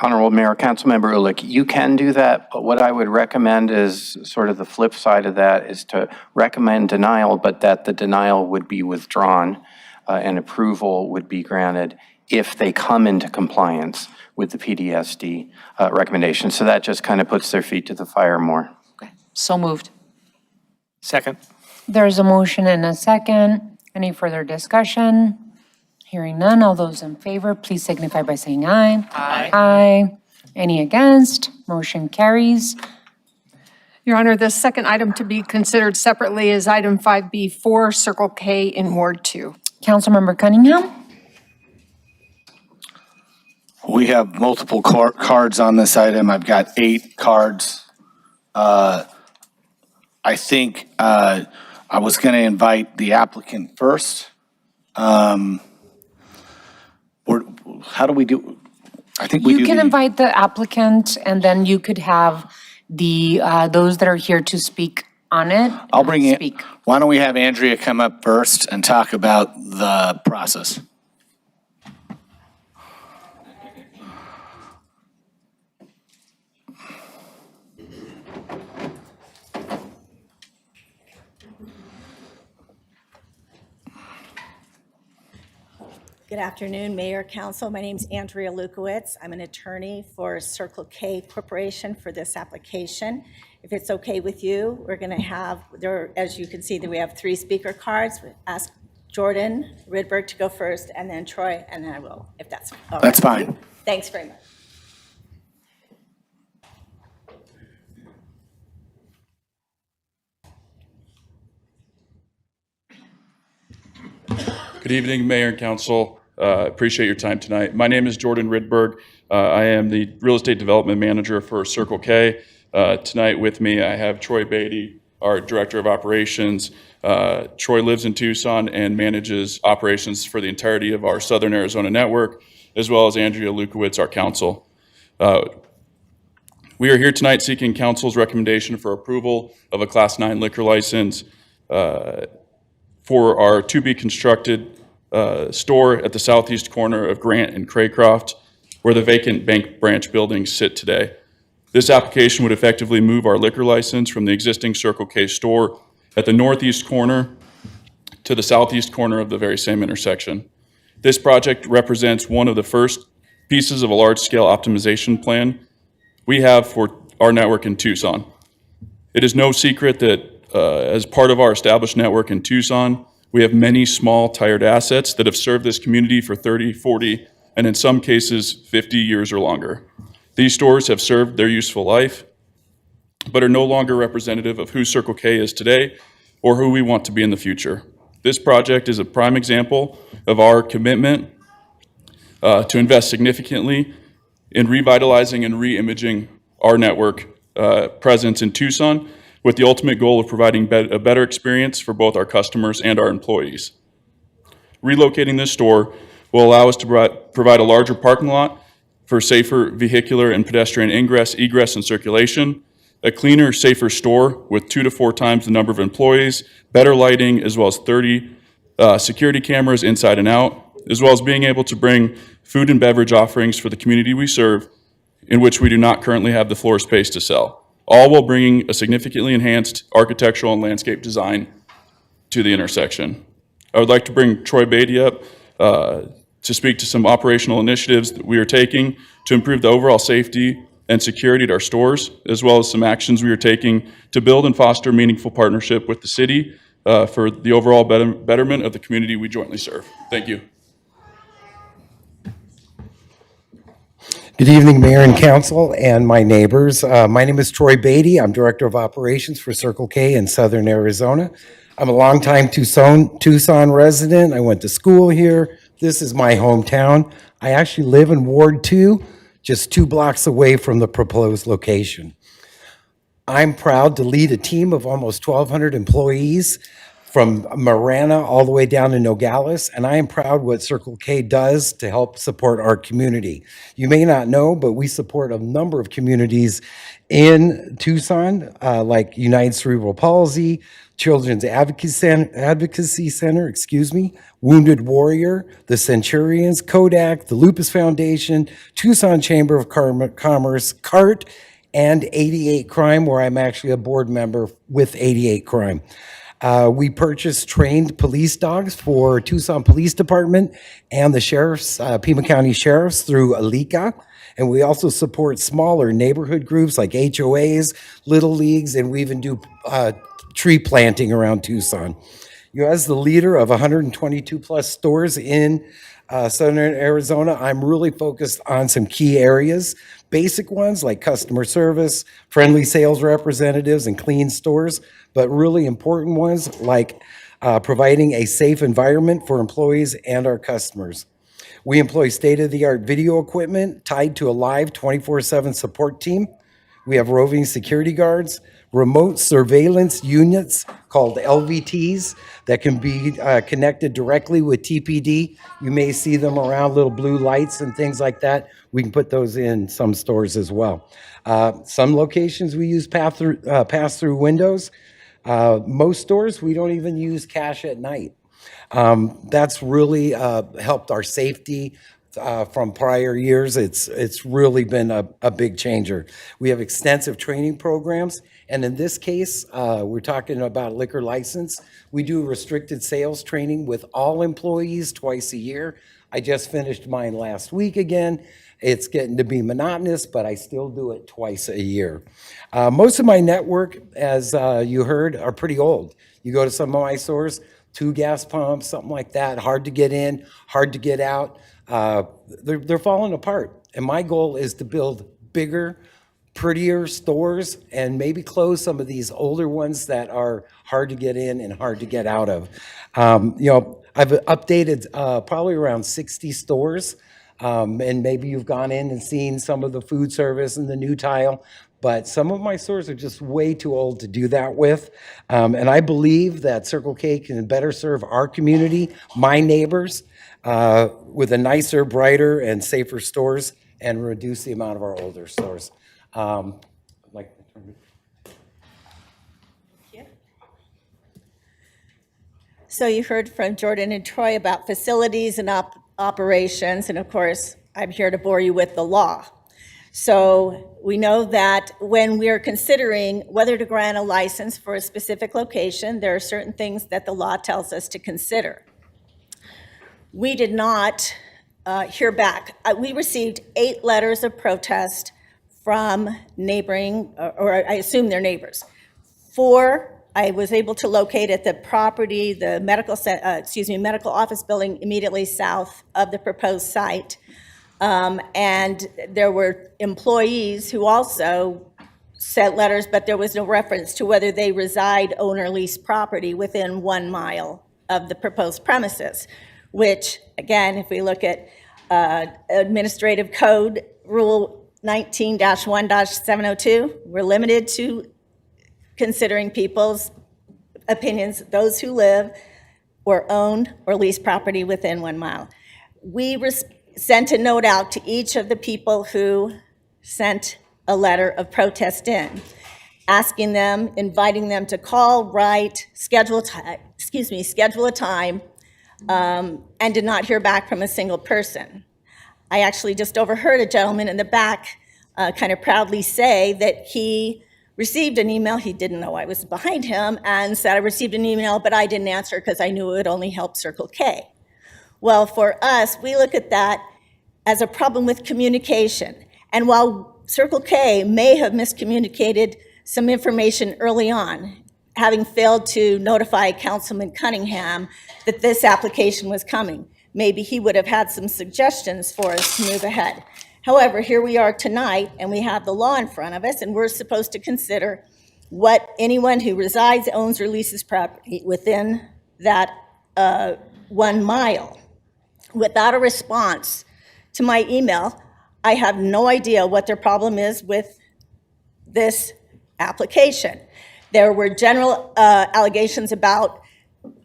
Honorable Mayor, Councilmember Ulick, you can do that, but what I would recommend is sort of the flip side of that is to recommend denial, but that the denial would be withdrawn and approval would be granted if they come into compliance with the PDSD recommendation. So that just kind of puts their feet to the fire more. So moved. Second. There's a motion and a second. Any further discussion? Hearing none. All those in favor, please signify by saying aye. Aye. Aye. Any against? Motion carries. Your Honor, the second item to be considered separately is item 5B4, Circle K in Ward 2. Councilmember Cunningham? We have multiple cards on this item. I've got 8 cards. I think I was going to invite the applicant first. How do we do? I think we do. You can invite the applicant, and then you could have the those that are here to speak on it. I'll bring it. Why don't we have Andrea come up first and talk about the process? Good afternoon, Mayor, Council. My name is Andrea Lukowitz. I'm an attorney for Circle K Corporation for this application. If it's okay with you, we're going to have, as you can see, we have 3 speaker cards. Ask Jordan Rydberg to go first, and then Troy, and then I will, if that's all right. That's fine. Thanks very much. Good evening, Mayor and Council. Appreciate your time tonight. My name is Jordan Rydberg. I am the Real Estate Development Manager for Circle K. Tonight with me, I have Troy Beatty, our Director of Operations. Troy lives in Tucson and manages operations for the entirety of our Southern Arizona network, as well as Andrea Lukowitz, our counsel. We are here tonight seeking council's recommendation for approval of a Class 9 liquor license for our to-be-constructed store at the southeast corner of Grant and Craycroft, where the vacant bank branch buildings sit today. This application would effectively move our liquor license from the existing Circle K store at the northeast corner to the southeast corner of the very same intersection. This project represents one of the first pieces of a large-scale optimization plan we have for our network in Tucson. It is no secret that as part of our established network in Tucson, we have many small, tired assets that have served this community for 30, 40, and in some cases, 50 years or longer. These stores have served their useful life, but are no longer representative of who Circle K is today or who we want to be in the future. This project is a prime example of our commitment to invest significantly in revitalizing and re-imaging our network presence in Tucson, with the ultimate goal of providing a better experience for both our customers and our employees. Relocating this store will allow us to provide a larger parking lot for safer vehicular and pedestrian ingress, egress, and circulation, a cleaner, safer store with 2 to 4 times the number of employees, better lighting, as well as 30 security cameras inside and out, as well as being able to bring food and beverage offerings for the community we serve, in which we do not currently have the floor space to sell, all while bringing a significantly enhanced architectural and landscape design to the intersection. I would like to bring Troy Beatty up to speak to some operational initiatives that we are taking to improve the overall safety and security at our stores, as well as some actions we are taking to build and foster meaningful partnership with the city for the overall betterment of the community we jointly serve. Thank you. Good evening, Mayor and Council, and my neighbors. My name is Troy Beatty. I'm Director of Operations for Circle K in Southern Arizona. I'm a longtime Tucson resident. I went to school here. This is my hometown. I actually live in Ward 2, just 2 blocks away from the proposed location. I'm proud to lead a team of almost 1,200 employees from Marana all the way down to Nogales, and I am proud what Circle K does to help support our community. You may not know, but we support a number of communities in Tucson, like United Cerebral Palsy, Children's Advocacy Center, Wounded Warrior, the Centurions, Kodak, the Lupus Foundation, Tucson Chamber of Commerce, CART, and 88 Crime, where I'm actually a board member with 88 Crime. We purchased trained police dogs for Tucson Police Department and the sheriffs, Pima County Sheriffs through Alika. And we also support smaller neighborhood groups like HOAs, Little Leagues, and we even do tree planting around Tucson. You, as the leader of 122 plus stores in Southern Arizona, I'm really focused on some key areas. Basic ones like customer service, friendly sales representatives, and clean stores, but really important ones like providing a safe environment for employees and our customers. We employ state-of-the-art video equipment tied to a live 24/7 support team. We have roving security guards, remote surveillance units called LVTs that can be connected directly with TPD. You may see them around, little blue lights and things like that. We can put those in some stores as well. Some locations we use pass-through windows. Most stores, we don't even use cash at night. That's really helped our safety from prior years. It's really been a big changer. We have extensive training programs, and in this case, we're talking about liquor license. We do restricted sales training with all employees twice a year. I just finished mine last week again. It's getting to be monotonous, but I still do it twice a year. Most of my network, as you heard, are pretty old. You go to some of my stores, 2 gas pumps, something like that, hard to get in, hard to get out. They're falling apart. And my goal is to build bigger, prettier stores and maybe close some of these older ones that are hard to get in and hard to get out of. I've updated probably around 60 stores. And maybe you've gone in and seen some of the food service and the new tile, but some of my stores are just way too old to do that with. And I believe that Circle K can better serve our community, my neighbors, with a nicer, brighter, and safer stores and reduce the amount of our older stores. So you heard from Jordan and Troy about facilities and operations, and of course, I'm here to bore you with the law. So we know that when we're considering whether to grant a license for a specific location, there are certain things that the law tells us to consider. We did not hear back. We received 8 letters of protest from neighboring, or I assume they're neighbors. 4 I was able to locate at the property, the medical office building immediately south of the proposed site. And there were employees who also sent letters, but there was no reference to whether they reside, own, or lease property within 1 mile of the proposed premises, which, again, if we look at Administrative Code Rule 19-1-702, we're limited to considering people's opinions, those who live or own or lease property within 1 mile. We sent a note out to each of the people who sent a letter of protest in, asking them, inviting them to call, write, schedule a time, and did not hear back from a single person. I actually just overheard a gentleman in the back kind of proudly say that he received an email, he didn't know I was behind him, and said, I received an email, but I didn't answer because I knew it would only help Circle K. Well, for us, we look at that as a problem with communication. And while Circle K may have miscommunicated some information early on, having failed to notify Councilman Cunningham that this application was coming, maybe he would have had some suggestions for us to move ahead. However, here we are tonight, and we have the law in front of us, and we're supposed to consider what anyone who resides, owns, or leases property within that 1 mile. Without a response to my email, I have no idea what their problem is with this application. There were general allegations about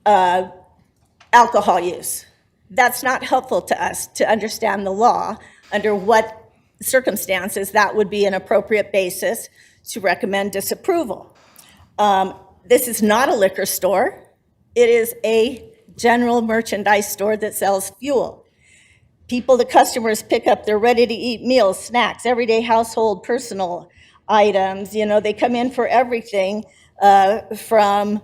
alcohol use. That's not helpful to us to understand the law, under what circumstances that would be an appropriate basis to recommend disapproval. This is not a liquor store. It is a general merchandise store that sells fuel. The customers pick up their ready-to-eat meals, snacks, everyday household, personal items. You know, they come in for everything from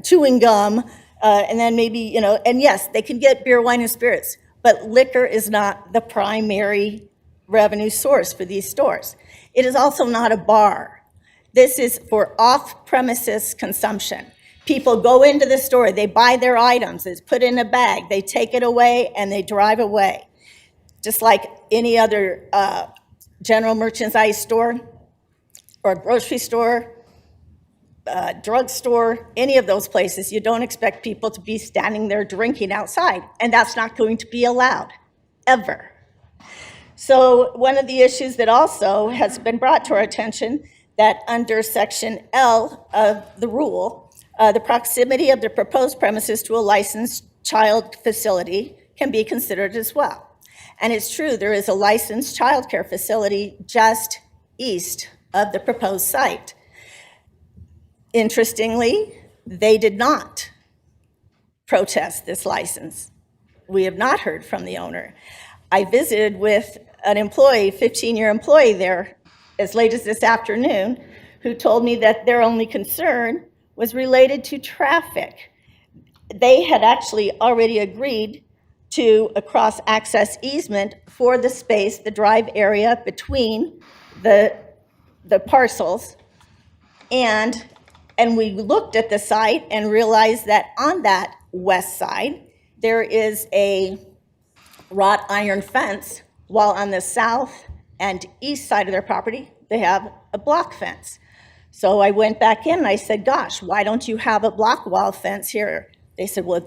chewing gum, and then maybe, you know, and yes, they can get beer, wine, and spirits, but liquor is not the primary revenue source for these stores. It is also not a bar. This is for off-premises consumption. People go into the store, they buy their items, it's put in a bag, they take it away, and they drive away. Just like any other general merchandise store or grocery store, drugstore, any of those places, you don't expect people to be standing there drinking outside, and that's not going to be allowed, ever. So one of the issues that also has been brought to our attention, that under section L of the rule, the proximity of the proposed premises to a licensed child facility can be considered as well. And it's true, there is a licensed childcare facility just east of the proposed site. Interestingly, they did not protest this license. We have not heard from the owner. I visited with an employee, 15-year employee there, as late as this afternoon, who told me that their only concern was related to traffic. They had actually already agreed to a cross-access easement for the space, the drive area between the parcels, and we looked at the site and realized that on that west side, there is a wrought iron fence, while on the south and east side of their property, they have a block fence. So I went back in and I said, gosh, why don't you have a block wall fence here? They said, well,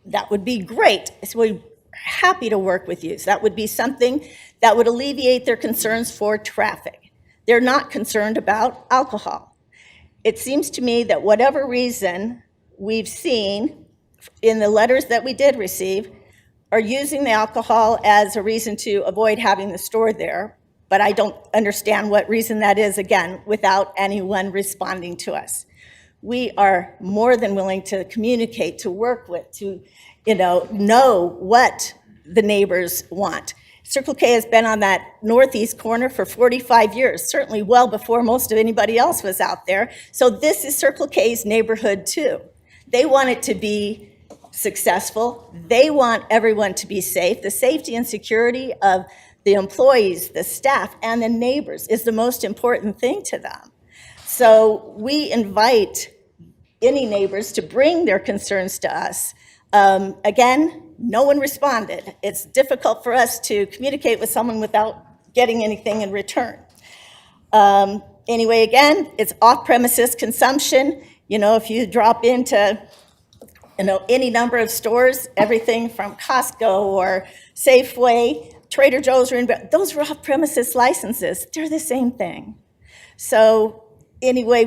that would be great. I said, we're happy to work with you. So that would be something that would alleviate their concerns for traffic. They're not concerned about alcohol. It seems to me that whatever reason we've seen in the letters that we did receive are using the alcohol as a reason to avoid having the store there, but I don't understand what reason that is, again, without anyone responding to us. We are more than willing to communicate, to work with, to know what the neighbors want. Circle K has been on that northeast corner for 45 years, certainly well before most of anybody else was out there. So this is Circle K's neighborhood too. They want it to be successful. They want everyone to be safe. The safety and security of the employees, the staff, and the neighbors is the most important thing to them. So we invite any neighbors to bring their concerns to us. Again, no one responded. It's difficult for us to communicate with someone without getting anything in return. Anyway, again, it's off-premises consumption. You know, if you drop into any number of stores, everything from Costco or Safeway, Trader Joe's, those are off-premises licenses. They're the same thing. So anyway,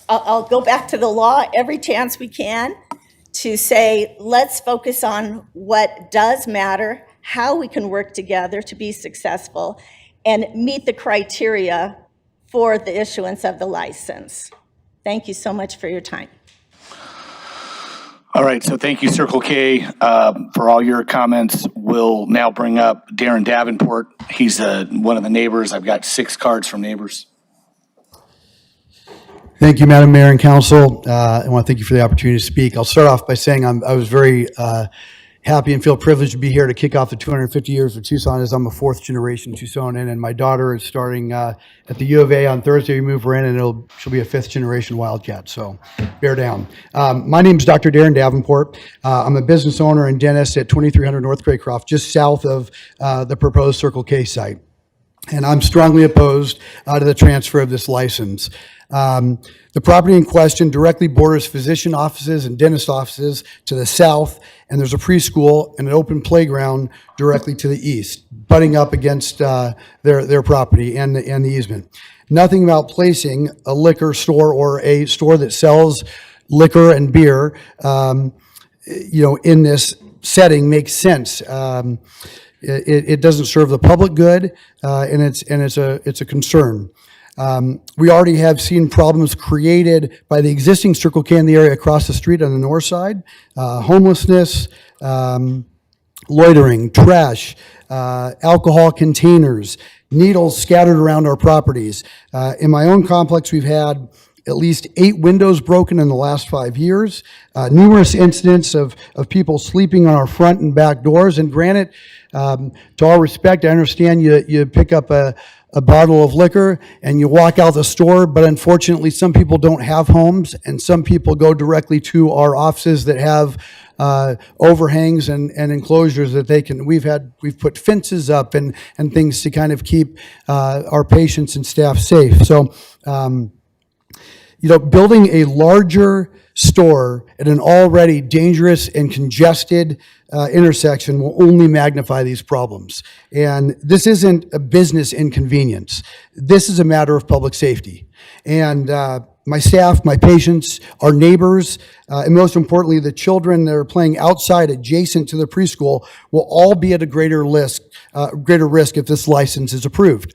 I'll go back to the law every chance we can to say, let's focus on what does matter, how we can work together to be successful and meet the criteria for the issuance of the license. Thank you so much for your time. All right, so thank you, Circle K, for all your comments. We'll now bring up Darren Davenport. He's one of the neighbors. I've got 6 cards from neighbors. Thank you, Madam Mayor and Council. I want to thank you for the opportunity to speak. I'll start off by saying I was very happy and feel privileged to be here to kick off the 250 years of Tucson, as I'm a 4th generation Tucsonan, and my daughter is starting at the U of A on Thursday. We move her in, and she'll be a 5th generation Wildcat, so bear down. My name is Dr. Darren Davenport. I'm a business owner and dentist at 2300 North Craycroft, just south of the proposed Circle K site. And I'm strongly opposed to the transfer of this license. The property in question directly borders physician offices and dentist offices to the south, and there's a preschool and an open playground directly to the east, butting up against their property and the easement. Nothing about placing a liquor store or a store that sells liquor and beer, in this setting makes sense. It doesn't serve the public good, and it's a concern. We already have seen problems created by the existing Circle K in the area across the street on the north side, homelessness, loitering, trash, alcohol containers, needles scattered around our properties. In my own complex, we've had at least 8 windows broken in the last 5 years, numerous incidents of people sleeping on our front and back doors. And granted, to all respect, I understand you pick up a bottle of liquor and you walk out the store, but unfortunately some people don't have homes, and some people go directly to our offices that have overhangs and enclosures that we've put fences up and things to kind of keep our patients and staff safe. So, building a larger store at an already dangerous and congested intersection will only magnify these problems. And this isn't a business inconvenience. This is a matter of public safety. And my staff, my patients, our neighbors, and most importantly, the children that are playing outside adjacent to the preschool will all be at a greater risk if this license is approved.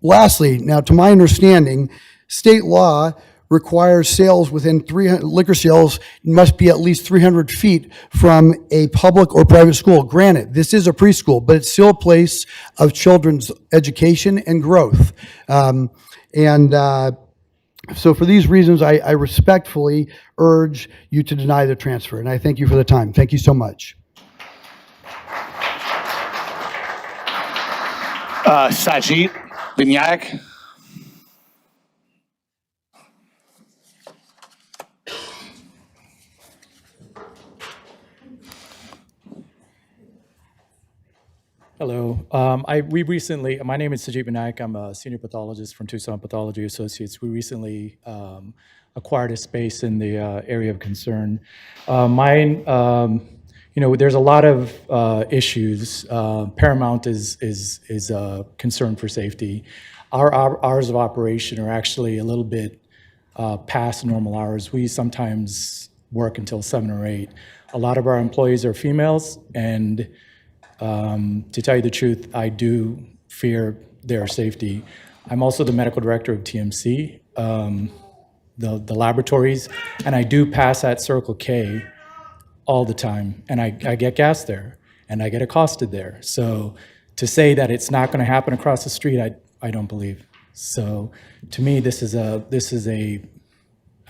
Lastly, now to my understanding, state law requires sales within liquor sales must be at least 300 feet from a public or private school. Granted, this is a preschool, but it's still a place of children's education and growth. So for these reasons, I respectfully urge you to deny the transfer, and I thank you for the time. Thank you so much. Sajid Binayak. Hello. My name is Sajid Binayak. I'm a senior pathologist from Tucson Pathology Associates. We recently acquired a space in the area of concern. There's a lot of issues. Paramount is a concern for safety. Our hours of operation are actually a little bit past normal hours. We sometimes work until 7 or 8. A lot of our employees are females, and to tell you the truth, I do fear their safety. I'm also the medical director of TMC, the laboratories, and I do pass at Circle K all the time, and I get gas there, and I get accosted there. So to say that it's not going to happen across the street, I don't believe. So to me, this is a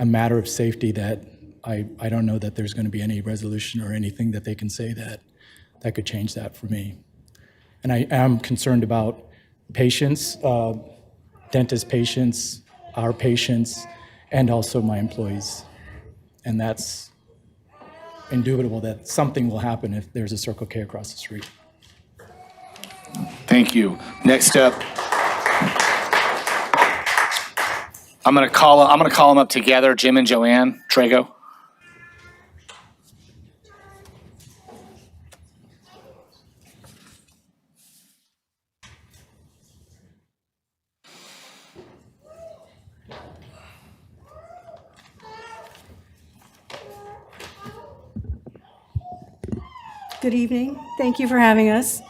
matter of safety that I don't know that there's going to be any resolution or anything that they can say that could change that for me. And I am concerned about patients, dentist patients, our patients, and also my employees. And that's indubitable that something will happen if there's a Circle K across the street. Thank you. Next up, I'm gonna call them up together, Jim and Joanne Trago. Good evening. Thank you for having us.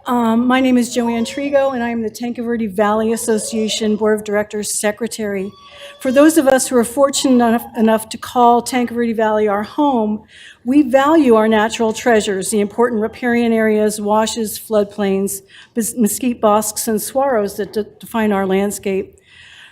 My name is Joanne Trigo, and I am the Tanque Verde Valley Association Board of Directors Secretary. For those of us who are fortunate enough to call Tanque Verde Valley our home, we value our natural treasures, the important riparian areas, washes, floodplains, mesquite bosques, and saguaros that define our landscape.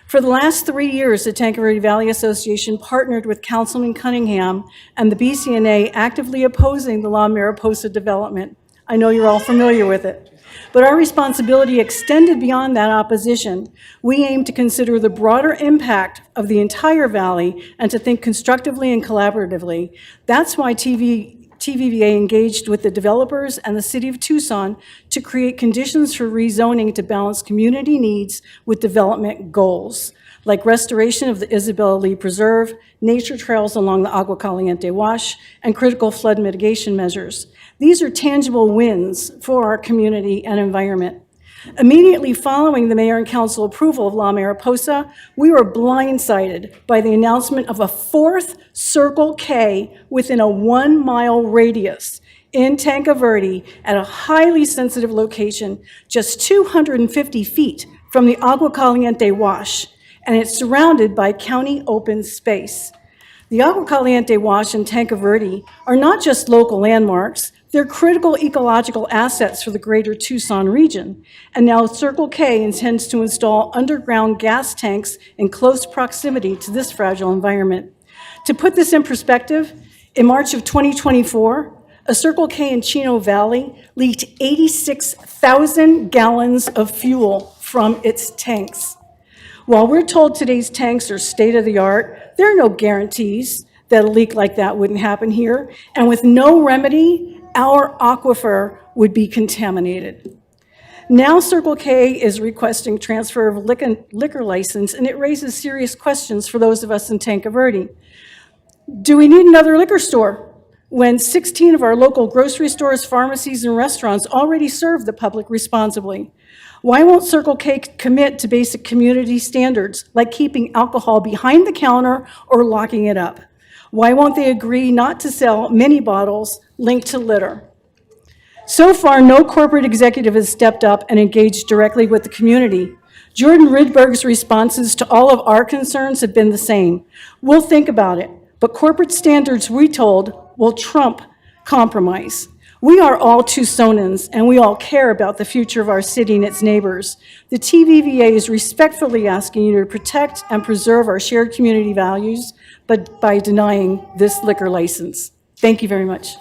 For the last 3 years, the Tanque Verde Valley Association partnered with Councilman Cunningham and the BCNA actively opposing the La Mariposa development. I know you're all familiar with it. But our responsibility extended beyond that opposition. We aim to consider the broader impact of the entire valley and to think constructively and collaboratively. That's why TVVA engaged with the developers and the city of Tucson to create conditions for rezoning to balance community needs with development goals, like restoration of the Isabella Lee Preserve, nature trails along the Agua Caliente Wash, and critical flood mitigation measures. These are tangible wins for our community and environment. Immediately following the mayor and council approval of La Mariposa, we were blindsided by the announcement of a fourth Circle K within a 1-mile radius in Tanque Verde at a highly sensitive location just 250 feet from the Agua Caliente Wash, and it's surrounded by county open space. The Agua Caliente Wash and Tanque Verde are not just local landmarks, they're critical ecological assets for the greater Tucson region. And now Circle K intends to install underground gas tanks in close proximity to this fragile environment. To put this in perspective, in March of 2024, a Circle K in Chino Valley leaked 86,000 gallons of fuel from its tanks. While we're told today's tanks are state-of-the-art, there are no guarantees that a leak like that wouldn't happen here, and with no remedy, our aquifer would be contaminated. Now Circle K is requesting transfer of liquor license, and it raises serious questions for those of us in Tanque Verde. Do we need another liquor store when 16 of our local grocery stores, pharmacies, and restaurants already serve the public responsibly? Why won't Circle K commit to basic community standards like keeping alcohol behind the counter or locking it up? Why won't they agree not to sell many bottles linked to litter? So far, no corporate executive has stepped up and engaged directly with the community. Jordan Rydberg's responses to all of our concerns have been the same. We'll think about it, but corporate standards, we told, will trump compromise. We are all Tucsonans, and we all care about the future of our city and its neighbors. The TVVA is respectfully asking you to protect and preserve our shared community values, but by denying this liquor license. Thank you very much.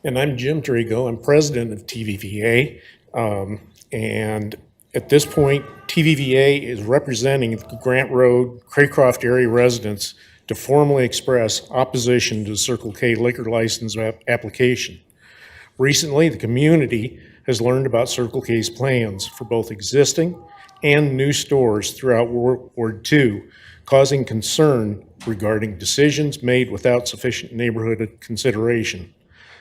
And I'm Jim Trigo. I'm president of TVVA. And at this point, TVVA is representing the Grant Road, Craycroft area residents to formally express opposition to the Circle K liquor license application. Recently, the community has learned about Circle K's plans for both existing and new stores throughout World War II, causing concern regarding decisions made without sufficient neighborhood consideration.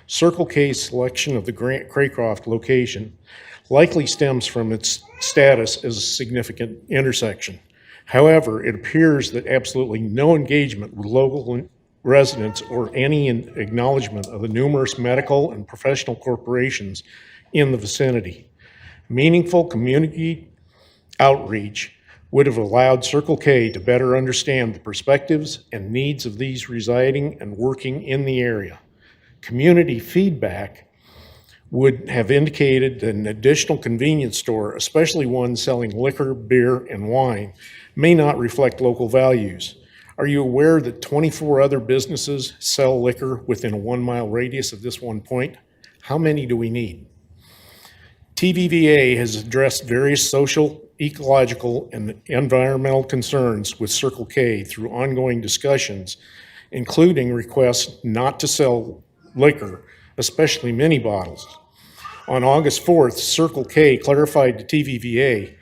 Circle K's selection of the Grant Craycroft location likely stems from its status as a significant intersection. However, it appears that absolutely no engagement with local residents or any acknowledgement of the numerous medical and professional corporations in the vicinity. Meaningful community outreach would have allowed Circle K to better understand the perspectives and needs of these residing and working in the area. Community feedback would have indicated that an additional convenience store, especially one selling liquor, beer, and wine, may not reflect local values. Are you aware that 24 other businesses sell liquor within a 1-mile radius of this one point? How many do we need? TVVA has addressed various social, ecological, and environmental concerns with Circle K through ongoing discussions, including requests not to sell liquor, especially mini bottles. On August 4th, Circle K clarified to TVVA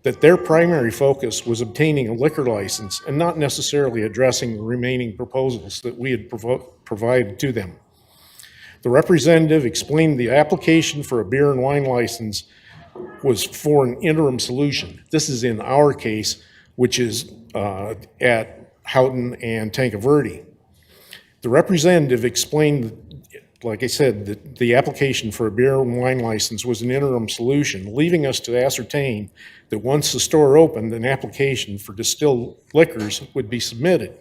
that their primary focus was obtaining a liquor license and not necessarily addressing the remaining proposals that we had provided to them. The representative explained the application for a beer and wine license was for an interim solution. This is, in our case, which is at Houghton and Tanque Verde. The representative explained, like I said, that the application for a beer and wine license was an interim solution, leaving us to ascertain that once the store opened, an application for distilled liquors would be submitted.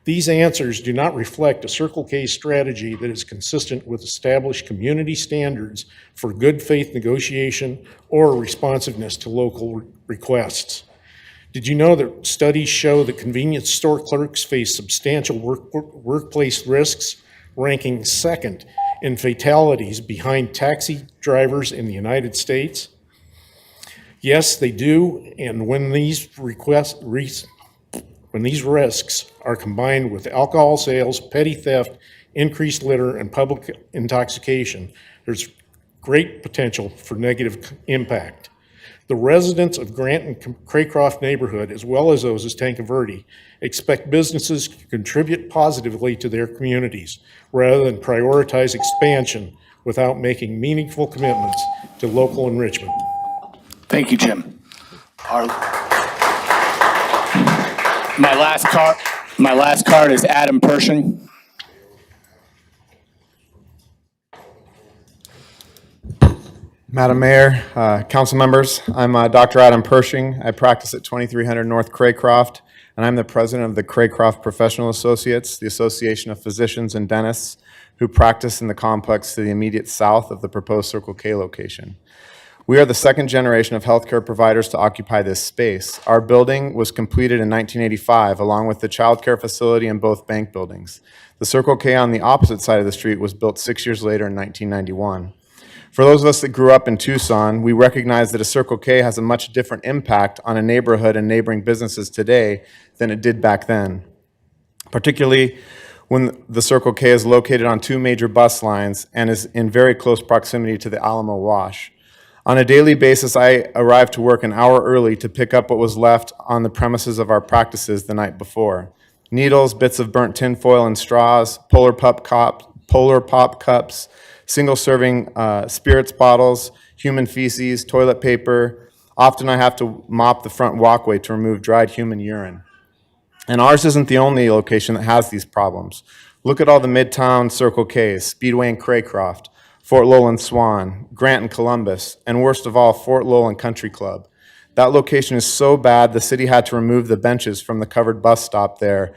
These answers do not reflect a Circle K strategy that is consistent with established community standards for good faith negotiation or responsiveness to local requests. Did you know that studies show that convenience store clerks face substantial workplace risks, ranking second in fatalities behind taxi drivers in the United States? Yes, they do, and when these risks are combined with alcohol sales, petty theft, increased litter, and public intoxication, there's great potential for negative impact. The residents of Grant and Craycroft neighborhood, as well as those of Tanque Verde, expect businesses to contribute positively to their communities rather than prioritize expansion without making meaningful commitments to local enrichment. Thank you, Jim. My last card is Adam Pershing. Madam Mayor, council members, I'm Dr. Adam Pershing. I practice at 2300 North Craycroft, and I'm the president of the Craycroft Professional Associates, the Association of Physicians and Dentists who practice in the complex to the immediate south of the proposed Circle K location. We are the second generation of healthcare providers to occupy this space. Our building was completed in 1985, along with the child care facility and both bank buildings. The Circle K on the opposite side of the street was built 6 years later in 1991. For those of us that grew up in Tucson, we recognize that a Circle K has a much different impact on a neighborhood and neighboring businesses today than it did back then, particularly when the Circle K is located on two major bus lines and is in very close proximity to the Alamo Wash. On a daily basis, I arrive to work an hour early to pick up what was left on the premises of our practices the night before. Needles, bits of burnt tinfoil and straws, Polar Pop cups, single-serving spirits bottles, human feces, toilet paper. Often I have to mop the front walkway to remove dried human urine. And ours isn't the only location that has these problems. Look at all the Midtown Circle Ks, Speedway and Craycroft, Fort Lowell and Swan, Grant and Columbus, and worst of all, Fort Lowell and Country Club. That location is so bad, the city had to remove the benches from the covered bus stop there,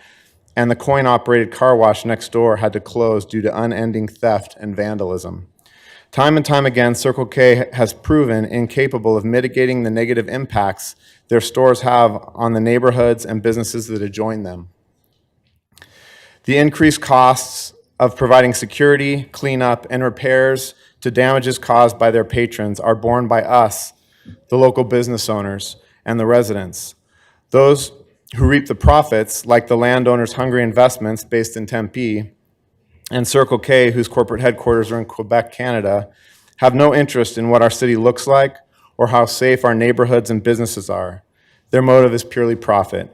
and the coin-operated car wash next door had to close due to unending theft and vandalism. Time and time again, Circle K has proven incapable of mitigating the negative impacts their stores have on the neighborhoods and businesses that adjoin them. The increased costs of providing security, cleanup, and repairs to damages caused by their patrons are borne by us, the local business owners, and the residents. Those who reap the profits, like the landowners Hungry Investments based in Tempe, and Circle K, whose corporate headquarters are in Quebec, Canada, have no interest in what our city looks like or how safe our neighborhoods and businesses are. Their motive is purely profit.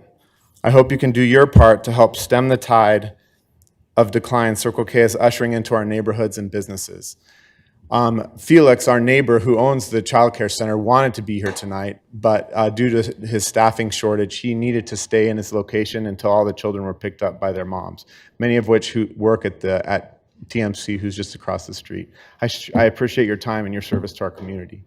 I hope you can do your part to help stem the tide of decline Circle K is ushering into our neighborhoods and businesses. Felix, our neighbor who owns the child care center, wanted to be here tonight, but due to his staffing shortage, he needed to stay in his location until all the children were picked up by their moms, many of which who work at TMC, who's just across the street. I appreciate your time and your service to our community.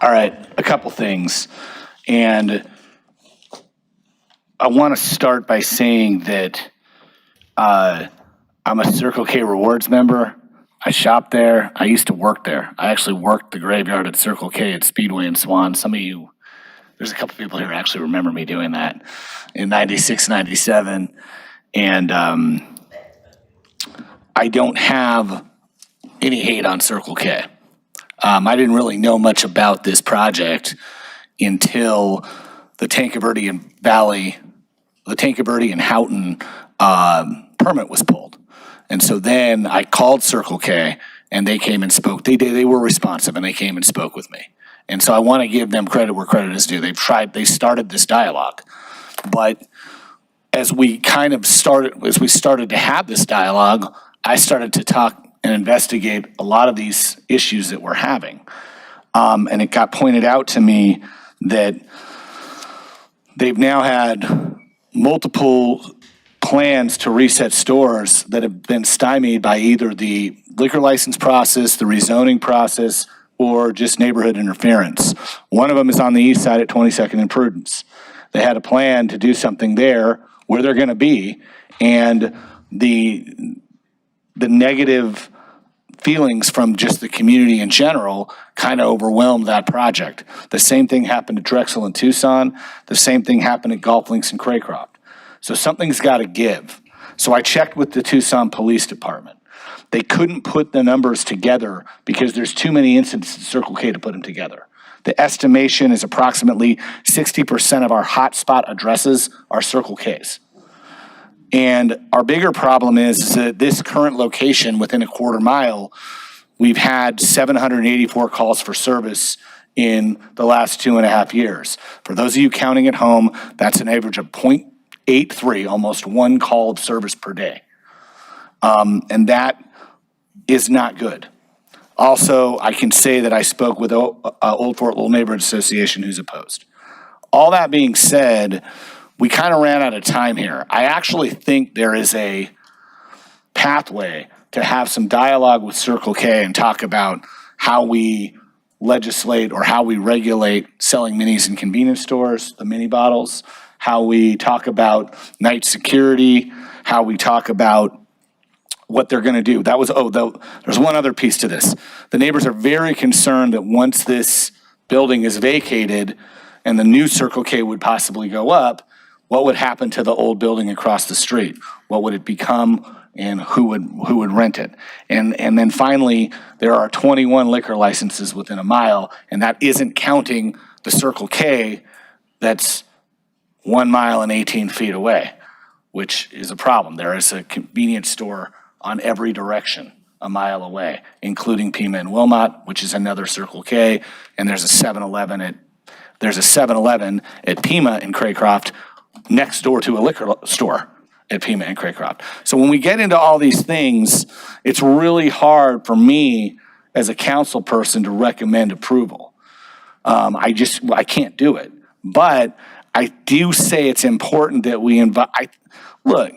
All right, a couple things. And I want to start by saying that I'm a Circle K Rewards member. I shop there. I used to work there. I actually worked the graveyard at Circle K at Speedway and Swan. Some of you, there's a couple people here who actually remember me doing that in 96, 97. And I don't have any hate on Circle K. I didn't really know much about this project until the Tanque Verde and Houghton permit was pulled. And so then I called Circle K and they came and spoke. They were responsive and they came and spoke with me. And so I want to give them credit where credit is due. They started this dialogue. But as we started to have this dialogue, I started to talk and investigate a lot of these issues that we're having. And it got pointed out to me that they've now had multiple plans to reset stores that have been stymied by either the liquor license process, the rezoning process, or just neighborhood interference. One of them is on the east side at 22nd and Prudence. They had a plan to do something there where they're going to be, and the negative feelings from just the community in general kind of overwhelmed that project. The same thing happened at Drexel and Tucson. The same thing happened at Golf Links and Craycroft. So something's got to give. So I checked with the Tucson Police Department. They couldn't put the numbers together because there's too many incidents at Circle K to put them together. The estimation is approximately 60% of our hotspot addresses are Circle Ks. And our bigger problem is that this current location within a quarter mile, we've had 784 calls for service in the last 2.5 years. For those of you counting at home, that's an average of 0.83, almost one call of service per day. And that is not good. Also, I can say that I spoke with Old Fort Little Neighborhood Association, who's opposed. All that being said, we kind of ran out of time here. I actually think there is a pathway to have some dialogue with Circle K and talk about how we legislate or how we regulate selling minis in convenience stores, the mini bottles, how we talk about night security, how we talk about what they're going to do. There's one other piece to this. The neighbors are very concerned that once this building is vacated and the new Circle K would possibly go up, what would happen to the old building across the street? What would it become, and who would rent it? And then finally, there are 21 liquor licenses within a mile, and that isn't counting the Circle K that's 1 mile and 18 feet away, which is a problem. There is a convenience store on every direction a mile away, including Pima and Wilmot, which is another Circle K, and there's a 7-Eleven at Pima in Craycroft, next door to a liquor store at Pima and Craycroft. So when we get into all these things, it's really hard for me as a council person to recommend approval. I can't do it. But I do say it's important that we look,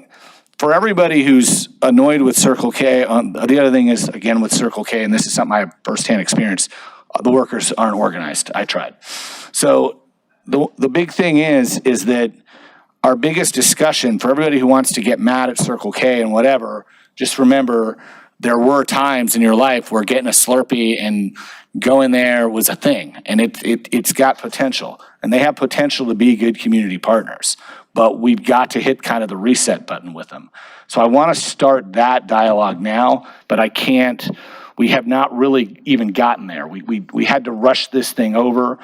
for everybody who's annoyed with Circle K, the other thing is, again, with Circle K, and this is something I have firsthand experience, the workers aren't organized. I tried. So the big thing is that our biggest discussion for everybody who wants to get mad at Circle K and whatever, just remember there were times in your life where getting a Slurpee and going there was a thing, and it's got potential, and they have potential to be good community partners, but we've got to hit kind of the reset button with them. So I want to start that dialogue now, but I can't. We have not really even gotten there. We had to rush this thing over.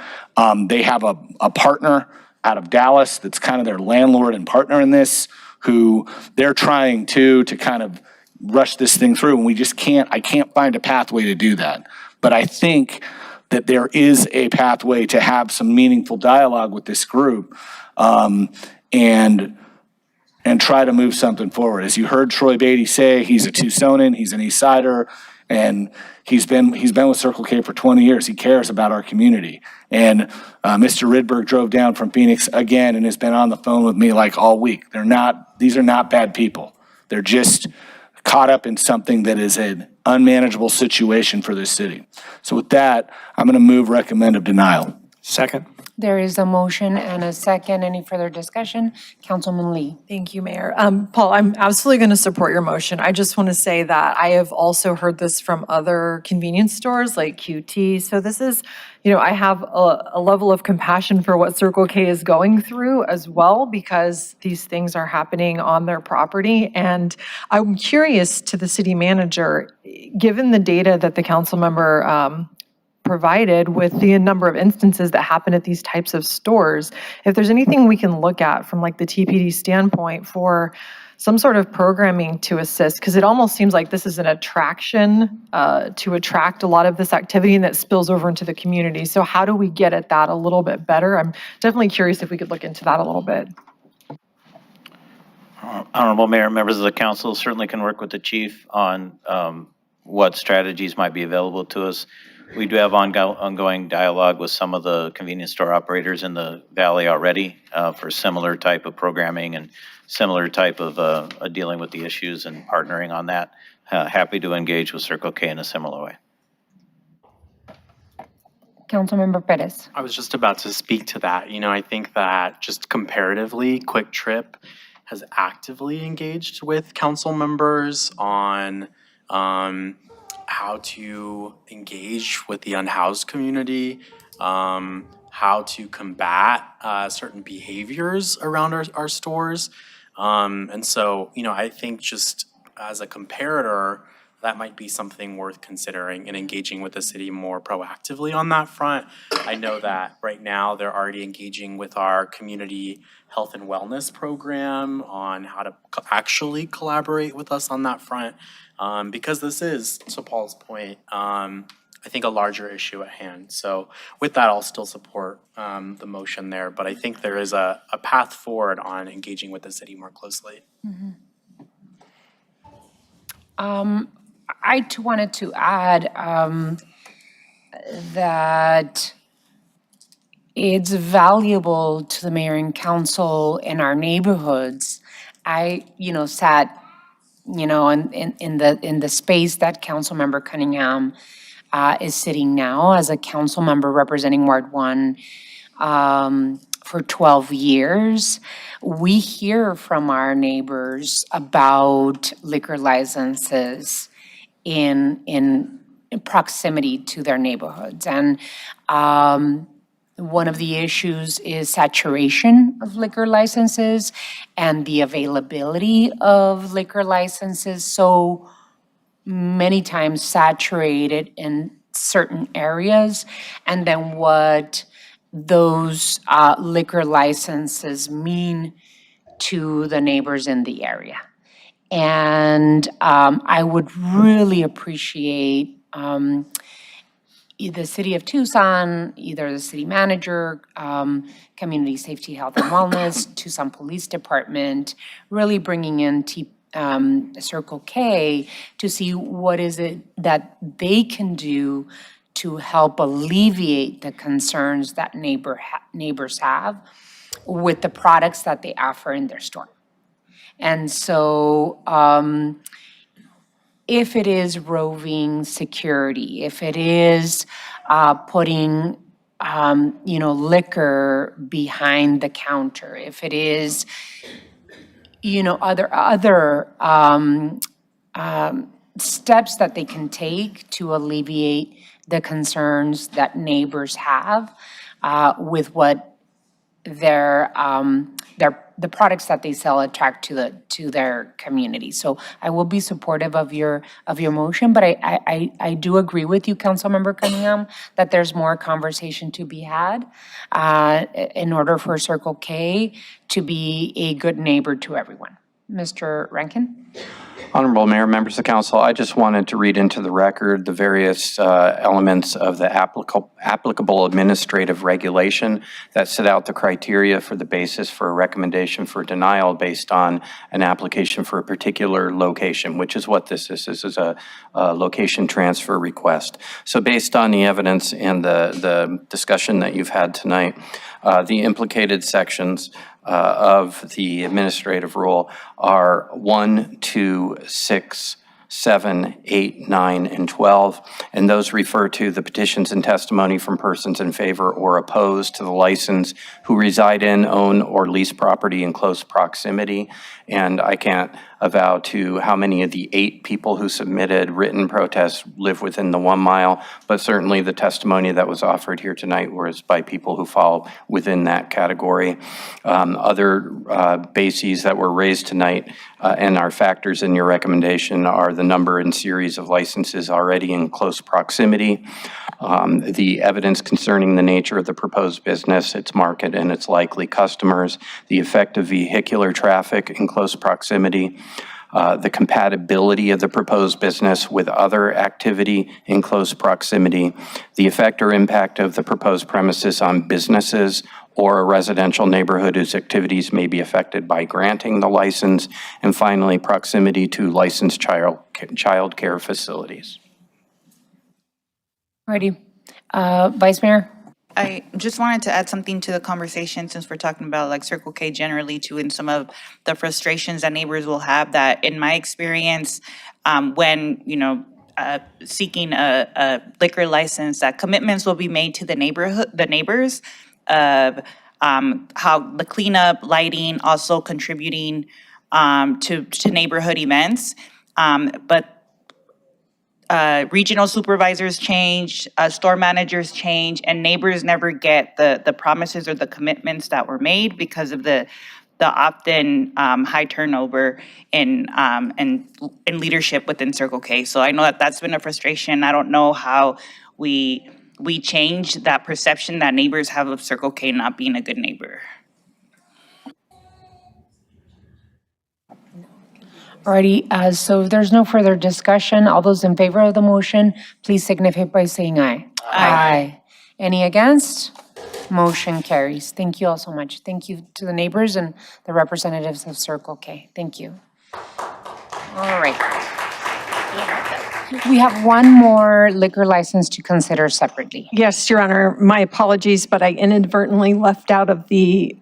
They have a partner out of Dallas that's kind of their landlord and partner in this, who they're trying to kind of rush this thing through, and we just can't. I can't find a pathway to do that. But I think that there is a pathway to have some meaningful dialogue with this group, and try to move something forward. As you heard Troy Beatty say, he's a Tucsonan, he's an East Sider, and he's been with Circle K for 20 years. He cares about our community. And Mr. Rydberg drove down from Phoenix again and has been on the phone with me like all week. These are not bad people. They're just caught up in something that is an unmanageable situation for this city. So with that, I'm going to move recommend of denial. Second. There is a motion and a second. Any further discussion? Councilman Lee. Thank you, Mayor. Paul, I'm absolutely going to support your motion. I just want to say that I have also heard this from other convenience stores like QT. So this is, I have a level of compassion for what Circle K is going through as well, because these things are happening on their property. And I'm curious to the city manager, given the data that the council member provided with the number of instances that happen at these types of stores, if there's anything we can look at from like the TPD standpoint for some sort of programming to assist, because it almost seems like this is an attraction to attract a lot of this activity, and that spills over into the community. So how do we get at that a little bit better? I'm definitely curious if we could look into that a little bit. Honorable Mayor, members of the council, certainly can work with the chief on what strategies might be available to us. We do have ongoing dialogue with some of the convenience store operators in the valley already for similar type of programming and similar type of dealing with the issues and partnering on that. Happy to engage with Circle K in a similar way. Councilmember Perez. I was just about to speak to that. I think that just comparatively, Quick Trip has actively engaged with council members on how to engage with the unhoused community, how to combat certain behaviors around our stores. And so, I think just as a comparator, that might be something worth considering and engaging with the city more proactively on that front. I know that right now they're already engaging with our community health and wellness program on how to actually collaborate with us on that front. Because this is, to Paul's point, I think a larger issue at hand. So with that, I'll still support the motion there, but I think there is a path forward on engaging with the city more closely. I too wanted to add that it's valuable to the mayor and council in our neighborhoods. I, sat, in the space that Councilmember Cunningham is sitting now as a council member representing Ward 1 for 12 years. We hear from our neighbors about liquor licenses in proximity to their neighborhoods. And one of the issues is saturation of liquor licenses and the availability of liquor licenses. So many times saturated in certain areas, and then what those liquor licenses mean to the neighbors in the area. And I would really appreciate the city of Tucson, either the city manager, Community Safety, Health and Wellness, Tucson Police Department, really bringing in Circle K to see what is it that they can do to help alleviate the concerns that neighbors have with the products that they offer in their store. And so if it is roving security, if it is putting liquor behind the counter, if it is other steps that they can take to alleviate the concerns that neighbors have with what the products that they sell attract to their community. So I will be supportive of your motion, but I do agree with you, Councilmember Cunningham, that there's more conversation to be had in order for Circle K to be a good neighbor to everyone. Mr. Rankin? Honorable Mayor, members of council, I just wanted to read into the record the various elements of the applicable administrative regulation that set out the criteria for the basis for a recommendation for denial based on an application for a particular location, which is what this is. This is a location transfer request. So based on the evidence and the discussion that you've had tonight, the implicated sections of the administrative rule are 1, 2, 6, 7, 8, 9, and 12, and those refer to the petitions and testimony from persons in favor or opposed to the license who reside in, own, or lease property in close proximity. And I can't avow to how many of the 8 people who submitted written protests live within the 1 mile, but certainly the testimony that was offered here tonight was by people who fall within that category. Other bases that were raised tonight and our factors in your recommendation are the number and series of licenses already in close proximity, the evidence concerning the nature of the proposed business, its market, and its likely customers, the effect of vehicular traffic in close proximity, the compatibility of the proposed business with other activity in close proximity, the effect or impact of the proposed premises on businesses or a residential neighborhood whose activities may be affected by granting the license. And finally, proximity to licensed child care facilities. Alrighty. Vice Mayor? I just wanted to add something to the conversation since we're talking about like Circle K generally too, and some of the frustrations that neighbors will have. That in my experience, when seeking a liquor license, that commitments will be made to the neighbors of how the cleanup, lighting, also contributing to neighborhood events, but. Regional supervisors change, store managers change, and neighbors never get the promises or the commitments that were made because of the often high turnover in leadership within Circle K. So I know that that's been a frustration. I don't know how we change that perception that neighbors have of Circle K not being a good neighbor. Alrighty, so if there's no further discussion, all those in favor of the motion, please signify by saying aye. Aye. Any against? Motion carries. Thank you all so much. Thank you to the neighbors and the representatives of Circle K. Thank you. All right. We have one more liquor license to consider separately. Yes, Your Honor, my apologies, but I inadvertently left out of the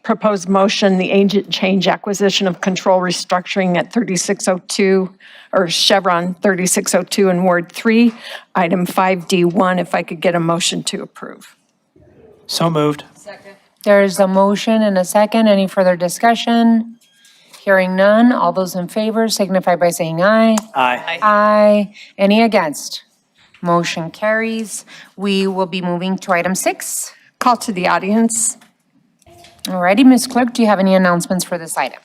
proposed motion the agent change acquisition of control restructuring at 3602, or Chevron 3602 in Ward 3, item 5D1, if I could get a motion to approve. So moved. There's a motion and a second. Any further discussion? Hearing none. All those in favor signify by saying aye. Aye. Aye. Any against? Motion carries. We will be moving to item 6. Call to the audience. Alrighty, Ms. Clerk, do you have any announcements for this item?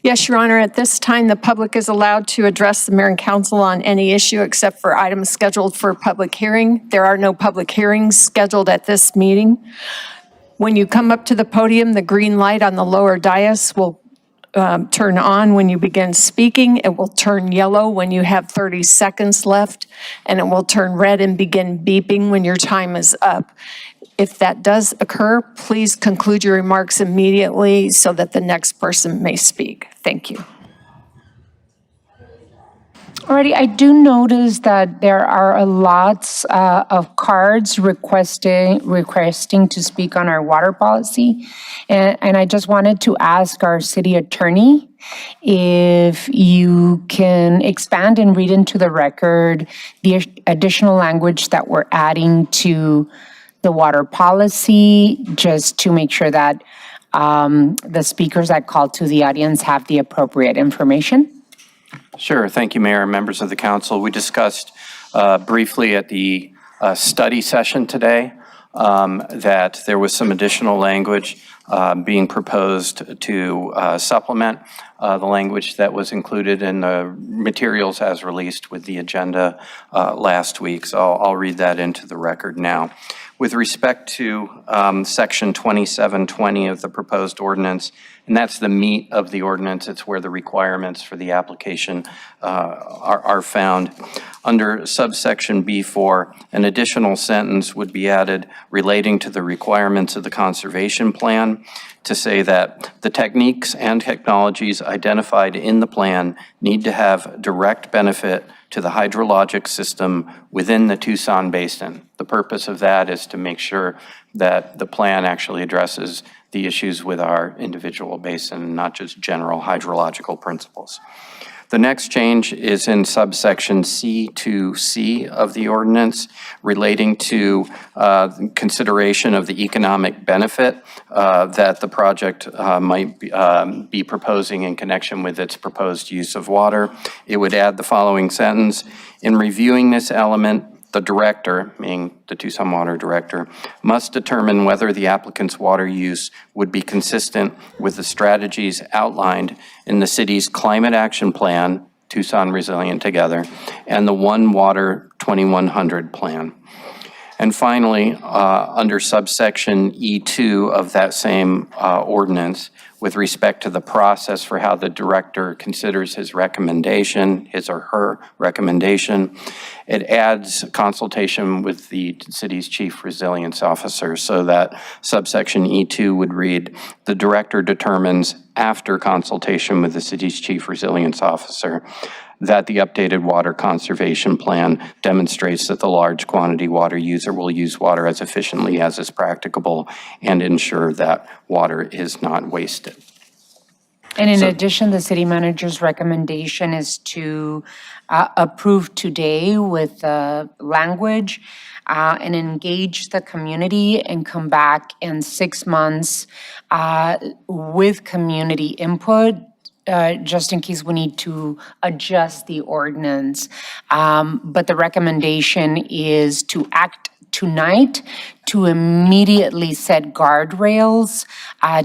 Yes, Your Honor, at this time, the public is allowed to address the mayor and council on any issue except for items scheduled for public hearing. There are no public hearings scheduled at this meeting. When you come up to the podium, the green light on the lower dais will turn on when you begin speaking. It will turn yellow when you have 30 seconds left, and it will turn red and begin beeping when your time is up. If that does occur, please conclude your remarks immediately so that the next person may speak. Thank you. Alrighty, I do notice that there are lots of cards requesting to speak on our water policy. And I just wanted to ask our city attorney if you can expand and read into the record the additional language that we're adding to the water policy, just to make sure that the speakers that call to the audience have the appropriate information. Sure. Thank you, Mayor and members of the council. We discussed briefly at the study session today that there was some additional language being proposed to supplement the language that was included in the materials as released with the agenda last week. So I'll read that into the record now. With respect to section 2720 of the proposed ordinance, and that's the meat of the ordinance, it's where the requirements for the application are found. Under subsection B4, an additional sentence would be added relating to the requirements of the conservation plan to say that the techniques and technologies identified in the plan need to have direct benefit to the hydrologic system within the Tucson Basin. The purpose of that is to make sure that the plan actually addresses the issues with our individual basin, not just general hydrological principles. The next change is in subsection C2C of the ordinance relating to consideration of the economic benefit that the project might be proposing in connection with its proposed use of water. It would add the following sentence: in reviewing this element, the director, meaning the Tucson Water Director, must determine whether the applicant's water use would be consistent with the strategies outlined in the city's Climate Action Plan, Tucson Resilient Together, and the One Water 2100 plan. And finally, under subsection E2 of that same ordinance, with respect to the process for how the director considers his recommendation, his or her recommendation, it adds consultation with the city's chief resilience officer, so that subsection E2 would read, the director determines after consultation with the city's chief resilience officer that the updated water conservation plan demonstrates that the large quantity water user will use water as efficiently as is practicable and ensure that water is not wasted. And in addition, the city manager's recommendation is to approve today with language and engage the community and come back in 6 months with community input, just in case we need to adjust the ordinance. But the recommendation is to act tonight to immediately set guardrails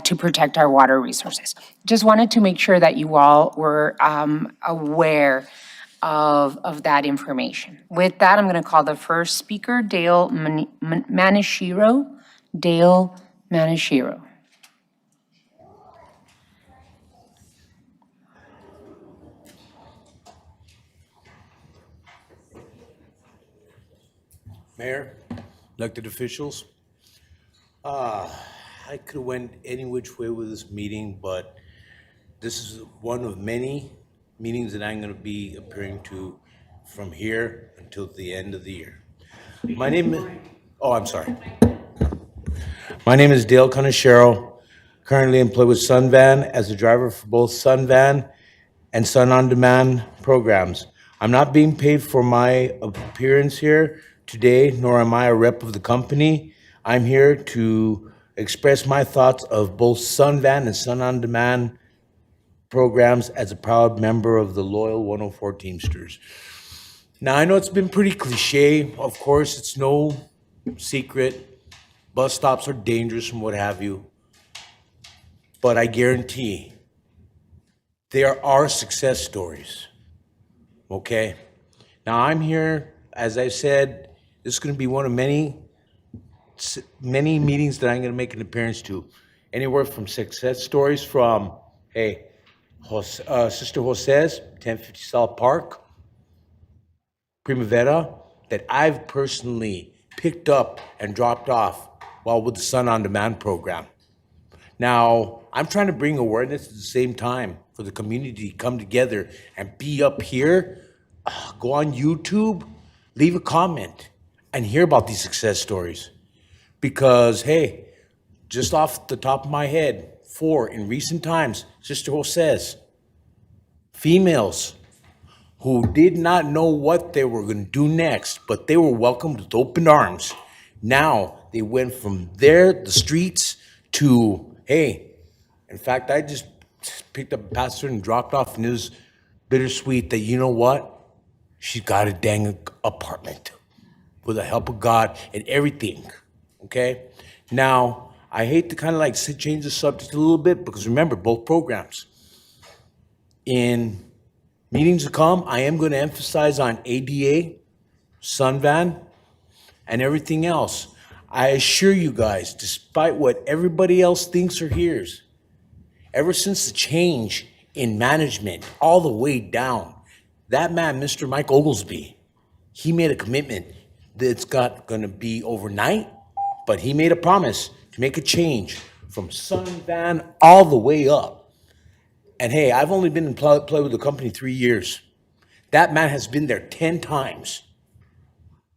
to protect our water resources. Just wanted to make sure that you all were aware of that information. With that, I'm going to call the first speaker, Dale Manishiro. Dale Manishiro. Mayor, elected officials, I could have went any which way with this meeting, but this is one of many meetings that I'm going to be appearing to from here until the end of the year. My name is, I'm sorry. My name is Dale Conachero, currently employed with Sunvan as a driver for both Sunvan and Sun On Demand programs. I'm not being paid for my appearance here today, nor am I a rep of the company. I'm here to express my thoughts of both Sunvan and Sun On Demand programs as a proud member of the loyal 104 Teamsters. Now, I know it's been pretty cliche. Of course, it's no secret. Bus stops are dangerous and what have you. But I guarantee there are success stories. Okay? Now, I'm here, as I said, this is going to be one of many meetings that I'm going to make an appearance to. Anywhere from success stories from, hey, Sister Jose's, 1050 South Park, Primavera, that I've personally picked up and dropped off while with the Sun On Demand program. Now, I'm trying to bring awareness at the same time for the community to come together and be up here, go on YouTube, leave a comment, and hear about these success stories. Because, hey, just off the top of my head, 4 in recent times, Sister Jose's, females who did not know what they were going to do next, but they were welcomed with open arms. Now, they went from there, the streets, to, hey, in fact, I just picked up a pastor and dropped off, and it was bittersweet that, you know what? She's got a dang apartment with the help of God and everything, okay? Now, I hate to kind of like change the subject a little bit because remember, both programs. In meetings to come, I am going to emphasize on ADA, Sunvan, and everything else. I assure you guys, despite what everybody else thinks or hears, ever since the change in management all the way down, that man, Mr. Mike Oglesby, he made a commitment that it's not going to be overnight, but he made a promise to make a change from Sunvan all the way up. And hey, I've only been in play with the company 3 years. That man has been there 10 times.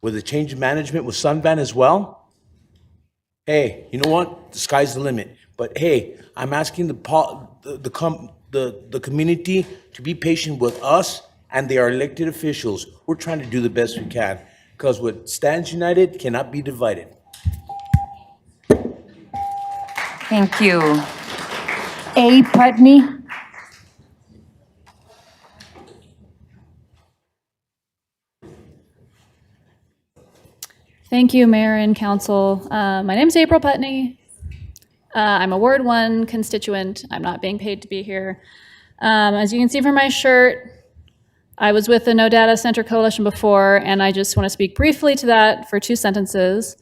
With a change in management with Sunvan as well. Hey, you know what? The sky's the limit. But hey, I'm asking the community to be patient with us and their elected officials. We're trying to do the best we can because what stands united cannot be divided. Thank you. A. Putney. Thank you, Mayor and Council. My name is April Putney. I'm a Ward 1 constituent. I'm not being paid to be here. As you can see from my shirt, I was with the No Data Center Coalition before, and I just want to speak briefly to that for 2 sentences.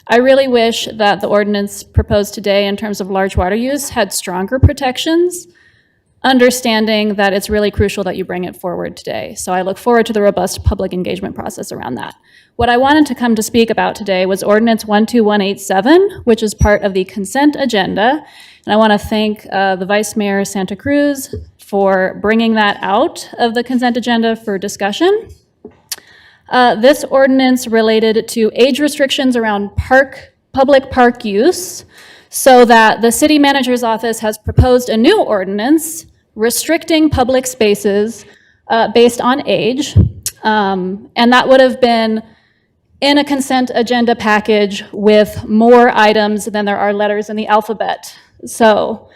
I really wish that the ordinance proposed today in terms of large water use had stronger protections, understanding that it's really crucial that you bring it forward today. So I look forward to the robust public engagement process around that. What I wanted to come to speak about today was Ordinance 12187, which is part of the consent agenda. And I want to thank the Vice Mayor Santa Cruz for bringing that out of the consent agenda for discussion. This ordinance related to age restrictions around public park use, so that the city manager's office has proposed a new ordinance restricting public spaces based on age. And that would have been in a consent agenda package with more items than there are letters in the alphabet. So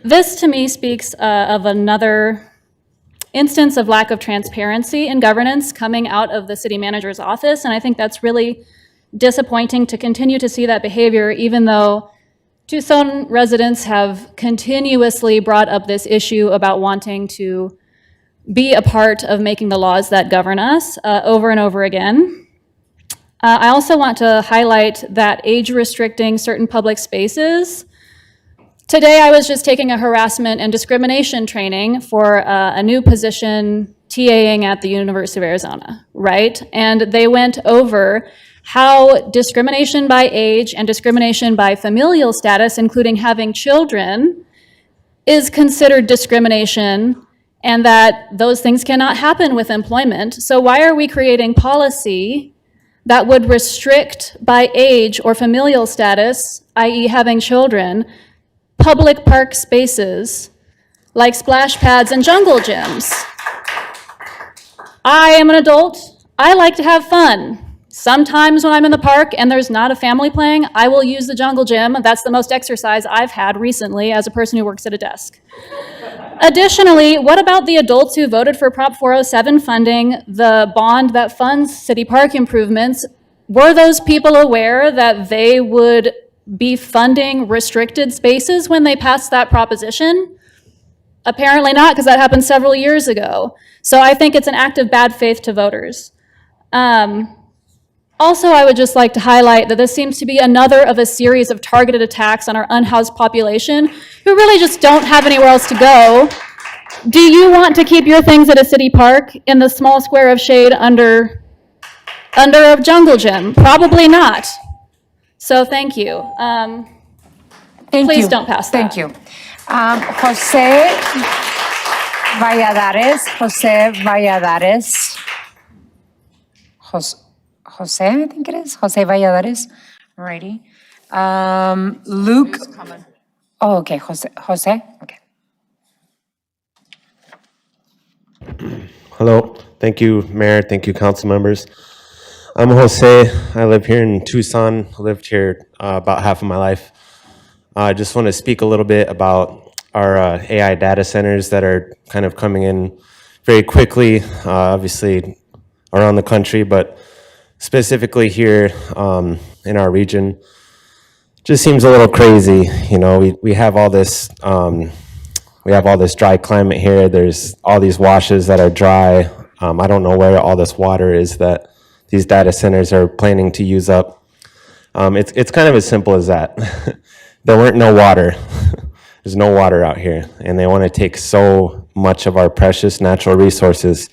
this to me speaks of another instance of lack of transparency in governance coming out of the city manager's office. And I think that's really disappointing to continue to see that behavior, even though Tucson residents have continuously brought up this issue about wanting to be a part of making the laws that govern us over and over again. I also want to highlight that age restricting certain public spaces. Today I was just taking a harassment and discrimination training for a new position TAing at the University of Arizona, right? And they went over how discrimination by age and discrimination by familial status, including having children, is considered discrimination, and that those things cannot happen with employment. So why are we creating policy that would restrict by age or familial status, i.e. having children, public park spaces like splash pads and jungle gyms? I am an adult. I like to have fun. Sometimes when I'm in the park and there's not a family playing, I will use the jungle gym. That's the most exercise I've had recently as a person who works at a desk. Additionally, what about the adults who voted for Prop 407 funding, the bond that funds city park improvements? Were those people aware that they would be funding restricted spaces when they passed that proposition? Apparently not, because that happened several years ago. So I think it's an act of bad faith to voters. Also, I would just like to highlight that this seems to be another of a series of targeted attacks on our unhoused population who really just don't have anywhere else to go. Do you want to keep your things at a city park in the small square of shade under a jungle gym? Probably not. So thank you. Please don't pass that. Thank you. Jose Valladares. Jose, I think it is. Jose Valladares. Alrighty. Luke. Oh, okay. Jose. Okay. Hello. Thank you, Mayor. Thank you, council members. I'm Jose. I live here in Tucson. I lived here about half of my life. I just want to speak a little bit about our AI data centers that are kind of coming in very quickly, obviously around the country, but specifically here in our region. Just seems a little crazy. You know, we have all this dry climate here. There's all these washes that are dry. I don't know where all this water is that these data centers are planning to use up. It's kind of as simple as that. There weren't no water. There's no water out here, and they want to take so much of our precious natural resources.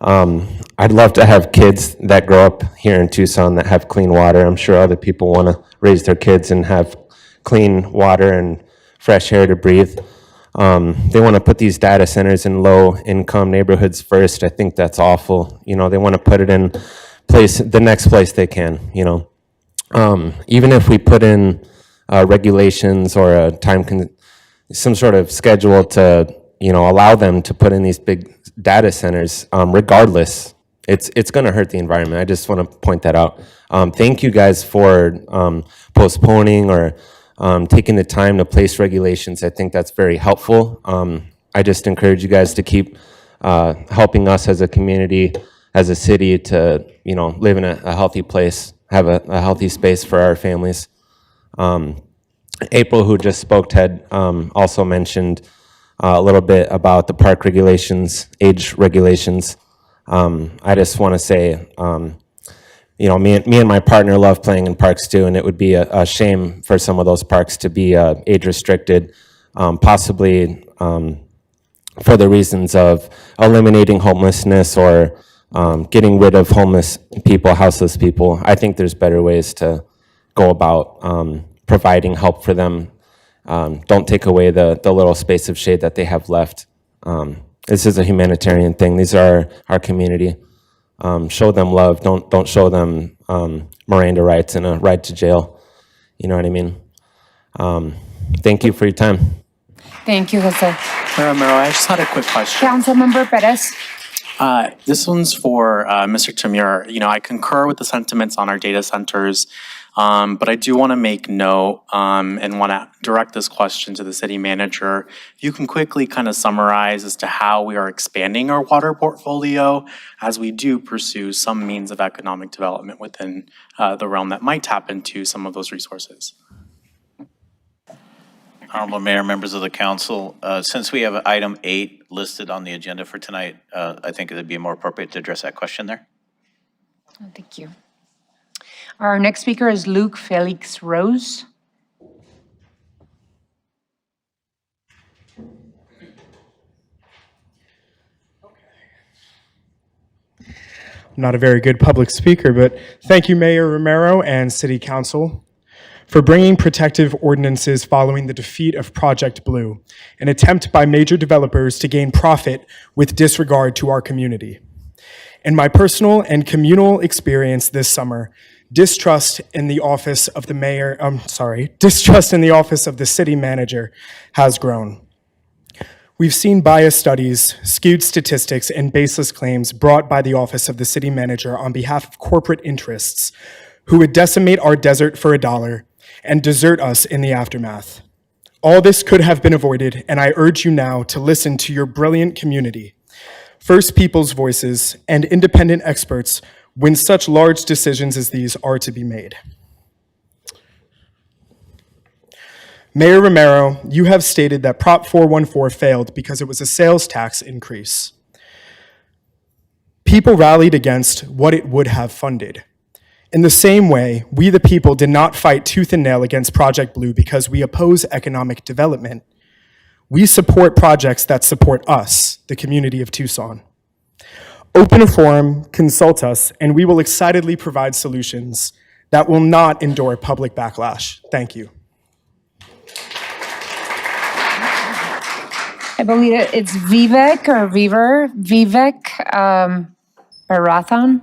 I'd love to have kids that grow up here in Tucson that have clean water. I'm sure other people want to raise their kids and have clean water and fresh air to breathe. They want to put these data centers in low-income neighborhoods first. I think that's awful. You know, they want to put it in the next place they can, you know. Even if we put in regulations or some sort of schedule to, you know, allow them to put in these big data centers, regardless, it's going to hurt the environment. I just want to point that out. Thank you guys for postponing or taking the time to place regulations. I think that's very helpful. I just encourage you guys to keep helping us as a community, as a city, to, you know, live in a healthy place, have a healthy space for our families. April, who just spoke, had also mentioned a little bit about the park regulations, age regulations. I just want to say, you know, me and my partner love playing in parks too, and it would be a shame for some of those parks to be age restricted, possibly for the reasons of eliminating homelessness or getting rid of homeless people, houseless people. I think there's better ways to go about providing help for them. Don't take away the little space of shade that they have left. This is a humanitarian thing. These are our community. Show them love. Don't show them Miranda rights and a ride to jail. You know what I mean? Thank you for your time. Thank you, Jose. Mayor Romero, I just had a quick question. Councilmember Perez. This one's for Mr. Tamir. You know, I concur with the sentiments on our data centers, but I do want to make note and want to direct this question to the city manager. If you can quickly kind of summarize as to how we are expanding our water portfolio as we do pursue some means of economic development within the realm that might tap into some of those resources. Honorable Mayor, members of the council, since we have item 8 listed on the agenda for tonight, I think it would be more appropriate to address that question there. Thank you. Our next speaker is Luke Felix Rose. I'm not a very good public speaker, but thank you, Mayor Romero and City Council, for bringing protective ordinances following the defeat of Project Blue, an attempt by major developers to gain profit with disregard to our community. In my personal and communal experience this summer, distrust in the office of the city manager has grown. We've seen biased studies, skewed statistics, and baseless claims brought by the office of the city manager on behalf of corporate interests who would decimate our desert for $1 and desert us in the aftermath. All this could have been avoided, and I urge you now to listen to your brilliant community, First People's voices, and independent experts when such large decisions as these are to be made. Mayor Romero, you have stated that Prop 414 failed because it was a sales tax increase. People rallied against what it would have funded. In the same way, we the people did not fight tooth and nail against Project Blue because we oppose economic development. We support projects that support us, the community of Tucson. Open a forum, consult us, and we will excitedly provide solutions that will not endure public backlash. Thank you. I believe it's Vivek or Vivek Barathon.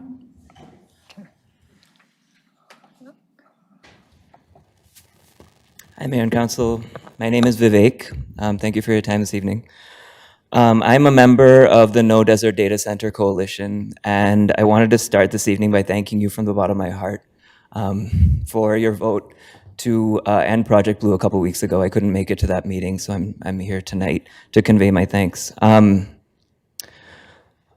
Hi, Mayor and Council. My name is Vivek. Thank you for your time this evening. I'm a member of the No Desert Data Center Coalition, and I wanted to start this evening by thanking you from the bottom of my heart for your vote to end Project Blue a couple weeks ago. I couldn't make it to that meeting, so I'm here tonight to convey my thanks.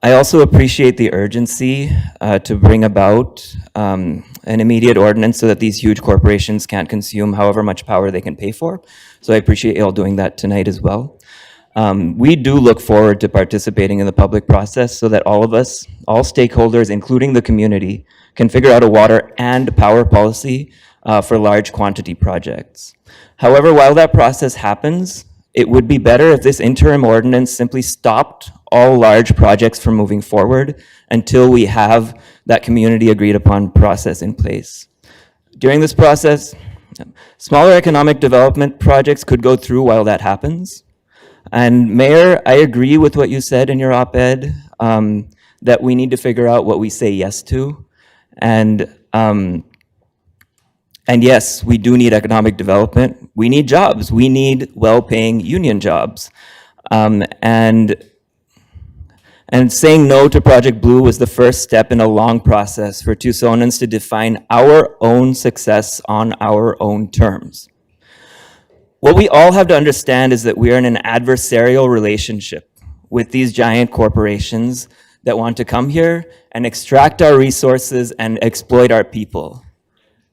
I also appreciate the urgency to bring about an immediate ordinance so that these huge corporations can't consume however much power they can pay for. So I appreciate you all doing that tonight as well. We do look forward to participating in the public process so that all of us, all stakeholders, including the community, can figure out a water and power policy for large quantity projects. However, while that process happens, it would be better if this interim ordinance simply stopped all large projects from moving forward until we have that community agreed upon process in place. During this process, smaller economic development projects could go through while that happens. And Mayor, I agree with what you said in your op-ed, that we need to figure out what we say yes to. And yes, we do need economic development. We need jobs. We need well-paying union jobs. And saying no to Project Blue was the first step in a long process for Tucsonans to define our own success on our own terms. What we all have to understand is that we are in an adversarial relationship with these giant corporations that want to come here and extract our resources and exploit our people.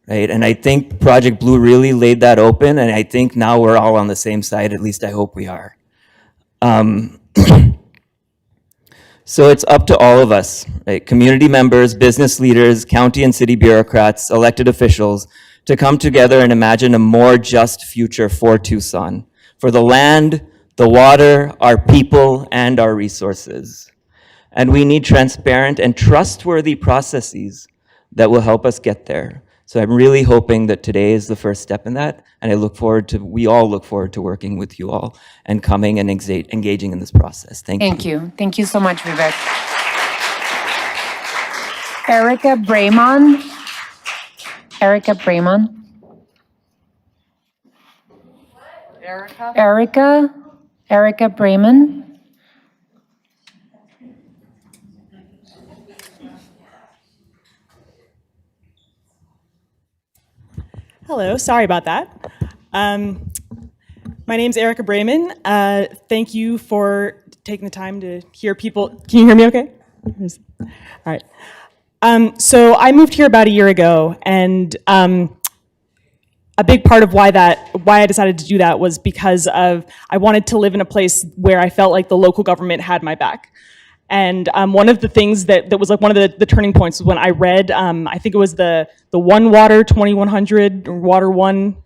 Right? And I think Project Blue really laid that open, and I think now we're all on the same side, at least I hope we are. So it's up to all of us, right? Community members, business leaders, county and city bureaucrats, elected officials, to come together and imagine a more just future for Tucson, for the land, the water, our people, and our resources. And we need transparent and trustworthy processes that will help us get there. So I'm really hoping that today is the first step in that, and we all look forward to working with you all and coming and engaging in this process. Thank you. Thank you. Thank you so much, Vivek. Erica Brayman. Erica Brayman. Erica Brayman. Hello, sorry about that. My name's Erica Brayman. Thank you for taking the time to hear people. Can you hear me okay? All right. So I moved here about a year ago, and a big part of why I decided to do that was because I wanted to live in a place where I felt like the local government had my back. And one of the things that was like one of the turning points was when I read, I think it was the One Water 2100 Water One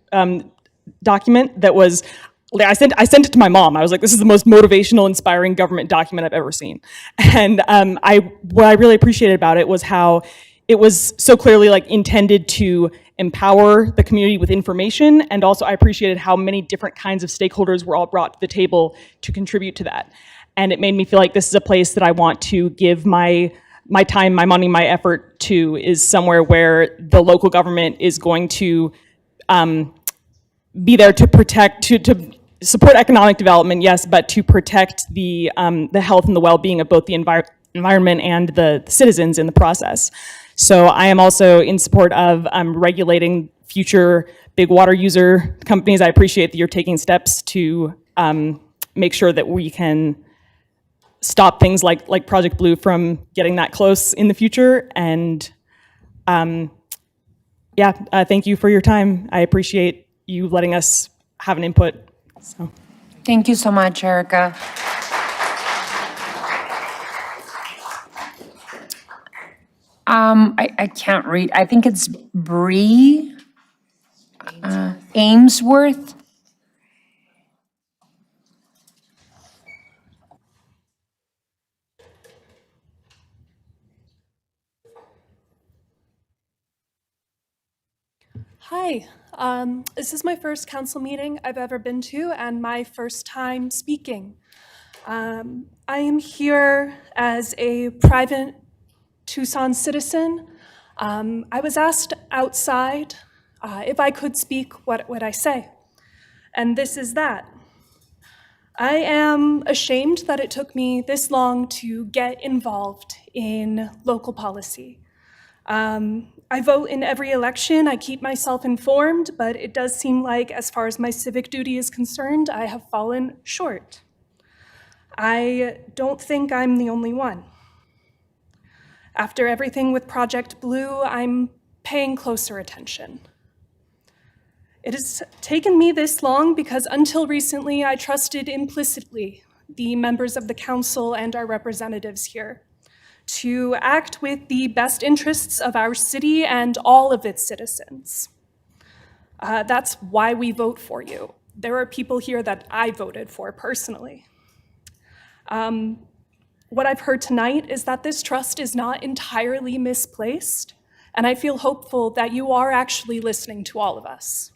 document that was, I sent it to my mom. I was like, this is the most motivational, inspiring government document I've ever seen. And what I really appreciated about it was how it was so clearly like intended to empower the community with information, and also I appreciated how many different kinds of stakeholders were all brought to the table to contribute to that. And it made me feel like this is a place that I want to give my time, my money, my effort to, is somewhere where the local government is going to be there to protect, to support economic development, yes, but to protect the health and the well-being of both the environment and the citizens in the process. So I am also in support of regulating future big water user companies. I appreciate that you're taking steps to make sure that we can stop things like Project Blue from getting that close in the future. And thank you for your time. I appreciate you letting us have an input. So. Thank you so much, Erica. I can't read. I think it's Bree Amesworth. Hi, this is my first council meeting I've ever been to and my first time speaking. I am here as a private Tucson citizen. I was asked outside if I could speak, what would I say? And this is that. I am ashamed that it took me this long to get involved in local policy. I vote in every election, I keep myself informed, but it does seem like, as far as my civic duty is concerned, I have fallen short. I don't think I'm the only one. After everything with Project Blue, I'm paying closer attention. It has taken me this long because until recently, I trusted implicitly the members of the council and our representatives here to act with the best interests of our city and all of its citizens. That's why we vote for you. There are people here that I voted for personally. What I've heard tonight is that this trust is not entirely misplaced, and I feel hopeful that you are actually listening to all of us.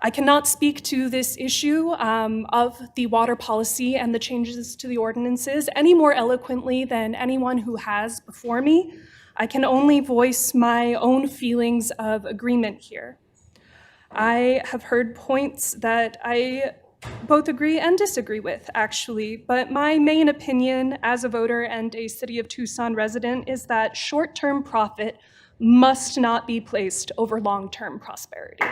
I cannot speak to this issue of the water policy and the changes to the ordinances any more eloquently than anyone who has before me. I can only voice my own feelings of agreement here. I have heard points that I both agree and disagree with, actually, but my main opinion as a voter and a City of Tucson resident is that short-term profit must not be placed over long-term prosperity.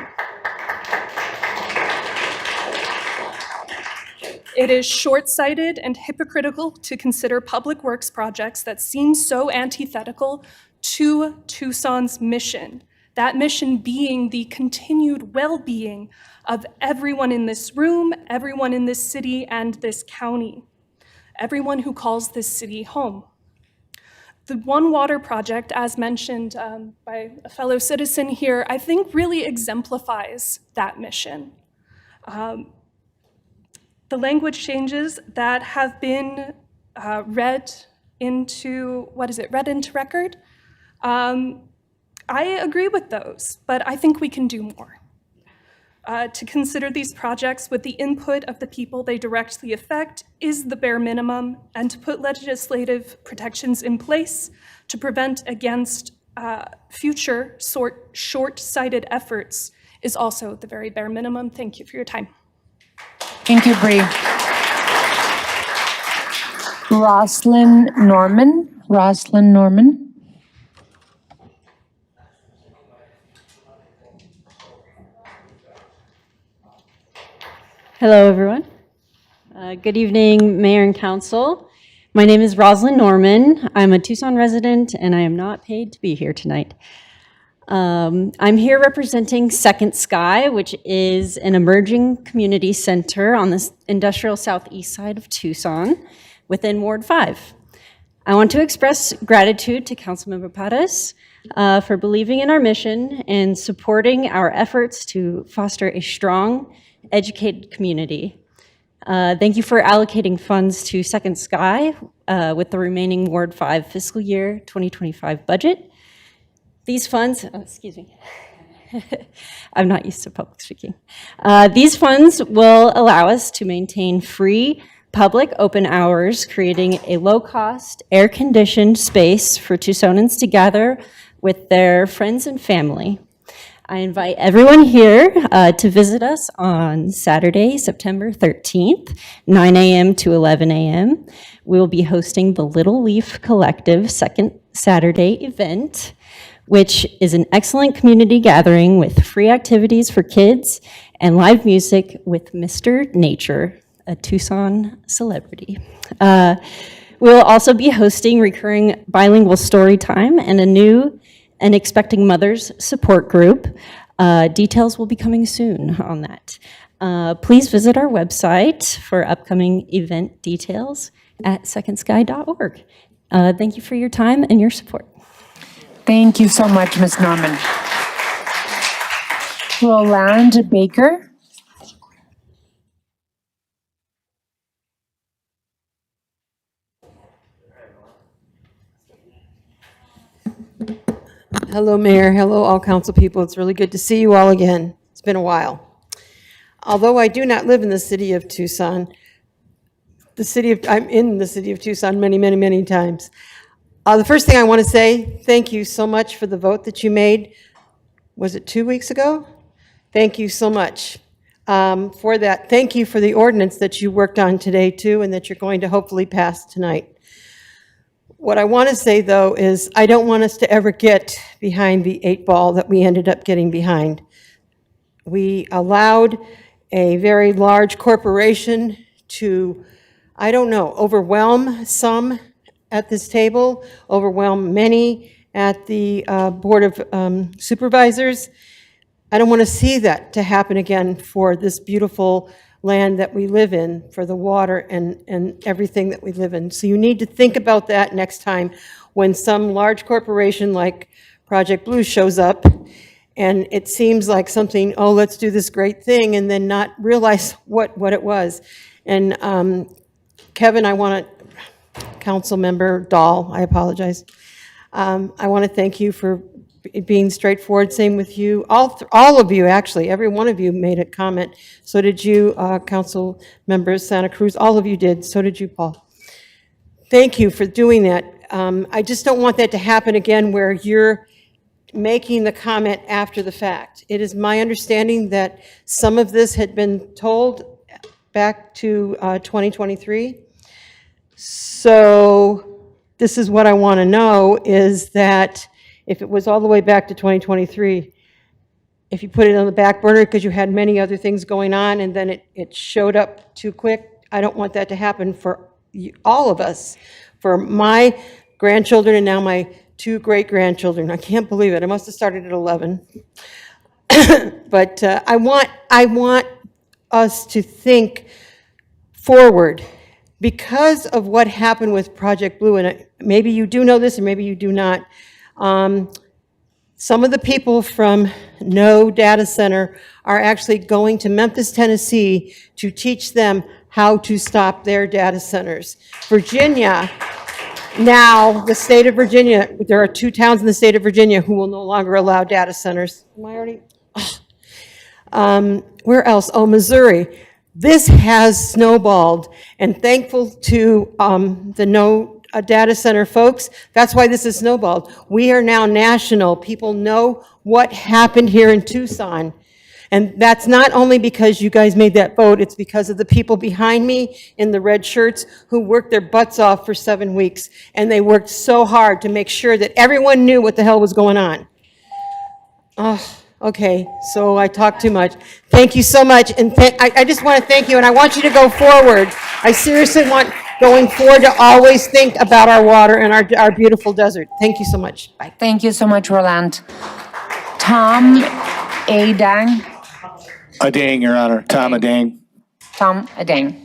It is short-sighted and hypocritical to consider public works projects that seem so antithetical to Tucson's mission That mission being the continued well-being of everyone in this room, everyone in this city and this county, everyone who calls this city home. The One Water Project, as mentioned by a fellow citizen here, I think really exemplifies that mission. The language changes that have been read into record. I agree with those, but I think we can do more. To consider these projects with the input of the people they directly affect is the bare minimum, and to put legislative protections in place to prevent against future short-sighted efforts is also the very bare minimum. Thank you for your time. Thank you, Bree. Roslyn Norman. Hello, everyone. Good evening, Mayor and Council. My name is Roslyn Norman. I'm a Tucson resident, and I am not paid to be here tonight. I'm here representing Second Sky, which is an emerging community center on the industrial southeast side of Tucson within Ward 5. I want to express gratitude to Councilmember Paras for believing in our mission and supporting our efforts to foster a strong, educated community. Thank you for allocating funds to Second Sky with the remaining Ward 5 fiscal year 2025 budget. These funds, excuse me, I'm not used to public speaking. These funds will allow us to maintain free public open hours, creating a low-cost, air-conditioned space for Tucsonans to gather with their friends and family. I invite everyone here to visit us on Saturday, September 13th, 9 a.m. to 11 a.m. We will be hosting the Little Leaf Collective Second Saturday event, which is an excellent community gathering with free activities for kids and live music with Mr. Nature, a Tucson celebrity. We'll also be hosting recurring bilingual story time and a new and expecting mothers support group. Details will be coming soon on that. Please visit our website for upcoming event details at secondsky.org. Thank you for your time and your support. Thank you so much, Ms. Norman. Roland Baker. Hello, Mayor. Hello, all council people. It's really good to see you all again. It's been a while. Although I do not live in the city of Tucson, I'm in the city of Tucson many, many, many times. The first thing I want to say, thank you so much for the vote that you made. Was it 2 weeks ago? Thank you so much for that. Thank you for the ordinance that you worked on today, too, and that you're going to hopefully pass tonight. What I want to say, though, is I don't want us to ever get behind the 8 ball that we ended up getting behind. We allowed a very large corporation to, I don't know, overwhelm some at this table, overwhelm many at the Board of Supervisors. I don't want to see that to happen again for this beautiful land that we live in, for the water and everything that we live in. So you need to think about that next time when some large corporation like Project Blue shows up and it seems like something, oh, let's do this great thing, and then not realize what it was. And Kevin, I want to, Council Member Dahl, I apologize. I want to thank you for being straightforward. Same with you. All of you, actually, every one of you made a comment. So did you, Council Members Santa Cruz. All of you did. So did you, Paul. Thank you for doing that. I just don't want that to happen again where you're making the comment after the fact. It is my understanding that some of this had been told back to 2023. So this is what I want to know, is that if it was all the way back to 2023, if you put it on the back burner because you had many other things going on and then it showed up too quick, I don't want that to happen for all of us, for my grandchildren and now my 2 great-grandchildren. I can't believe it. I must have started at 11. But I want us to think forward because of what happened with Project Blue, and maybe you do know this and maybe you do not. Some of the people from No Data Center are actually going to Memphis, Tennessee to teach them how to stop their data centers. Virginia, now the state of Virginia, there are 2 towns in the state of Virginia who will no longer allow data centers. Am I already? Where else? Oh, Missouri. This has snowballed, and thankful to the No Data Center folks, that's why this is snowballed. We are now national. People know what happened here in Tucson. And that's not only because you guys made that vote, it's because of the people behind me in the red shirts who worked their butts off for 7 weeks. And they worked so hard to make sure that everyone knew what the hell was going on. Oh, okay, so I talked too much. Thank you so much. And I just want to thank you, and I want you to go forward. I seriously want, going forward, to always think about our water and our beautiful desert. Thank you so much. Bye. Thank you so much, Roland. Tom Adang. Adang, Your Honor. Tom Adang. Tom Adang.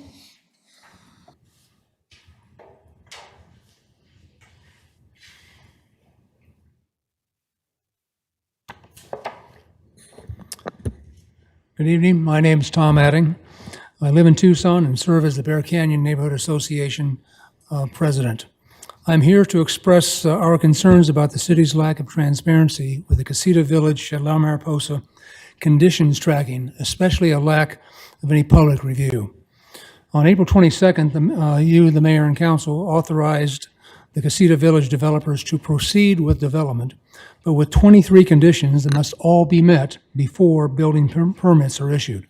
Good evening. My name is Tom Adding. I live in Tucson and serve as the Bear Canyon Neighborhood Association president. I'm here to express our concerns about the city's lack of transparency with the Casita Village at La Mariposa conditions tracking, especially a lack of any public review. On April 22nd, you, the mayor and council, authorized the Casita Village developers to proceed with development, but with 23 conditions that must all be met before building permits are issued.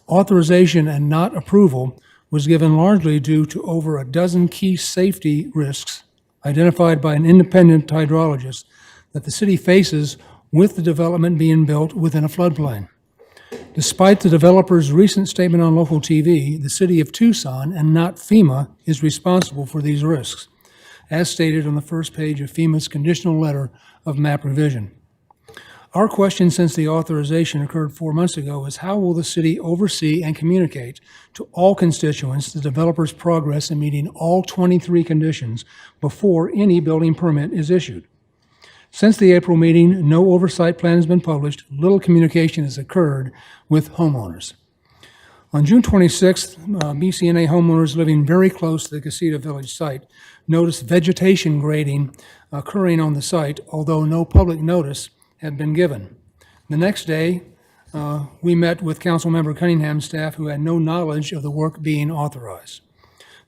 Authorization and not approval was given largely due to over a dozen key safety risks identified by an independent hydrologist that the city faces with the development being built within a floodplain. Despite the developer's recent statement on local TV, the city of Tucson and not FEMA is responsible for these risks, as stated on the first page of FEMA's conditional letter of map revision. Our question since the authorization occurred 4 months ago is how will the city oversee and communicate to all constituents the developer's progress in meeting all 23 conditions before any building permit is issued? Since the April meeting, no oversight plan has been published, little communication has occurred with homeowners. On June 26th, BCNA homeowners living very close to the Casita Village site noticed vegetation grading occurring on the site, although no public notice had been given. The next day, we met with Councilmember Cunningham's staff who had no knowledge of the work being authorized.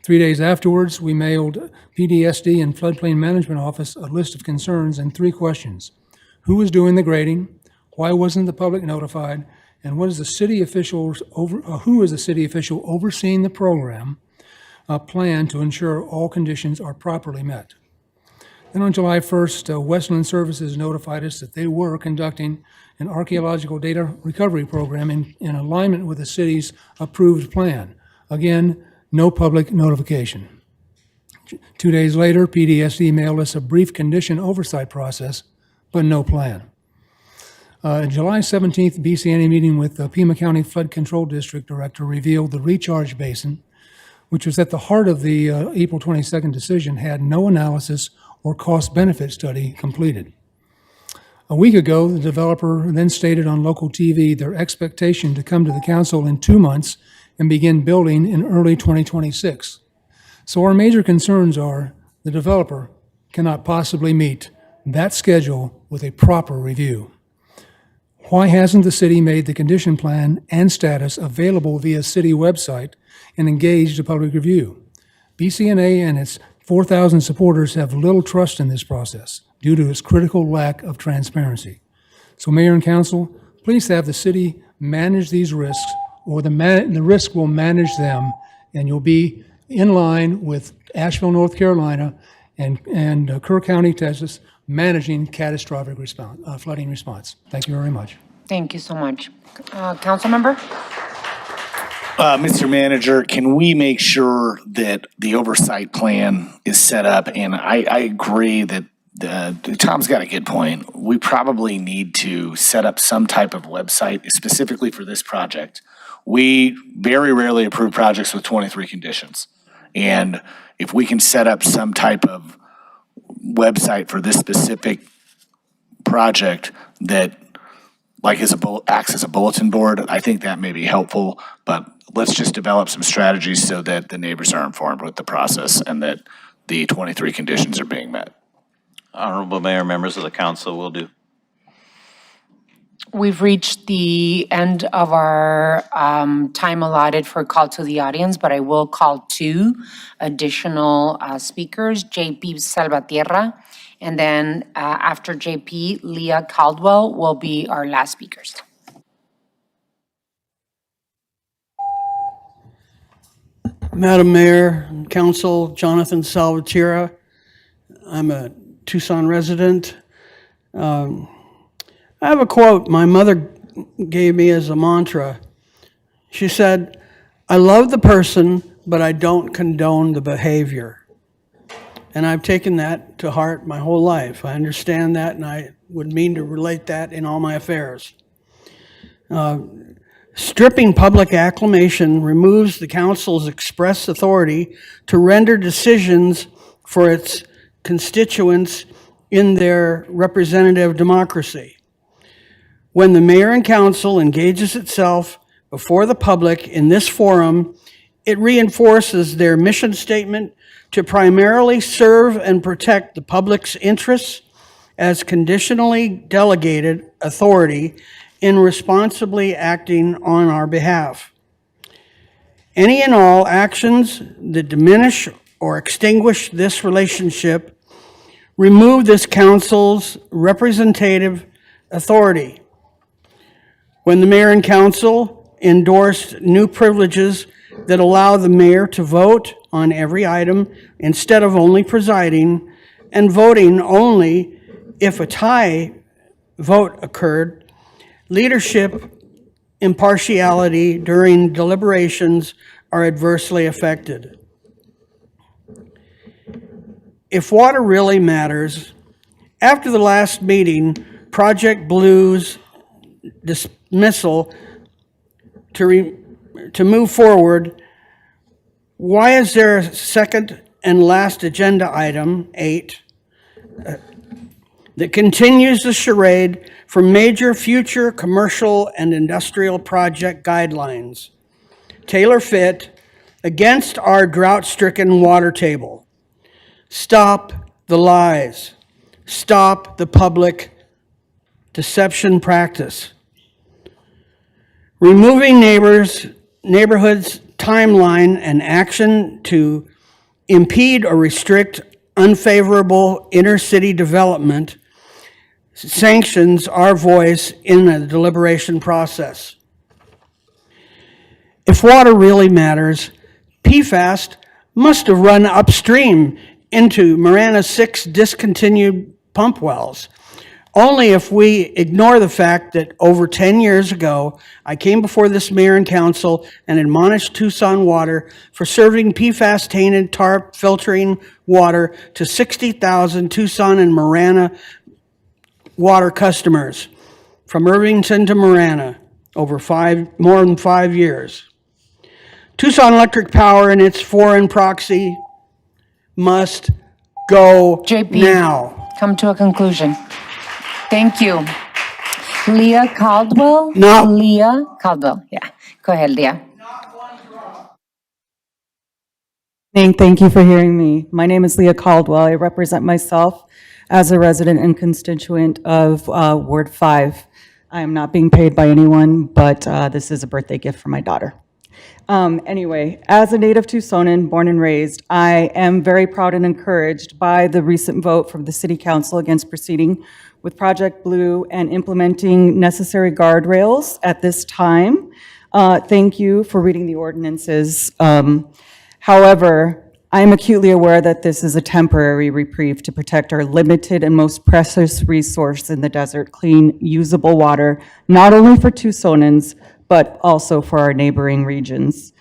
3 days afterwards, we mailed PDSD and Floodplain Management Office a list of concerns and 3 questions. Who was doing the grading? Why wasn't the public notified? And what is the city officials who is the city official overseeing the program plan to ensure all conditions are properly met? Then on July 1st, Westland Services notified us that they were conducting an archaeological data recovery program in alignment with the city's approved plan. Again, no public notification. 2 days later, PDSD mailed us a brief condition oversight process, but no plan. July 17th, BCNA meeting with the Pima County Flood Control District Director revealed the recharge basin, which was at the heart of the April 22nd decision, had no analysis or cost-benefit study completed. A week ago, the developer then stated on local TV their expectation to come to the council in 2 months and begin building in early 2026. So our major concerns are the developer cannot possibly meet that schedule with a proper review. Why hasn't the city made the condition plan and status available via city website and engaged a public review? BCNA and its 4,000 supporters have little trust in this process due to its critical lack of transparency. So Mayor and Council, please have the city manage these risks, or the risk will manage them, and you'll be in line with Asheville, North Carolina, and Kerr County, Texas, managing catastrophic flooding response. Thank you very much. Thank you so much. Council member? Mr. Manager, can we make sure that the oversight plan is set up? And I agree that Tom's got a good point. We probably need to set up some type of website specifically for this project. We very rarely approve projects with 23 conditions. And if we can set up some type of website for this specific project that acts as a bulletin board, I think that may be helpful. But let's just develop some strategies so that the neighbors are informed with the process and that the 23 conditions are being met. Honorable Mayor, members of the council, will do. We've reached the end of our time allotted for call to the audience, but I will call two additional speakers, JP Salvatierra, and then after JP, Leah Caldwell will be our last speakers. Madam Mayor, Council, Jonathan Salvatierra. I'm a Tucson resident. I have a quote my mother gave me as a mantra. She said, "I love the person, but I don't condone the behavior." And I've taken that to heart my whole life. I understand that, and I would mean to relate that in all my affairs. Stripping public acclamation removes the council's express authority to render decisions for its constituents in their representative democracy. When the mayor and council engages itself before the public in this forum, it reinforces their mission statement to primarily serve and protect the public's interests as conditionally delegated authority in responsibly acting on our behalf. Any and all actions that diminish or extinguish this relationship remove this council's representative authority. When the mayor and council endorsed new privileges that allow the mayor to vote on every item instead of only presiding, and voting only if a tie vote occurred, leadership impartiality during deliberations are adversely affected. If water really matters, after the last meeting, Project Blue's dismissal to move forward, why is there a second and last agenda item, 8, that continues the charade for major future commercial and industrial project guidelines, tailor-fit against our drought-stricken water table? Stop the lies. Stop the public deception practice. Removing neighborhoods' timeline and action to impede or restrict unfavorable inner-city development sanctions our voice in the deliberation process. If water really matters, PFAS must have run upstream into Marana's 6 discontinued pump wells. Only if we ignore the fact that over 10 years ago, I came before this mayor and council and admonished Tucson Water for serving PFAS-tainted TARP filtering water to 60,000 Tucson and Marana water customers from Irvington to Marana over more than 5 years. Tucson Electric Power and its foreign proxy must go now. Come to a conclusion. Thank you. Leah Caldwell? No. Leah Caldwell, yeah. Go ahead, Leah. Thank you for hearing me. My name is Leah Caldwell. I represent myself as a resident and constituent of Ward 5. I am not being paid by anyone, but this is a birthday gift for my daughter. Anyway, as a native Tucsonan, born and raised, I am very proud and encouraged by the recent vote from the City Council against proceeding with Project Blue and implementing necessary guardrails at this time. Thank you for reading the ordinances. However, I am acutely aware that this is a temporary reprieve to protect our limited and most precious resource in the desert, clean, usable water, not only for Tucsonans, but also for our neighboring regions.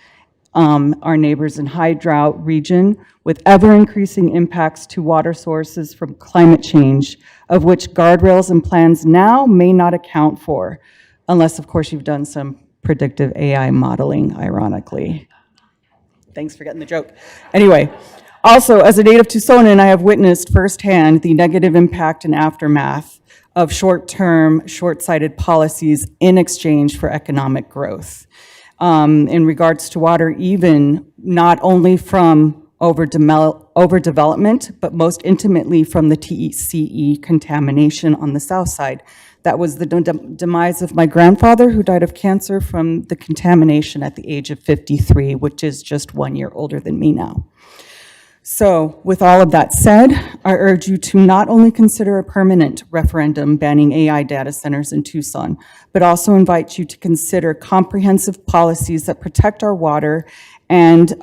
our neighbors in high drought region with ever-increasing impacts to water sources from climate change, of which guardrails and plans now may not account for, unless, of course, you've done some predictive AI modeling, ironically. Thanks for getting the joke. Anyway, also, as a native Tucsonan, I have witnessed firsthand the negative impact and aftermath of short-term, short-sighted policies in exchange for economic growth. In regards to water, even not only from overdevelopment, but most intimately from the TCE contamination on the south side. That was the demise of my grandfather, who died of cancer from the contamination at the age of 53, which is just 1 year older than me now. So with all of that said, I urge you to not only consider a permanent referendum banning AI data centers in Tucson, but also invite you to consider comprehensive policies that protect our water and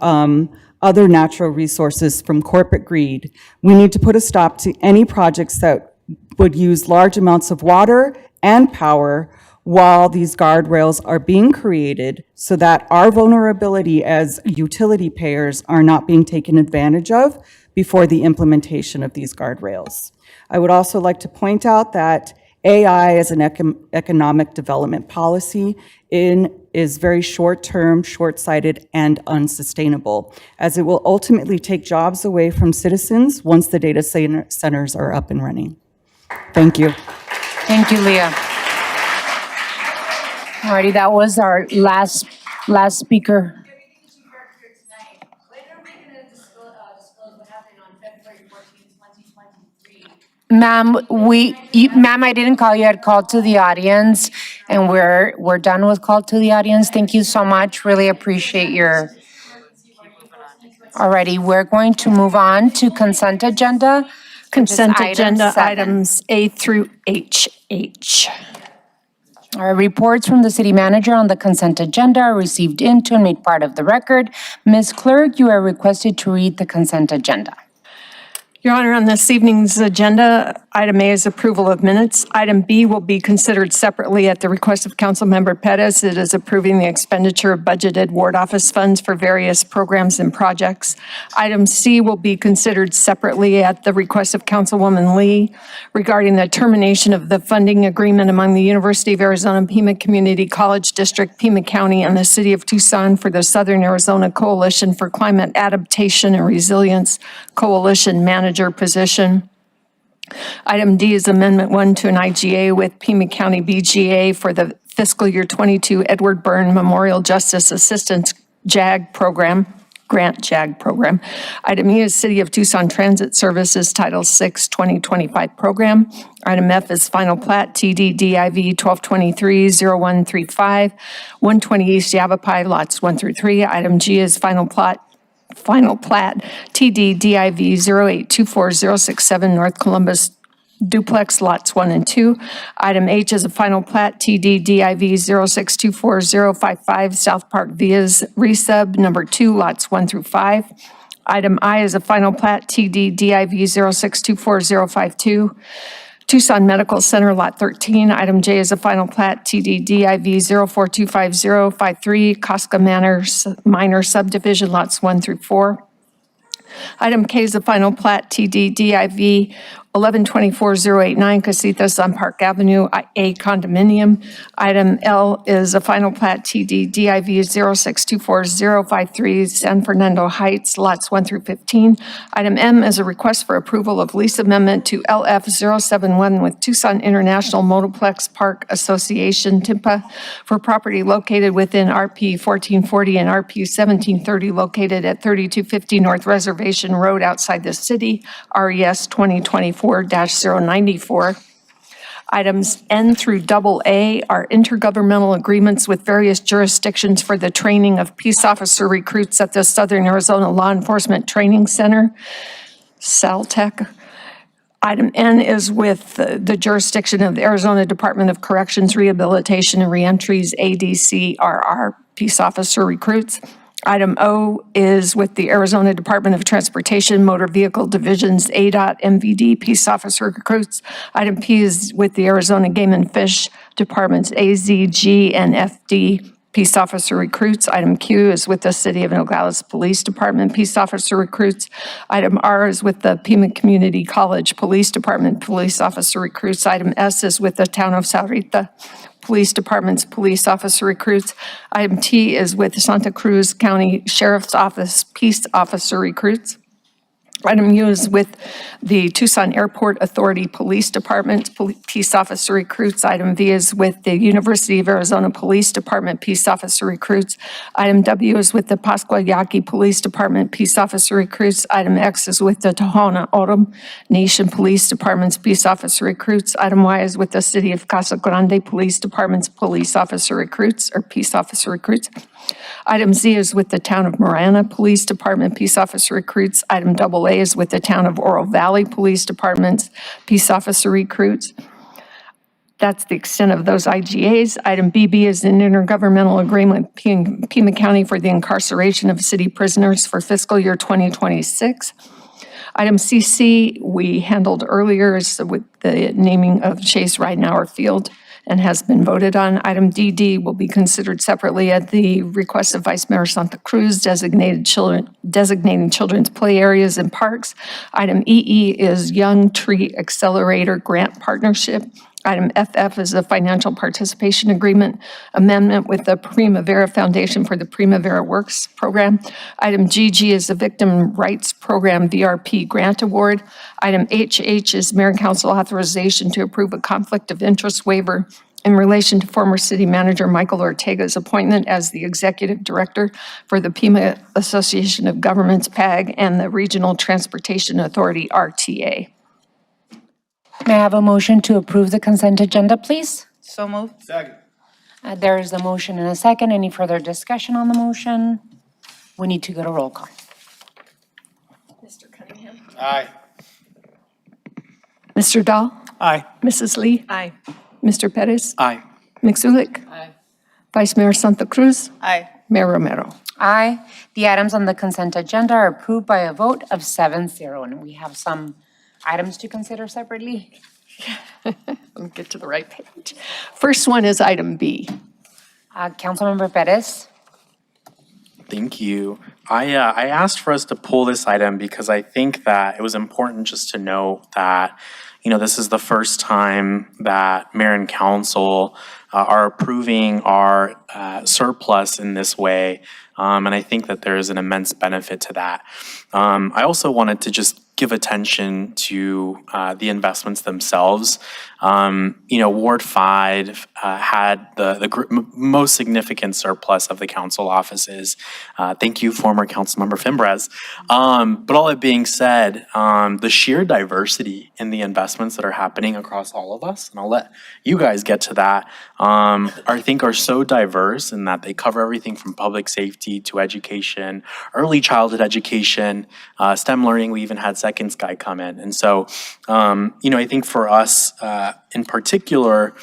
other natural resources from corporate greed. We need to put a stop to any projects that would use large amounts of water and power while these guardrails are being created so that our vulnerability as utility payers are not being taken advantage of before the implementation of these guardrails. I would also like to point out that AI as an economic development policy is very short-term, short-sighted, and unsustainable, as it will ultimately take jobs away from citizens once the data centers are up and running. Thank you. Thank you, Leah. Alrighty, that was our last speaker. Ma'am, ma'am, I didn't call you. I called to the audience, and we're done with call to the audience. Thank you so much. Really appreciate your. Alrighty, we're going to move on to consent agenda. Consent agenda 7. items A through HH. Our reports from the city manager on the consent agenda are received into and made part of the record. Ms. Clerk, you are requested to read the consent agenda. Your Honor, on this evening's agenda, item A is approval of minutes. Item B will be considered separately at the request of Councilmember Pettis. It is approving the expenditure of budgeted ward office funds for various programs and projects. Item C will be considered separately at the request of Councilwoman Lee regarding the termination of the funding agreement among the University of Arizona Pima Community College District, Pima County, and the City of Tucson for the Southern Arizona Coalition for Climate Adaptation and Resilience Coalition Manager position. Item D is Amendment 1 to an IGA with Pima County BGA for the fiscal year 22 Edward Byrne Memorial Justice Assistance JAG program, Grant JAG program. Item E is City of Tucson Transit Services Title VI 2025 program. Item F is Final Plat TD-DIV 1223-0135, 120 East Yavapai, lots 1 through 3. Item G is Final Plat TD-DIV 0824067 North Columbus duplex lots 1 and 2. Item H is a final plat TD-DIV 0624055 South Park Vias resub number 2 lots 1 through 5. Item I is a final plat TD-DIV 0624052 Tucson Medical Center, Lot 13. Item J is a final plat, TD-DIV 0425053, Casca Manor Minor Subdivision, Lots 1 through 4. Item K is a final plat, TD-DIV 1124089, Casitas on Park Avenue, A condominium. Item L is a final plat, TD-DIV 0624053, San Fernando Heights, lots 1 through 15. Item M is a request for approval of lease amendment to LF 071 with Tucson International Motorplex Park Association, TIMPA, for property located within RP 1440 and RP 1730, located at 3250 North Reservation Road outside the city, RES 2024-094. Items N through AA are intergovernmental agreements with various jurisdictions for the training of peace officer recruits at the Southern Arizona Law Enforcement Training Center, SALTEC. Item N is with the jurisdiction of the Arizona Department of Corrections, Rehabilitation, and Reentry's ADCRR peace officer recruits. Item O is with the Arizona Department of Transportation Motor Vehicle Division's ADOT MVD peace officer recruits. Item P is with the Arizona Game and Fish Department's AZG and FD Peace Officer Recruits. Item Q is with the City of Nogales Police Department Peace Officer Recruits. Item R is with the Pima Community College Police Department Police Officer Recruits. Item S is with the Town of Saurita Police Department's Police Officer Recruits. Item T is with Santa Cruz County Sheriff's Office Peace Officer Recruits. Item U is with the Tucson Airport Authority Police Department Peace Officer Recruits. Item V is with the University of Arizona Police Department Peace Officer Recruits. Item W is with the Pascua Yaqui Police Department Peace Officer Recruits. Item X is with the Tohono O'odham Nation Police Department's Peace Officer Recruits. Item Y is with the City of Casa Grande Police Department's Police Officer Recruits or Peace Officer Recruits. Item Z is with the Town of Marana Police Department Peace Officer Recruits. Item AA is with the Town of Oro Valley Police Department's Peace Officer Recruits. That's the extent of those IGAs. Item BB is an intergovernmental agreement with Pima County for the incarceration of city prisoners for fiscal year 2026. Item CC we handled earlier is with the naming of Chase Ridenhour Field and has been voted on. Item DD will be considered separately at the request of Vice Mayor Santa Cruz, designating children's play areas and parks. Item EE is Young Tree Accelerator Grant Partnership. Item FF is a financial participation agreement amendment with the Primavera Foundation for the Primavera Works program. Item GG is the Victim Rights Program VRP Grant Award. Item HH is Mayor and Council authorization to approve a conflict of interest waiver in relation to former city manager Michael Ortega's appointment as the executive director for the Pima Association of Governments, PAG, and the Regional Transportation Authority, RTA. May I have a motion to approve the consent agenda, please? So moved. Second. There is a motion and a second. Any further discussion on the motion? We need to go to roll call. Mr. Cunningham? Aye. Mr. Dahl? Aye. Mrs. Lee? Aye. Mr. Perez? Aye. Mixulic? Aye. Vice Mayor Santa Cruz? Aye. Mayor Romero? Aye. The items on the consent agenda are approved by a vote of 7-0, and we have some items to consider separately. Let me get to the right page. First one is item B. Councilmember Perez. Thank you. I asked for us to pull this item because I think that it was important just to note that, this is the first time that mayor and council are approving our surplus in this way. And I think that there is an immense benefit to that. I also wanted to just give attention to the investments themselves. Ward 5 had the most significant surplus of the council offices. Thank you, former Councilmember Fimbres. But all that being said, the sheer diversity in the investments that are happening across all of us, and I'll let you guys get to that, I think are so diverse in that they cover everything from public safety to education, early childhood education, STEM learning. We even had Second Sky come in. And so, I think for us in particular,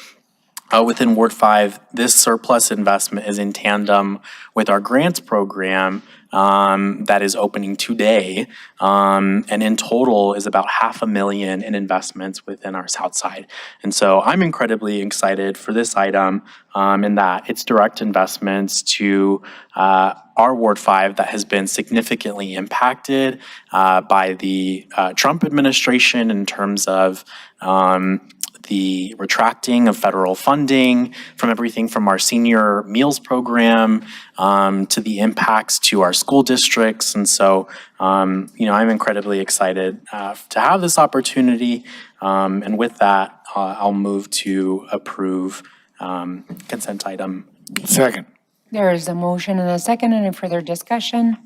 within Ward 5, this surplus investment is in tandem with our grants program that is opening today, and in total is about $500,000 in investments within our south side. And so I'm incredibly excited for this item in that it's direct investments to our Ward 5 that has been significantly impacted by the Trump administration in terms of the retracting of federal funding, from everything from our senior meals program to the impacts to our school districts. And so, I'm incredibly excited to have this opportunity. And with that, I'll move to approve consent item B. Second. There is a motion and a second. Any further discussion?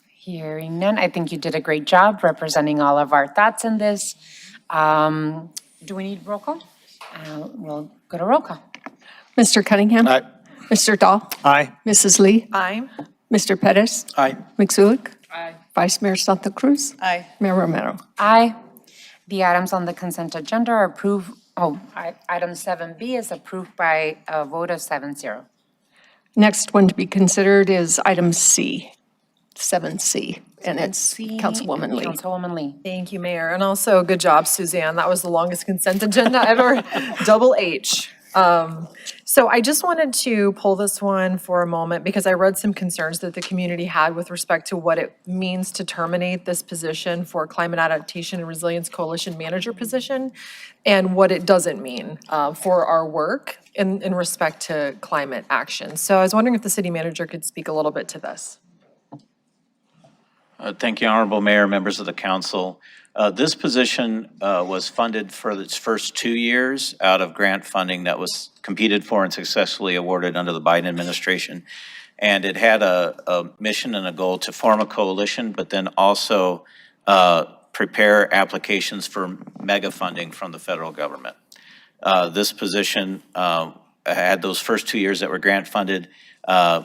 Hearing none. I think you did a great job representing all of our thoughts in this. Do we need roll call? We'll go to roll call. Mr. Cunningham? Aye. Mr. Dahl? Aye. Mrs. Lee? Aye. Mr. Perez? Aye. Mixulic? Aye. Vice Mayor Santa Cruz? Aye. Mayor Romero? Aye. The items on the consent agenda are approved. Item 7B is approved by a vote of 7-0. Next one to be considered is item C, 7C, and it's Councilwoman Lee. Councilwoman Lee. Thank you, Mayor. And also, good job, Suzanne. That was the longest consent agenda ever. Double H. So I just wanted to pull this one for a moment because I read some concerns that the community had with respect to what it means to terminate this position for Climate Adaptation and Resilience Coalition Manager position and what it doesn't mean for our work in respect to climate action. So I was wondering if the city manager could speak a little bit to this. Thank you, Honorable Mayor, members of the council. This position was funded for its first 2 years out of grant funding that was competed for and successfully awarded under the Biden administration. And it had a mission and a goal to form a coalition, but then also prepare applications for mega funding from the federal government. This position had those first 2 years that were grant funded,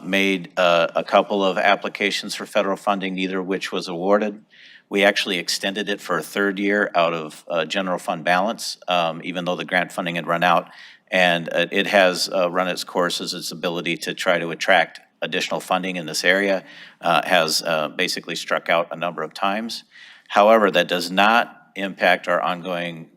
made a couple of applications for federal funding, neither of which was awarded. We actually extended it for a third year out of general fund balance, even though the grant funding had run out. And it has run its course as its ability to try to attract additional funding in this area has basically struck out a number of times. However, that does not impact our ongoing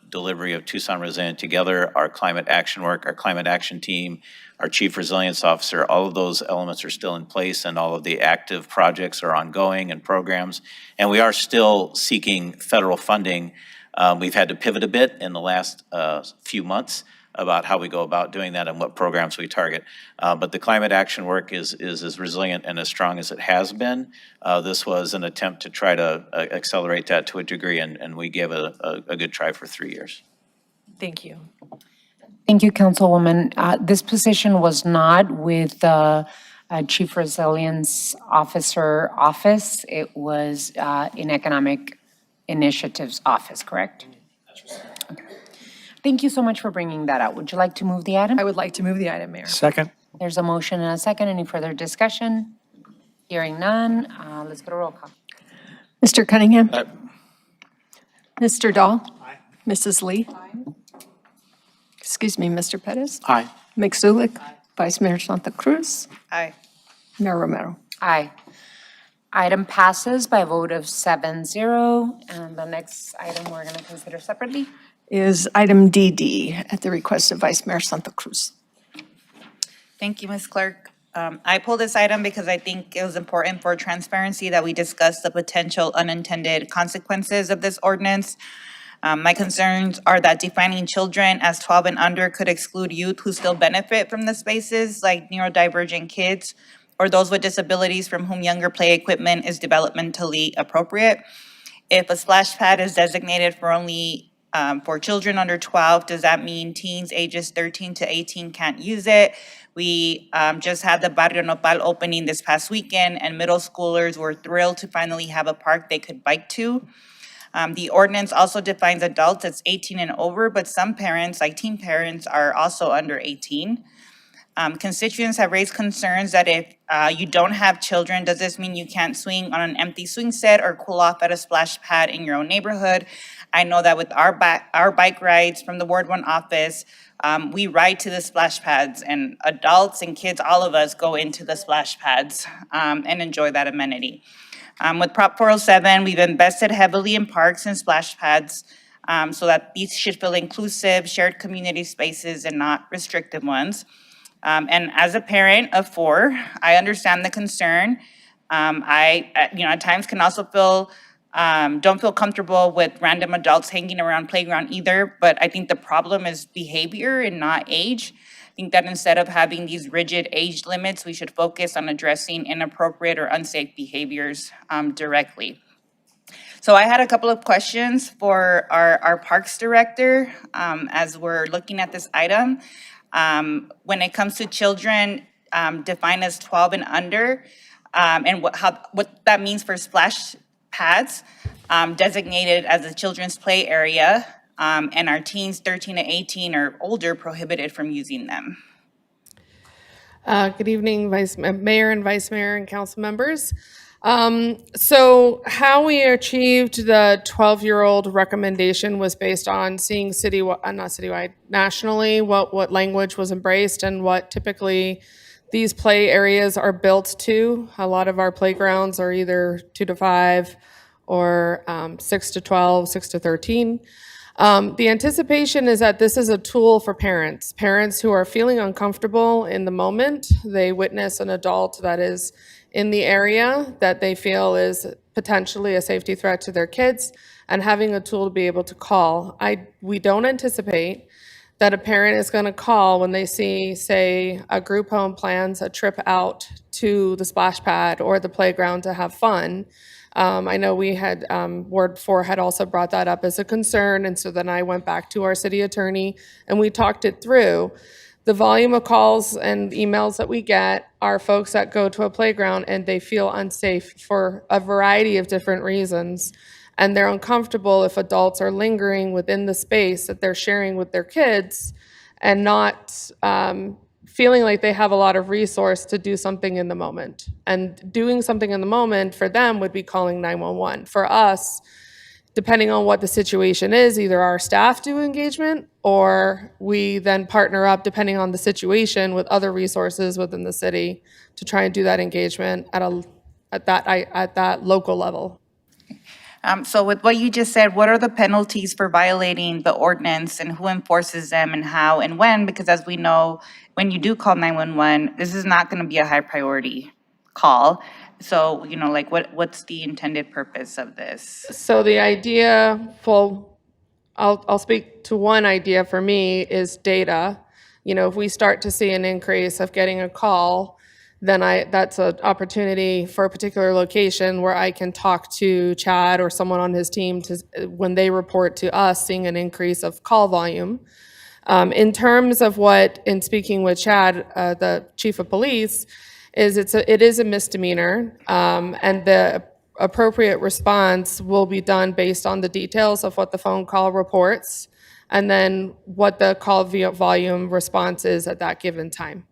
delivery of Tucson Resilient Together, our climate action work, our climate action team, our chief resilience officer. All of those elements are still in place and all of the active projects are ongoing and programs. And we are still seeking federal funding. We've had to pivot a bit in the last few months about how we go about doing that and what programs we target. But the climate action work is as resilient and as strong as it has been. This was an attempt to try to accelerate that to a degree, and we gave a good try for 3 years. Thank you. Thank you, Councilwoman. This position was not with the Chief Resilience Officer Office. It was in Economic Initiatives Office, correct? Okay. Thank you so much for bringing that out. Would you like to move the item? I would like to move the item, Mayor. Second. There's a motion and a second. Any further discussion? Hearing none, let's go to roll call. Mr. Cunningham? Mr. Dahl? Mrs. Lee? Excuse me, Mr. Perez? Aye. Mixulic? Vice Mayor Santa Cruz? Aye. Mayor Romero? Aye. Item passes by a vote of 7-0. And the next item we're going to consider separately Is item DD at the request of Vice Mayor Santa Cruz. Thank you, Ms. Clerk. I pulled this item because I think it was important for transparency that we discuss the potential unintended consequences of this ordinance. My concerns are that defining children as 12 and under could exclude youth who still benefit from the spaces, like neurodivergent kids or those with disabilities from whom younger play equipment is developmentally appropriate. If a splash pad is designated for only for children under 12, does that mean teens ages 13 to 18 can't use it? We just had the Barrio Nopal opening this past weekend, and middle schoolers were thrilled to finally have a park they could bike to. The ordinance also defines adults as 18 and over, but some parents, like teen parents, are also under 18. Constituents have raised concerns that if you don't have children, does this mean you can't swing on an empty swing set or cool off at a splash pad in your own neighborhood? I know that with our bike rides from the Ward 1 office, we ride to the splash pads, and adults and kids, all of us go into the splash pads and enjoy that amenity. With Prop 407, we've invested heavily in parks and splash pads so that these should feel inclusive, shared community spaces and not restrictive ones. And as a parent of 4, I understand the concern. I at times can also don't feel comfortable with random adults hanging around playground either, but I think the problem is behavior and not age. I think that instead of having these rigid age limits, we should focus on addressing inappropriate or unsafe behaviors directly. So I had a couple of questions for our Parks Director as we're looking at this item. When it comes to children defined as 12 and under, and what that means for splash pads designated as a children's play area, and our teens 13 to 18 or older prohibited from using them. Good evening, Mayor and Vice Mayor and council members. So how we achieved the 12-year-old recommendation was based on seeing nationally, what language was embraced and what typically these play areas are built to. A lot of our playgrounds are either 2 to 5 or 6 to 12, 6 to 13. The anticipation is that this is a tool for parents who are feeling uncomfortable in the moment. They witness an adult that is in the area that they feel is potentially a safety threat to their kids, and having a tool to be able to call. We don't anticipate that a parent is going to call when they see, say, a group home plans a trip out to the splash pad or the playground to have fun. I know we had, Ward 4 had also brought that up as a concern, and so then I went back to our city attorney and we talked it through. The volume of calls and emails that we get are folks that go to a playground and they feel unsafe for a variety of different reasons. And they're uncomfortable if adults are lingering within the space that they're sharing with their kids and not feeling like they have a lot of resource to do something in the moment. And doing something in the moment for them would be calling 911. For us, depending on what the situation is, either our staff do engagement or we then partner up, depending on the situation, with other resources within the city to try and do that engagement at that local level. So with what you just said, what are the penalties for violating the ordinance and who enforces them and how and when? Because as we know, when you do call 911, this is not going to be a high priority call. So, like what's the intended purpose of this? So the idea, well, I'll speak to one idea for me is data. If we start to see an increase of getting a call, then that's an opportunity for a particular location where I can talk to Chad or someone on his team when they report to us seeing an increase of call volume. In terms of in speaking with Chad, the chief of police, it is a misdemeanor, and the appropriate response will be done based on the details of what the phone call reports and then what the call volume response is at that given time.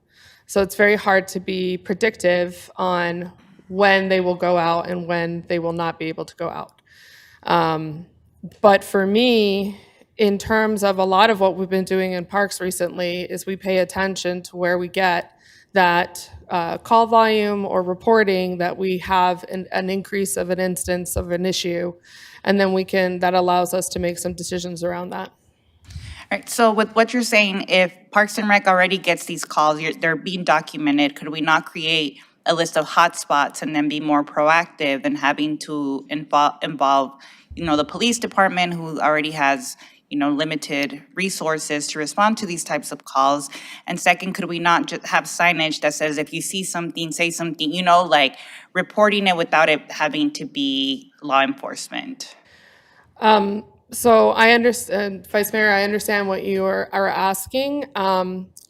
So it's very hard to be predictive on when they will go out and when they will not be able to go out. But for me, in terms of a lot of what we've been doing in parks recently is we pay attention to where we get that call volume or reporting that we have an increase of an instance of an issue, and then that allows us to make some decisions around that. All right, so with what you're saying, if Parks and Rec already gets these calls, they're being documented, could we not create a list of hotspots and then be more proactive and having to involve the police department who already has limited resources to respond to these types of calls? And second, could we not just have signage that says if you see something, say something, like reporting it without it having to be law enforcement? So I understand, Vice Mayor, I understand what you are asking.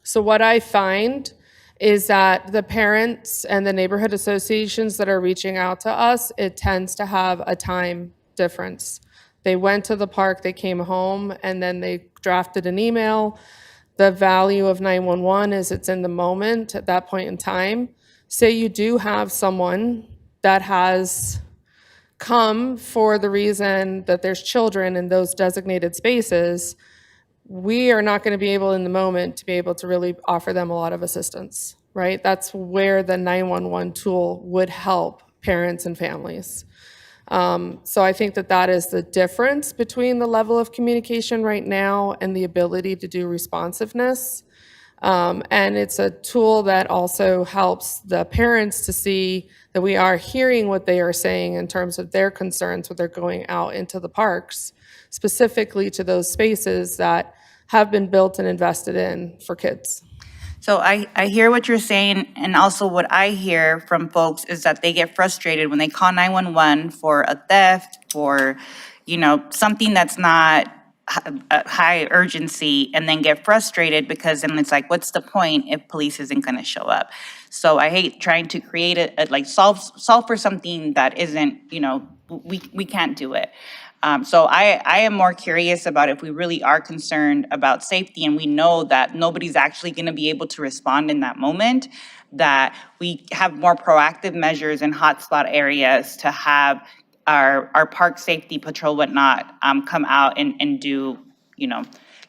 So what I find is that the parents and the neighborhood associations that are reaching out to us, it tends to have a time difference. They went to the park, they came home, and then they drafted an email. The value of 911 is it's in the moment at that point in time. Say you do have someone that has come for the reason that there's children in those designated spaces, we are not going to be able in the moment to be able to really offer them a lot of assistance, right? That's where the 911 tool would help parents and families. So I think that is the difference between the level of communication right now and the ability to do responsiveness. And it's a tool that also helps the parents to see that we are hearing what they are saying in terms of their concerns when they're going out into the parks, specifically to those spaces that have been built and invested in for kids. So I hear what you're saying, and also what I hear from folks is that they get frustrated when they call 911 for a theft, for, something that's not a high urgency, and then get frustrated because then it's like, what's the point if police isn't going to show up? So I hate trying to create solve for something that isn't, we can't do it. So I am more curious about if we really are concerned about safety and we know that nobody's actually going to be able to respond in that moment, that we have more proactive measures in hotspot areas to have our park safety patrol, whatnot, come out and do,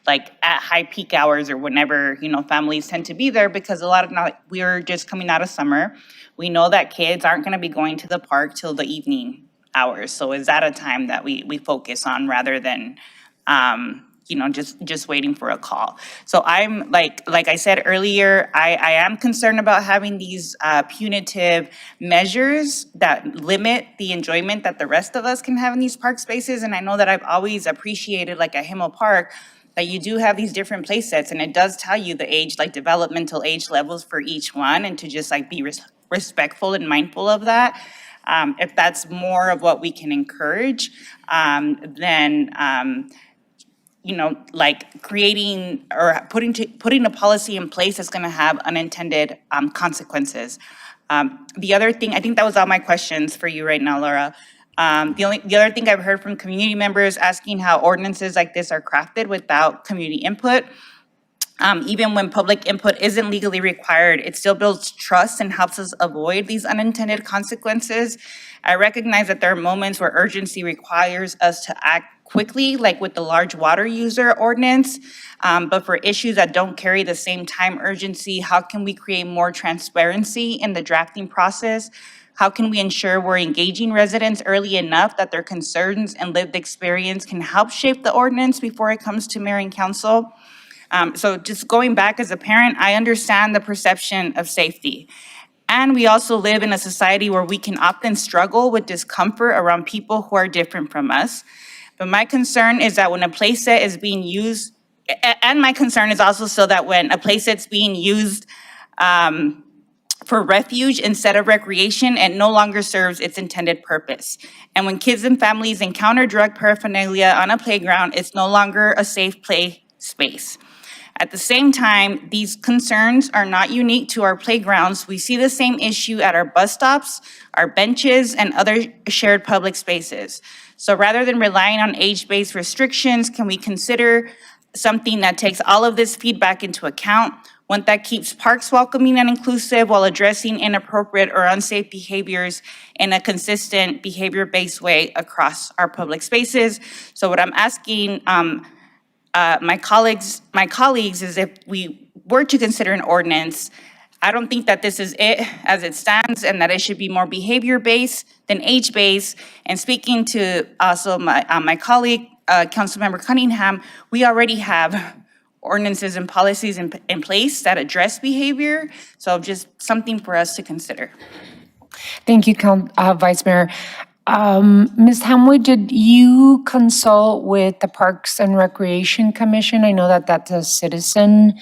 like at high peak hours or whenever, families tend to be there, because we're just coming out of summer. We know that kids aren't going to be going to the park till the evening hours. So is that a time that we focus on rather than just waiting for a call. So I'm like I said earlier, I am concerned about having these punitive measures that limit the enjoyment that the rest of us can have in these park spaces. And I know that I've always appreciated, like at Himmel Park, that you do have these different play sets, and it does tell you the age, like developmental age levels for each one, and to just like be respectful and mindful of that. If that's more of what we can encourage, then like creating or putting a policy in place that's going to have unintended consequences. The other thing, I think that was all my questions for you right now, Laura. The other thing I've heard from community members asking how ordinances like this are crafted without community input. Even when public input isn't legally required, it still builds trust and helps us avoid these unintended consequences. I recognize that there are moments where urgency requires us to act quickly, like with the large water user ordinance. But for issues that don't carry the same time urgency, how can we create more transparency in the drafting process? How can we ensure we're engaging residents early enough that their concerns and lived experience can help shape the ordinance before it comes to mayor and council? So just going back as a parent, I understand the perception of safety. And we also live in a society where we can often struggle with discomfort around people who are different from us. But my concern is that when a playset is being used, and my concern is also so that when a playset's being used for refuge instead of recreation, it no longer serves its intended purpose. And when kids and families encounter drug paraphernalia on a playground, it's no longer a safe play space. At the same time, these concerns are not unique to our playgrounds. We see the same issue at our bus stops, our benches, and other shared public spaces. So rather than relying on age-based restrictions, can we consider something that takes all of this feedback into account, one that keeps parks welcoming and inclusive while addressing inappropriate or unsafe behaviors in a consistent behavior-based way across our public spaces? So what I'm asking my colleagues is, if we were to consider an ordinance, I don't think that this is it as it stands, and that it should be more behavior-based than age-based. And speaking to also my colleague, Councilmember Cunningham, we already have ordinances and policies in place that address behavior. So just something for us to consider. Thank you, Vice Mayor. Ms. Hamwood, did you consult with the Parks and Recreation Commission? I know that that's a citizen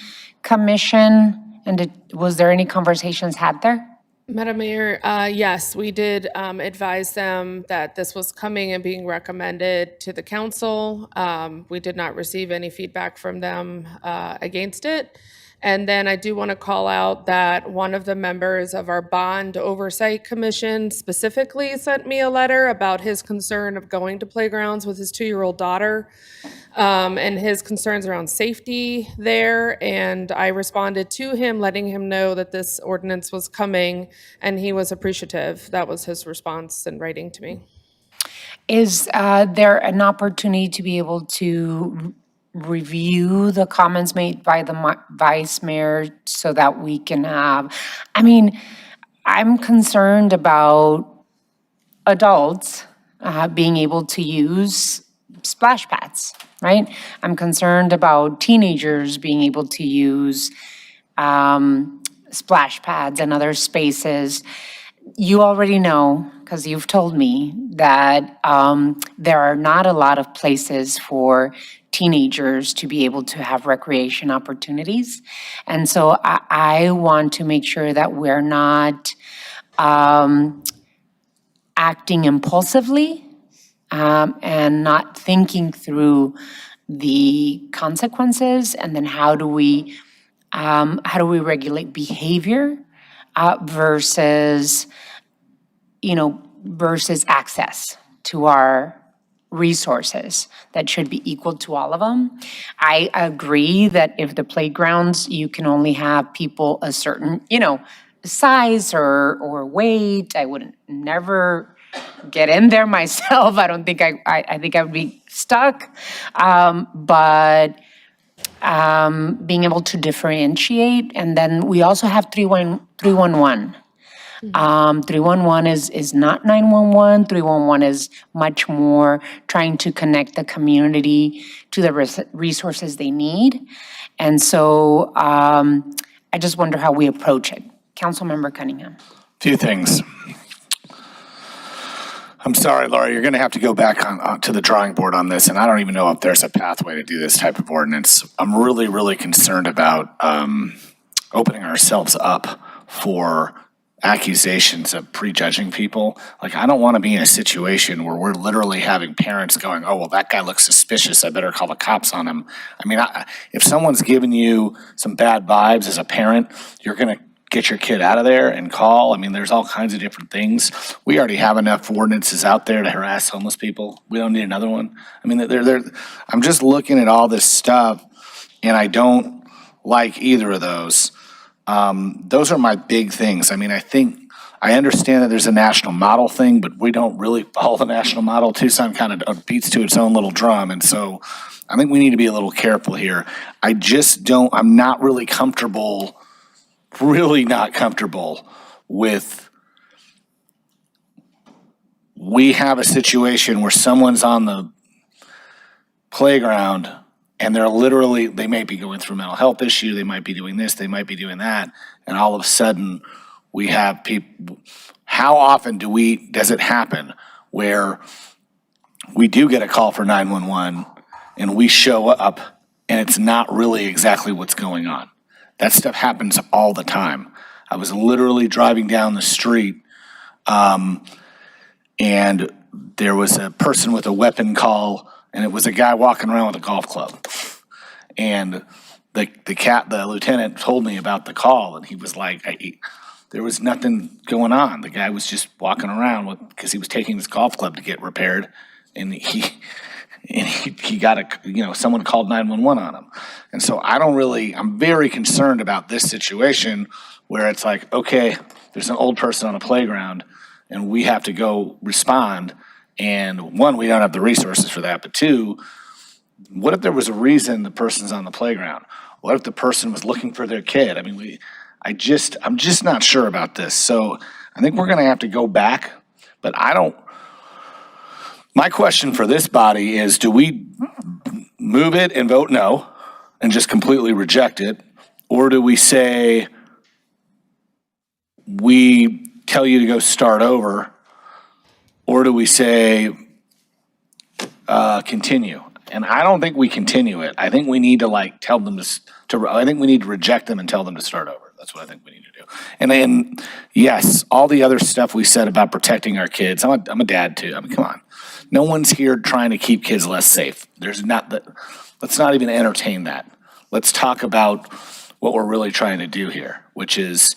commission, and was there any conversations had there? Madam Mayor, yes, we did advise them that this was coming and being recommended to the council. We did not receive any feedback from them against it. And then I do want to call out that one of the members of our Bond Oversight Commission specifically sent me a letter about his concern of going to playgrounds with his 2-year-old daughter, and his concerns around safety there. And I responded to him, letting him know that this ordinance was coming, and he was appreciative. That was his response in writing to me. Is there an opportunity to be able to review the comments made by the vice mayor so that we can have, I'm concerned about adults being able to use splash pads, right? I'm concerned about teenagers being able to use splash pads and other spaces. You already know, because you've told me, that there are not a lot of places for teenagers to be able to have recreation opportunities. And so I want to make sure that we're not acting impulsively and not thinking through the consequences, and then how do we regulate behavior versus access to our resources that should be equal to all of them. I agree that if the playgrounds, you can only have people a certain, size or weight. I would never get in there myself. I don't think I think I would be stuck. But being able to differentiate, and then we also have 311. Mm-hmm. 311 is not 911. 311 is much more trying to connect the community to the resources they need. And so I just wonder how we approach it. Councilmember Cunningham. Few things. I'm sorry, Laura, you're going to have to go back on to the drawing board on this, and I don't even know if there's a pathway to do this type of ordinance. I'm really, really concerned about opening ourselves up for accusations of prejudging people. Like, I don't want to be in a situation where we're literally having parents going, oh, well, that guy looks suspicious, I better call the cops on him. I mean, if someone's giving you some bad vibes as a parent, you're going to get your kid out of there and call. I mean, there's all kinds of different things. We already have enough ordinances out there to harass homeless people. We don't need another one. I mean, I'm just looking at all this stuff, and I don't like either of those. Those are my big things. I mean, I understand that there's a national model thing, but we don't really follow the national model. Tucson kind of beats to its own little drum, and so I think we need to be a little careful here. I'm not really comfortable with, we have a situation where someone's on the playground and they may be going through a mental health issue, they might be doing this, they might be doing that, and all of a sudden we have people. How often does it happen where we do get a call for 911 and we show up and it's not really exactly what's going on? That stuff happens all the time. I was literally driving down the street, and there was a person with a weapon call, and it was a guy walking around with a golf club. And the lieutenant told me about the call, and he was like, there was nothing going on. The guy was just walking around because he was taking his golf club to get repaired, and he got someone called 911 on him. And so I'm very concerned about this situation where it's like, okay, there's an old person on a playground and we have to go respond. And one, we don't have the resources for that. But two, what if there was a reason the person's on the playground? What if the person was looking for their kid? I mean, I'm just not sure about this. So I think we're going to have to go back, but my question for this body is, do we move it and vote no and just completely reject it? Or do we say, we tell you to go start over? Or do we say, continue? And I don't think we continue it. I think we need to tell them I think we need to reject them and tell them to start over. That's what I think we need to do. And then, yes, all the other stuff we said about protecting our kids. I'm a dad too. I mean, come on. No one's here trying to keep kids less safe. Let's not even entertain that. Let's talk about what we're really trying to do here, which is,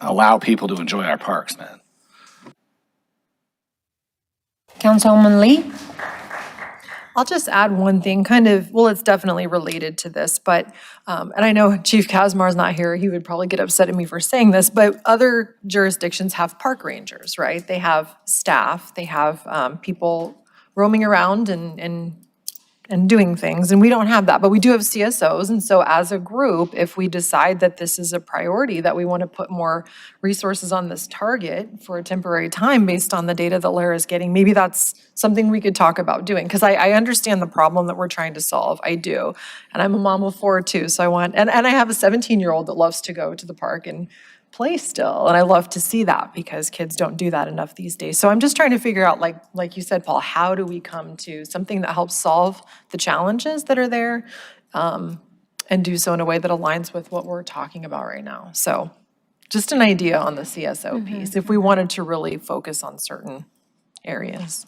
allow people to enjoy our parks, man. Councilwoman Lee? I'll just add one thing, it's definitely related to this, but, and I know Chief Kazmar's not here, he would probably get upset at me for saying this, but other jurisdictions have park rangers, right? They have staff, they have people roaming around and doing things, and we don't have that, but we do have CSOs, and so as a group, if we decide that this is a priority, that we want to put more resources on this target for a temporary time based on the data that Lara is getting, maybe that's something we could talk about doing, because I understand the problem that we're trying to solve, I do, and I'm a mom of 4 too, so and I have a 17-year-old that loves to go to the park and play still, and I love to see that because kids don't do that enough these days. So I'm just trying to figure out, like you said, Paul, how do we come to something that helps solve the challenges that are there, and do so in a way that aligns with what we're talking about right now. So just an idea on the CSO piece, if we wanted to really focus on certain areas.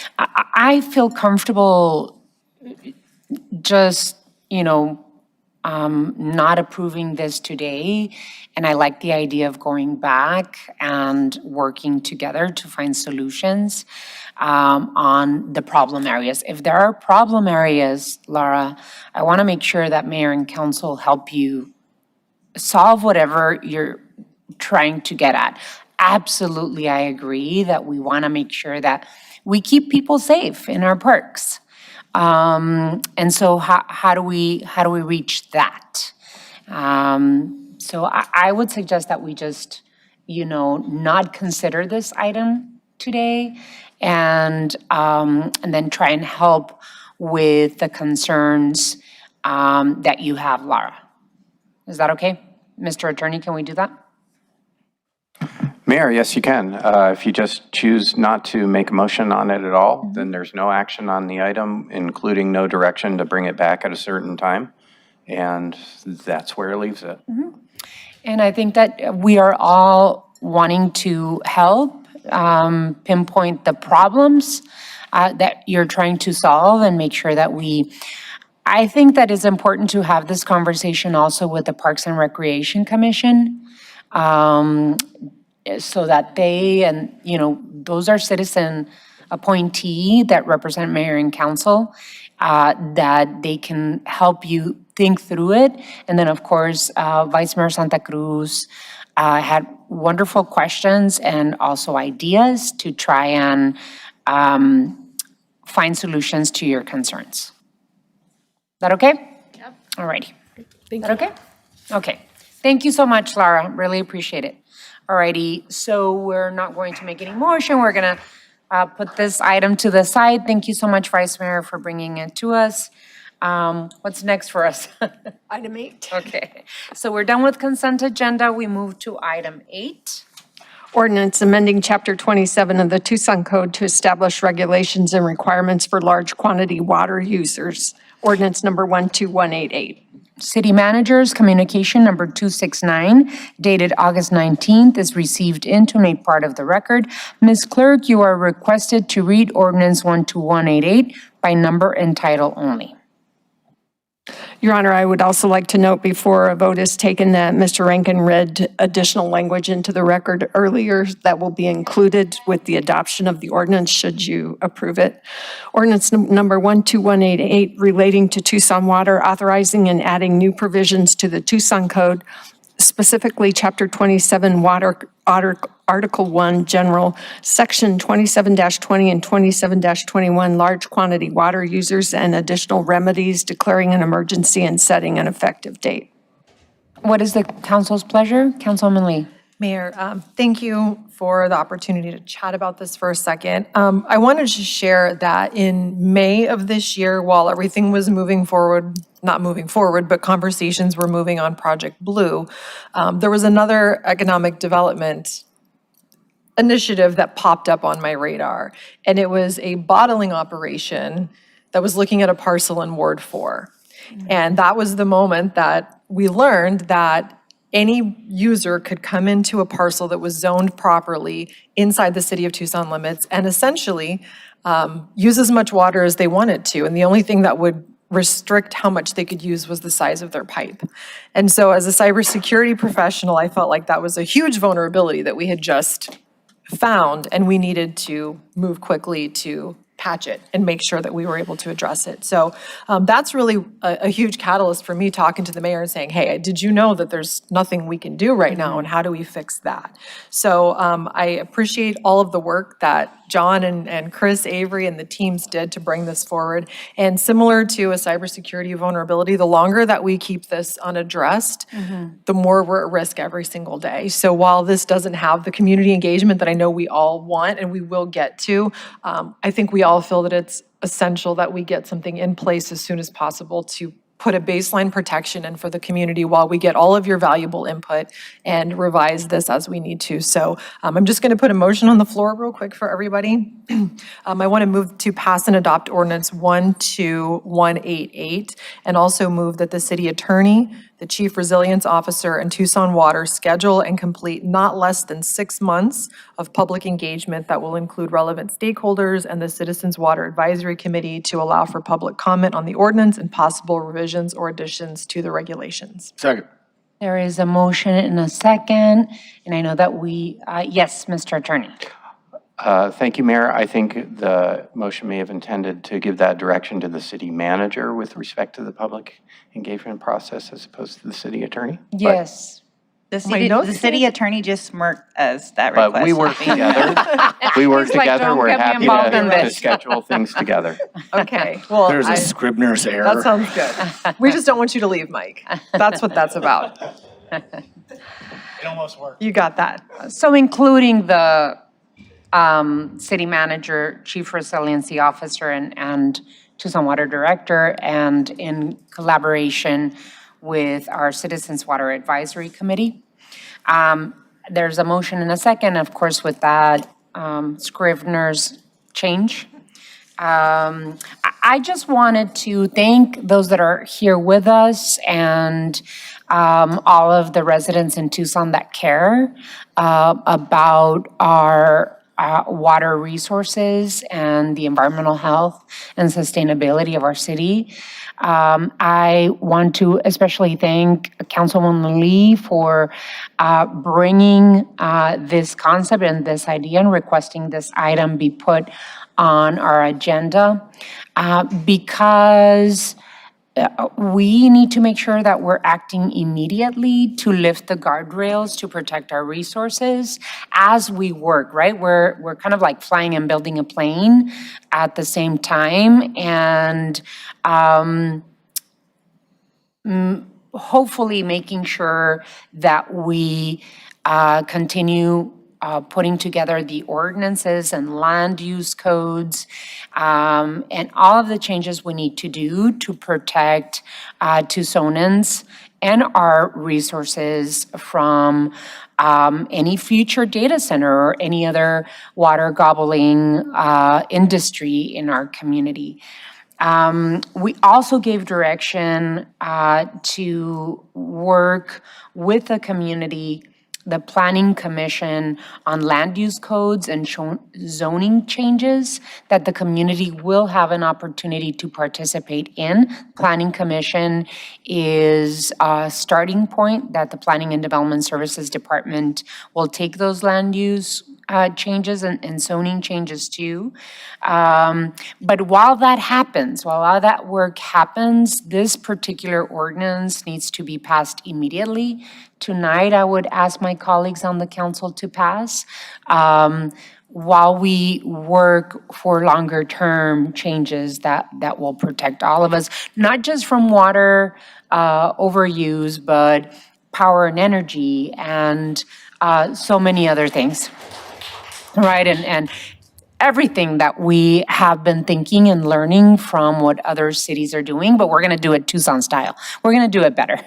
I feel comfortable just, not approving this today, and I like the idea of going back and working together to find solutions on the problem areas. If there are problem areas, Laura, I want to make sure that mayor and council help you solve whatever you're trying to get at. Absolutely, I agree that we want to make sure that we keep people safe in our parks. And so how do we reach that? So I would suggest that we just, not consider this item today and then try and help with the concerns that you have, Lara. Is that okay? Mr. Attorney, can we do that? Mayor, yes, you can. If you just choose not to make a motion on it at all, then there's no action on the item, including no direction to bring it back at a certain time. And that's where it leaves it. And I think that we are all wanting to help pinpoint the problems that you're trying to solve and make sure that I think that it's important to have this conversation also with the Parks and Recreation Commission, so that they and, those are citizen appointee that represent mayor and council, that they can help you think through it. And then, of course, Vice Mayor Santa Cruz had wonderful questions and also ideas to try and find solutions to your concerns. Is that okay? Yep. All righty. Thank you. Okay? Okay. Thank you so much, Lara. Really appreciate it. All righty. So we're not going to make any motion. We're going to put this item to the side. Thank you so much, Vice Mayor, for bringing it to us. What's next for us? Item 8. Okay. So we're done with consent agenda. We move to item 8. Ordinance amending Chapter 27 of the Tucson Code to establish regulations and requirements for large quantity water users. Ordinance number 12188. City Manager's communication number 269 dated August 19th is received into and made part of the record. Ms. Clerk, you are requested to read ordinance 12188 by number and title only. Your Honor, I would also like to note before a vote is taken that Mr. Rankin read additional language into the record earlier that will be included with the adoption of the ordinance should you approve it. Ordinance number 12188 relating to Tucson Water, authorizing and adding new provisions to the Tucson Code, specifically Chapter 27 Water, Article 1, General, Section 27-20 and 27-21, large quantity water users and additional remedies, declaring an emergency and setting an effective date. What is the council's pleasure? Councilwoman Lee. Mayor, thank you for the opportunity to chat about this for a second. I wanted to share that in May of this year, while everything was moving forward, not moving forward, but conversations were moving on Project Blue, there was another economic development initiative that popped up on my radar, and it was a bottling operation that was looking at a parcel in Ward 4. And that was the moment that we learned that any user could come into a parcel that was zoned properly inside the city of Tucson limits and essentially use as much water as they wanted to. And the only thing that would restrict how much they could use was the size of their pipe. And so as a cybersecurity professional, I felt like that was a huge vulnerability that we had just found, and we needed to move quickly to patch it and make sure that we were able to address it. So that's really a huge catalyst for me talking to the mayor and saying, hey, did you know that there's nothing we can do right now, and how do we fix that? So I appreciate all of the work that John and Chris Avery and the teams did to bring this forward. And similar to a cybersecurity vulnerability, the longer that we keep this unaddressed, the more we're at risk every single day. So while this doesn't have the community engagement that I know we all want and we will get to, I think we all feel that it's essential that we get something in place as soon as possible to put a baseline protection in for the community while we get all of your valuable input and revise this as we need to. So I'm just going to put a motion on the floor real quick for everybody. I want to move to pass and adopt ordinance 12188 and also move that the city attorney, the chief resilience officer, and Tucson Water schedule and complete not less than 6 months of public engagement that will include relevant stakeholders and the Citizens Water Advisory Committee to allow for public comment on the ordinance and possible revisions or additions to the regulations. Second. There is a motion and a second, and I know that yes, Mr. Attorney. Thank you, Mayor. I think the motion may have intended to give that direction to the city manager with respect to the public engagement process as opposed to the city attorney. Yes. The city attorney just smirked as that request. But we work together. We work He's like, together. "Don't We're get me happy involved in to this." schedule things together. Okay, well, There's a Scribner's error. that sounds good. We just don't want you to leave, Mike. That's what that's about. It almost worked. You got that. So including the city manager, chief resiliency officer, and Tucson Water Director, and in collaboration with our Citizens Water Advisory Committee. There's a motion and a second, of course, with that Scrivener's change. I just wanted to thank those that are here with us and all of the residents in Tucson that care about our water resources and the environmental health and sustainability of our city. I want to especially thank Councilwoman Lee for bringing this concept and this idea and requesting this item be put on our agenda because we need to make sure that we're acting immediately to lift the guardrails to protect our resources as we work, right? We're kind of like flying and building a plane at the same time, and hopefully making sure that we continue putting together the ordinances and land use codes and all of the changes we need to do to protect Tucsonans and our resources from any future data center or any other water gobbling industry in our community. We also gave direction to work with the community, the Planning Commission, on land use codes and zoning changes that the community will have an opportunity to participate in. Planning Commission is a starting point that the Planning and Development Services Department will take those land use changes and zoning changes too. But while that happens, while all that work happens, this particular ordinance needs to be passed immediately. Tonight, I would ask my colleagues on the council to pass while we work for longer term changes that will protect all of us, not just from water overuse, but power and energy and so many other things. Right, and everything that we have been thinking and learning from what other cities are doing, but we're going to do it Tucson style. We're going to do it better.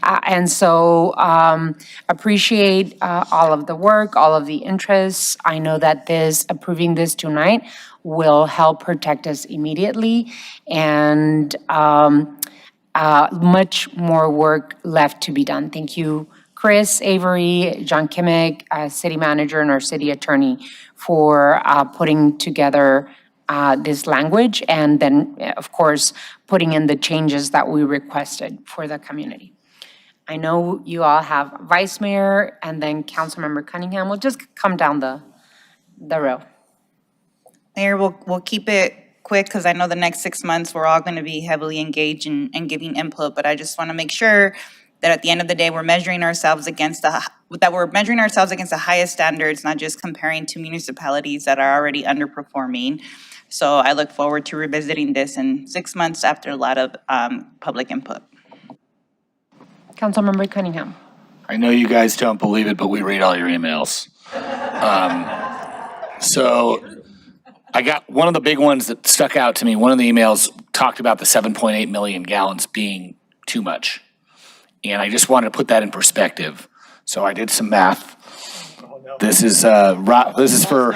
And so appreciate all of the work, all of the interests. I know that approving this tonight will help protect us immediately, and much more work left to be done. Thank you, Chris, Avery, John Kimmick, city manager, and our city attorney for putting together this language, and then, of course, putting in the changes that we requested for the community. I know you all have Vice Mayor and then Councilmember Cunningham. We'll just come down the row. Mayor, we'll keep it quick because I know the next 6 months we're all going to be heavily engaged in giving input, but I just want to make sure that at the end of the day, we're measuring ourselves against the highest standards, not just comparing to municipalities that are already underperforming. So I look forward to revisiting this in 6 months after a lot of public input. Councilmember Cunningham. I know you guys don't believe it, but we read all your emails. So I got one of the big ones that stuck out to me. One of the emails talked about the 7.8 million gallons being too much. And I just wanted to put that in perspective. So I did some math. This is for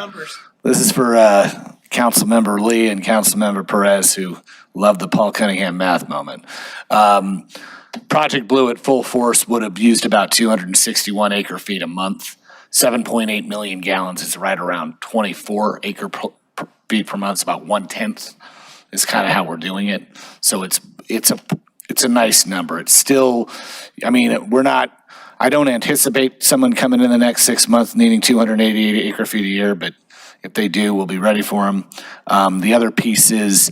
Councilmember Lee and Councilmember Perez, who love the Paul Cunningham math moment. Project Blue at full force would have used about 261 acre feet a month. 7.8 million gallons is right around 24 acre feet per month. It's about 1/10 is kind of how we're doing it. So it's a nice number. It's still, I mean, I don't anticipate someone coming in the next 6 months needing 288 acre feet a year, but if they do, we'll be ready for them. The other piece is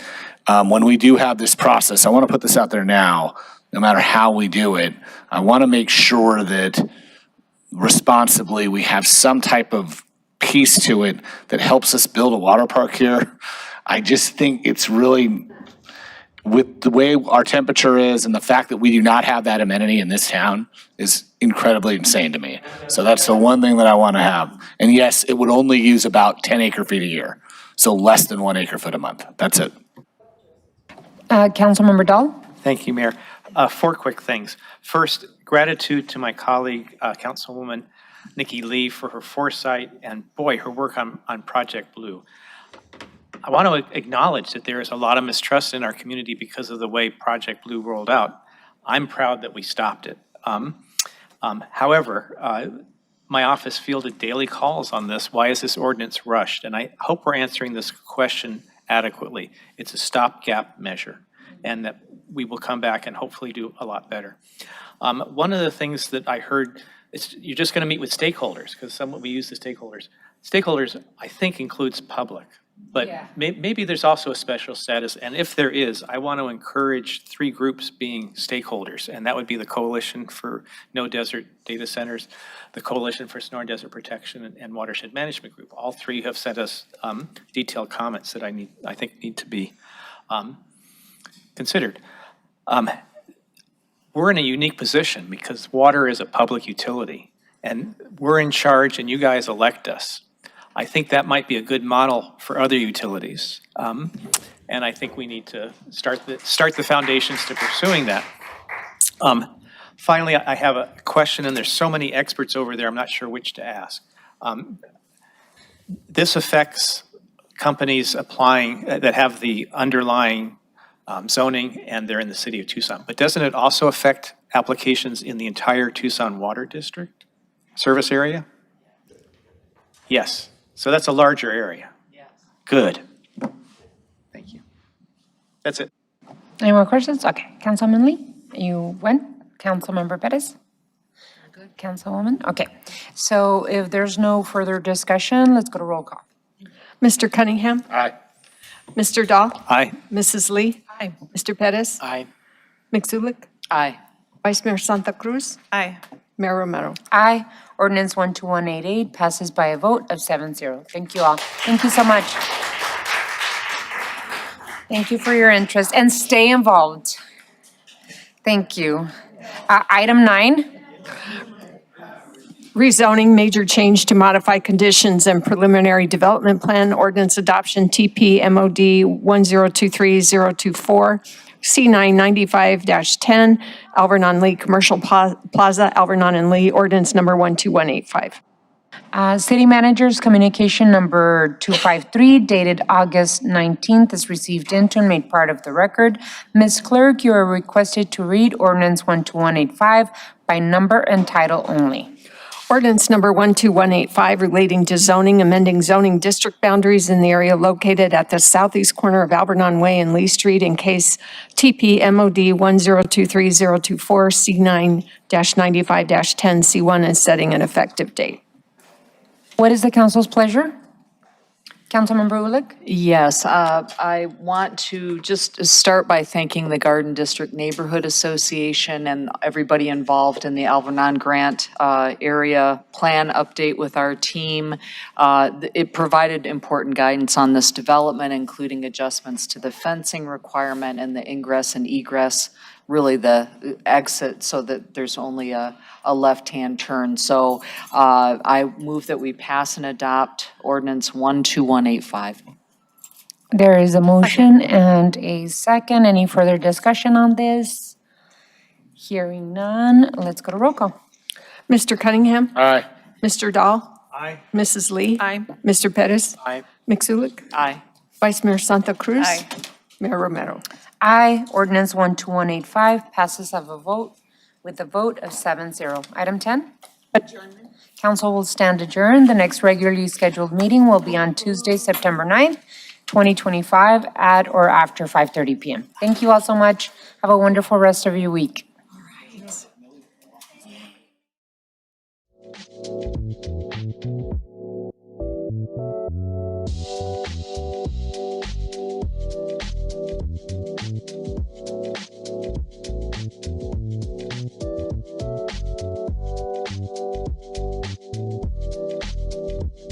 when we do have this process, I want to put this out there now, no matter how we do it, I want to make sure that responsibly we have some type of piece to it that helps us build a water park here. I just think it's really, with the way our temperature is and the fact that we do not have that amenity in this town is incredibly insane to me. So that's the one thing that I want to have. And yes, it would only use about 10 acre feet a year. So less than 1 acre foot a month. That's it. Councilmember Dahl? Thank you, Mayor. 4 quick things. First, gratitude to my colleague, Councilwoman Nikki Lee, for her foresight and, boy, her work on Project Blue. I want to acknowledge that there is a lot of mistrust in our community because of the way Project Blue rolled out. I'm proud that we stopped it. However, my office fielded daily calls on this. Why is this ordinance rushed? And I hope we're answering this question adequately. It's a stopgap measure, and that we will come back and hopefully do a lot better. One of the things that I heard is you're just going to meet with stakeholders, because we use the stakeholders. Stakeholders, I think, includes public. But maybe there's also a special status, and if there is, I want to encourage 3 groups being stakeholders, and that would be the Coalition for No Desert Data Centers, the Coalition for Snow and Desert Protection, and Watershed Management Group. All 3 have sent us detailed comments that I think need to be considered. We're in a unique position because water is a public utility, and we're in charge, and you guys elect us. I think that might be a good model for other utilities. And I think we need to start the foundations to pursuing that. Finally, I have a question, and there's so many experts over there, I'm not sure which to ask. This affects companies applying that have the underlying zoning, and they're in the city of Tucson. But doesn't it also affect applications in the entire Tucson Water District service area? Yes. So that's a larger area. Yes. Good. Thank you. That's it. Any more questions? Okay. Councilman Lee, you went. Councilmember Perez? Good. Councilwoman? Okay. So if there's no further discussion, let's go to roll call. Mr. Cunningham? Aye. Mr. Dahl? Aye. Mrs. Lee? Aye. Mr. Perez? Aye. Mixulic? Aye. Vice Mayor Santa Cruz? Aye. Mayor Romero? Aye. Ordinance 12188 passes by a vote of 7-0. Thank you all. Thank you so much. Thank you for your interest, and stay involved. Thank you. Item 9. Rezoning major change to modify conditions and preliminary development plan ordinance adoption TP MOD 1023024 C995-10 Alvernon Lee Commercial Plaza, Alvernon and Lee, ordinance number 12185. City Manager's communication number 253 dated August 19th is received into and made part of the record. Ms. Clerk, you are requested to read ordinance 12185 by number and title only. Ordinance number 12185 relating to zoning, amending zoning district boundaries in the area located at the southeast corner of Alvernon Way and Lee Street in case TP MOD 1023024 C9-95-10 C1 and setting an effective date. What is the council's pleasure? Councilmember Ulick? Yes, I want to just start by thanking the Garden District Neighborhood Association and everybody involved in the Alvernon Grant area plan update with our team. It provided important guidance on this development, including adjustments to the fencing requirement and the ingress and egress, really the exit, so that there's only a left-hand turn. So I move that we pass and adopt ordinance 12185. There is a motion and a second. Any further discussion on this? Hearing none, let's go to roll call. Mr. Cunningham? Aye. Mr. Dahl? Aye. Mrs. Lee? Aye. Mr. Perez? Aye. Mixulic? Aye. Vice Mayor Santa Cruz? Aye. Mayor Romero? Aye. Ordinance 12185 passes with a vote of 7-0. Item 10? Adjournment. Council will stand adjourned. The next regularly scheduled meeting will be on Tuesday, September 9th, 2025 at or after 5:30 p.m. Thank you all so much. Have a wonderful rest of your week. All right.